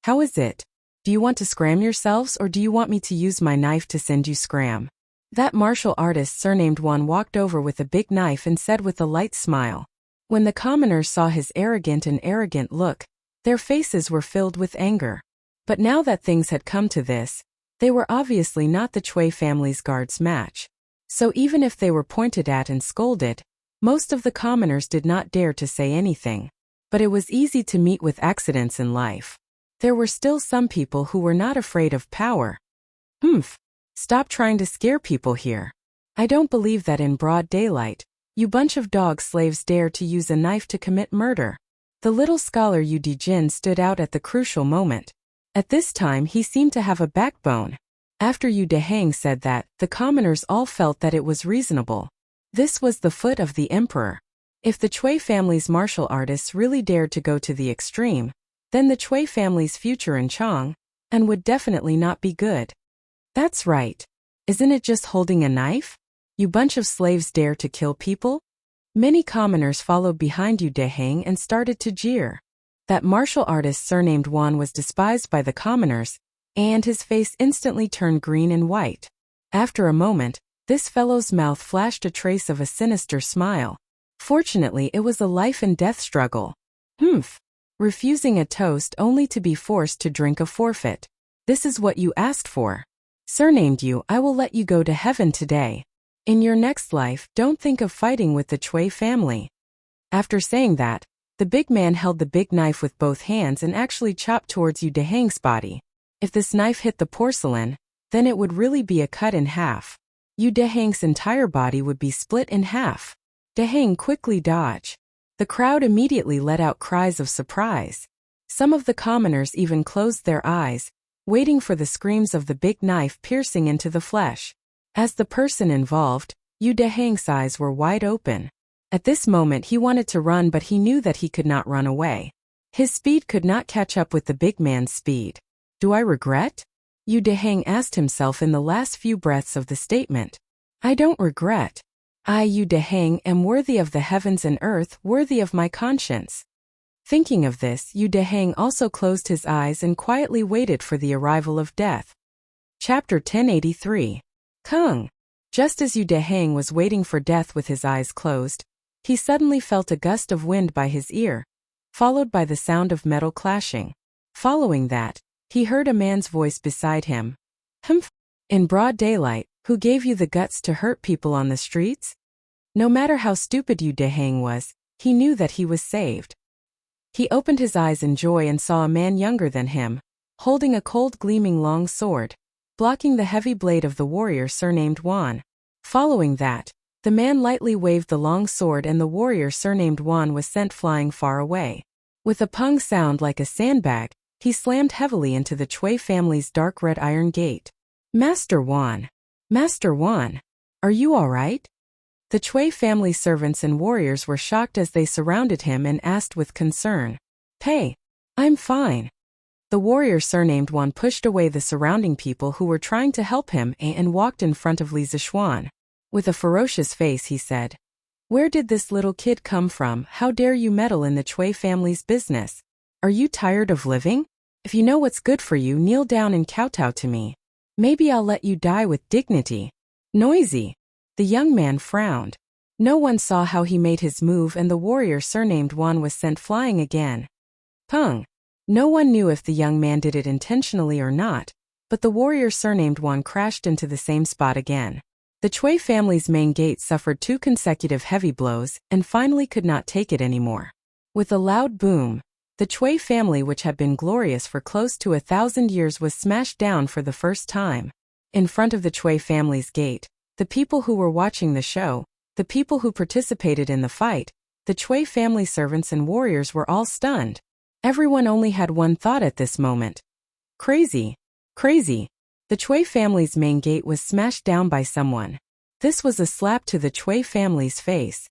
How is it? Do you want to scram yourselves or do you want me to use my knife to send you scram? That martial artist surnamed Wan walked over with a big knife and said with a light smile. When the commoners saw his arrogant look, their faces were filled with anger. But now that things had come to this, they were obviously not the Chui family's guards' match. So even if they were pointed at and scolded, most of the commoners did not dare to say anything. But it was easy to meet with accidents in life. There were still some people who were not afraid of power. Humph. Stop trying to scare people here. I don't believe that in broad daylight, you bunch of dog slaves dare to use a knife to commit murder. The little scholar Yu Dijin stood out at the crucial moment. At this time he seemed to have a backbone. After Yu Dehang said that, the commoners all felt that it was reasonable. This was the foot of the emperor. If the Chui family's martial artists really dared to go to the extreme, then the Chui family's future in Chang and would definitely not be good. That's right. Isn't it just holding a knife? You bunch of slaves dare to kill people? Many commoners followed behind Yu Dehang and started to jeer. That martial artist surnamed Wan was despised by the commoners, and his face instantly turned green and white. After a moment, this fellow's mouth flashed a trace of a sinister smile. Fortunately, it was a life-and-death struggle. Humph. Refusing a toast only to be forced to drink a forfeit. This is what you asked for. Surnamed you, I will let you go to heaven today. In your next life, don't think of fighting with the Chui family. After saying that, the big man held the big knife with both hands and actually chopped towards Yu Dehang's body. If this knife hit the porcelain, then it would really be a cut in half. Yu Dehang's entire body would be split in half. Dehang quickly dodged. The crowd immediately let out cries of surprise. Some of the commoners even closed their eyes, waiting for the screams of the big knife piercing into the flesh. As the person involved, Yu Dehang's eyes were wide open. At this moment he wanted to run, but he knew that he could not run away. His speed could not catch up with the big man's speed. Do I regret? Yu Dehang asked himself in the last few breaths of the statement. I don't regret. I, Yu Dehang, am worthy of the heavens and earth, worthy of my conscience. Thinking of this, Yu Dehang also closed his eyes and quietly waited for the arrival of death. Chapter 1083. Kung. Just as Yu Dehang was waiting for death with his eyes closed, he suddenly felt a gust of wind by his ear, followed by the sound of metal clashing. Following that, he heard a man's voice beside him. Humph. In broad daylight, who gave you the guts to hurt people on the streets? No matter how stupid Yu Dehang was, he knew that he was saved. He opened his eyes in joy and saw a man younger than him, holding a cold gleaming long sword, blocking the heavy blade of the warrior surnamed Wan. Following that, The man lightly waved the long sword and the warrior surnamed Wan was sent flying far away. With a pung sound like a sandbag, he slammed heavily into the Chui family's dark red iron gate. Master Wan! Master Wan! Are you all right? The Chui family servants and warriors were shocked as they surrounded him and asked with concern. Hey, I'm fine. The warrior surnamed Wan pushed away the surrounding people who were trying to help him and walked in front of Li Zishuan. With a ferocious face he said, "Where did this little kid come from? How dare you meddle in the Chui family's business? Are you tired of living? If you know what's good for you, kneel down and kowtow to me. Maybe I'll let you die with dignity." Noisy. The young man frowned. No one saw how he made his move and the warrior surnamed Wan was sent flying again. Pung. No one knew if the young man did it intentionally or not, but the warrior surnamed Wan crashed into the same spot again. The Chui family's main gate suffered 2 consecutive heavy blows and finally could not take it anymore. With a loud boom, the Chui family, which had been glorious for close to 1,000 years, was smashed down for the first time. In front of the Chui family's gate, the people who were watching the show, the people who participated in the fight, the Chui family servants and warriors were all stunned. Everyone only had one thought at this moment. Crazy. Crazy. The Chui family's main gate was smashed down by someone. This was a slap to the Chui family's face.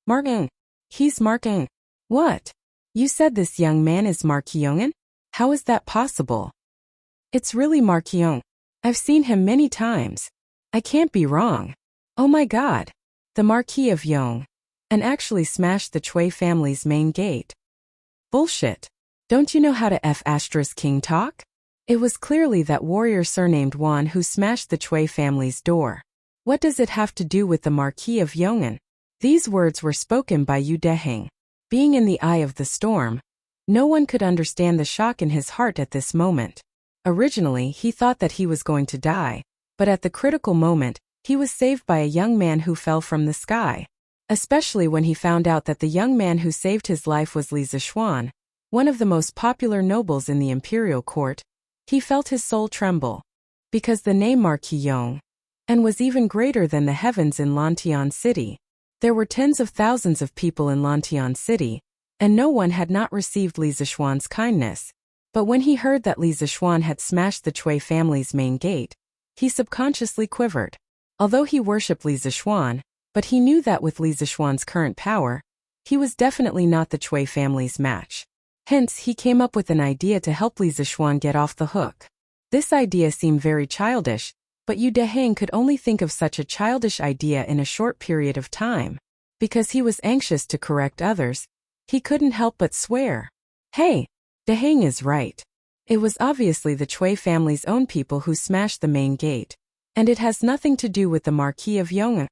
Marking. He's Marking. What? You said this young man is Markyongan? How is that possible? It's really Markyong. I've seen him many times. I can't be wrong. Oh my god. The Marquis of Yong. And actually smashed the Chui family's main gate. Bullshit. Don't you know how to F***king talk? It was clearly that warrior surnamed Wan who smashed the Chui family's door. What does it have to do with the Marquis of Yongan? These words were spoken by Yu Deheng. Being in the eye of the storm, no one could understand the shock in his heart at this moment. Originally, he thought that he was going to die, but at the critical moment, he was saved by a young man who fell from the sky. Especially when he found out that the young man who saved his life was Li Zishuan, one of the most popular nobles in the imperial court. He felt his soul tremble. Because the name Marquis Yong, and was even greater than the heavens in Lantian City. There were tens of thousands of people in Lantian City, and no one had not received Li Zishuan's kindness. But when he heard that Li Zishuan had smashed the Chui family's main gate, he subconsciously quivered. Although he worshipped Li Zishuan, but he knew that with Li Zishuan's current power, he was definitely not the Chui family's match. Hence, he came up with an idea to help Li Zishuan get off the hook. This idea seemed very childish, but Yu Deheng could only think of such a childish idea in a short period of time. Because he was anxious to correct others, he couldn't help but swear. Hey, Deheng is right. It was obviously the Chui family's own people who smashed the main gate, and it has nothing to do with the Marquis of Yong.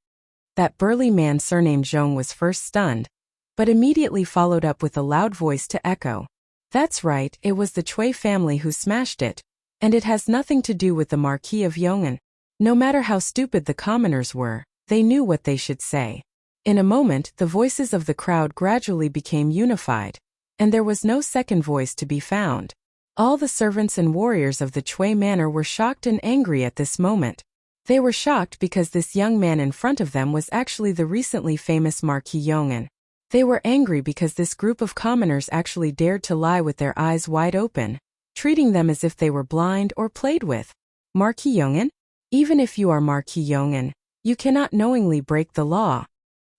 That burly man surnamed Zhong was first stunned, but immediately followed up with a loud voice to echo. That's right, it was the Chui family who smashed it, and it has nothing to do with the Marquis of Yongan. No matter how stupid the commoners were, they knew what they should say. In a moment, the voices of the crowd gradually became unified, and there was no second voice to be found. All the servants and warriors of the Chui manor were shocked and angry at this moment. They were shocked because this young man in front of them was actually the recently famous Marquis Yongan. They were angry because this group of commoners actually dared to lie with their eyes wide open, treating them as if they were blind or played with. Marquis Yongan? Even if you are Marquis Yongan, you cannot knowingly break the law.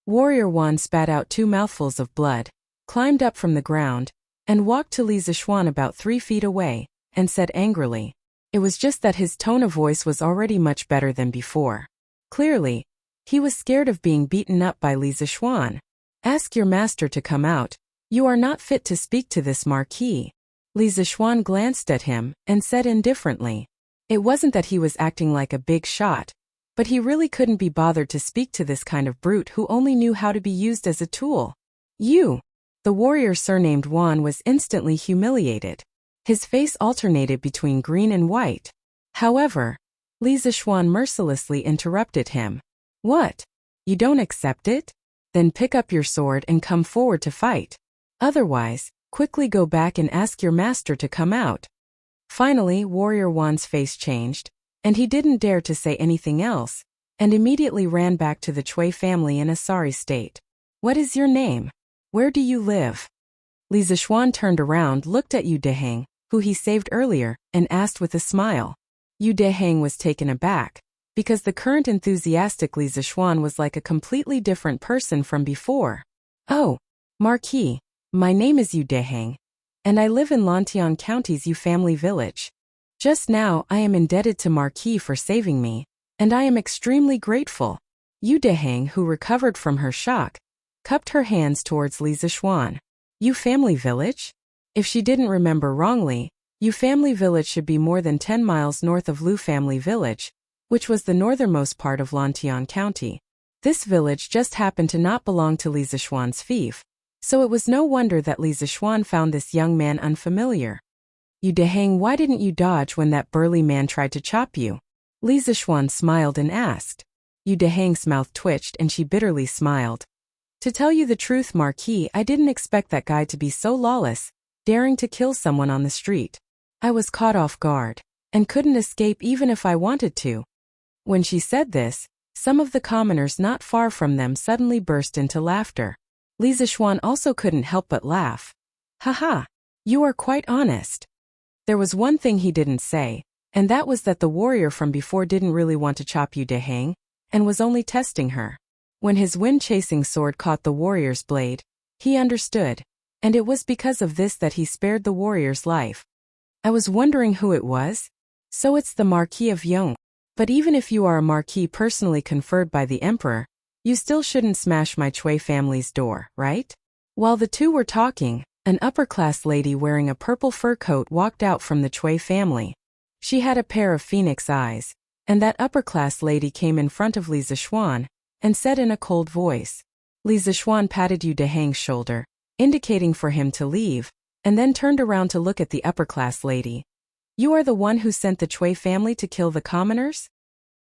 Warrior Wan spat out 2 mouthfuls of blood, climbed up from the ground, and walked to Li Zishuan about 3 feet away, and said angrily. It was just that his tone of voice was already much better than before. Clearly, he was scared of being beaten up by Li Zishuan. Ask your master to come out. You are not fit to speak to this Marquis. Li Zishuan glanced at him and said indifferently. It wasn't that he was acting like a big shot, but he really couldn't be bothered to speak to this kind of brute who only knew how to be used as a tool. You! The warrior surnamed Wan was instantly humiliated. His face alternated between green and white. However, Li Zishuan mercilessly interrupted him. What? You don't accept it? Then pick up your sword and come forward to fight. Otherwise, quickly go back and ask your master to come out. Finally, Warrior Wan's face changed, and he didn't dare to say anything else, and immediately ran back to the Chui family in a sorry state. What is your name? Where do you live? Li Zixuan turned around, looked at Yu Deheng, who he saved earlier, and asked with a smile. Yu Deheng was taken aback, because the current enthusiastic Li Zixuan was like a completely different person from before. Oh, Marquis, my name is Yu Deheng, and I live in Lantian County's Yu family village. Just now I am indebted to Marquis for saving me, and I am extremely grateful. Yu Deheng, who recovered from her shock, cupped her hands towards Li Zixuan. Yu family village? If she didn't remember wrongly, Yu family village should be more than 10 miles north of Lu family village, which was the northernmost part of Lantian County. This village just happened to not belong to Li Zixuan's fief, so it was no wonder that Li Zixuan found this young man unfamiliar. Yu Deheng, why didn't you dodge when that burly man tried to chop you? Li Zixuan smiled and asked. Yu Deheng's mouth twitched and she bitterly smiled. To tell you the truth, Marquis, I didn't expect that guy to be so lawless, daring to kill someone on the street. I was caught off guard, and couldn't escape even if I wanted to. When she said this, some of the commoners not far from them suddenly burst into laughter. Li Zixuan also couldn't help but laugh. Haha, you are quite honest. There was one thing he didn't say, and that was that the warrior from before didn't really want to chop Yu Deheng, and was only testing her. When his wind-chasing sword caught the warrior's blade, he understood, and it was because of this that he spared the warrior's life. I was wondering who it was. So it's the Marquis of Yong. But even if you are a marquis personally conferred by the emperor, you still shouldn't smash my Chui family's door, right? While the two were talking, an upper-class lady wearing a purple fur coat walked out from the Chui family. She had a pair of phoenix eyes, and that upper-class lady came in front of Li Zixuan, and said in a cold voice. Li Zixuan patted Yu Deheng's shoulder, indicating for him to leave, and then turned around to look at the upper-class lady. You are the one who sent the Chui family to kill the commoners?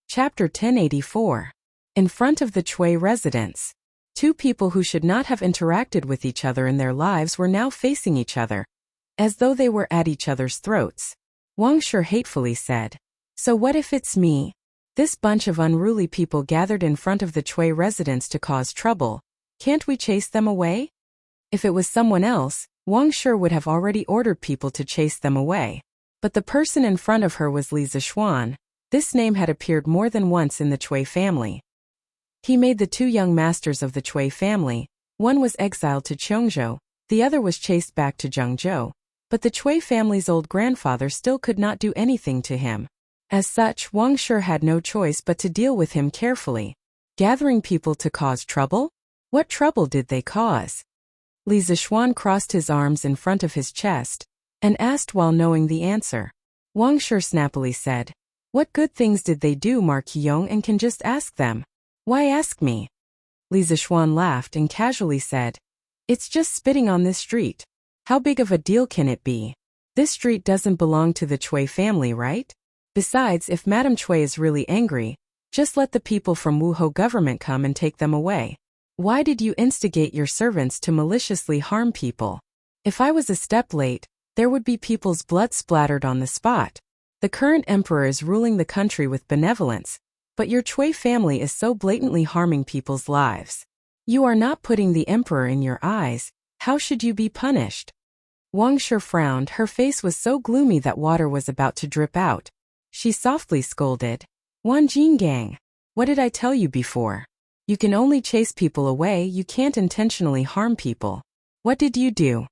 Chapter 1084. In front of the Chui residence. Two people who should not have interacted with each other in their lives were now facing each other, as though they were at each other's throats. Wang Shi hatefully said. So what if it's me? This bunch of unruly people gathered in front of the Chui residence to cause trouble. Can't we chase them away? If it was someone else, Wang Shi would have already ordered people to chase them away. But the person in front of her was Li Zixuan. This name had appeared more than once in the Chui family. He made the two young masters of the Chui family. One was exiled to Chongzhou, the other was chased back to Zhengzhou. But the Chui family's old grandfather still could not do anything to him. As such, Wang Shi had no choice but to deal with him carefully. Gathering people to cause trouble? What trouble did they cause? Li Zixuan crossed his arms in front of his chest, and asked while knowing the answer. Wang Shi snappily said, What good things did they do, Marquis Yong, and can just ask them? Why ask me? Li Zixuan laughed and casually said, It's just spitting on this street. How big of a deal can it be? This street doesn't belong to the Chui family, right? Besides, if Madame Chui is really angry, just let the people from Wuhou government come and take them away. Why did you instigate your servants to maliciously harm people? If I was a step late, there would be people's blood splattered on the spot. The current emperor is ruling the country with benevolence, but your Chui family is so blatantly harming people's lives. You are not putting the emperor in your eyes. How should you be punished? Wang Shi frowned. Her face was so gloomy that water was about to drip out. She softly scolded. Wan Jinggang, what did I tell you before? You can only chase people away, you can't intentionally harm people. What did you do?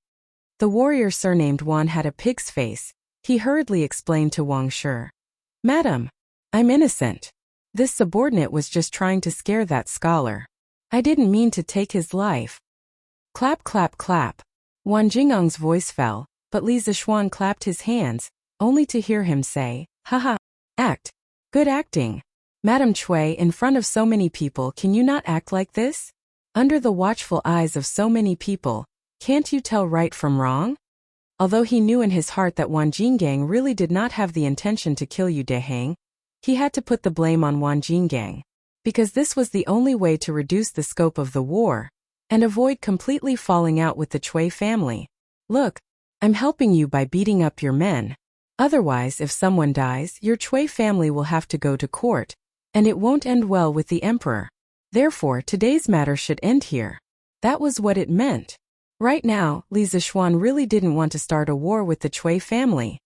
The warrior surnamed Wan had a pig's face. He hurriedly explained to Wang Shi. Madam, I'm innocent. This subordinate was just trying to scare that scholar. I didn't mean to take his life. Clap, clap, clap. Wan Jingang's voice fell, but Li Zixuan clapped his hands, only to hear him say, Haha, act. Good acting. Madame Chui, in front of so many people, can you not act like this? Under the watchful eyes of so many people, can't you tell right from wrong? Although he knew in his heart that Wan Jinggang really did not have the intention to kill Yu Deheng, he had to put the blame on Wan Jinggang, because this was the only way to reduce the scope of the war, and avoid completely falling out with the Chui family. Look, I'm helping you by beating up your men. Otherwise, if someone dies, your Chui family will have to go to court, and it won't end well with the emperor. Therefore, today's matter should end here. That was what it meant. Right now, Li Zixuan really didn't want to start a war with the Cui family.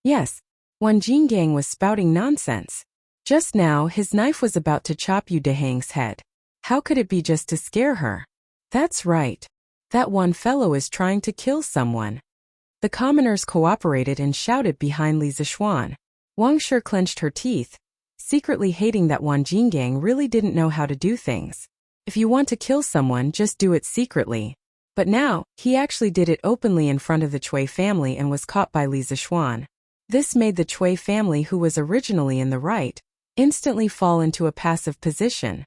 Yes, Wan Jinggang was spouting nonsense. Just now, his knife was about to chop Yu Dehang's head. How could it be just to scare her? That's right. That one fellow is trying to kill someone. The commoners cooperated and shouted behind Li Zixuan. Wang Shi clenched her teeth, secretly hating that Wan Jinggang really didn't know how to do things. If you want to kill someone, just do it secretly. But now, he actually did it openly in front of the Cui family and was caught by Li Zixuan. This made the Cui family, who was originally in the right, instantly fall into a passive position.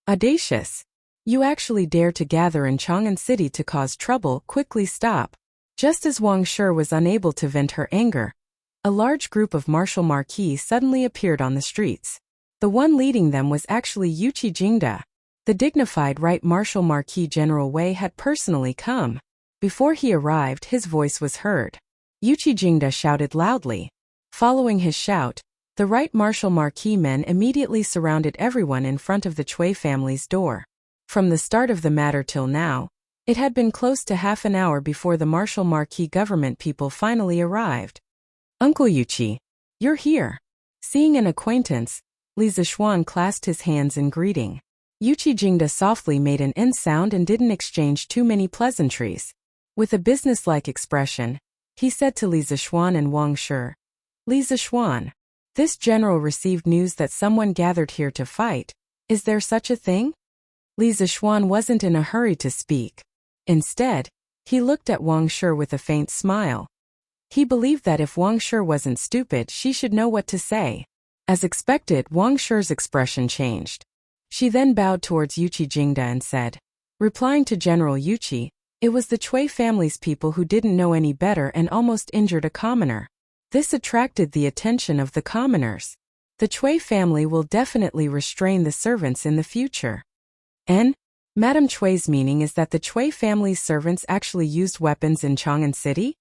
Audacious! You actually dare to gather in Chang'an City to cause trouble, quickly stop. Just as Wang Shi was unable to vent her anger, a large group of martial marquis suddenly appeared on the streets. The one leading them was actually Yuqi Jingda. The dignified Right Martial Marquis General Wei had personally come. Before he arrived, his voice was heard. Yuqi Jingda shouted loudly. Following his shout, the Right Martial Marquis men immediately surrounded everyone in front of the Cui family's door. From the start of the matter till now, it had been close to half an hour before the Martial Marquis government people finally arrived. Uncle Yuqi, you're here. Seeing an acquaintance, Li Zixuan clasped his hands in greeting. Yuqi Jingda softly made an N sound and didn't exchange too many pleasantries. With a businesslike expression, he said to Li Zixuan and Wang Shi, Li Zixuan, this general received news that someone gathered here to fight. Is there such a thing? Li Zixuan wasn't in a hurry to speak. Instead, he looked at Wang Shi with a faint smile. He believed that if Wang Shi wasn't stupid, she should know what to say. As expected, Wang Shi's expression changed. She then bowed towards Yuqi Jingda and said, replying to General Yuqi, it was the Cui family's people who didn't know any better and almost injured a commoner. This attracted the attention of the commoners. The Cui family will definitely restrain the servants in the future. N. Madame Cui's meaning is that the Cui family's servants actually used weapons in Chang'an City?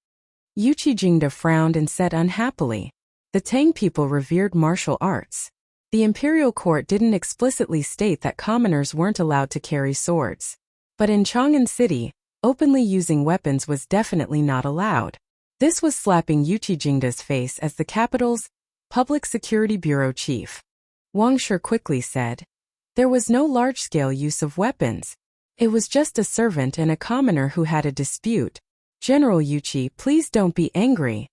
Yuqi Jingda frowned and said unhappily, the Tang people revered martial arts. The imperial court didn't explicitly state that commoners weren't allowed to carry swords. But in Chang'an City, openly using weapons was definitely not allowed. This was slapping Yuqi Jingda's face as the capital's Public Security Bureau chief. Wang Shi quickly said, there was no large-scale use of weapons. It was just a servant and a commoner who had a dispute. General Yuqi, please don't be angry.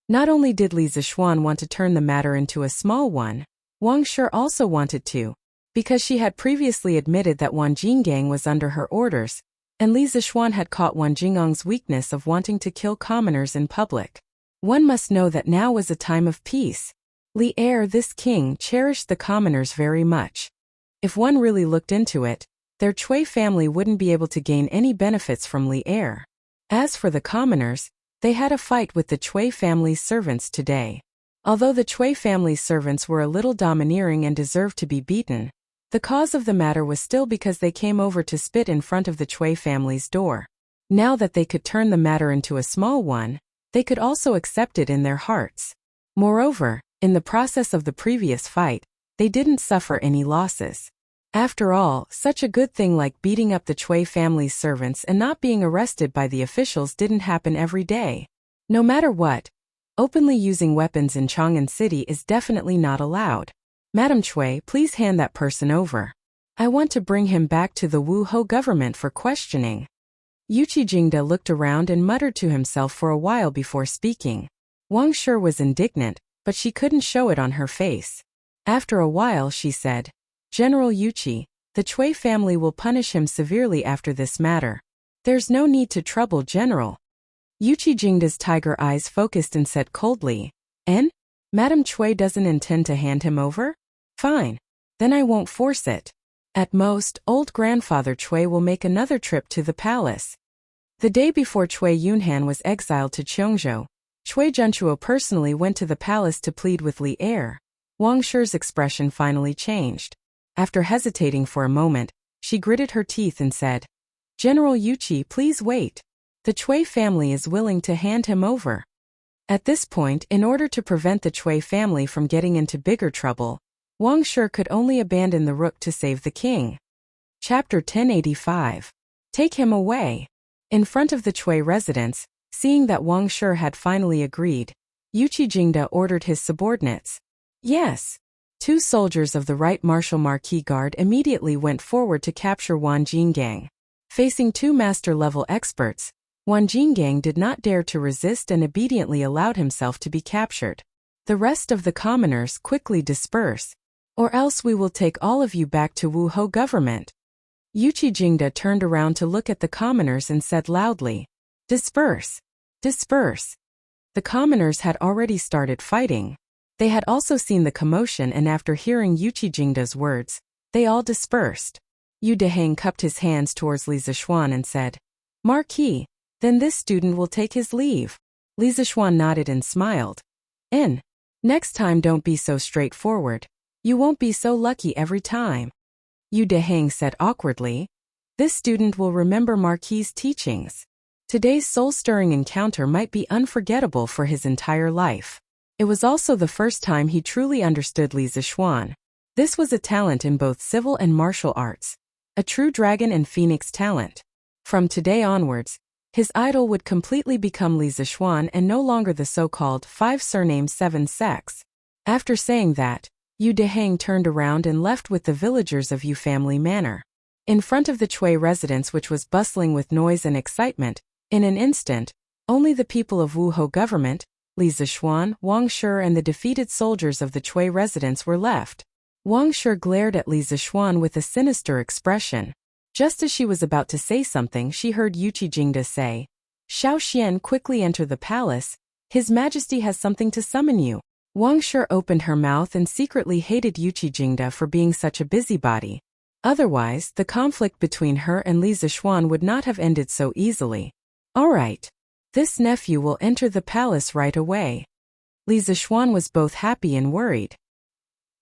Not only did Li Zixuan want to turn the matter into a small one, Wang Shi also wanted to, because she had previously admitted that Wan Jinggang was under her orders, and Li Zixuan had caught Wan Jingang's weakness of wanting to kill commoners in public. One must know that now was a time of peace. Li Er, this king, cherished the commoners very much. If one really looked into it, their Cui family wouldn't be able to gain any benefits from Li Er. As for the commoners, they had a fight with the Cui family's servants today. Although the Cui family's servants were a little domineering and deserved to be beaten, the cause of the matter was still because they came over to spit in front of the Cui family's door. Now that they could turn the matter into a small one, they could also accept it in their hearts. Moreover, in the process of the previous fight, they didn't suffer any losses. After all, such a good thing like beating up the Cui family's servants and not being arrested by the officials didn't happen every day. No matter what, openly using weapons in Chang'an City is definitely not allowed. Madame Cui, please hand that person over. I want to bring him back to the Wu Ho government for questioning. Yuqi Jingda looked around and muttered to himself for a while before speaking. Wang Shi was indignant, but she couldn't show it on her face. After a while she said, General Yuqi, the Cui family will punish him severely after this matter. There's no need to trouble General. Yuqi Jingda's tiger eyes focused and said coldly, N? Madame Cui doesn't intend to hand him over? Fine. Then I won't force it. At most, old grandfather Cui will make another trip to the palace. The day before Cui Yunhan was exiled to Cheongzhou, Cui Junchuo personally went to the palace to plead with Li Er. Wang Shi's expression finally changed. After hesitating for a moment, she gritted her teeth and said, General Yuqi, please wait. The Cui family is willing to hand him over. At this point, in order to prevent the Cui family from getting into bigger trouble, Wang Shi could only abandon the rook to save the king. Chapter 1085. Take him away. In front of the Chui residence, seeing that Wang Shi had finally agreed, Yuqi Jingde ordered his subordinates. Yes. 2 soldiers of the Right Martial Marquis Guard immediately went forward to capture Wan Jingang. Facing 2 master-level experts, Wan Jingang did not dare to resist and obediently allowed himself to be captured. The rest of the commoners quickly disperse, or else we will take all of you back to Wuhou government. Yuqi Jingde turned around to look at the commoners and said loudly, Disperse! Disperse! The commoners had already started fighting. They had also seen the commotion, and after hearing Yuqi Jingde's words, they all dispersed. Yu Deheng cupped his hands towards Li Zixuan and said, Marquis, then this student will take his leave. Li Zixuan nodded and smiled. Next time don't be so straightforward. You won't be so lucky every time. Yu Deheng said awkwardly. This student will remember Marquis' teachings. Today's soul-stirring encounter might be unforgettable for his entire life. It was also the first time he truly understood Li Zixuan. This was a talent in both civil and martial arts. A true dragon and phoenix talent. From today onwards, his idol would completely become Li Zixuan and no longer the so-called 5 surnames 7 sex. After saying that, Yu Deheng turned around and left with the villagers of Yu family manor. In front of the Chui residence, which was bustling with noise and excitement, in an instant, only the people of Wuhou government, Li Zixuan, Wang Shi and the defeated soldiers of the Chui residence were left. Wang Shi glared at Li Zixuan with a sinister expression. Just as she was about to say something, she heard Yuqi Jingde say, Xiao Xian, quickly enter the palace. His Majesty has something to summon you. Wang Shi opened her mouth and secretly hated Yuqi Jingde for being such a busybody. Otherwise, the conflict between her and Li Zixuan would not have ended so easily. All right. This nephew will enter the palace right away. Li Zixuan was both happy and worried.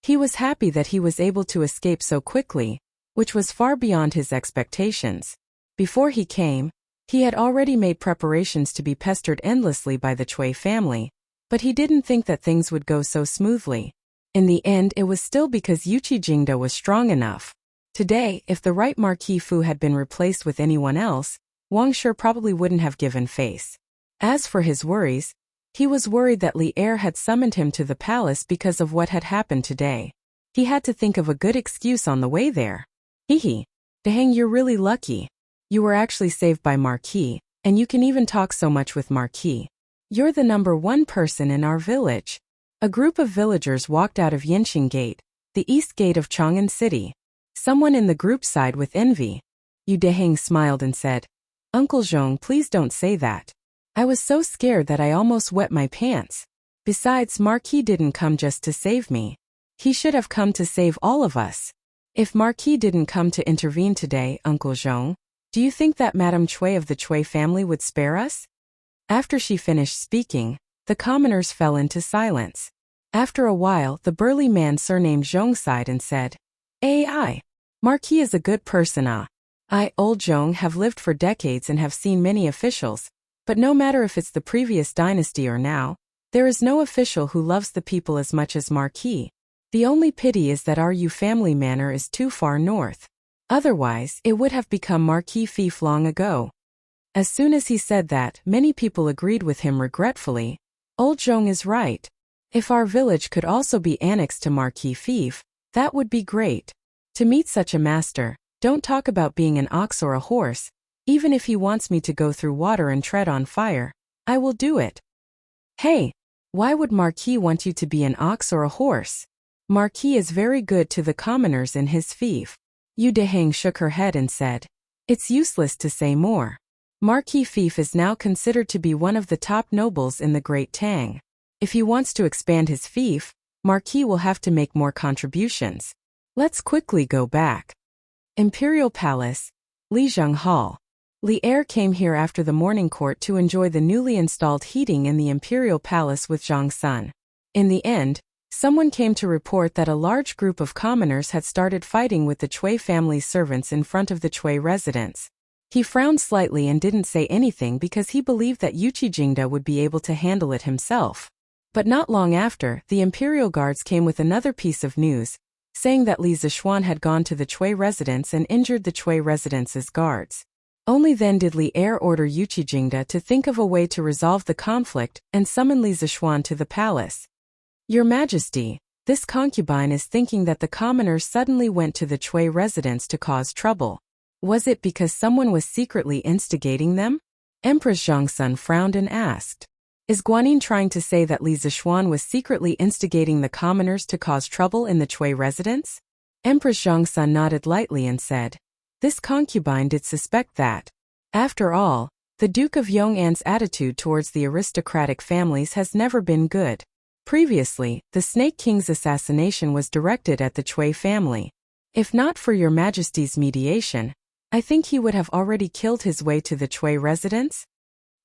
He was happy that he was able to escape so quickly, which was far beyond his expectations. Before he came, he had already made preparations to be pestered endlessly by the Chui family, but he didn't think that things would go so smoothly. In the end, it was still because Yuqi Jingde was strong enough. Today, if the right Marquis Fu had been replaced with anyone else, Wang Shi probably wouldn't have given face. As for his worries, he was worried that Li Er had summoned him to the palace because of what had happened today. He had to think of a good excuse on the way there. Hehe. Deheng, you're really lucky. You were actually saved by Marquis, and you can even talk so much with Marquis. You're the number 1 person in our village. A group of villagers walked out of Yanqing Gate, the east gate of Chang'an City. Someone in the group sighed with envy. Yu Deheng smiled and said, Uncle Zhong, please don't say that. I was so scared that I almost wet my pants. Besides, Marquis didn't come just to save me. He should have come to save all of us. If Marquis didn't come to intervene today, Uncle Zhong, do you think that Madame Chui of the Chui family would spare us? After she finished speaking, the commoners fell into silence. After a while, the burly man surnamed Zhong sighed and said, Marquis is a good person. I, old Zhong, have lived for decades and have seen many officials, but no matter if it's the previous dynasty or now, there is no official who loves the people as much as Marquis. The only pity is that our Yu family manor is too far north. Otherwise, it would have become Marquis fief long ago. As soon as he said that, many people agreed with him regretfully. Old Zhong is right. If our village could also be annexed to Marquis fief, that would be great. To meet such a master, don't talk about being an ox or a horse. Even if he wants me to go through water and tread on fire, I will do it. Hey, why would Marquis want you to be an ox or a horse? Marquis is very good to the commoners in his fief. Yu Deheng shook her head and said, It's useless to say more. Marquis fief is now considered to be one of the top nobles in the Great Tang. If he wants to expand his fief, Marquis will have to make more contributions. Let's quickly go back. Imperial Palace, Lijiang Hall. Li Er came here after the morning court to enjoy the newly installed heating in the Imperial Palace with Zhang Sun. In the end, someone came to report that a large group of commoners had started fighting with the Chui family's servants in front of the Chui residence. He frowned slightly and didn't say anything because he believed that Yuqi Jingde would be able to handle it himself. But not long after, the Imperial Guards came with another piece of news, saying that Li Zixuan had gone to the Chui residence and injured the Chui residence's guards. Only then did Li Er order Yuqi Jingda to think of a way to resolve the conflict and summon Li Zixuan to the palace. Your Majesty, this concubine is thinking that the commoners suddenly went to the Chui residence to cause trouble. Was it because someone was secretly instigating them? Empress Zhongsun frowned and asked. Is Guanyin trying to say that Li Zixuan was secretly instigating the commoners to cause trouble in the Chui residence? Empress Zhongsun nodded lightly and said, this concubine did suspect that. After all, the Duke of Yong'an's attitude towards the aristocratic families has never been good. Previously, the Snake King's assassination was directed at the Chui family. If not for your Majesty's mediation, I think he would have already killed his way to the Chui residence.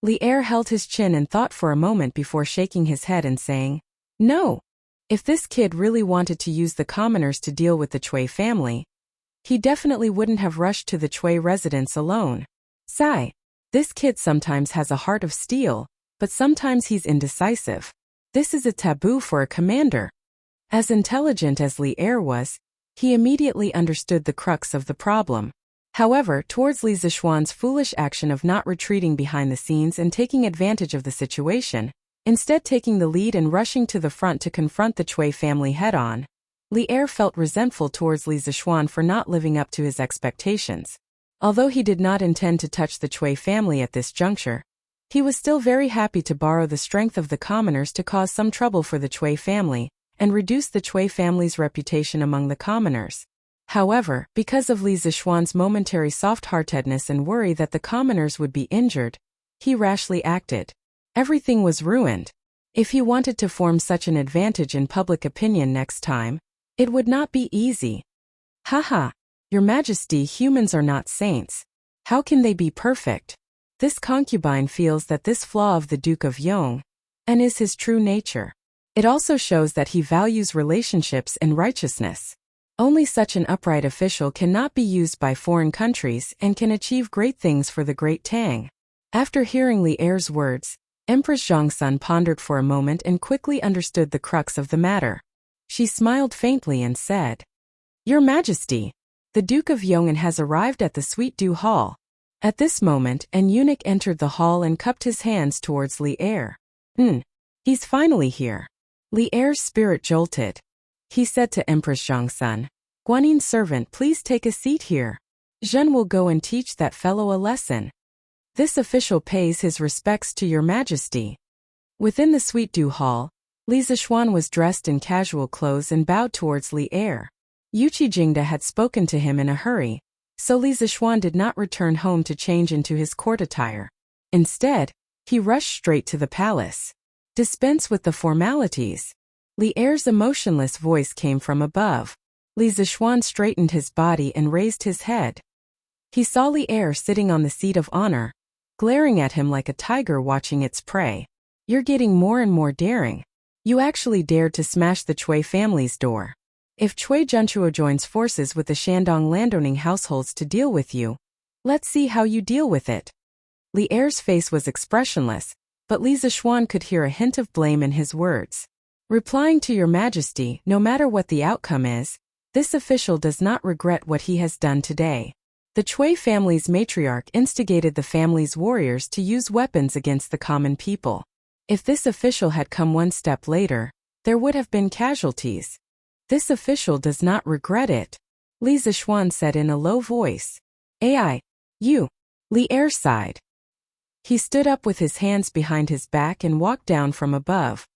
Li Er held his chin and thought for a moment before shaking his head and saying, no. If this kid really wanted to use the commoners to deal with the Chui family, he definitely wouldn't have rushed to the Chui residence alone. Sigh. This kid sometimes has a heart of steel, but sometimes he's indecisive. This is a taboo for a commander. As intelligent as Li Er was, he immediately understood the crux of the problem. However, towards Li Zixuan's foolish action of not retreating behind the scenes and taking advantage of the situation, instead taking the lead and rushing to the front to confront the Chui family head-on, Li Er felt resentful towards Li Zixuan for not living up to his expectations. Although he did not intend to touch the Chui family at this juncture, he was still very happy to borrow the strength of the commoners to cause some trouble for the Chui family and reduce the Chui family's reputation among the commoners. However, because of Li Zixuan's momentary soft-heartedness and worry that the commoners would be injured, he rashly acted. Everything was ruined. If he wanted to form such an advantage in public opinion next time, it would not be easy. Haha, Your Majesty, humans are not saints. How can they be perfect? This concubine feels that this flaw of the Duke of Yong, and is his true nature. It also shows that he values relationships and righteousness. Only such an upright official cannot be used by foreign countries and can achieve great things for the Great Tang. After hearing Li Er's words, Empress Zhongsun pondered for a moment and quickly understood the crux of the matter. She smiled faintly and said, Your Majesty, the Duke of Yong'an has arrived at the Sweet Dew Hall. At this moment, an eunuch entered the hall and cupped his hands towards Li Er. He's finally here. Li Er's spirit jolted. He said to Empress Zhongsun, Guanin's servant, please take a seat here. Zhen will go and teach that fellow a lesson. This official pays his respects to Your Majesty. Within the Sweet Dew Hall, Li Zixuan was dressed in casual clothes and bowed towards Li Er. Yuqi Jingda had spoken to him in a hurry, so Li Zixuan did not return home to change into his court attire. Instead, he rushed straight to the palace. Dispense with the formalities. Li Er's emotionless voice came from above. Li Zixuan straightened his body and raised his head. He saw Li Er sitting on the seat of honor, glaring at him like a tiger watching its prey. You're getting more and more daring. You actually dared to smash the Chui family's door. If Chui Junchuo joins forces with the Shandong landowning households to deal with you, let's see how you deal with it. Li Er's face was expressionless, but Li Zixuan could hear a hint of blame in his words. Replying to Your Majesty, no matter what the outcome is, this official does not regret what he has done today. The Chui family's matriarch instigated the family's warriors to use weapons against the common people. If this official had come one step later, there would have been casualties. This official does not regret it, Li Zixuan said in a low voice. You. Li Er sighed. He stood up with his hands behind his back and walked down from above.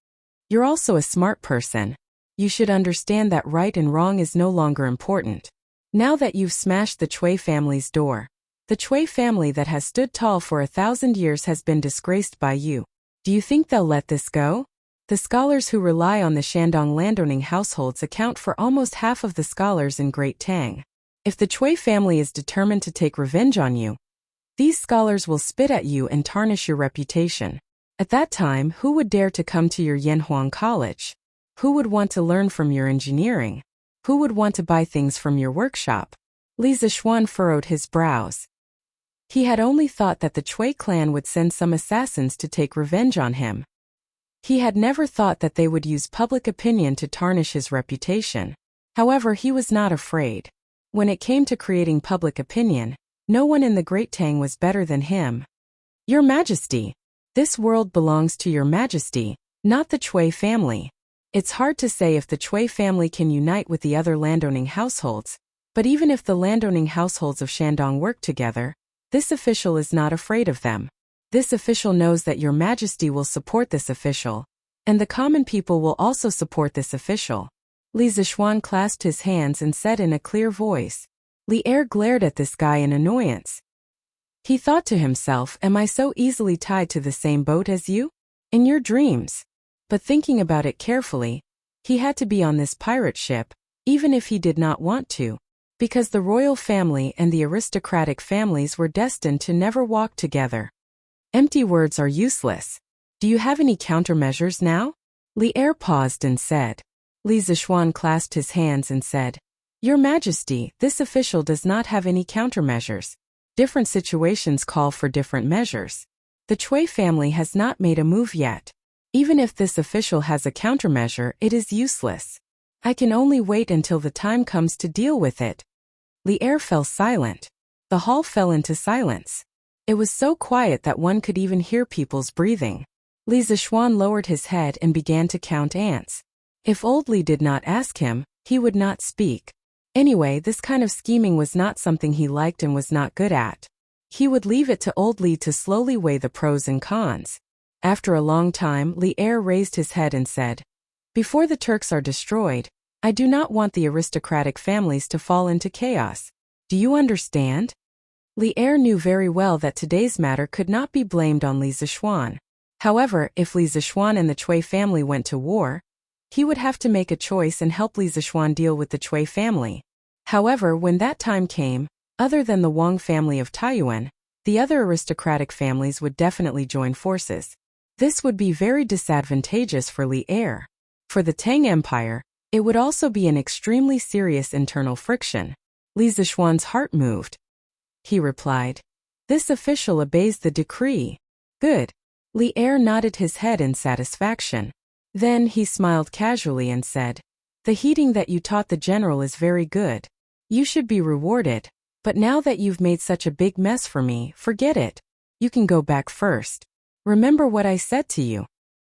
You're also a smart person. You should understand that right and wrong is no longer important. Now that you've smashed the Chui family's door, the Chui family that has stood tall for 1,000 years has been disgraced by you. Do you think they'll let this go? The scholars who rely on the Shandong landowning households account for almost half of the scholars in Great Tang. If the Chui family is determined to take revenge on you, these scholars will spit at you and tarnish your reputation. At that time, who would dare to come to your Yanhuang College? Who would want to learn from your engineering? Who would want to buy things from your workshop? Li Zixuan furrowed his brows. He had only thought that the Chui clan would send some assassins to take revenge on him. He had never thought that they would use public opinion to tarnish his reputation. However, he was not afraid. When it came to creating public opinion, no one in the Great Tang was better than him. Your Majesty, this world belongs to Your Majesty, not the Chui family. It's hard to say if the Chui family can unite with the other landowning households, but even if the landowning households of Shandong work together, this official is not afraid of them. This official knows that Your Majesty will support this official, and the common people will also support this official. Li Zixuan clasped his hands and said in a clear voice. Li Er glared at this guy in annoyance. He thought to himself, am I so easily tied to the same boat as you? In your dreams. But thinking about it carefully, he had to be on this pirate ship, even if he did not want to, because the royal family and the aristocratic families were destined to never walk together. Empty words are useless. Do you have any countermeasures now? Li Er paused and said. Li Zixuan clasped his hands and said, Your Majesty, this official does not have any countermeasures. Different situations call for different measures. The Chui family has not made a move yet. Even if this official has a countermeasure, it is useless. I can only wait until the time comes to deal with it. Li Er fell silent. The hall fell into silence. It was so quiet that one could even hear people's breathing. Li Zixuan lowered his head and began to count ants. If old Li did not ask him, he would not speak. Anyway, this kind of scheming was not something he liked and was not good at. He would leave it to old Li to slowly weigh the pros and cons. After a long time, Li Er raised his head and said, Before the Turks are destroyed, I do not want the aristocratic families to fall into chaos. Do you understand? Li Er knew very well that today's matter could not be blamed on Li Zixuan. However, if Li Zixuan and the Chui family went to war, he would have to make a choice and help Li Zixuan deal with the Chui family. However, when that time came, other than the Wang family of Taiyuan, the other aristocratic families would definitely join forces. This would be very disadvantageous for Li Er. For the Tang Empire, it would also be an extremely serious internal friction. Li Zixuan's heart moved. He replied, This official obeys the decree. Good. Li Er nodded his head in satisfaction. Then he smiled casually and said, The heating that you taught the general is very good. You should be rewarded, but now that you've made such a big mess for me, forget it. You can go back first. Remember what I said to you.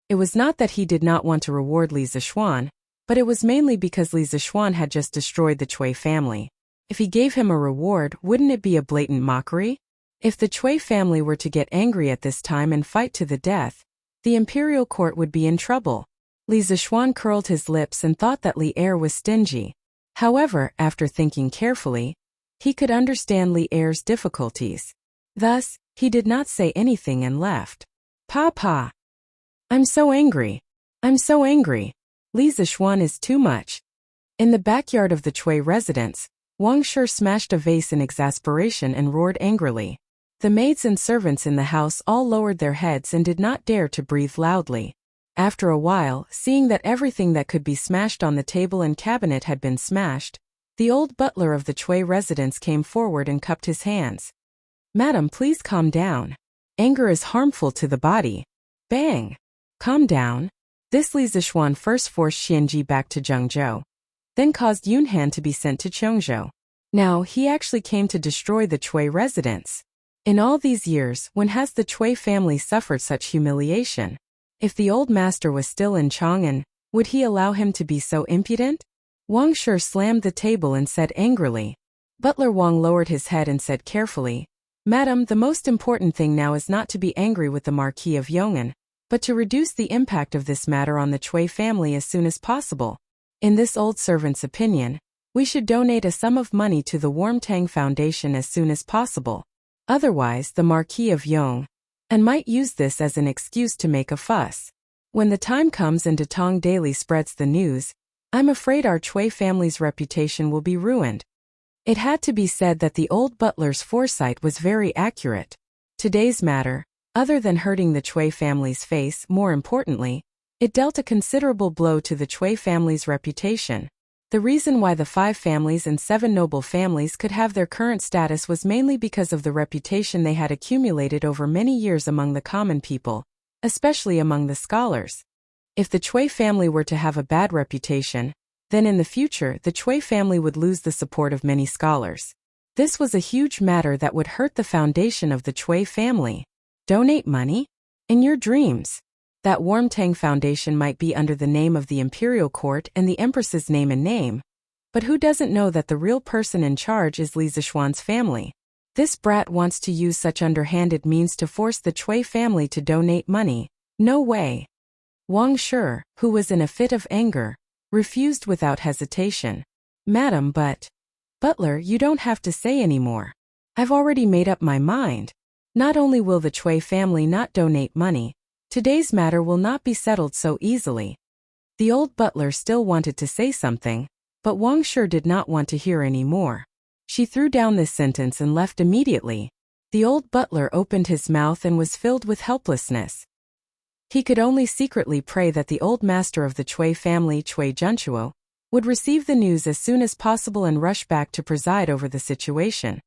It was not that he did not want to reward Li Zixuan, but it was mainly because Li Zixuan had just destroyed the Chui family. If he gave him a reward, wouldn't it be a blatant mockery? If the Chui family were to get angry at this time and fight to the death, the imperial court would be in trouble. Li Zixuan curled his lips and thought that Li Er was stingy. However, after thinking carefully, he could understand Li Er's difficulties. Thus, he did not say anything and left. Papa! I'm so angry. I'm so angry. Li Zixuan is too much. In the backyard of the Chui residence, Wang Shi smashed a vase in exasperation and roared angrily. The maids and servants in the house all lowered their heads and did not dare to breathe loudly. After a while, seeing that everything that could be smashed on the table and cabinet had been smashed, the old butler of the Chui residence came forward and cupped his hands. Madam, please calm down. Anger is harmful to the body. Bang! Calm down. This Li Zixuan first forced Xianji back to Zhengzhou, then caused Yunhan to be sent to Chongzhou. Now, he actually came to destroy the Chui residence. In all these years, when has the Chui family suffered such humiliation? If the old master was still in Chang'an, would he allow him to be so impudent? Wang Shi slammed the table and said angrily. Butler Wang lowered his head and said carefully, Madam, the most important thing now is not to be angry with the Marquis of Yong'an, but to reduce the impact of this matter on the Chui family as soon as possible. In this old servant's opinion, we should donate a sum of money to the Warmtang Foundation as soon as possible. Otherwise, the Marquis of Yong'an might use this as an excuse to make a fuss. When the time comes and Datong Daily spreads the news, I'm afraid our Chui family's reputation will be ruined. It had to be said that the old butler's foresight was very accurate. Today's matter, other than hurting the Chui family's face, more importantly, it dealt a considerable blow to the Chui family's reputation. The reason why the 5 families and 7 noble families could have their current status was mainly because of the reputation they had accumulated over many years among the common people, especially among the scholars. If the Chui family were to have a bad reputation, then in the future the Chui family would lose the support of many scholars. This was a huge matter that would hurt the foundation of the Chui family. Donate money? In your dreams. That Warmtang Foundation might be under the name of the imperial court and the empress's name and name, but who doesn't know that the real person in charge is Li Zixuan's family? This brat wants to use such underhanded means to force the Chui family to donate money. No way. Wang Shi, who was in a fit of anger, refused without hesitation. Madam, Butler, you don't have to say anymore. I've already made up my mind. Not only will the Chui family not donate money, today's matter will not be settled so easily. The old butler still wanted to say something, but Wang Shi did not want to hear any more. She threw down this sentence and left immediately. The old butler opened his mouth and was filled with helplessness. He could only secretly pray that the old master of the Chui family, Chui Junchuo, would receive the news as soon as possible and rush back to preside over the situation.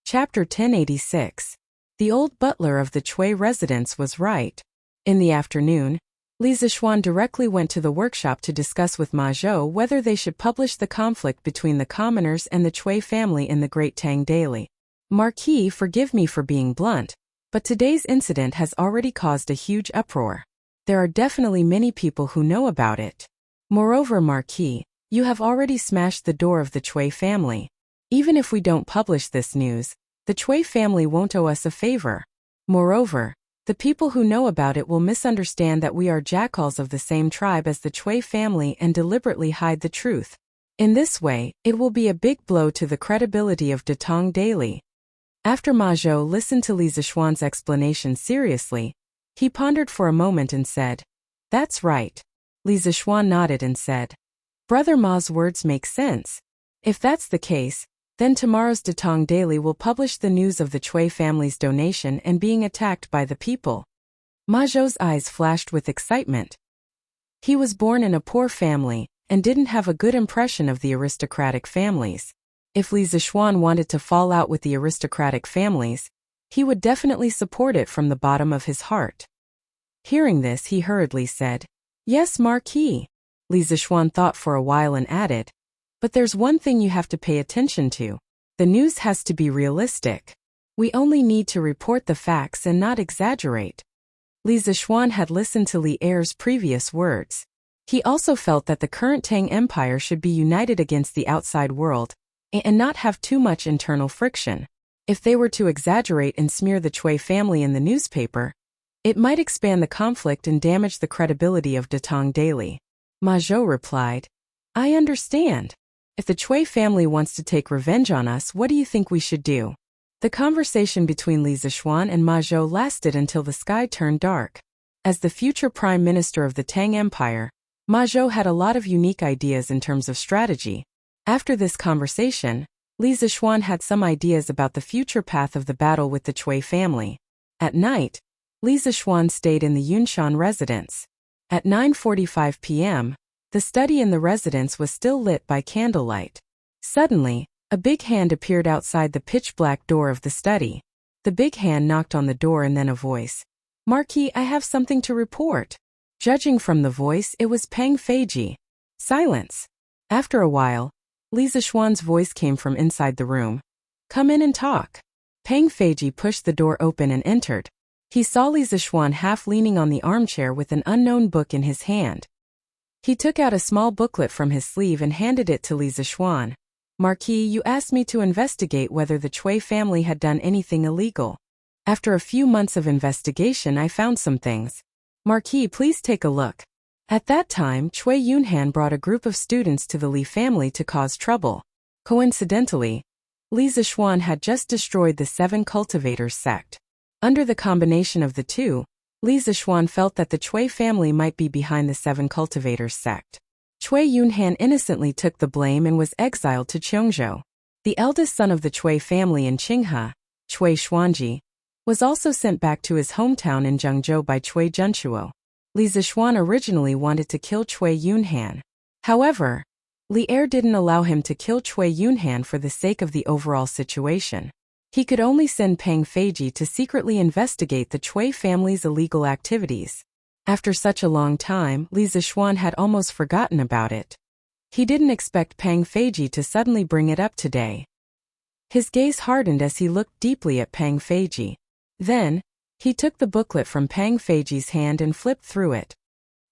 Chapter 1086. The old butler of the Chui residence was right. In the afternoon, Li Zixuan directly went to the workshop to discuss with Ma Zhou whether they should publish the conflict between the commoners and the Chui family in the Great Tang Daily. Marquis, forgive me for being blunt, but today's incident has already caused a huge uproar. There are definitely many people who know about it. Moreover, Marquis, you have already smashed the door of the Chui family. Even if we don't publish this news, the Chui family won't owe us a favor. Moreover, the people who know about it will misunderstand that we are jackals of the same tribe as the Chui family and deliberately hide the truth. In this way, it will be a big blow to the credibility of Datong Daily. After Ma Zhou listened to Li Zixuan's explanation seriously, he pondered for a moment and said, "That's right." Li Zixuan nodded and said, "Brother Ma's words make sense. If that's the case, then tomorrow's Datong Daily will publish the news of the Chui family's donation and being attacked by the people." Ma Zhou's eyes flashed with excitement. He was born in a poor family and didn't have a good impression of the aristocratic families. If Li Zixuan wanted to fall out with the aristocratic families, he would definitely support it from the bottom of his heart. Hearing this, he hurriedly said, "Yes, Marquis." Li Zixuan thought for a while and added, "But there's one thing you have to pay attention to. The news has to be realistic. We only need to report the facts and not exaggerate." Li Zixuan had listened to Li Er's previous words. He also felt that the current Tang Empire should be united against the outside world and not have too much internal friction. If they were to exaggerate and smear the Chui family in the newspaper, it might expand the conflict and damage the credibility of Datong Daily. Ma Zhou replied, "I understand. If the Chui family wants to take revenge on us, what do you think we should do?" The conversation between Li Zixuan and Ma Zhou lasted until the sky turned dark. As the future prime minister of the Tang Empire, Ma Zhou had a lot of unique ideas in terms of strategy. After this conversation, Li Zixuan had some ideas about the future path of the battle with the Chui family. At night, Li Zixuan stayed in the Yunshan residence. At 9:45 p.m., the study in the residence was still lit by candlelight. Suddenly, a big hand appeared outside the pitch-black door of the study. The big hand knocked on the door and then a voice. "Marquis, I have something to report." Judging from the voice, it was Peng Feiji. Silence. After a while, Li Zixuan's voice came from inside the room. "Come in and talk." Peng Feiji pushed the door open and entered. He saw Li Zixuan half leaning on the armchair with an unknown book in his hand. He took out a small booklet from his sleeve and handed it to Li Zixuan. "Marquis, you asked me to investigate whether the Chui family had done anything illegal. After a few months of investigation, I found some things. Marquis, please take a look." At that time, Cui Yunhan brought a group of students to the Li family to cause trouble. Coincidentally, Li Zixuan had just destroyed the 7 cultivators sect. Under the combination of the two, Li Zixuan felt that the Cui family might be behind the 7 cultivators sect. Cui Yunhan innocently took the blame and was exiled to Chongzhou. The eldest son of the Cui family in Qinghe, Cui Xuanji, was also sent back to his hometown in Zhengzhou by Cui Junchuo. Li Zixuan originally wanted to kill Cui Yunhan. However, Li Er didn't allow him to kill Cui Yunhan for the sake of the overall situation. He could only send Peng Feiji to secretly investigate the Cui family's illegal activities. After such a long time, Li Zixuan had almost forgotten about it. He didn't expect Pang Feiji to suddenly bring it up today. His gaze hardened as he looked deeply at Pang Feiji. Then, he took the booklet from Pang Feiji's hand and flipped through it.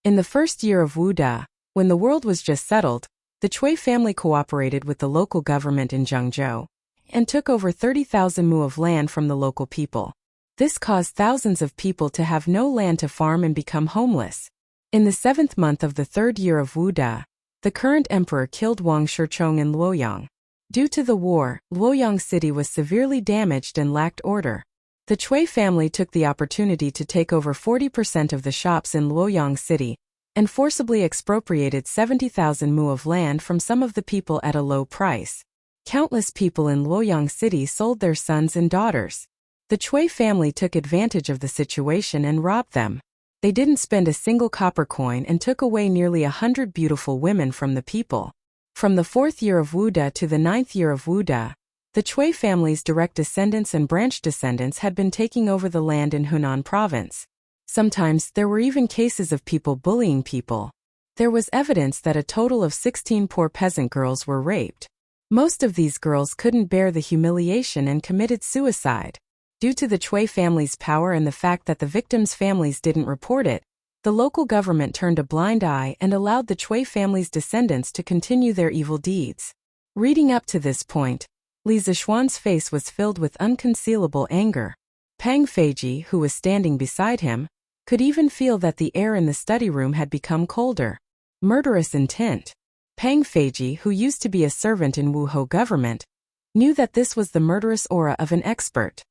In the first year of Wu Da, when the world was just settled, the Cui family cooperated with the local government in Zhengzhou and took over 30,000 mu of land from the local people. This caused thousands of people to have no land to farm and become homeless. In the 7th month of the 3rd year of Wu Da, the current emperor killed Wang Shichong in Luoyang. Due to the war, Luoyang city was severely damaged and lacked order. The Cui family took the opportunity to take over 40% of the shops in Luoyang city and forcibly expropriated 70,000 mu of land from some of the people at a low price. Countless people in Luoyang city sold their sons and daughters. The Cui family took advantage of the situation and robbed them. They didn't spend a single copper coin and took away nearly 100 beautiful women from the people. From the 4th year of Wu Da to the 9th year of Wu Da, the Cui family's direct descendants and branch descendants had been taking over the land in Hunan province. Sometimes there were even cases of people bullying people. There was evidence that a total of 16 poor peasant girls were raped. Most of these girls couldn't bear the humiliation and committed suicide. Due to the Cui family's power and the fact that the victims' families didn't report it, the local government turned a blind eye and allowed the Cui family's descendants to continue their evil deeds. Reading up to this point, Li Zixuan's face was filled with unconcealable anger. Pang Feiji, who was standing beside him, could even feel that the air in the study room had become colder. Murderous intent. Pang Feiji, who used to be a servant in Wuhou government, knew that this was the murderous aura of an expert.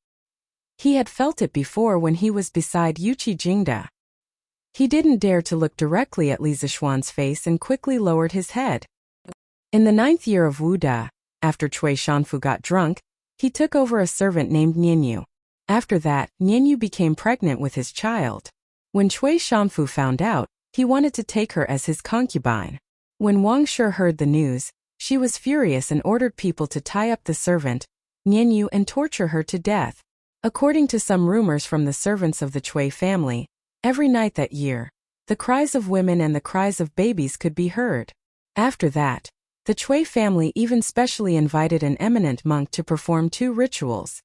He had felt it before when he was beside Yuqi Jingda. He didn't dare to look directly at Li Zixuan's face and quickly lowered his head. In the 9th year of Wu Da, after Cui Shanfu got drunk, he took over a servant named Nianyu. After that, Nianyu became pregnant with his child. When Cui Shanfu found out, he wanted to take her as his concubine. When Wang Shi heard the news, she was furious and ordered people to tie up the servant, Nianyu, and torture her to death. According to some rumors from the servants of the Cui family, every night that year, the cries of women and the cries of babies could be heard. After that, the Cui family even specially invited an eminent monk to perform 2 rituals.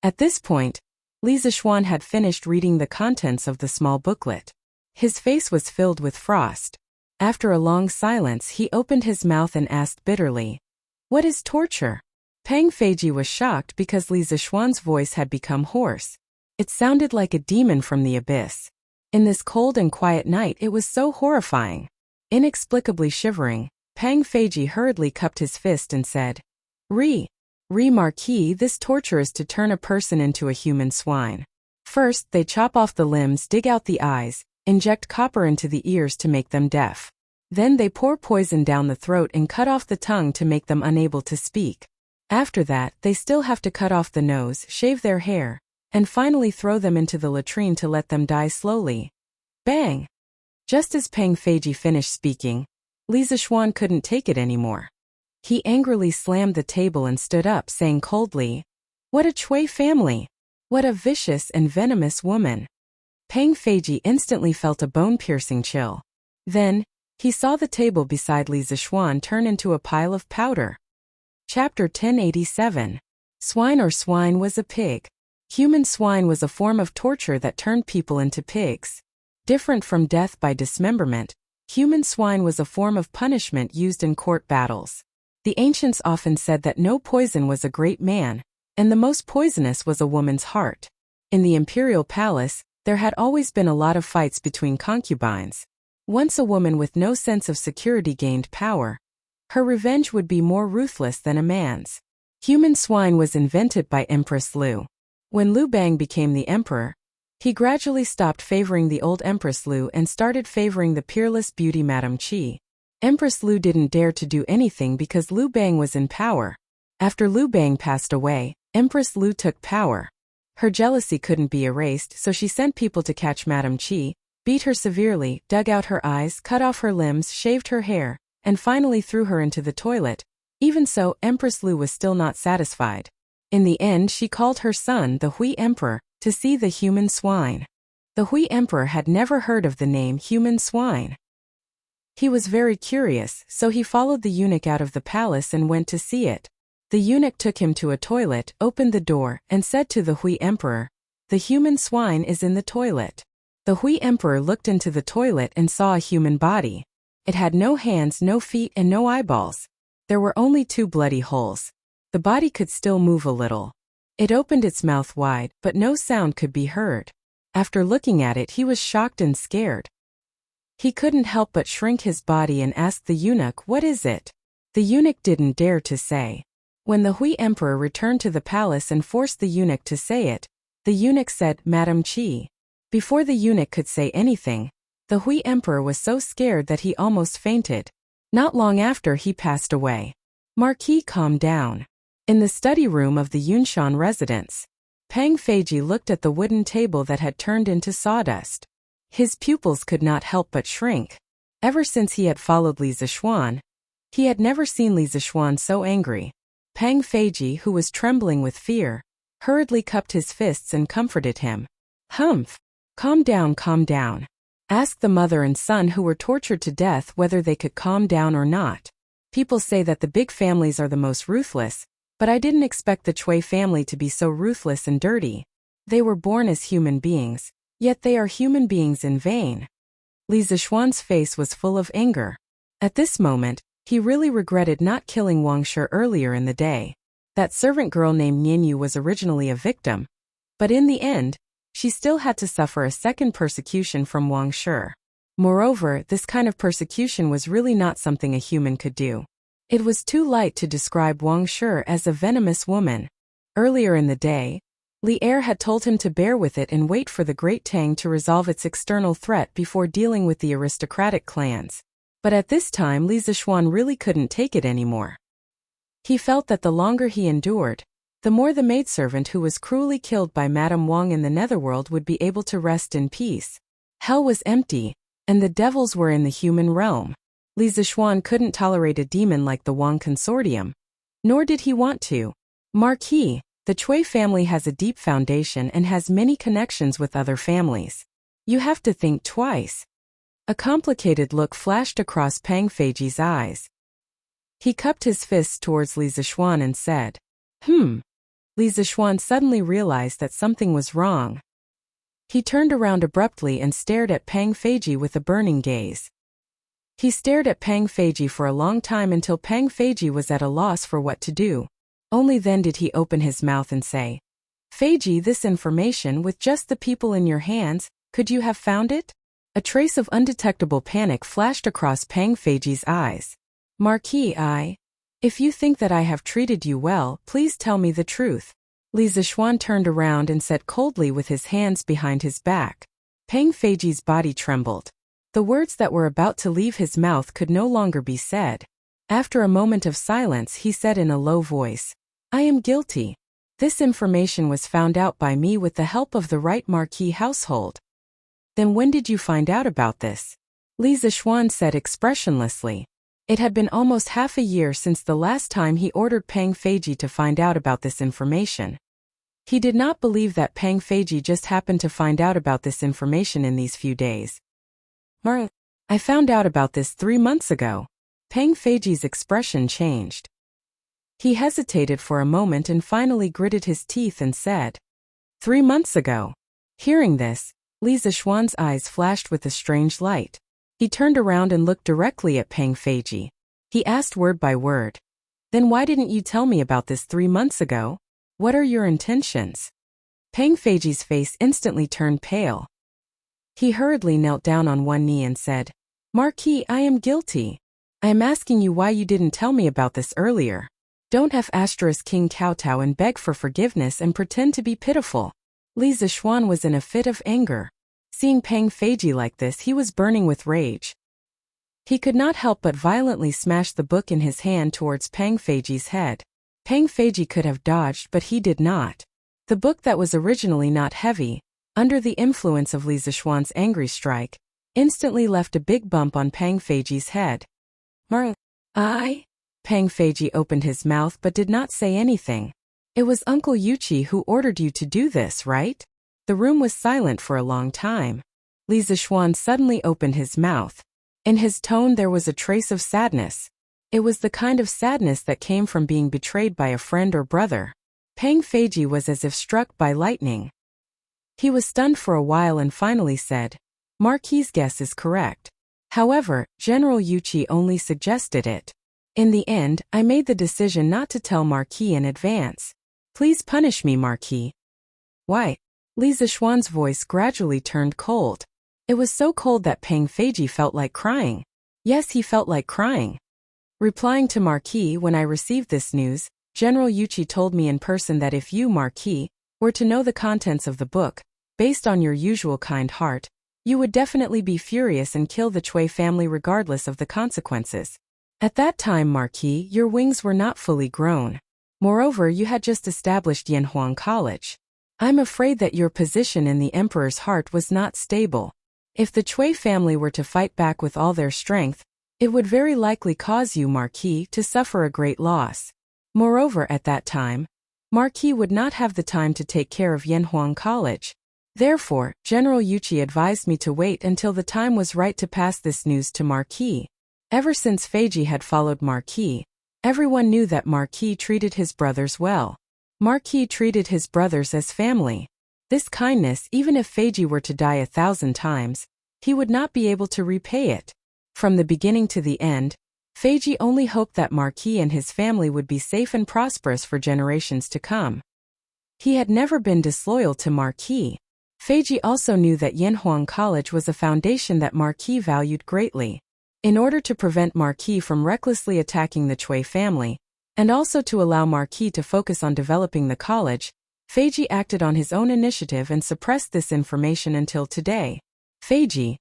At this point, Li Zixuan had finished reading the contents of the small booklet. His face was filled with frost. After a long silence, he opened his mouth and asked bitterly, "What is torture?" Pang Feiji was shocked because Li Zixuan's voice had become hoarse. It sounded like a demon from the abyss. In this cold and quiet night, it was so horrifying. Inexplicably shivering, Pang Feiji hurriedly cupped his fist and said, Marquis, this torture is to turn a person into a human swine. First, they chop off the limbs, dig out the eyes, inject copper into the ears to make them deaf. Then they pour poison down the throat and cut off the tongue to make them unable to speak. After that, they still have to cut off the nose, shave their hair, and finally throw them into the latrine to let them die slowly. Bang! Just as Pang Feiji finished speaking, Li Zixuan couldn't take it anymore. He angrily slammed the table and stood up, saying coldly, "What a Cui family! What a vicious and venomous woman!" Pang Feiji instantly felt a bone-piercing chill. Then, he saw the table beside Li Zixuan turn into a pile of powder. Chapter 1087. Swine or swine was a pig. Human swine was a form of torture that turned people into pigs. Different from death by dismemberment, human swine was a form of punishment used in court battles. The ancients often said that no poison was a great man, and the most poisonous was a woman's heart. In the imperial palace, there had always been a lot of fights between concubines. Once a woman with no sense of security gained power, her revenge would be more ruthless than a man's. Human swine was invented by Empress Liu. When Liu Bang became the emperor, he gradually stopped favoring the old Empress Liu and started favoring the peerless beauty Madame Qi. Empress Liu didn't dare to do anything because Liu Bang was in power. After Liu Bang passed away, Empress Liu took power. Her jealousy couldn't be erased, so she sent people to catch Madame Qi, beat her severely, dug out her eyes, cut off her limbs, shaved her hair, and finally threw her into the toilet. Even so, Empress Liu was still not satisfied. In the end, she called her son, the Hui Emperor, to see the human swine. The Hui Emperor had never heard of the name human swine. He was very curious, so he followed the eunuch out of the palace and went to see it. The eunuch took him to a toilet, opened the door, and said to the Hui Emperor, "The human swine is in the toilet." The Hui Emperor looked into the toilet and saw a human body. It had no hands, no feet, and no eyeballs. There were only 2 bloody holes. The body could still move a little. It opened its mouth wide, but no sound could be heard. After looking at it, he was shocked and scared. He couldn't help but shrink his body and asked the eunuch, "What is it?" The eunuch didn't dare to say. When the Hui Emperor returned to the palace and forced the eunuch to say it, the eunuch said, "Madam Qi." Before the eunuch could say anything, the Hui Emperor was so scared that he almost fainted. Not long after, he passed away. Marquis calmed down. In the study room of the Yunshan residence, Pang Feiji looked at the wooden table that had turned into sawdust. His pupils could not help but shrink. Ever since he had followed Li Zixuan, he had never seen Li Zixuan so angry. Pang Feiji, who was trembling with fear, hurriedly cupped his fists and comforted him. "Humph! Calm down, calm down." Ask the mother and son who were tortured to death whether they could calm down or not. People say that the big families are the most ruthless, but I didn't expect the Chui family to be so ruthless and dirty. They were born as human beings, yet they are human beings in vain. Li Zixuan's face was full of anger. At this moment, he really regretted not killing Wang Shi earlier in the day. That servant girl named Ninyu was originally a victim, but in the end, she still had to suffer a second persecution from Wang Shi. Moreover, this kind of persecution was really not something a human could do. It was too light to describe Wang Shi as a venomous woman. Earlier in the day, Li Er had told him to bear with it and wait for the Great Tang to resolve its external threat before dealing with the aristocratic clans. But at this time, Li Zixuan really couldn't take it anymore. He felt that the longer he endured, the more the maidservant who was cruelly killed by Madame Wang in the netherworld would be able to rest in peace. Hell was empty, and the devils were in the human realm. Li Zixuan couldn't tolerate a demon like the Wang Consortium. Nor did he want to. Marquis, the Chui family has a deep foundation and has many connections with other families. You have to think twice. A complicated look flashed across Pang Feiji's eyes. He cupped his fists towards Li Zixuan and said, Li Zixuan suddenly realized that something was wrong. He turned around abruptly and stared at Pang Feiji with a burning gaze. He stared at Pang Feiji for a long time until Pang Feiji was at a loss for what to do. Only then did he open his mouth and say, Feiji, this information, with just the people in your hands, could you have found it? A trace of undetectable panic flashed across Pang Feiji's eyes. Marquis, if you think that I have treated you well, please tell me the truth. Li Zixuan turned around and said coldly with his hands behind his back. Pang Feiji's body trembled. The words that were about to leave his mouth could no longer be said. After a moment of silence, he said in a low voice, I am guilty. This information was found out by me with the help of the right Marquis household. Then when did you find out about this? Li Zixuan said expressionlessly. It had been almost half a year since the last time he ordered Pang Feiji to find out about this information. He did not believe that Pang Feiji just happened to find out about this information in these few days. I found out about this 3 months ago. Pang Feiji's expression changed. He hesitated for a moment and finally gritted his teeth and said, 3 months ago. Hearing this, Li Zixuan's eyes flashed with a strange light. He turned around and looked directly at Pang Feiji. He asked word by word, Then why didn't you tell me about this 3 months ago? What are your intentions? Pang Feiji's face instantly turned pale. He hurriedly knelt down on one knee and said, Marquis, I am guilty. I am asking you why you didn't tell me about this earlier. Don't have King kowtow and beg for forgiveness and pretend to be pitiful. Li Zixuan was in a fit of anger. Seeing Pang Feiji like this, he was burning with rage. He could not help but violently smash the book in his hand towards Pang Feiji's head. Pang Feiji could have dodged, but he did not. The book that was originally not heavy, under the influence of Li Zixuan's angry strike, instantly left a big bump on Pang Feiji's head. Pang Feiji opened his mouth but did not say anything. It was Uncle Yuchi who ordered you to do this, right? The room was silent for a long time. Li Zixuan suddenly opened his mouth. In his tone there was a trace of sadness. It was the kind of sadness that came from being betrayed by a friend or brother. Peng Feiji was as if struck by lightning. He was stunned for a while and finally said, "Marquis's guess is correct. However, General Yuqi only suggested it. In the end, I made the decision not to tell Marquis in advance. Please punish me, Marquis." "Why?" Li Zixuan's voice gradually turned cold. It was so cold that Peng Feiji felt like crying. Yes, he felt like crying. Replying to Marquis, when I received this news, General Yuqi told me in person that if you, Marquis, were to know the contents of the book, based on your usual kind heart, you would definitely be furious and kill the Cui family regardless of the consequences. At that time, Marquis, your wings were not fully grown. Moreover, you had just established Yanhuang College. I'm afraid that your position in the Emperor's heart was not stable. If the Cui family were to fight back with all their strength, it would very likely cause you, Marquis, to suffer a great loss. Moreover, at that time, Marquis would not have the time to take care of Yanhuang College. Therefore, General Yuqi advised me to wait until the time was right to pass this news to Marquis. Ever since Feiji had followed Marquis, everyone knew that Marquis treated his brothers well. Marquis treated his brothers as family. This kindness, even if Feiji were to die 1,000 times, he would not be able to repay it. From the beginning to the end, Feiji only hoped that Marquis and his family would be safe and prosperous for generations to come. He had never been disloyal to Marquis. Feiji also knew that Yanhuang College was a foundation that Marquis valued greatly. In order to prevent Marquis from recklessly attacking the Cui family, and also to allow Marquis to focus on developing the college, Feiji acted on his own initiative and suppressed this information until today. Feiji,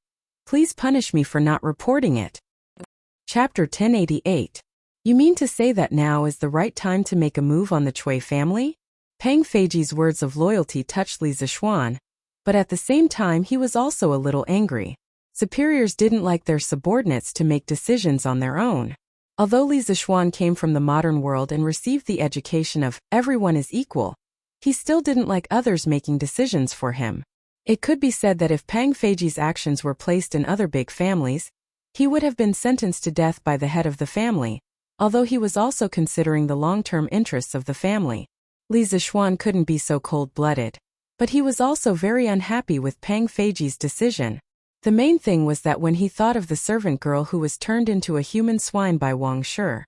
please punish me for not reporting it. Chapter 1088. You mean to say that now is the right time to make a move on the Cui family? Peng Feiji's words of loyalty touched Li Zixuan, but at the same time he was also a little angry. Superiors didn't like their subordinates to make decisions on their own. Although Li Zixuan came from the modern world and received the education of everyone is equal, he still didn't like others making decisions for him. It could be said that if Peng Feiji's actions were placed in other big families, he would have been sentenced to death by the head of the family, although he was also considering the long-term interests of the family. Li Zixuan couldn't be so cold-blooded. But he was also very unhappy with Peng Feiji's decision. The main thing was that when he thought of the servant girl who was turned into a human swine by Wang Shi,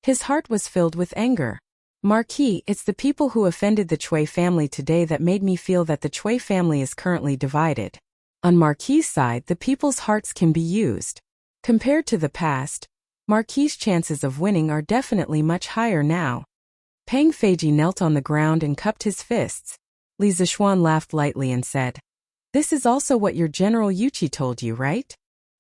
his heart was filled with anger. Marquis, it's the people who offended the Cui family today that made me feel that the Cui family is currently divided. On Marquis's side, the people's hearts can be used. Compared to the past, Marquis's chances of winning are definitely much higher now. Peng Feiji knelt on the ground and cupped his fists. Li Zixuan laughed lightly and said, "This is also what your General Yuqi told you, right?"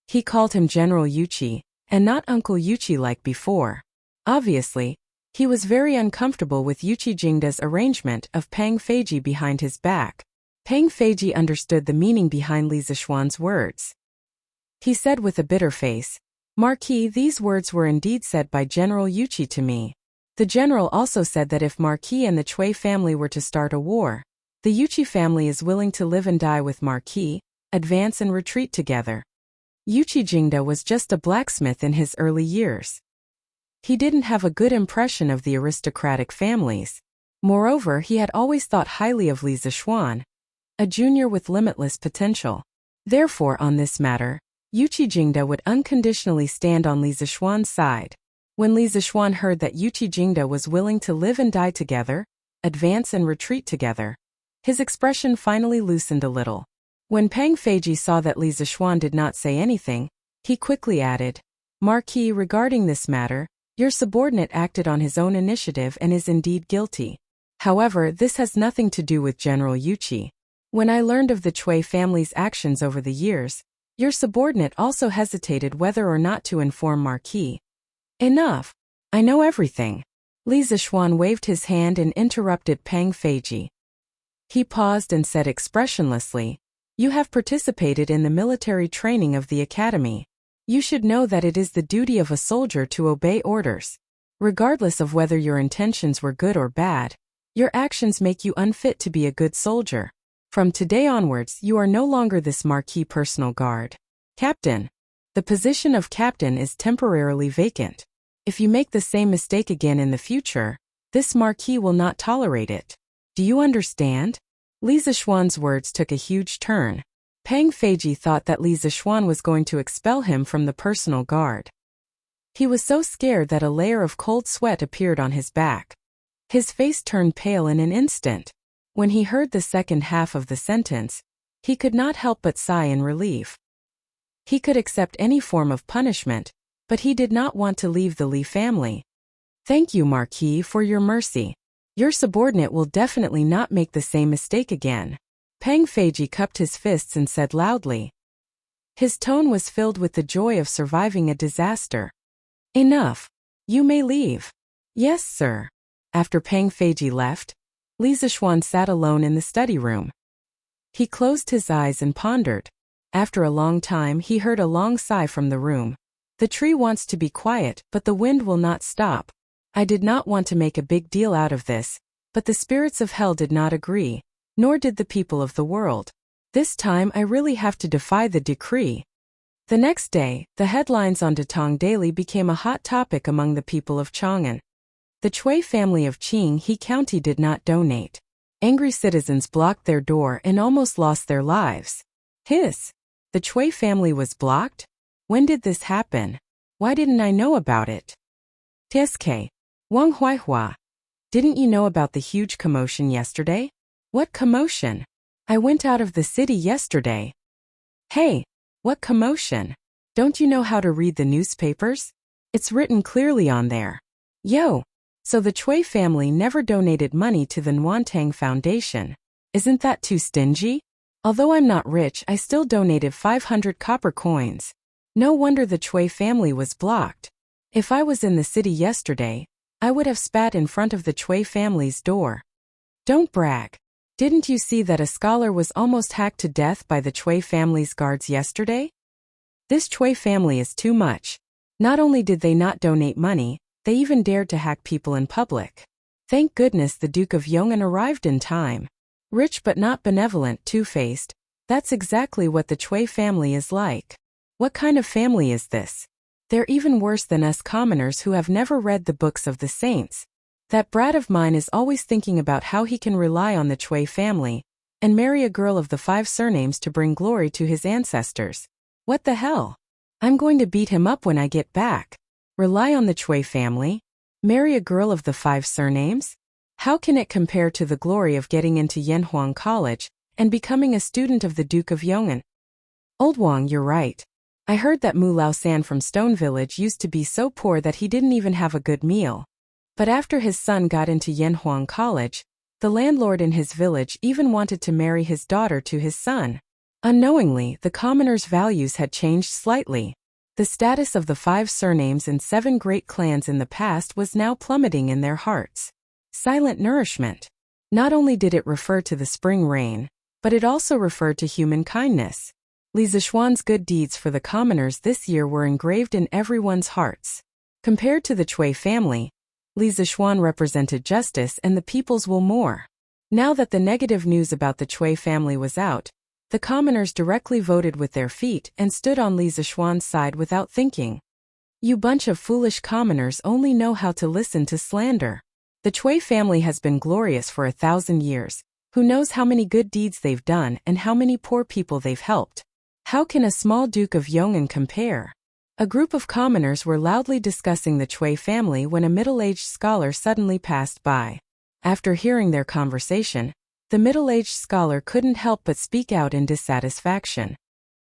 He called him General Yuqi, and not Uncle Yuqi like before. Obviously, he was very uncomfortable with Yuqi Jingda's arrangement of Peng Feiji behind his back. Peng Feiji understood the meaning behind Li Zixuan's words. He said with a bitter face, "Marquis, these words were indeed said by General Yuqi to me. The general also said that if Marquis and the Cui family were to start a war, the Yuqi family is willing to live and die with Marquis, advance and retreat together." Yuqi Jingda was just a blacksmith in his early years. He didn't have a good impression of the aristocratic families. Moreover, he had always thought highly of Li Zixuan, a junior with limitless potential. Therefore, on this matter, Yuqi Jingda would unconditionally stand on Li Zixuan's side. When Li Zixuan heard that Yuqi Jingda was willing to live and die together, advance and retreat together, his expression finally loosened a little. When Peng Feiji saw that Li Zixuan did not say anything, he quickly added, "Marquis, regarding this matter, your subordinate acted on his own initiative and is indeed guilty. However, this has nothing to do with General Yuqi. When I learned of the Cui family's actions over the years, your subordinate also hesitated whether or not to inform Marquis." "Enough. I know everything." Li Zixuan waved his hand and interrupted Peng Feiji. He paused and said expressionlessly, "You have participated in the military training of the academy. You should know that it is the duty of a soldier to obey orders. Regardless of whether your intentions were good or bad, your actions make you unfit to be a good soldier. From today onwards, you are no longer this Marquis personal guard. Captain. The position of captain is temporarily vacant. If you make the same mistake again in the future, this Marquis will not tolerate it. Do you understand? Li Zishuan's words took a huge turn. Peng Feiji thought that Li Zishuan was going to expel him from the personal guard. He was so scared that a layer of cold sweat appeared on his back. His face turned pale in an instant. When he heard the second half of the sentence, he could not help but sigh in relief. He could accept any form of punishment, but he did not want to leave the Li family. Thank you, Marquis, for your mercy. Your subordinate will definitely not make the same mistake again. Peng Feiji cupped his fists and said loudly. His tone was filled with the joy of surviving a disaster. Enough. You may leave. Yes, sir. After Peng Feiji left, Li Zishuan sat alone in the study room. He closed his eyes and pondered. After a long time, he heard a long sigh from the room. The tree wants to be quiet, but the wind will not stop. I did not want to make a big deal out of this, but the spirits of hell did not agree, nor did the people of the world. This time I really have to defy the decree. The next day, the headlines on Datong Daily became a hot topic among the people of Chang'an. The Chui family of Qinghe County did not donate. Angry citizens blocked their door and almost lost their lives. Hiss! The Chui family was blocked? When did this happen? Why didn't I know about it? TSK. Wang Huaihua. Didn't you know about the huge commotion yesterday? What commotion? I went out of the city yesterday. Hey, what commotion? Don't you know how to read the newspapers? It's written clearly on there. Yo! So the Chui family never donated money to the Nuantang Foundation. Isn't that too stingy? Although I'm not rich, I still donated 500 copper coins. No wonder the Chui family was blocked. If I was in the city yesterday, I would have spat in front of the Chui family's door. Don't brag. Didn't you see that a scholar was almost hacked to death by the Chui family's guards yesterday? This Chui family is too much. Not only did they not donate money, they even dared to hack people in public. Thank goodness the Duke of Yong'an arrived in time. Rich but not benevolent, two-faced. That's exactly what the Chui family is like. What kind of family is this? They're even worse than us commoners who have never read the books of the saints. That brat of mine is always thinking about how he can rely on the Chui family and marry a girl of the 5 surnames to bring glory to his ancestors. What the hell? I'm going to beat him up when I get back. Rely on the Chui family? Marry a girl of the 5 surnames? How can it compare to the glory of getting into Yanhuang College and becoming a student of the Duke of Yong'an? Old Wang, you're right. I heard that Mu Lao San from Stone Village used to be so poor that he didn't even have a good meal. But after his son got into Yanhuang College, the landlord in his village even wanted to marry his daughter to his son. Unknowingly, the commoners' values had changed slightly. The status of the 5 surnames and 7 great clans in the past was now plummeting in their hearts. Silent nourishment. Not only did it refer to the spring rain, but it also referred to human kindness. Li Zishuan's good deeds for the commoners this year were engraved in everyone's hearts. Compared to the Chui family, Li Zishuan represented justice and the people's will more. Now that the negative news about the Chui family was out, the commoners directly voted with their feet and stood on Li Zishuan's side without thinking. You bunch of foolish commoners only know how to listen to slander. The Chui family has been glorious for 1,000 years. Who knows how many good deeds they've done and how many poor people they've helped? How can a small Duke of Yong'an compare? A group of commoners were loudly discussing the Chui family when a middle-aged scholar suddenly passed by. After hearing their conversation, the middle-aged scholar couldn't help but speak out in dissatisfaction.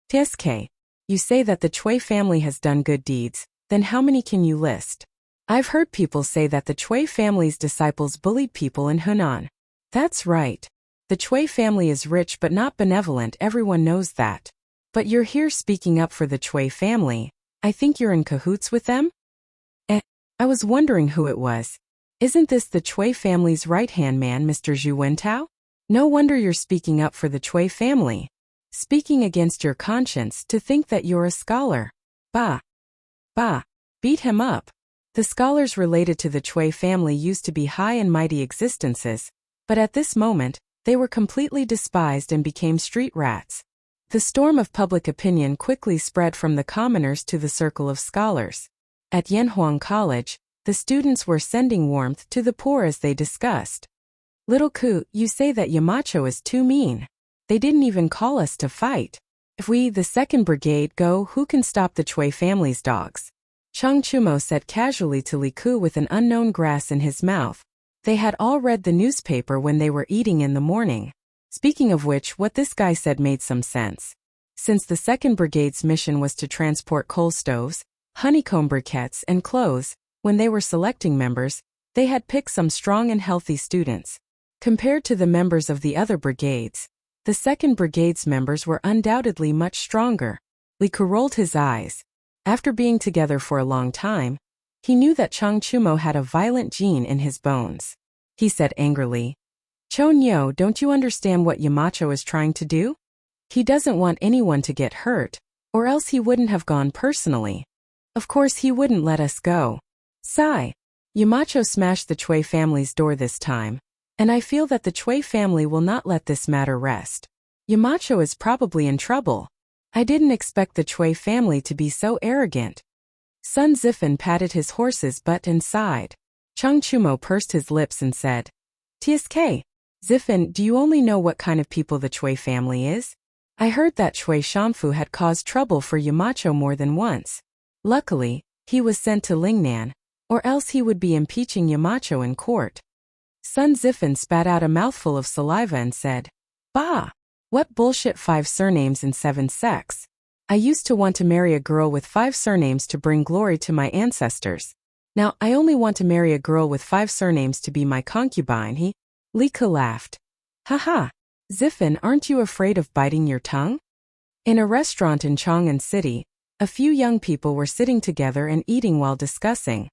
TSK, you say that the Chui family has done good deeds, then how many can you list? I've heard people say that the Chui family's disciples bullied people in Hunan. That's right. The Chui family is rich but not benevolent, everyone knows that. But you're here speaking up for the Chui family. I think you're in cahoots with them? I was wondering who it was. Isn't this the Chui family's right-hand man, Mr. Zhu Wentao? No wonder you're speaking up for the Chui family. Speaking against your conscience to think that you're a scholar. Bah. Beat him up. The scholars related to the Chui family used to be high and mighty existences, but at this moment, They were completely despised and became street rats. The storm of public opinion quickly spread from the commoners to the circle of scholars. At Yanhuang College, the students were sending warmth to the poor as they discussed. Little Ku, you say that Yamacho is too mean. They didn't even call us to fight. If we, the 2nd Brigade, go, who can stop the Chui family's dogs? Chang Chumo said casually to Li Ku with an unknown grass in his mouth. They had all read the newspaper when they were eating in the morning. Speaking of which, what this guy said made some sense. Since the 2nd Brigade's mission was to transport coal stoves, honeycomb briquettes, and clothes, when they were selecting members, they had picked some strong and healthy students. Compared to the members of the other brigades, the 2nd Brigade's members were undoubtedly much stronger. Li Ku rolled his eyes. After being together for a long time, he knew that Chang Chumo had a violent gene in his bones. He said angrily, "Chon Yo, don't you understand what Yamacho is trying to do? He doesn't want anyone to get hurt, or else he wouldn't have gone personally. Of course he wouldn't let us go. Sigh. Yamacho smashed the Chui family's door this time, and I feel that the Chui family will not let this matter rest. Yamacho is probably in trouble. I didn't expect the Chui family to be so arrogant." Sun Zifen patted his horse's butt and sighed. Chang Chumo pursed his lips and said, "TSK, Zifen, do you only know what kind of people the Chui family is? I heard that Chui Shamfu had caused trouble for Yamacho more than once. Luckily, he was sent to Lingnan, or else he would be impeaching Yamacho in court." Sun Zifen spat out a mouthful of saliva and said, "Bah! What bullshit 5 surnames and 7 sex. I used to want to marry a girl with 5 surnames to bring glory to my ancestors. Now I only want to marry a girl with 5 surnames to be my concubine." Li Ku laughed. "Haha, Zifen, aren't you afraid of biting your tongue?" In a restaurant in Chang'an City, a few young people were sitting together and eating while discussing.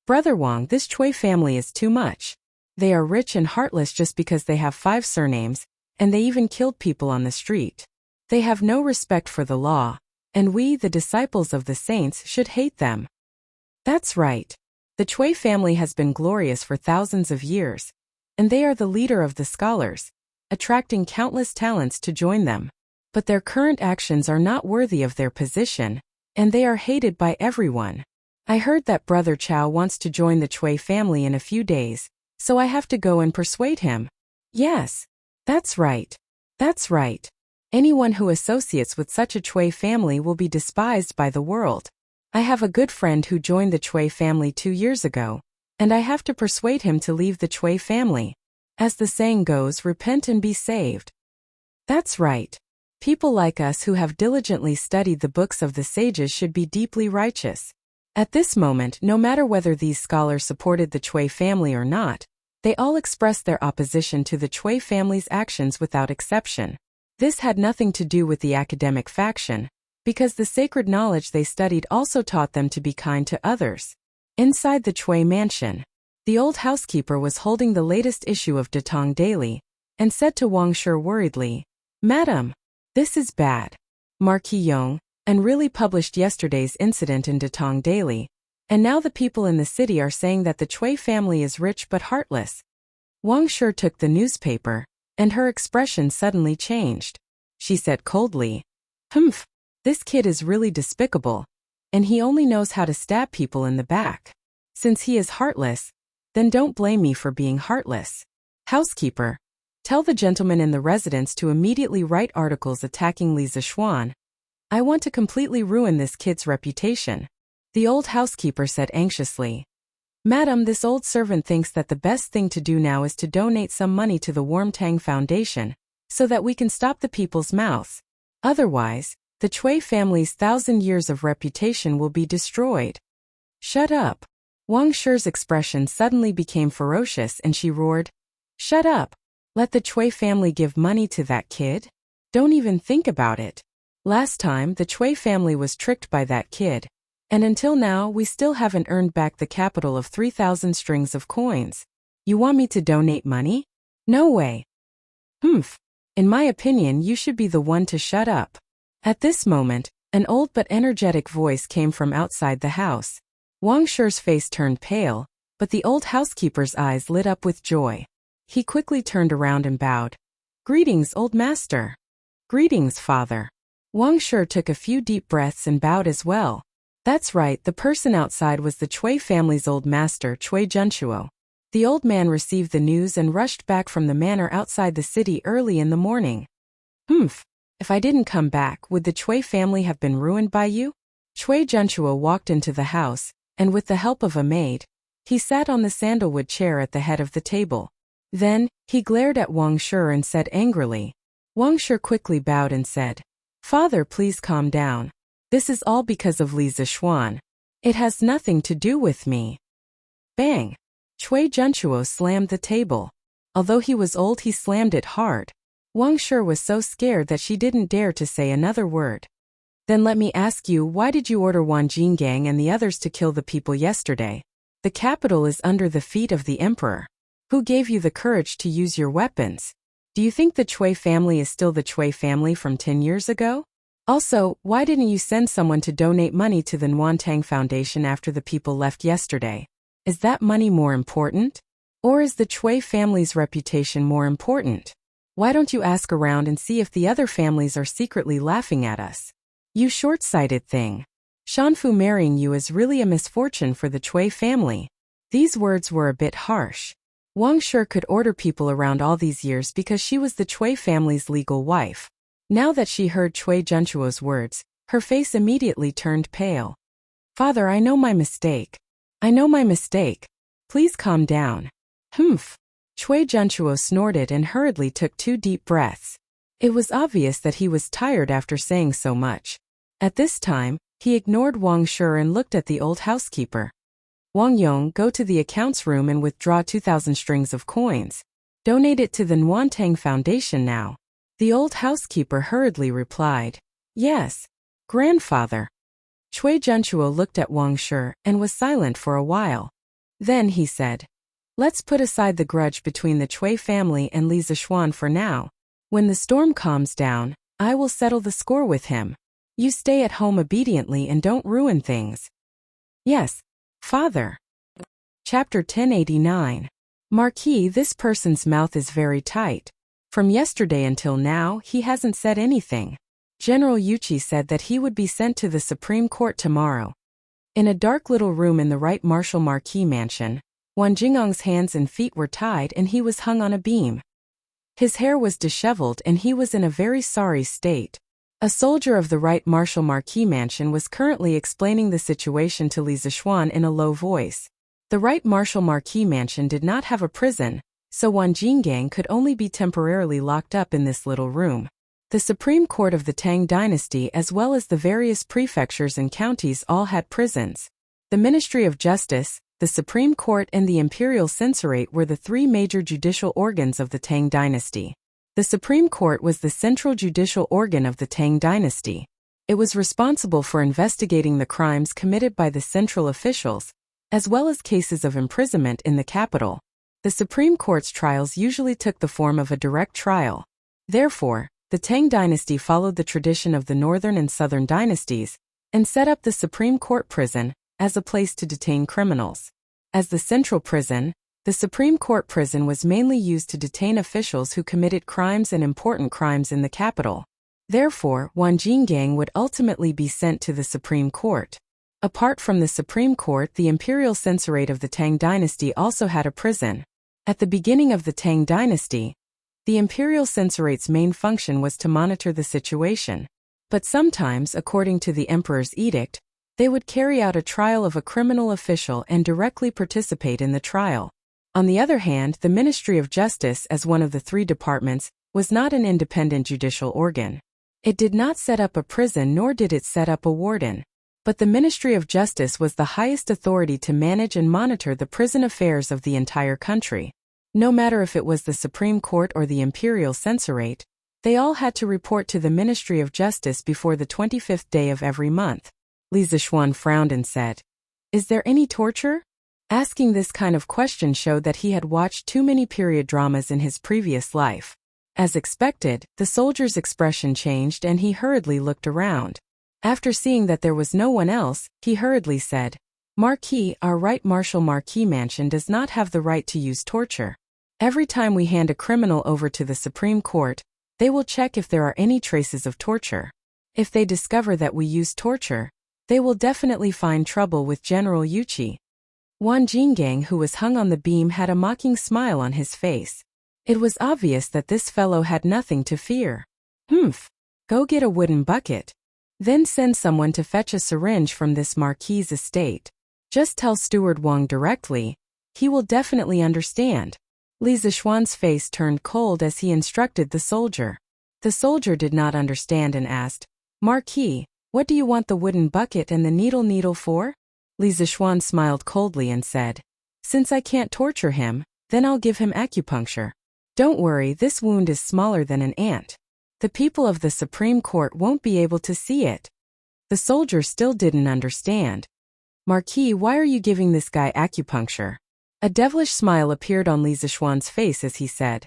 "Brother Wang, this Chui family is too much. They are rich and heartless just because they have 5 surnames, and they even killed people on the street. They have no respect for the law, and we, the disciples of the saints, should hate them." "That's right. The Chui family has been glorious for thousands of years, and they are the leader of the scholars, attracting countless talents to join them. But their current actions are not worthy of their position, and they are hated by everyone. I heard that Brother Chow wants to join the Chui family in a few days, so I have to go and persuade him." "Yes, that's right. That's right. Anyone who associates with such a Chui family will be despised by the world. I have a good friend who joined the Chui family 2 years ago, and I have to persuade him to leave the Chui family. As the saying goes, repent and be saved." "That's right. People like us who have diligently studied the books of the sages should be deeply righteous." At this moment, no matter whether these scholars supported the Chui family or not, they all expressed their opposition to the Chui family's actions without exception. This had nothing to do with the academic faction, because the sacred knowledge they studied also taught them to be kind to others. Inside the Chui mansion, the old housekeeper was holding the latest issue of Datong Daily, and said to Wang Shi worriedly, "Madam, this is bad. Marquis Yong, and really published yesterday's incident in Datong Daily, and now the people in the city are saying that the Chui family is rich but heartless." Wang Shi took the newspaper, and her expression suddenly changed. She said coldly, "Humph, this kid is really despicable, and he only knows how to stab people in the back. Since he is heartless, then don't blame me for being heartless. Housekeeper, tell the gentleman in the residence to immediately write articles attacking Li Zishuan. I want to completely ruin this kid's reputation." The old housekeeper said anxiously, "Madam, this old servant thinks that the best thing to do now is to donate some money to the Warmtang Foundation, so that we can stop the people's mouths. Otherwise, the Chui family's 1,000 years of reputation will be destroyed." "Shut up." Wang Shi's expression suddenly became ferocious and she roared, "Shut up. Let the Chui family give money to that kid? Don't even think about it. Last time, the Chui family was tricked by that kid, and until now we still haven't earned back the capital of 3,000 strings of coins. You want me to donate money? No way." "Humph. In my opinion, you should be the one to shut up." At this moment, an old but energetic voice came from outside the house. Wang Shi's face turned pale, but the old housekeeper's eyes lit up with joy. He quickly turned around and bowed. Greetings, old master. Greetings, father. Wang Shi took a few deep breaths and bowed as well. That's right, the person outside was the Cui family's old master, Cui Junchuo. The old man received the news and rushed back from the manor outside the city early in the morning. If I didn't come back, would the Cui family have been ruined by you? Cui Junchuo walked into the house, and with the help of a maid, he sat on the sandalwood chair at the head of the table. Then, he glared at Wang Shi and said angrily. Wang Shi quickly bowed and said, Father, please calm down. This is all because of Li Zixuan. It has nothing to do with me. Bang! Cui Junchuo slammed the table. Although he was old, he slammed it hard. Wang Shi was so scared that she didn't dare to say another word. Then let me ask you, why did you order Wan Jingang and the others to kill the people yesterday? The capital is under the feet of the emperor. Who gave you the courage to use your weapons? Do you think the Cui family is still the Cui family from 10 years ago? Also, why didn't you send someone to donate money to the Nwantang Foundation after the people left yesterday? Is that money more important? Or is the Cui family's reputation more important? Why don't you ask around and see if the other families are secretly laughing at us? You short-sighted thing. Shanfu marrying you is really a misfortune for the Cui family. These words were a bit harsh. Wang Shi could order people around all these years because she was the Cui family's legal wife. Now that she heard Cui Junchuo's words, her face immediately turned pale. Father, I know my mistake. I know my mistake. Please calm down. Cui Junchuo snorted and hurriedly took 2 deep breaths. It was obvious that he was tired after saying so much. At this time, he ignored Wang Shi and looked at the old housekeeper. Wang Yong, go to the accounts room and withdraw 2,000 strings of coins. Donate it to the Nwantang Foundation now. The old housekeeper hurriedly replied. Yes, grandfather. Cui Junchuo looked at Wang Shi and was silent for a while. Then he said, Let's put aside the grudge between the Cui family and Li Zixuan for now. When the storm calms down, I will settle the score with him. You stay at home obediently and don't ruin things. Yes, father. Chapter 1089. Marquis, this person's mouth is very tight. From yesterday until now, he hasn't said anything. General Yuchi said that he would be sent to the Supreme Court tomorrow. In a dark little room in the Right Marshal Marquis mansion, Wan Jingong's hands and feet were tied and he was hung on a beam. His hair was disheveled and he was in a very sorry state. A soldier of the Right Marshal Marquis mansion was currently explaining the situation to Li Zixuan in a low voice. The Right Marshal Marquis mansion did not have a prison, so Wan Jingang could only be temporarily locked up in this little room. The Supreme Court of the Tang Dynasty as well as the various prefectures and counties all had prisons. The Ministry of Justice, the Supreme Court and the Imperial Censorate were the 3 major judicial organs of the Tang Dynasty. The Supreme Court was the central judicial organ of the Tang Dynasty. It was responsible for investigating the crimes committed by the central officials, as well as cases of imprisonment in the capital. The Supreme Court's trials usually took the form of a direct trial. Therefore, the Tang Dynasty followed the tradition of the Northern and Southern dynasties, and set up the Supreme Court prison as a place to detain criminals. As the central prison, the Supreme Court prison was mainly used to detain officials who committed crimes and important crimes in the capital. Therefore, Wan Jingang would ultimately be sent to the Supreme Court. Apart from the Supreme Court, the Imperial Censorate of the Tang Dynasty also had a prison. At the beginning of the Tang Dynasty, the Imperial Censorate's main function was to monitor the situation. But sometimes, according to the Emperor's edict, they would carry out a trial of a criminal official and directly participate in the trial. On the other hand, the Ministry of Justice, as one of the 3 departments, was not an independent judicial organ. It did not set up a prison nor did it set up a warden. But the Ministry of Justice was the highest authority to manage and monitor the prison affairs of the entire country. No matter if it was the Supreme Court or the Imperial Censorate, they all had to report to the Ministry of Justice before the 25th day of every month. Li Zixuan frowned and said, Is there any torture? Asking this kind of question showed that he had watched too many period dramas in his previous life. As expected, the soldier's expression changed and he hurriedly looked around. After seeing that there was no one else, he hurriedly said, Marquis, our Right Marshal Marquis mansion does not have the right to use torture. Every time we hand a criminal over to the Supreme Court, they will check if there are any traces of torture. If they discover that we use torture, they will definitely find trouble with General Yuchi. Wan Jingang, who was hung on the beam, had a mocking smile on his face. It was obvious that this fellow had nothing to fear. Go get a wooden bucket. Then send someone to fetch a syringe from this Marquis's estate. Just tell Steward Wang directly. He will definitely understand. Li Zixuan's face turned cold as he instructed the soldier. The soldier did not understand and asked, Marquis, what do you want the wooden bucket and the needle for? Li Zixuan smiled coldly and said, since I can't torture him, then I'll give him acupuncture. Don't worry, this wound is smaller than an ant. The people of the Supreme Court won't be able to see it. The soldier still didn't understand. Marquis, why are you giving this guy acupuncture? A devilish smile appeared on Li Zixuan's face as he said,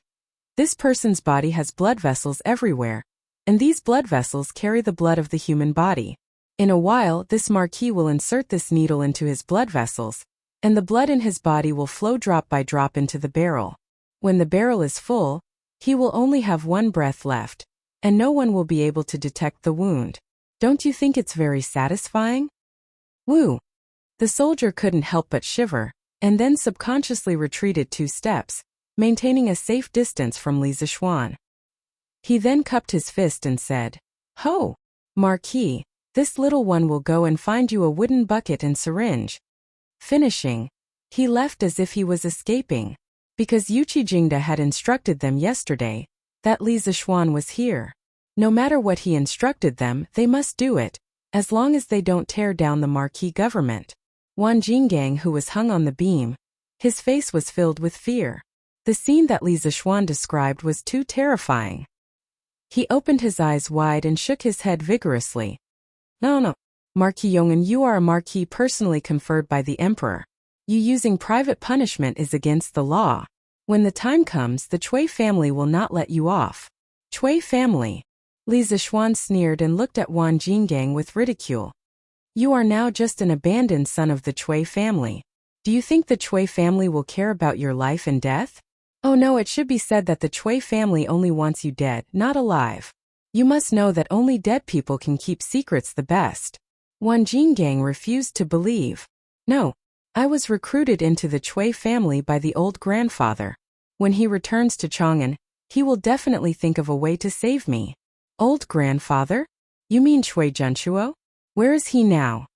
this person's body has blood vessels everywhere, and these blood vessels carry the blood of the human body. In a while, this Marquis will insert this needle into his blood vessels, and the blood in his body will flow drop by drop into the barrel. When the barrel is full, he will only have one breath left, and no one will be able to detect the wound. Don't you think it's very satisfying? Woo! The soldier couldn't help but shiver, and then subconsciously retreated 2 steps, maintaining a safe distance from Li Zixuan. He then cupped his fist and said, Ho! Marquis, this little one will go and find you a wooden bucket and syringe. Finishing, he left as if he was escaping, because Yuchi Jingda had instructed them yesterday that Li Zixuan was here. No matter what he instructed them, they must do it, as long as they don't tear down the Marquis government. Wan Jingang, who was hung on the beam, his face was filled with fear. The scene that Li Zixuan described was too terrifying. He opened his eyes wide and shook his head vigorously. No. Marquis Yong'an, you are a marquis personally conferred by the emperor. You using private punishment is against the law. When the time comes, the Chui family will not let you off. Chui family? Li Zixuan sneered and looked at Wan Jingang with ridicule. You are now just an abandoned son of the Chui family. Do you think the Chui family will care about your life and death? Oh no, it should be said that the Chui family only wants you dead, not alive. You must know that only dead people can keep secrets the best. Wan Jingang refused to believe. No, I was recruited into the Chui family by the old grandfather. When he returns to Chang'an, he will definitely think of a way to save me. Old grandfather? You mean Chui Junchuo? Where is he now?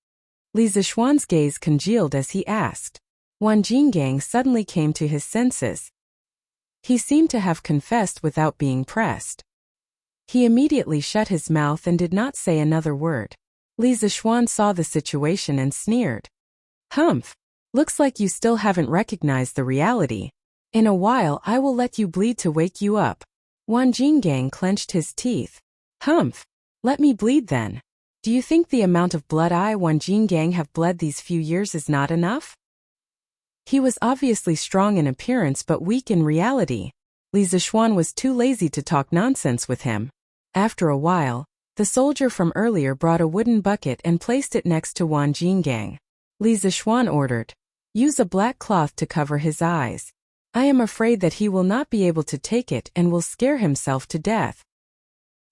Li Zixuan's gaze congealed as he asked. Wan Jingang suddenly came to his senses. He seemed to have confessed without being pressed. He immediately shut his mouth and did not say another word. Li Zixuan saw the situation and sneered. Humph! Looks like you still haven't recognized the reality. In a while I will let you bleed to wake you up. Wan Jingang clenched his teeth. Humph! Let me bleed then. Do you think the amount of blood I, Wan Jingang, have bled these few years is not enough? He was obviously strong in appearance but weak in reality. Li Zixuan was too lazy to talk nonsense with him. After a while, the soldier from earlier brought a wooden bucket and placed it next to Wan Jingang. Li Zixuan ordered, use a black cloth to cover his eyes. I am afraid that he will not be able to take it and will scare himself to death.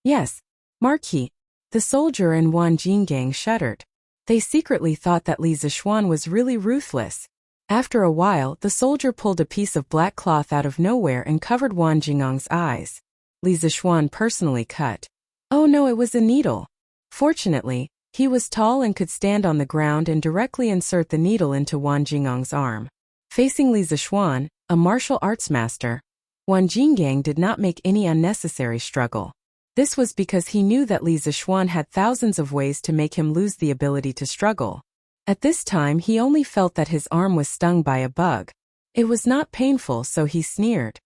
Yes, Marquis. The soldier and Wan Jingang shuddered. They secretly thought that Li Zixuan was really ruthless. After a while, the soldier pulled a piece of black cloth out of nowhere and covered Wan Jingang's eyes. Li Zixuan personally cut. Oh no, it was a needle. Fortunately, he was tall and could stand on the ground and directly insert the needle into Wan Jingang's arm. Facing Li Zixuan, a martial arts master, Wan Jingang did not make any unnecessary struggle. This was because he knew that Li Zixuan had thousands of ways to make him lose the ability to struggle. At this time he only felt that his arm was stung by a bug. It was not painful, so he sneered.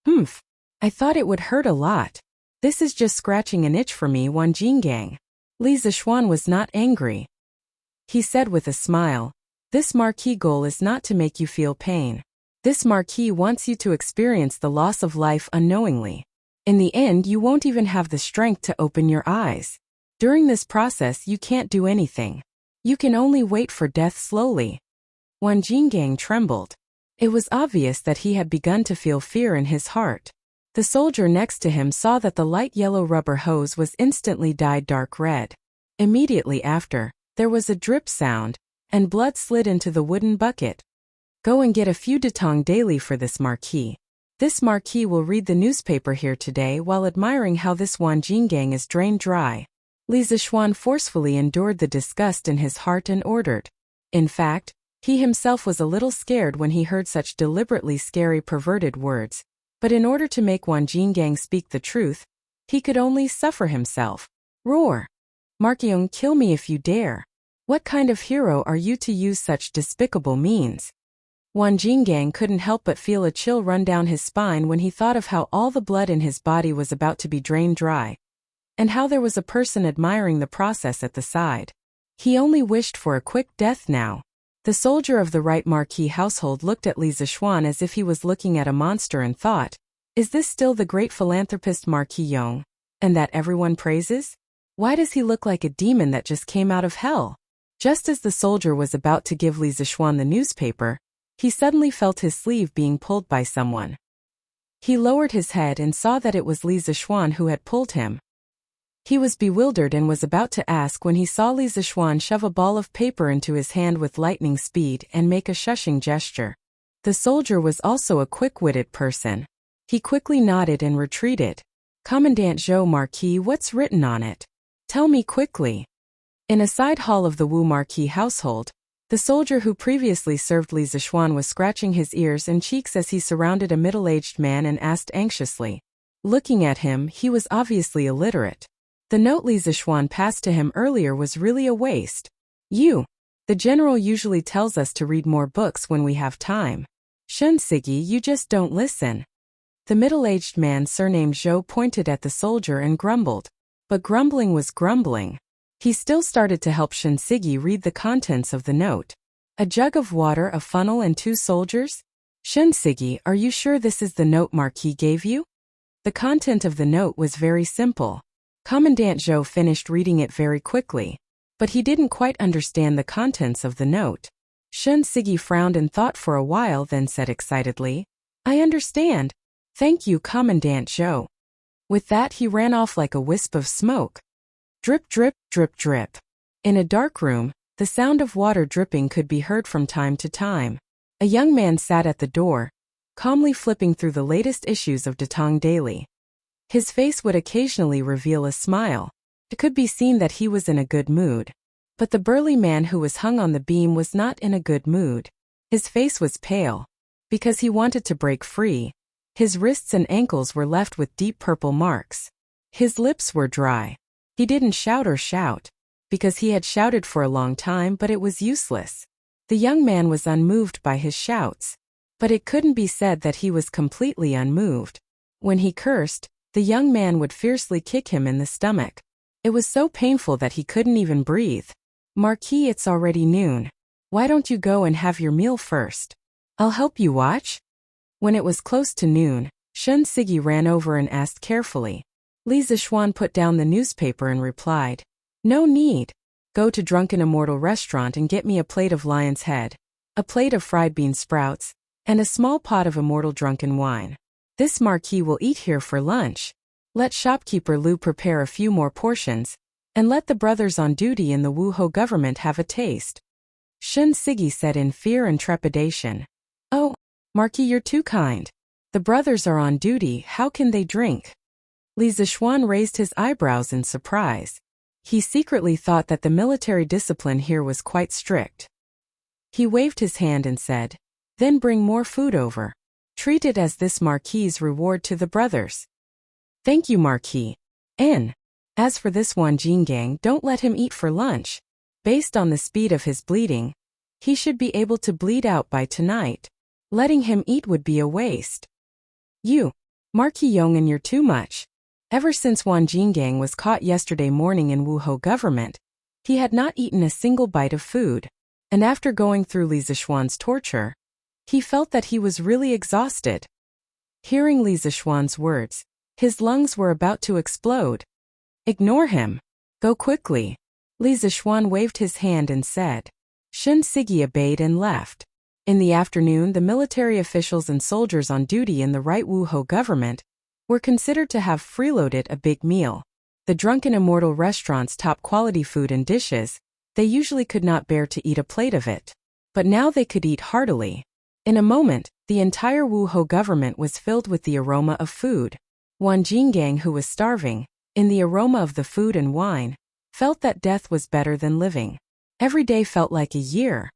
Humph! I thought it would hurt a lot. This is just scratching an itch for me, Wan Jingang. Li Zixuan was not angry. He said with a smile, this Marquis goal is not to make you feel pain. This Marquis wants you to experience the loss of life unknowingly. In the end, you won't even have the strength to open your eyes. During this process, you can't do anything. You can only wait for death slowly. Wan Jingang trembled. It was obvious that he had begun to feel fear in his heart. The soldier next to him saw that the light yellow rubber hose was instantly dyed dark red. Immediately after, there was a drip sound, and blood slid into the wooden bucket. Go and get a few Datong daily for this marquis. This marquis will read the newspaper here today while admiring how this Wanjingang is drained dry. Li Zixuan forcefully endured the disgust in his heart and ordered. In fact, he himself was a little scared when he heard such deliberately scary perverted words, but in order to make Wanjingang speak the truth, he could only suffer himself. Roar! Markyung, kill me if you dare. What kind of hero are you to use such despicable means? Wanjingang couldn't help but feel a chill run down his spine when he thought of how all the blood in his body was about to be drained dry, and how there was a person admiring the process at the side. He only wished for a quick death now. The soldier of the right marquis household looked at Li Zixuan as if he was looking at a monster and thought, is this still the great philanthropist Marquis Yong, and that everyone praises? Why does he look like a demon that just came out of hell? Just as the soldier was about to give Li Zixuan the newspaper, he suddenly felt his sleeve being pulled by someone. He lowered his head and saw that it was Li Zixuan who had pulled him. He was bewildered and was about to ask when he saw Li Zixuan shove a ball of paper into his hand with lightning speed and make a shushing gesture. The soldier was also a quick-witted person. He quickly nodded and retreated. Commandant Zhou Marquis, what's written on it? Tell me quickly. In a side hall of the Wu Marquis household, the soldier who previously served Li Zixuan was scratching his ears and cheeks as he surrounded a middle-aged man and asked anxiously. Looking at him, he was obviously illiterate. The note Li Zixuan passed to him earlier was really a waste. The general usually tells us to read more books when we have time. Shun Sigi, you just don't listen. The middle-aged man surnamed Zhou pointed at the soldier and grumbled. But grumbling was grumbling. He still started to help Shun Sigi read the contents of the note. A jug of water, a funnel, and 2 soldiers? Shun Sigi, are you sure this is the note Marquis gave you? The content of the note was very simple. Commandant Zhou finished reading it very quickly, but he didn't quite understand the contents of the note. Shun Sigi frowned and thought for a while, then said excitedly, I understand. Thank you, Commandant Zhou. With that, he ran off like a wisp of smoke. Drip, drip, drip, drip. In a dark room, the sound of water dripping could be heard from time to time. A young man sat at the door, calmly flipping through the latest issues of Datong Daily. His face would occasionally reveal a smile. It could be seen that he was in a good mood. But the burly man who was hung on the beam was not in a good mood. His face was pale, because he wanted to break free. His wrists and ankles were left with deep purple marks. His lips were dry. He didn't shout, because he had shouted for a long time, but it was useless. The young man was unmoved by his shouts, but it couldn't be said that he was completely unmoved. When he cursed, the young man would fiercely kick him in the stomach. It was so painful that he couldn't even breathe. Marquis, it's already noon. Why don't you go and have your meal first? I'll help you watch. When it was close to noon, Shun Sigi ran over and asked carefully. Li Zixuan put down the newspaper and replied, No need. Go to Drunken Immortal restaurant and get me a plate of lion's head, a plate of fried bean sprouts, and a small pot of immortal drunken wine. This marquis will eat here for lunch. Let shopkeeper Lu prepare a few more portions, and let the brothers on duty in the Wuho government have a taste. Shun Sigi said in fear and trepidation. Oh, Marquis, you're too kind. The brothers are on duty, how can they drink? Li Zixuan raised his eyebrows in surprise. He secretly thought that the military discipline here was quite strict. He waved his hand and said, Then bring more food over. Treat it as this marquis's reward to the brothers. Thank you, Marquis. As for this Wanjingang, don't let him eat for lunch. Based on the speed of his bleeding, he should be able to bleed out by tonight. Letting him eat would be a waste. You, Marquis Yong'an, you're too much. Ever since Wanjingang was caught yesterday morning in Wuho government, he had not eaten a single bite of food, and after going through Li Zixuan's torture, he felt that he was really exhausted. Hearing Li Zixuan's words, his lungs were about to explode. Ignore him. Go quickly. Li Zixuan waved his hand and said. Shun Sigi obeyed and left. In the afternoon, the military officials and soldiers on duty in the right Wuho government were considered to have freeloaded a big meal. The drunken immortal restaurant's top-quality food and dishes, they usually could not bear to eat a plate of it. But now they could eat heartily. In a moment, the entire Wuho government was filled with the aroma of food. Wan Jinggang, who was starving, in the aroma of the food and wine, felt that death was better than living. Every day felt like a year.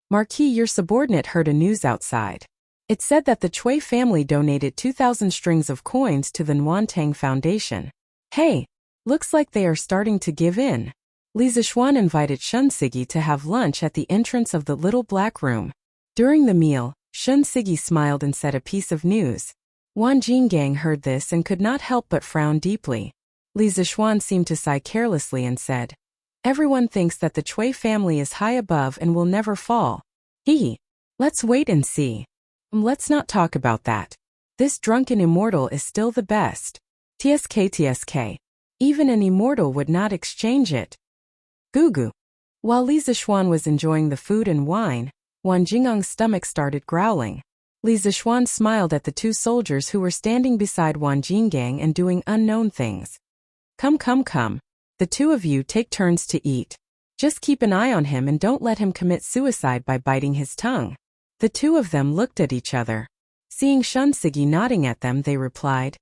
Marquis, your subordinate heard a news outside. It said that the Chui family donated 2,000 strings of coins to the Nwantang Foundation. Hey, looks like they are starting to give in. Li Zixuan invited Shun Sigi to have lunch at the entrance of the little black room. During the meal, Shun Sigi smiled and said a piece of news. Wan Jinggang heard this and could not help but frown deeply. Li Zixuan seemed to sigh carelessly and said, "Everyone thinks that the Chui family is high above and will never fall. Let's wait and see. Let's not talk about that. This drunken immortal is still the best. TSK. Even an immortal would not exchange it." Gugu. While Li Zixuan was enjoying the food and wine, Wan Jingang's stomach started growling. Li Zixuan smiled at the two soldiers who were standing beside Wan Jinggang and doing unknown things. Come. The two of you take turns to eat. Just keep an eye on him and don't let him commit suicide by biting his tongue. The two of them looked at each other. Seeing Shun Sigi nodding at them, they replied,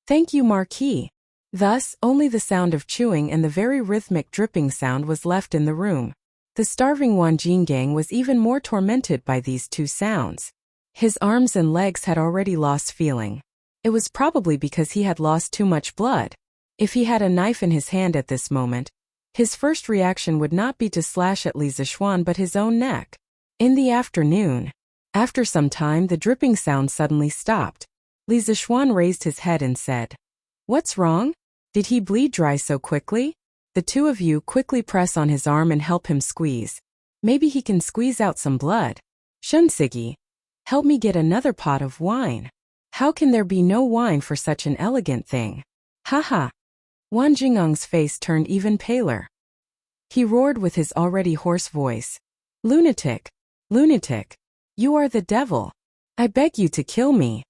"Thank you, Marquis." Thus, only the sound of chewing and the very rhythmic dripping sound was left in the room. The starving Wan Jinggang was even more tormented by these two sounds. His arms and legs had already lost feeling. It was probably because he had lost too much blood. If he had a knife in his hand at this moment, his first reaction would not be to slash at Li Zixuan but his own neck. In the afternoon, after some time, the dripping sound suddenly stopped. Li Zixuan raised his head and said, "What's wrong? Did he bleed dry so quickly?" The two of you quickly press on his arm and help him squeeze. Maybe he can squeeze out some blood. Shun Sigi, help me get another pot of wine. How can there be no wine for such an elegant thing? Haha. Wan Jingang's face turned even paler. He roared with his already hoarse voice. Lunatic! You are the devil. I beg you to kill me.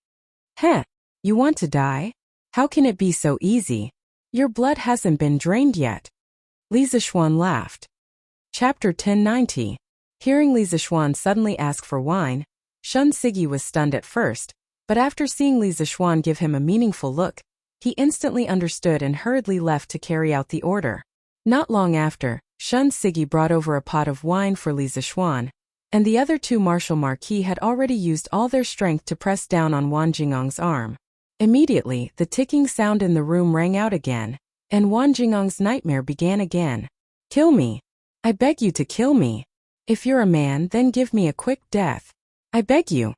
Heh, you want to die? How can it be so easy? Your blood hasn't been drained yet. Li Zixuan laughed. Chapter 1090. Hearing Li Zixuan suddenly ask for wine, Shun Sigi was stunned at first, but after seeing Li Zixuan give him a meaningful look, he instantly understood and hurriedly left to carry out the order. Not long after, Shun Sigi brought over a pot of wine for Li Zixuan, and the other two martial marquis had already used all their strength to press down on Wan Jingang's arm. Immediately, the ticking sound in the room rang out again, and Wan Jingang's nightmare began again. Kill me. I beg you to kill me. If you're a man, then give me a quick death. I beg you.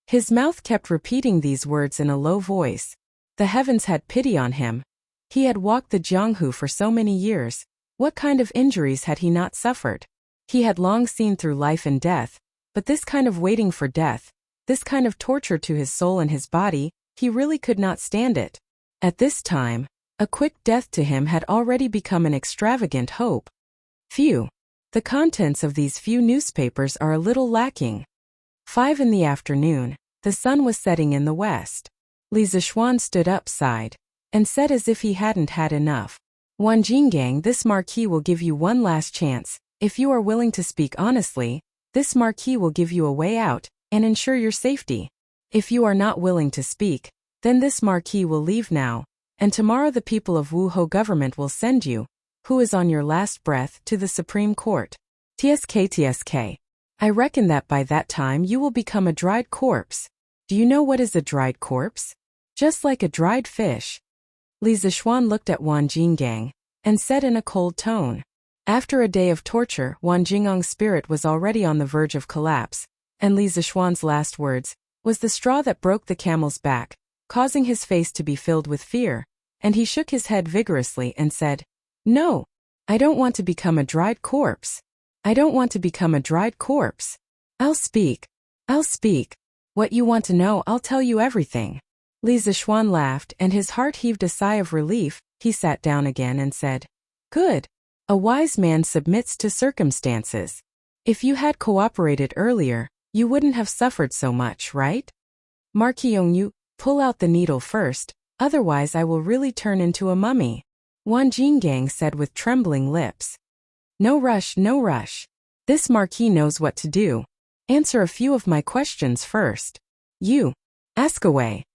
His mouth kept repeating these words in a low voice. The heavens had pity on him. He had walked the Jianghu for so many years. What kind of injuries had he not suffered? He had long seen through life and death, but this kind of waiting for death, this kind of torture to his soul and his body, he really could not stand it. At this time, a quick death to him had already become an extravagant hope. Phew. The contents of these few newspapers are a little lacking. 5 in the afternoon, the sun was setting in the west. Li Zixuan stood up, sighed, and said as if he hadn't had enough. Wan Jinggang, this marquis will give you one last chance. If you are willing to speak honestly, this marquis will give you a way out and ensure your safety. If you are not willing to speak, then this marquis will leave now, and tomorrow the people of Wuho government will send you, who is on your last breath, to the Supreme Court. TSK. I reckon that by that time you will become a dried corpse. Do you know what is a dried corpse? Just like a dried fish. Li Zixuan looked at Wan Jinggang and said in a cold tone. After a day of torture, Wan Jingang's spirit was already on the verge of collapse, and Li Zixuan's last words was the straw that broke the camel's back, causing his face to be filled with fear, and he shook his head vigorously and said, "No, I don't want to become a dried corpse. I don't want to become a dried corpse. I'll speak. What you want to know, I'll tell you everything." Li Zixuan laughed, and his heart heaved a sigh of relief. He sat down again and said, "Good. A wise man submits to circumstances. If you had cooperated earlier, you wouldn't have suffered so much, right? Marquis Yongyu, pull out the needle first, otherwise I will really turn into a mummy. Wan Jinggang said with trembling lips. No rush, no rush. This Marquis knows what to do. Answer a few of my questions first. You. Ask away.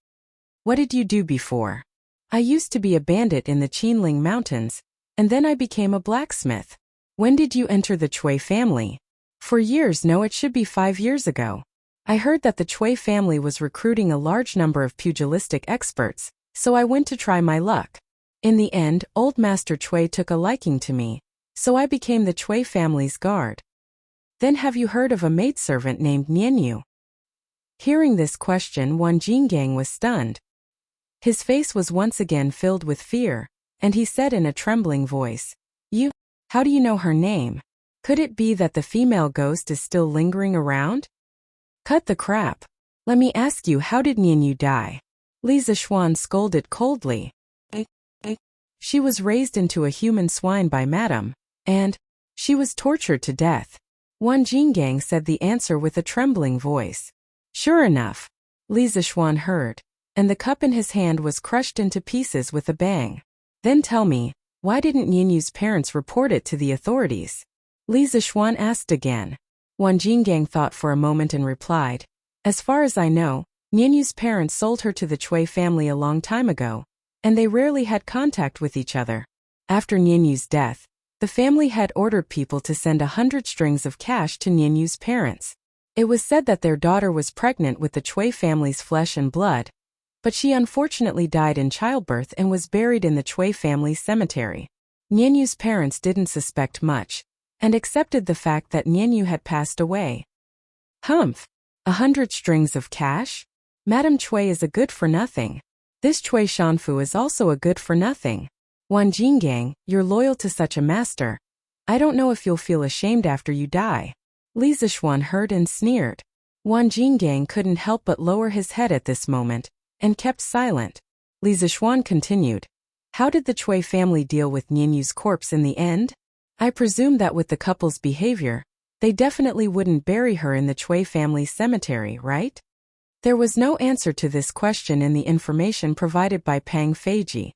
What did you do before? I used to be a bandit in the Qinling Mountains, and then I became a blacksmith. When did you enter the Chui family? For years, no, it should be 5 years ago. I heard that the Chui family was recruiting a large number of pugilistic experts, so I went to try my luck. In the end, old Master Chui took a liking to me, so I became the Chui family's guard. Then have you heard of a maidservant named Nianyu? Hearing this question, Wan Jinggang was stunned. His face was once again filled with fear, and he said in a trembling voice, You? How do you know her name? Could it be that the female ghost is still lingering around? Cut the crap. Let me ask you, how did Nianyu die? Li Zixuan scolded coldly. She was raised into a human swine by Madame, and she was tortured to death. Wan Jinggang said the answer with a trembling voice. Sure enough. Li Zixuan heard, and the cup in his hand was crushed into pieces with a bang. Then tell me, why didn't Nianyu's parents report it to the authorities? Li Zixuan asked again. Wan Jinggang thought for a moment and replied, As far as I know, Nianyu's parents sold her to the Chui family a long time ago, and they rarely had contact with each other. After Nianyu's death, the family had ordered people to send 100 strings of cash to Nianyu's parents. It was said that their daughter was pregnant with the Chui family's flesh and blood, but she unfortunately died in childbirth and was buried in the Chui family's cemetery. Nianyu's parents didn't suspect much, and accepted the fact that Nianyu had passed away. Humph! 100 strings of cash? Madame Chui is a good-for-nothing. This Chui Shanfu is also a good-for-nothing. Wan Jinggang, you're loyal to such a master. I don't know if you'll feel ashamed after you die. Li Zixuan heard and sneered. Wan Jinggang couldn't help but lower his head at this moment, and kept silent. Li Zixuan continued. How did the Chui family deal with Nianyu's corpse in the end? I presume that with the couple's behavior, they definitely wouldn't bury her in the Chui family's cemetery, right? There was no answer to this question in the information provided by Pang Feiji.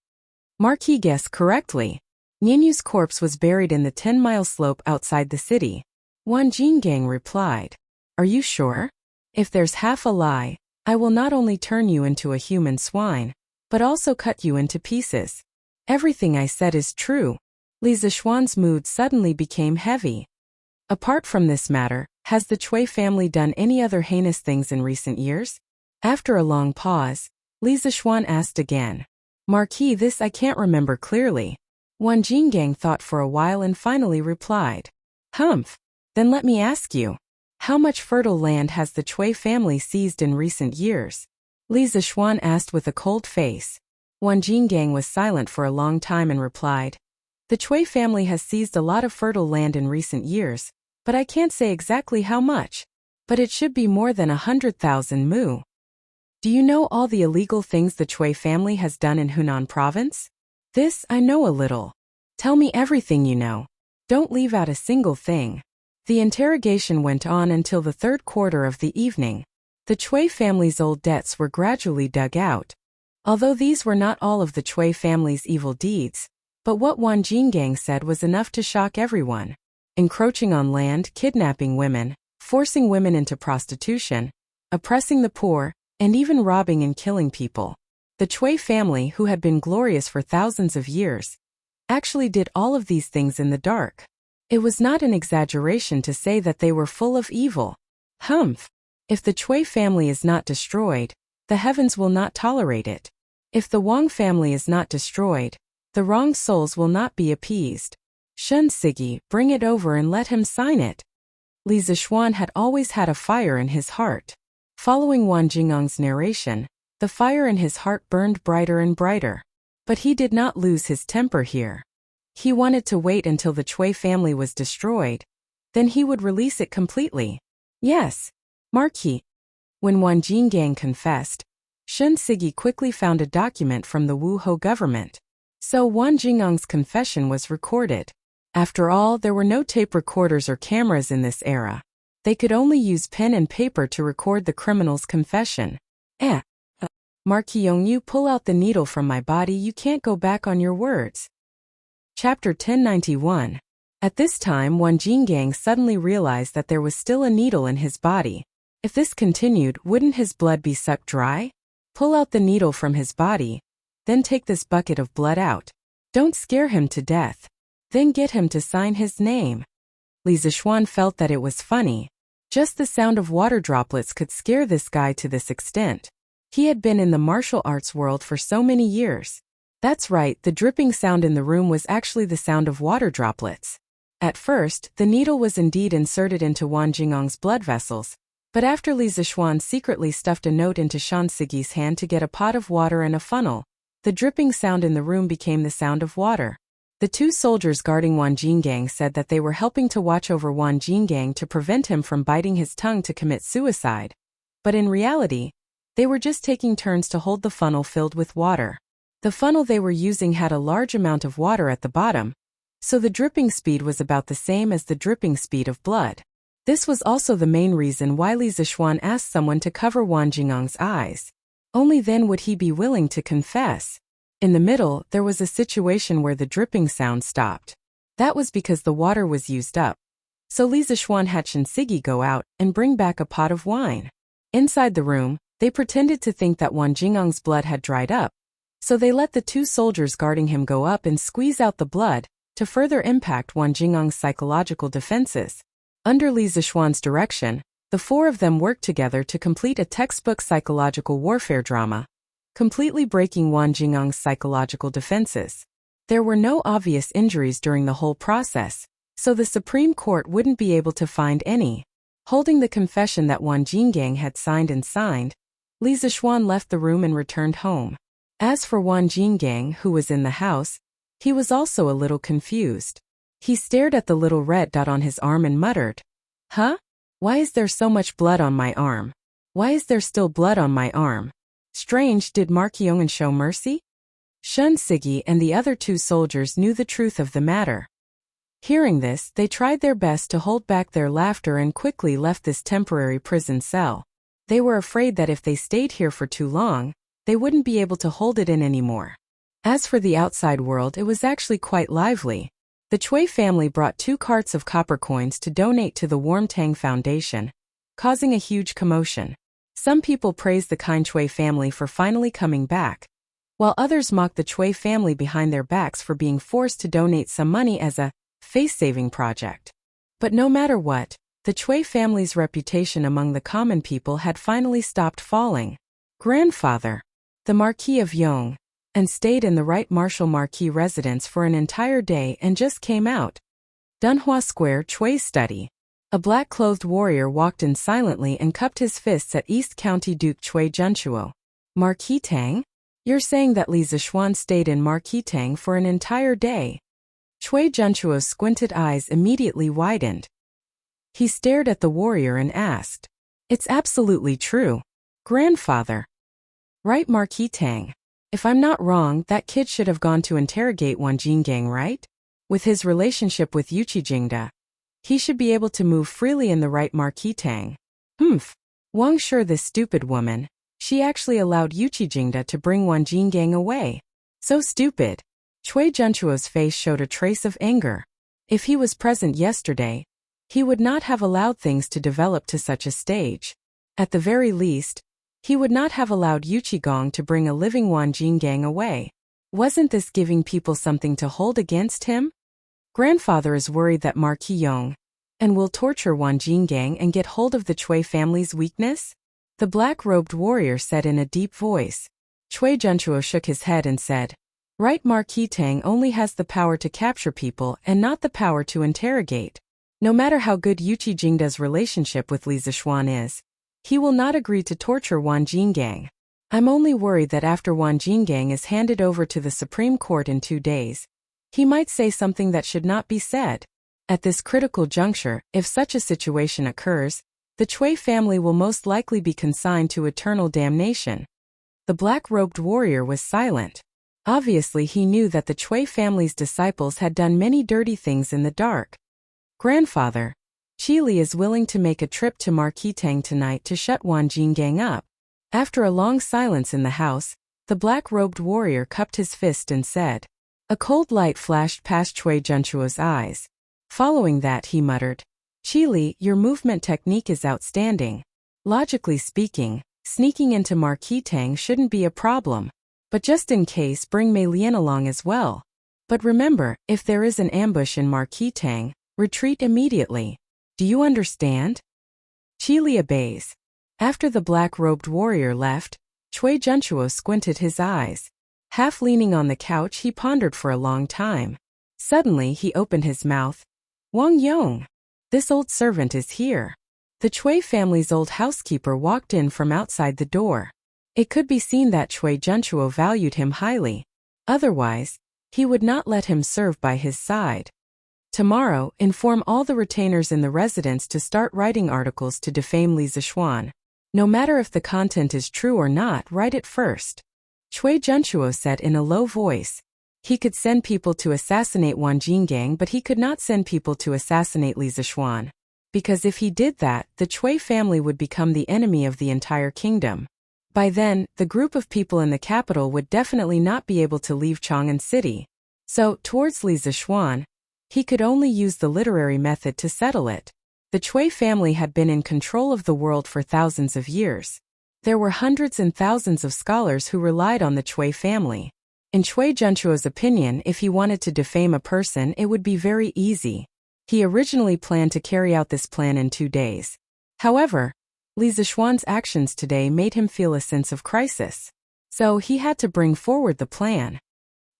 Marquis guessed correctly. Nianyu's corpse was buried in the 10-mile slope outside the city. Wan Jinggang replied. Are you sure? If there's half a lie, I will not only turn you into a human swine, but also cut you into pieces. Everything I said is true. Li Zixuan's mood suddenly became heavy. Apart from this matter, has the Chui family done any other heinous things in recent years? After a long pause, Li Zixuan asked again. Marquis, this I can't remember clearly. Wan Jinggang thought for a while and finally replied. Humph! Then let me ask you. How much fertile land has the Chui family seized in recent years? Li Zixuan asked with a cold face. Wan Jinggang was silent for a long time and replied. The Chui family has seized a lot of fertile land in recent years, but I can't say exactly how much. But it should be more than 100,000 mu. Do you know all the illegal things the Chui family has done in Hunan province? This I know a little. Tell me everything you know. Don't leave out a single thing. The interrogation went on until the 3rd quarter of the evening. The Chui family's old debts were gradually dug out. Although these were not all of the Chui family's evil deeds, but what Wan Jinggang said was enough to shock everyone. Encroaching on land, kidnapping women, forcing women into prostitution, oppressing the poor, and even robbing and killing people. The Chui family, who had been glorious for thousands of years, actually did all of these things in the dark. It was not an exaggeration to say that they were full of evil. Humph! If the Chui family is not destroyed, the heavens will not tolerate it. If the Wang family is not destroyed, the wronged souls will not be appeased. Shun Sigi, bring it over and let him sign it. Li Zixuan had always had a fire in his heart. Following Wan Jingang's narration, the fire in his heart burned brighter and brighter. But he did not lose his temper here. He wanted to wait until the Chui family was destroyed. Then he would release it completely. Yes, Marquis. When Wan Jinggang confessed, Shun Sigi quickly found a document from the Wu Ho government. So Wan Jingang's confession was recorded. After all, there were no tape recorders or cameras in this era. They could only use pen and paper to record the criminal's confession. Marquis Yong, you pull out the needle from my body, you can't go back on your words. Chapter 1091. At this time, Wan Jingang suddenly realized that there was still a needle in his body. If this continued, wouldn't his blood be sucked dry? Pull out the needle from his body. Then take this bucket of blood out. Don't scare him to death. Then get him to sign his name. Li Zixuan felt that it was funny. Just the sound of water droplets could scare this guy to this extent. He had been in the martial arts world for so many years. That's right, the dripping sound in the room was actually the sound of water droplets. At first, the needle was indeed inserted into Wan Jingang's blood vessels, but after Li Zixuan secretly stuffed a note into Shan Sigi's hand to get a pot of water and a funnel, the dripping sound in the room became the sound of water. The two soldiers guarding Wan Jingang said that they were helping to watch over Wan Jingang to prevent him from biting his tongue to commit suicide. But in reality, they were just taking turns to hold the funnel filled with water. The funnel they were using had a large amount of water at the bottom, so the dripping speed was about the same as the dripping speed of blood. This was also the main reason why Li Zixuan asked someone to cover Wan Jingang's eyes. Only then would he be willing to confess. In the middle, there was a situation where the dripping sound stopped. That was because the water was used up. So Li Zixuan had Shan Sigi go out and bring back a pot of wine. Inside the room, they pretended to think that Wan Jingang's blood had dried up, so they let the two soldiers guarding him go up and squeeze out the blood to further impact Wan Jingang's psychological defenses. Under Li Zixuan's direction, the four of them worked together to complete a textbook psychological warfare drama, completely breaking Wan Jingang's psychological defenses. There were no obvious injuries during the whole process, so the Supreme Court wouldn't be able to find any. Holding the confession that Wan Jingang had signed, Li Zixuan left the room and returned home. As for Wan Jingang, who was in the house, he was also a little confused. He stared at the little red dot on his arm and muttered, "Huh? Why is there so much blood on my arm? Why is there still blood on my arm? Strange, did Marquis Yong show mercy?" Shan Sigi and the other two soldiers knew the truth of the matter. Hearing this, they tried their best to hold back their laughter and quickly left this temporary prison cell. They were afraid that if they stayed here for too long, they wouldn't be able to hold it in anymore. As for the outside world, it was actually quite lively. The Chui family brought 2 carts of copper coins to donate to the Warm Tang Foundation, causing a huge commotion. Some people praised the kind Chui family for finally coming back, while others mocked the Chui family behind their backs for being forced to donate some money as a face-saving project. But no matter what, the Chui family's reputation among the common people had finally stopped falling. Grandfather, the Marquis of Yong, and stayed in the Right Marshal Marquis residence for an entire day and just came out. Dunhua Square, Chui study. A black-clothed warrior walked in silently and cupped his fists at East County Duke Chui Junchuo. Marquis Tang? You're saying that Li Zixuan stayed in Marquis Tang for an entire day? Chui Junchuo's squinted eyes immediately widened. He stared at the warrior and asked, "It's absolutely true, grandfather." Right, Marquis Tang. If I'm not wrong, that kid should have gone to interrogate Wan Jingang, right? With his relationship with Yuqi Jingda, he should be able to move freely in the right, Marquis Tang. Wang Sure, this stupid woman, she actually allowed Yuqi Jingda to bring Wan Jingang away. So stupid. Chui Junchuo's face showed a trace of anger. If he was present yesterday, he would not have allowed things to develop to such a stage. At the very least, he would not have allowed Yuqi Gong to bring a living Wan Jingang away. Wasn't this giving people something to hold against him? Grandfather is worried that Marquis Yong and will torture Wan Jingang and get hold of the Chui family's weakness? The black-robed warrior said in a deep voice. Chui Junchuo shook his head and said, "Right, Marquis Tang only has the power to capture people and not the power to interrogate. No matter how good Yuqi Jingda's relationship with Li Zixuan is, he will not agree to torture Wan Jingang. I'm only worried that after Wan Jingang is handed over to the Supreme Court in 2 days, he might say something that should not be said. At this critical juncture, if such a situation occurs, the Chui family will most likely be consigned to eternal damnation." The black-robed warrior was silent. Obviously he knew that the Cui family's disciples had done many dirty things in the dark. Grandfather, Qili is willing to make a trip to Marquis Tang tonight to shut Wan Jinggang up. After a long silence in the house, the black-robed warrior cupped his fist and said. A cold light flashed past Cui Junchuo's eyes. Following that he muttered, Qili, your movement technique is outstanding. Logically speaking, sneaking into Marquis Tang shouldn't be a problem. But just in case, bring Mei Lian along as well. But remember, if there is an ambush in Marquis Tang, retreat immediately. Do you understand? Qili obeys. After the black-robed warrior left, Cui Junchuo squinted his eyes. Half leaning on the couch he pondered for a long time. Suddenly he opened his mouth. Wang Yong! This old servant is here. The Cui family's old housekeeper walked in from outside the door. It could be seen that Cui Junchuo valued him highly. Otherwise, he would not let him serve by his side. Tomorrow, inform all the retainers in the residence to start writing articles to defame Li Zishuan. No matter if the content is true or not, write it first. Cui Junchuo said in a low voice. He could send people to assassinate Wan Jinggang, but he could not send people to assassinate Li Zishuan. Because if he did that, the Cui family would become the enemy of the entire kingdom. By then, the group of people in the capital would definitely not be able to leave Chang'an City. So, towards Li Zishuan, he could only use the literary method to settle it. The Cui family had been in control of the world for thousands of years. There were hundreds and thousands of scholars who relied on the Cui family. In Cui Junchuo's opinion, if he wanted to defame a person, it would be very easy. He originally planned to carry out this plan in 2 days. However, Li Zishuan's actions today made him feel a sense of crisis. So he had to bring forward the plan.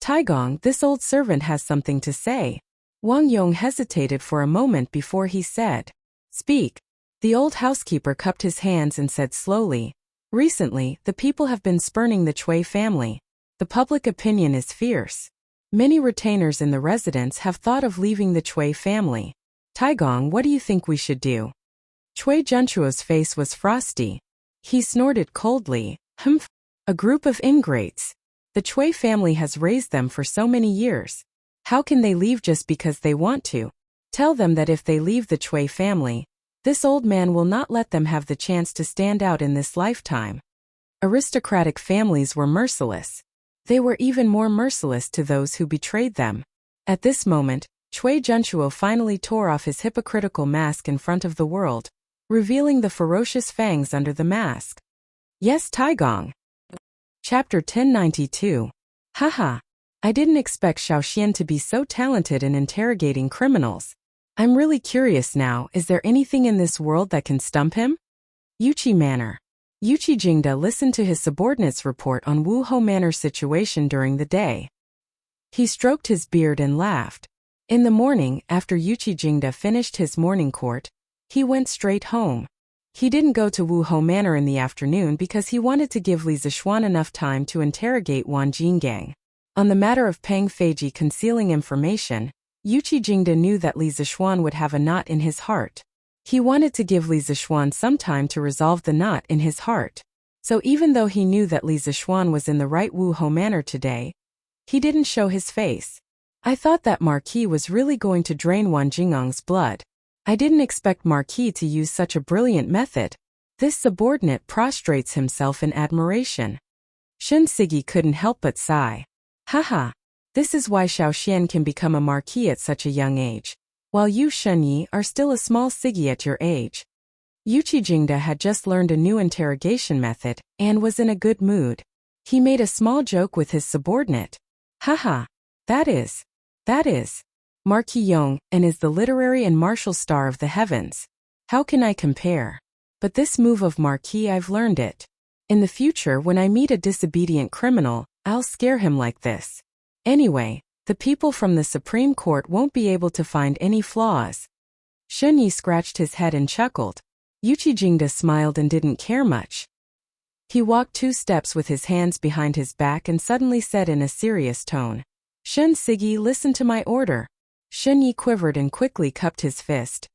Taigong, this old servant has something to say. Wang Yong hesitated for a moment before he said, Speak. The old housekeeper cupped his hands and said slowly, Recently, the people have been spurning the Cui family. The public opinion is fierce. Many retainers in the residence have thought of leaving the Cui family. Taigong, what do you think we should do? Cui Junchuo's face was frosty. He snorted coldly, Humph. A group of ingrates. The Cui family has raised them for so many years. How can they leave just because they want to? Tell them that if they leave the Cui family, this old man will not let them have the chance to stand out in this lifetime. Aristocratic families were merciless. They were even more merciless to those who betrayed them. At this moment, Cui Junchuo finally tore off his hypocritical mask in front of the world, revealing the ferocious fangs under the mask. Yes, Taigong. Chapter 1092. Haha. I didn't expect Xiaoxian to be so talented in interrogating criminals. I'm really curious now, is there anything in this world that can stump him? Yuqi Manor. Yuqi Jingda listened to his subordinate's report on Wu Ho Manor's situation during the day. He stroked his beard and laughed. In the morning, after Yuqi Jingda finished his morning court, he went straight home. He didn't go to Wu Ho Manor in the afternoon because he wanted to give Li Zishuan enough time to interrogate Wan Jinggang. On the matter of Peng Feiji concealing information, Yuqi Jingda knew that Li Zishuan would have a knot in his heart. He wanted to give Li Zishuan some time to resolve the knot in his heart. So even though he knew that Li Zishuan was in the right Wu Ho Manor today, he didn't show his face. I thought that Marquis was really going to drain Wan Jingang's blood. I didn't expect Marquis to use such a brilliant method. This subordinate prostrates himself in admiration. Shun Sigi couldn't help but sigh. Haha. This is why Xiaoxian can become a marquis at such a young age, while you, Shunyi, are still a small Sigi at your age. Yuqi Jingda had just learned a new interrogation method, and was in a good mood. He made a small joke with his subordinate. Haha. That is. Marquis Yong, and is the literary and martial star of the heavens. How can I compare? But this move of Marquis, I've learned it. In the future, when I meet a disobedient criminal, I'll scare him like this. Anyway, the people from the Supreme Court won't be able to find any flaws. Shunyi scratched his head and chuckled. Yuqi Jingda smiled and didn't care much. He walked 2 steps with his hands behind his back and suddenly said in a serious tone, Shun Sigi, listen to my order. Shunyi quivered and quickly cupped his fist.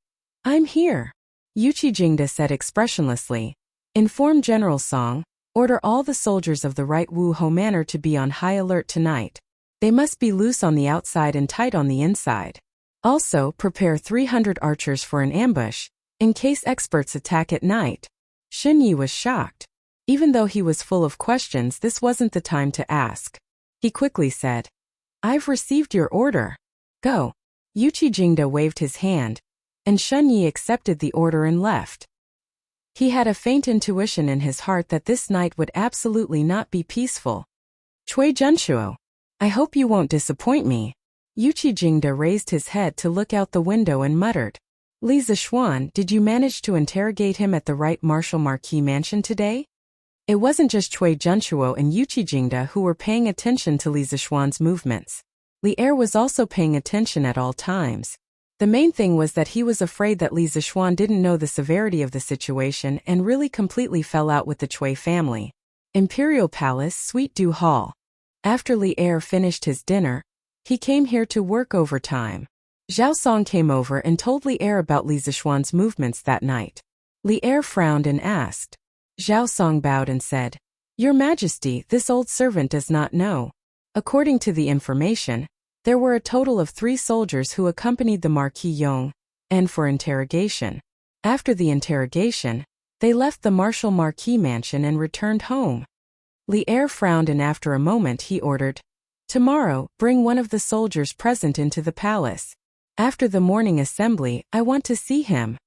I'm here. Yuqi Jingda said expressionlessly. Inform General Song, Order all the soldiers of the right Wu-Ho Manor to be on high alert tonight. They must be loose on the outside and tight on the inside. Also, prepare 300 archers for an ambush, in case experts attack at night. Xun Yi was shocked. Even though he was full of questions, this wasn't the time to ask. He quickly said, "I've received your order. Go." Yuqi Jingda waved his hand, and Xun Yi accepted the order and left. He had a faint intuition in his heart that this night would absolutely not be peaceful. "Cui Junshuo, I hope you won't disappoint me." Yuqi Jingda raised his head to look out the window and muttered, "Li Zishuan, did you manage to interrogate him at the right Marshal Marquis mansion today?" It wasn't just Cui Junshuo and Yuqi Jingda who were paying attention to Li Zishuan's movements. Li Er was also paying attention at all times. The main thing was that he was afraid that Li Zishuan didn't know the severity of the situation and really completely fell out with the Cui family. Imperial Palace, Suite Du Hall. After Li Er finished his dinner, he came here to work overtime. Zhao Song came over and told Li Er about Li Zishuan's movements that night. Li Er frowned and asked. Zhao Song bowed and said, "Your Majesty, this old servant does not know." According to the information, there were a total of 3 soldiers who accompanied the Marquis Yong, and for interrogation. After the interrogation, they left the Marshal Marquis mansion and returned home. Li Er frowned and after a moment he ordered, "Tomorrow, bring one of the soldiers present into the palace. After the morning assembly, I want to see him."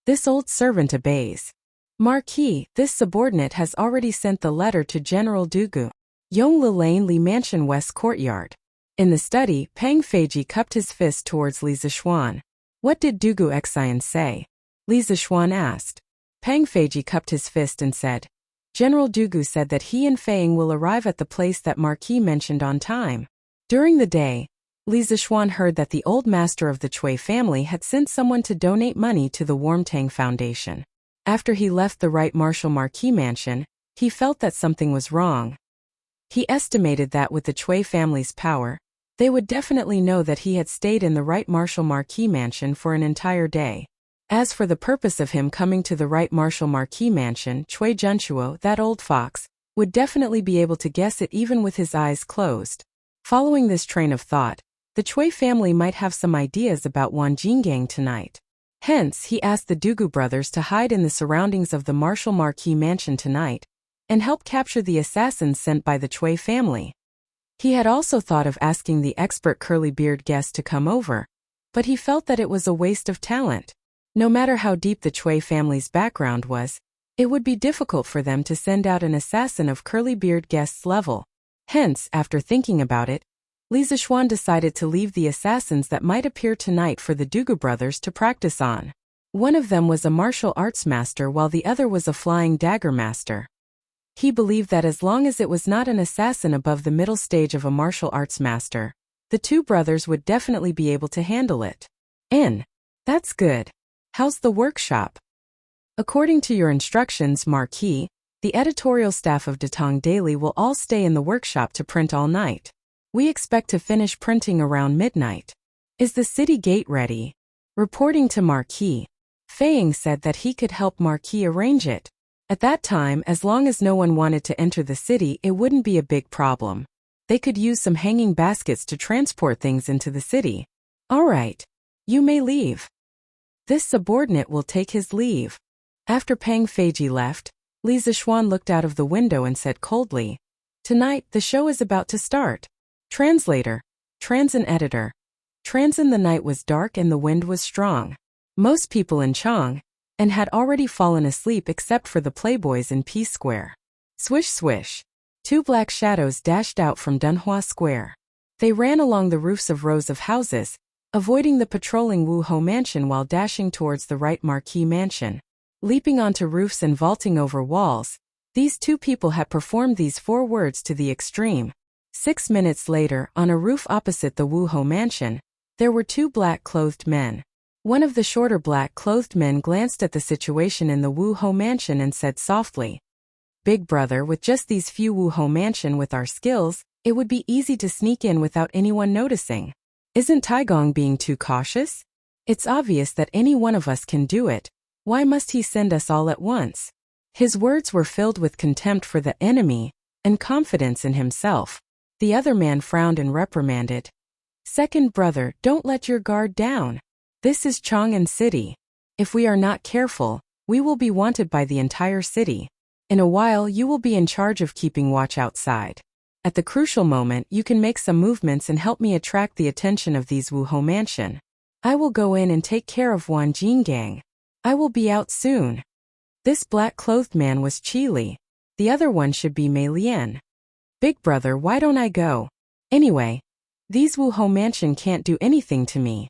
This old servant obeys. "Marquis, this subordinate has already sent the letter to General Dugu. Yong Lane Li Mansion West Courtyard." In the study, Pang Feiji cupped his fist towards Li Zishuan. "What did Dugu Xian say?" Li Zishuan asked. Pang Feiji cupped his fist and said, "General Dugu said that he and Feiying will arrive at the place that Marquis mentioned on time." During the day, Li Zishuan heard that the old master of the Cui family had sent someone to donate money to the Warmtang Foundation. After he left the right Marshal Marquis mansion, he felt that something was wrong. He estimated that with the Cui family's power, they would definitely know that he had stayed in the right Marshal Marquis mansion for an entire day. As for the purpose of him coming to the right Marshal Marquis mansion, Cui Junshuo, that old fox, would definitely be able to guess it even with his eyes closed. Following this train of thought, the Cui family might have some ideas about Wan Jinggang tonight. Hence, he asked the Dugu brothers to hide in the surroundings of the Marshal Marquis mansion tonight and help capture the assassins sent by the Cui family. He had also thought of asking the expert curly-beard guest to come over, but he felt that it was a waste of talent. No matter how deep the Cui family's background was, it would be difficult for them to send out an assassin of curly-beard guest's level. Hence, after thinking about it, Li Zishuan decided to leave the assassins that might appear tonight for the Dugu brothers to practice on. One of them was a martial arts master while the other was a flying dagger master. He believed that as long as it was not an assassin above the middle stage of a martial arts master, the 2 brothers would definitely be able to handle it. That's good. How's the workshop? According to your instructions, Marquis, the editorial staff of Datong Daily will all stay in the workshop to print all night. We expect to finish printing around midnight. Is the city gate ready? Reporting to Marquis, Feiying said that he could help Marquis arrange it. At that time, as long as no one wanted to enter the city, it wouldn't be a big problem. They could use some hanging baskets to transport things into the city. All right. You may leave. This subordinate will take his leave. After Pang Feiji left, Li Zishuan looked out of the window and said coldly, "Tonight, the show is about to start." Translator. Transin editor. Transin. The night was dark and the wind was strong. Most people in Chang and had already fallen asleep except for the playboys in Peace Square. Swish swish. 2 black shadows dashed out from Dunhua Square. They ran along the roofs of rows of houses, avoiding the patrolling Wu-Ho mansion while dashing towards the right Marquis mansion. Leaping onto roofs and vaulting over walls, these 2 people had performed these 4 words to the extreme. 6 minutes later, on a roof opposite the Wu-Ho mansion, there were 2 black-clothed men. One of the shorter black-clothed men glanced at the situation in the Wu-Ho mansion and said softly, "Big brother, with just these few Wu-Ho mansion with our skills, it would be easy to sneak in without anyone noticing. Isn't Taigong being too cautious? It's obvious that any one of us can do it. Why must he send us all at once?" His words were filled with contempt for the enemy and confidence in himself. The other man frowned and reprimanded. Second brother, don't let your guard down. This is Chang'an City. If we are not careful, we will be wanted by the entire city. In a while you will be in charge of keeping watch outside. At the crucial moment you can make some movements and help me attract the attention of these Wuhou mansion. I will go in and take care of Wan Jinggang. I will be out soon. This black-clothed man was Qi Li. The other one should be Mei Lian. Big brother, why don't I go? Anyway, these Wuhou mansion can't do anything to me.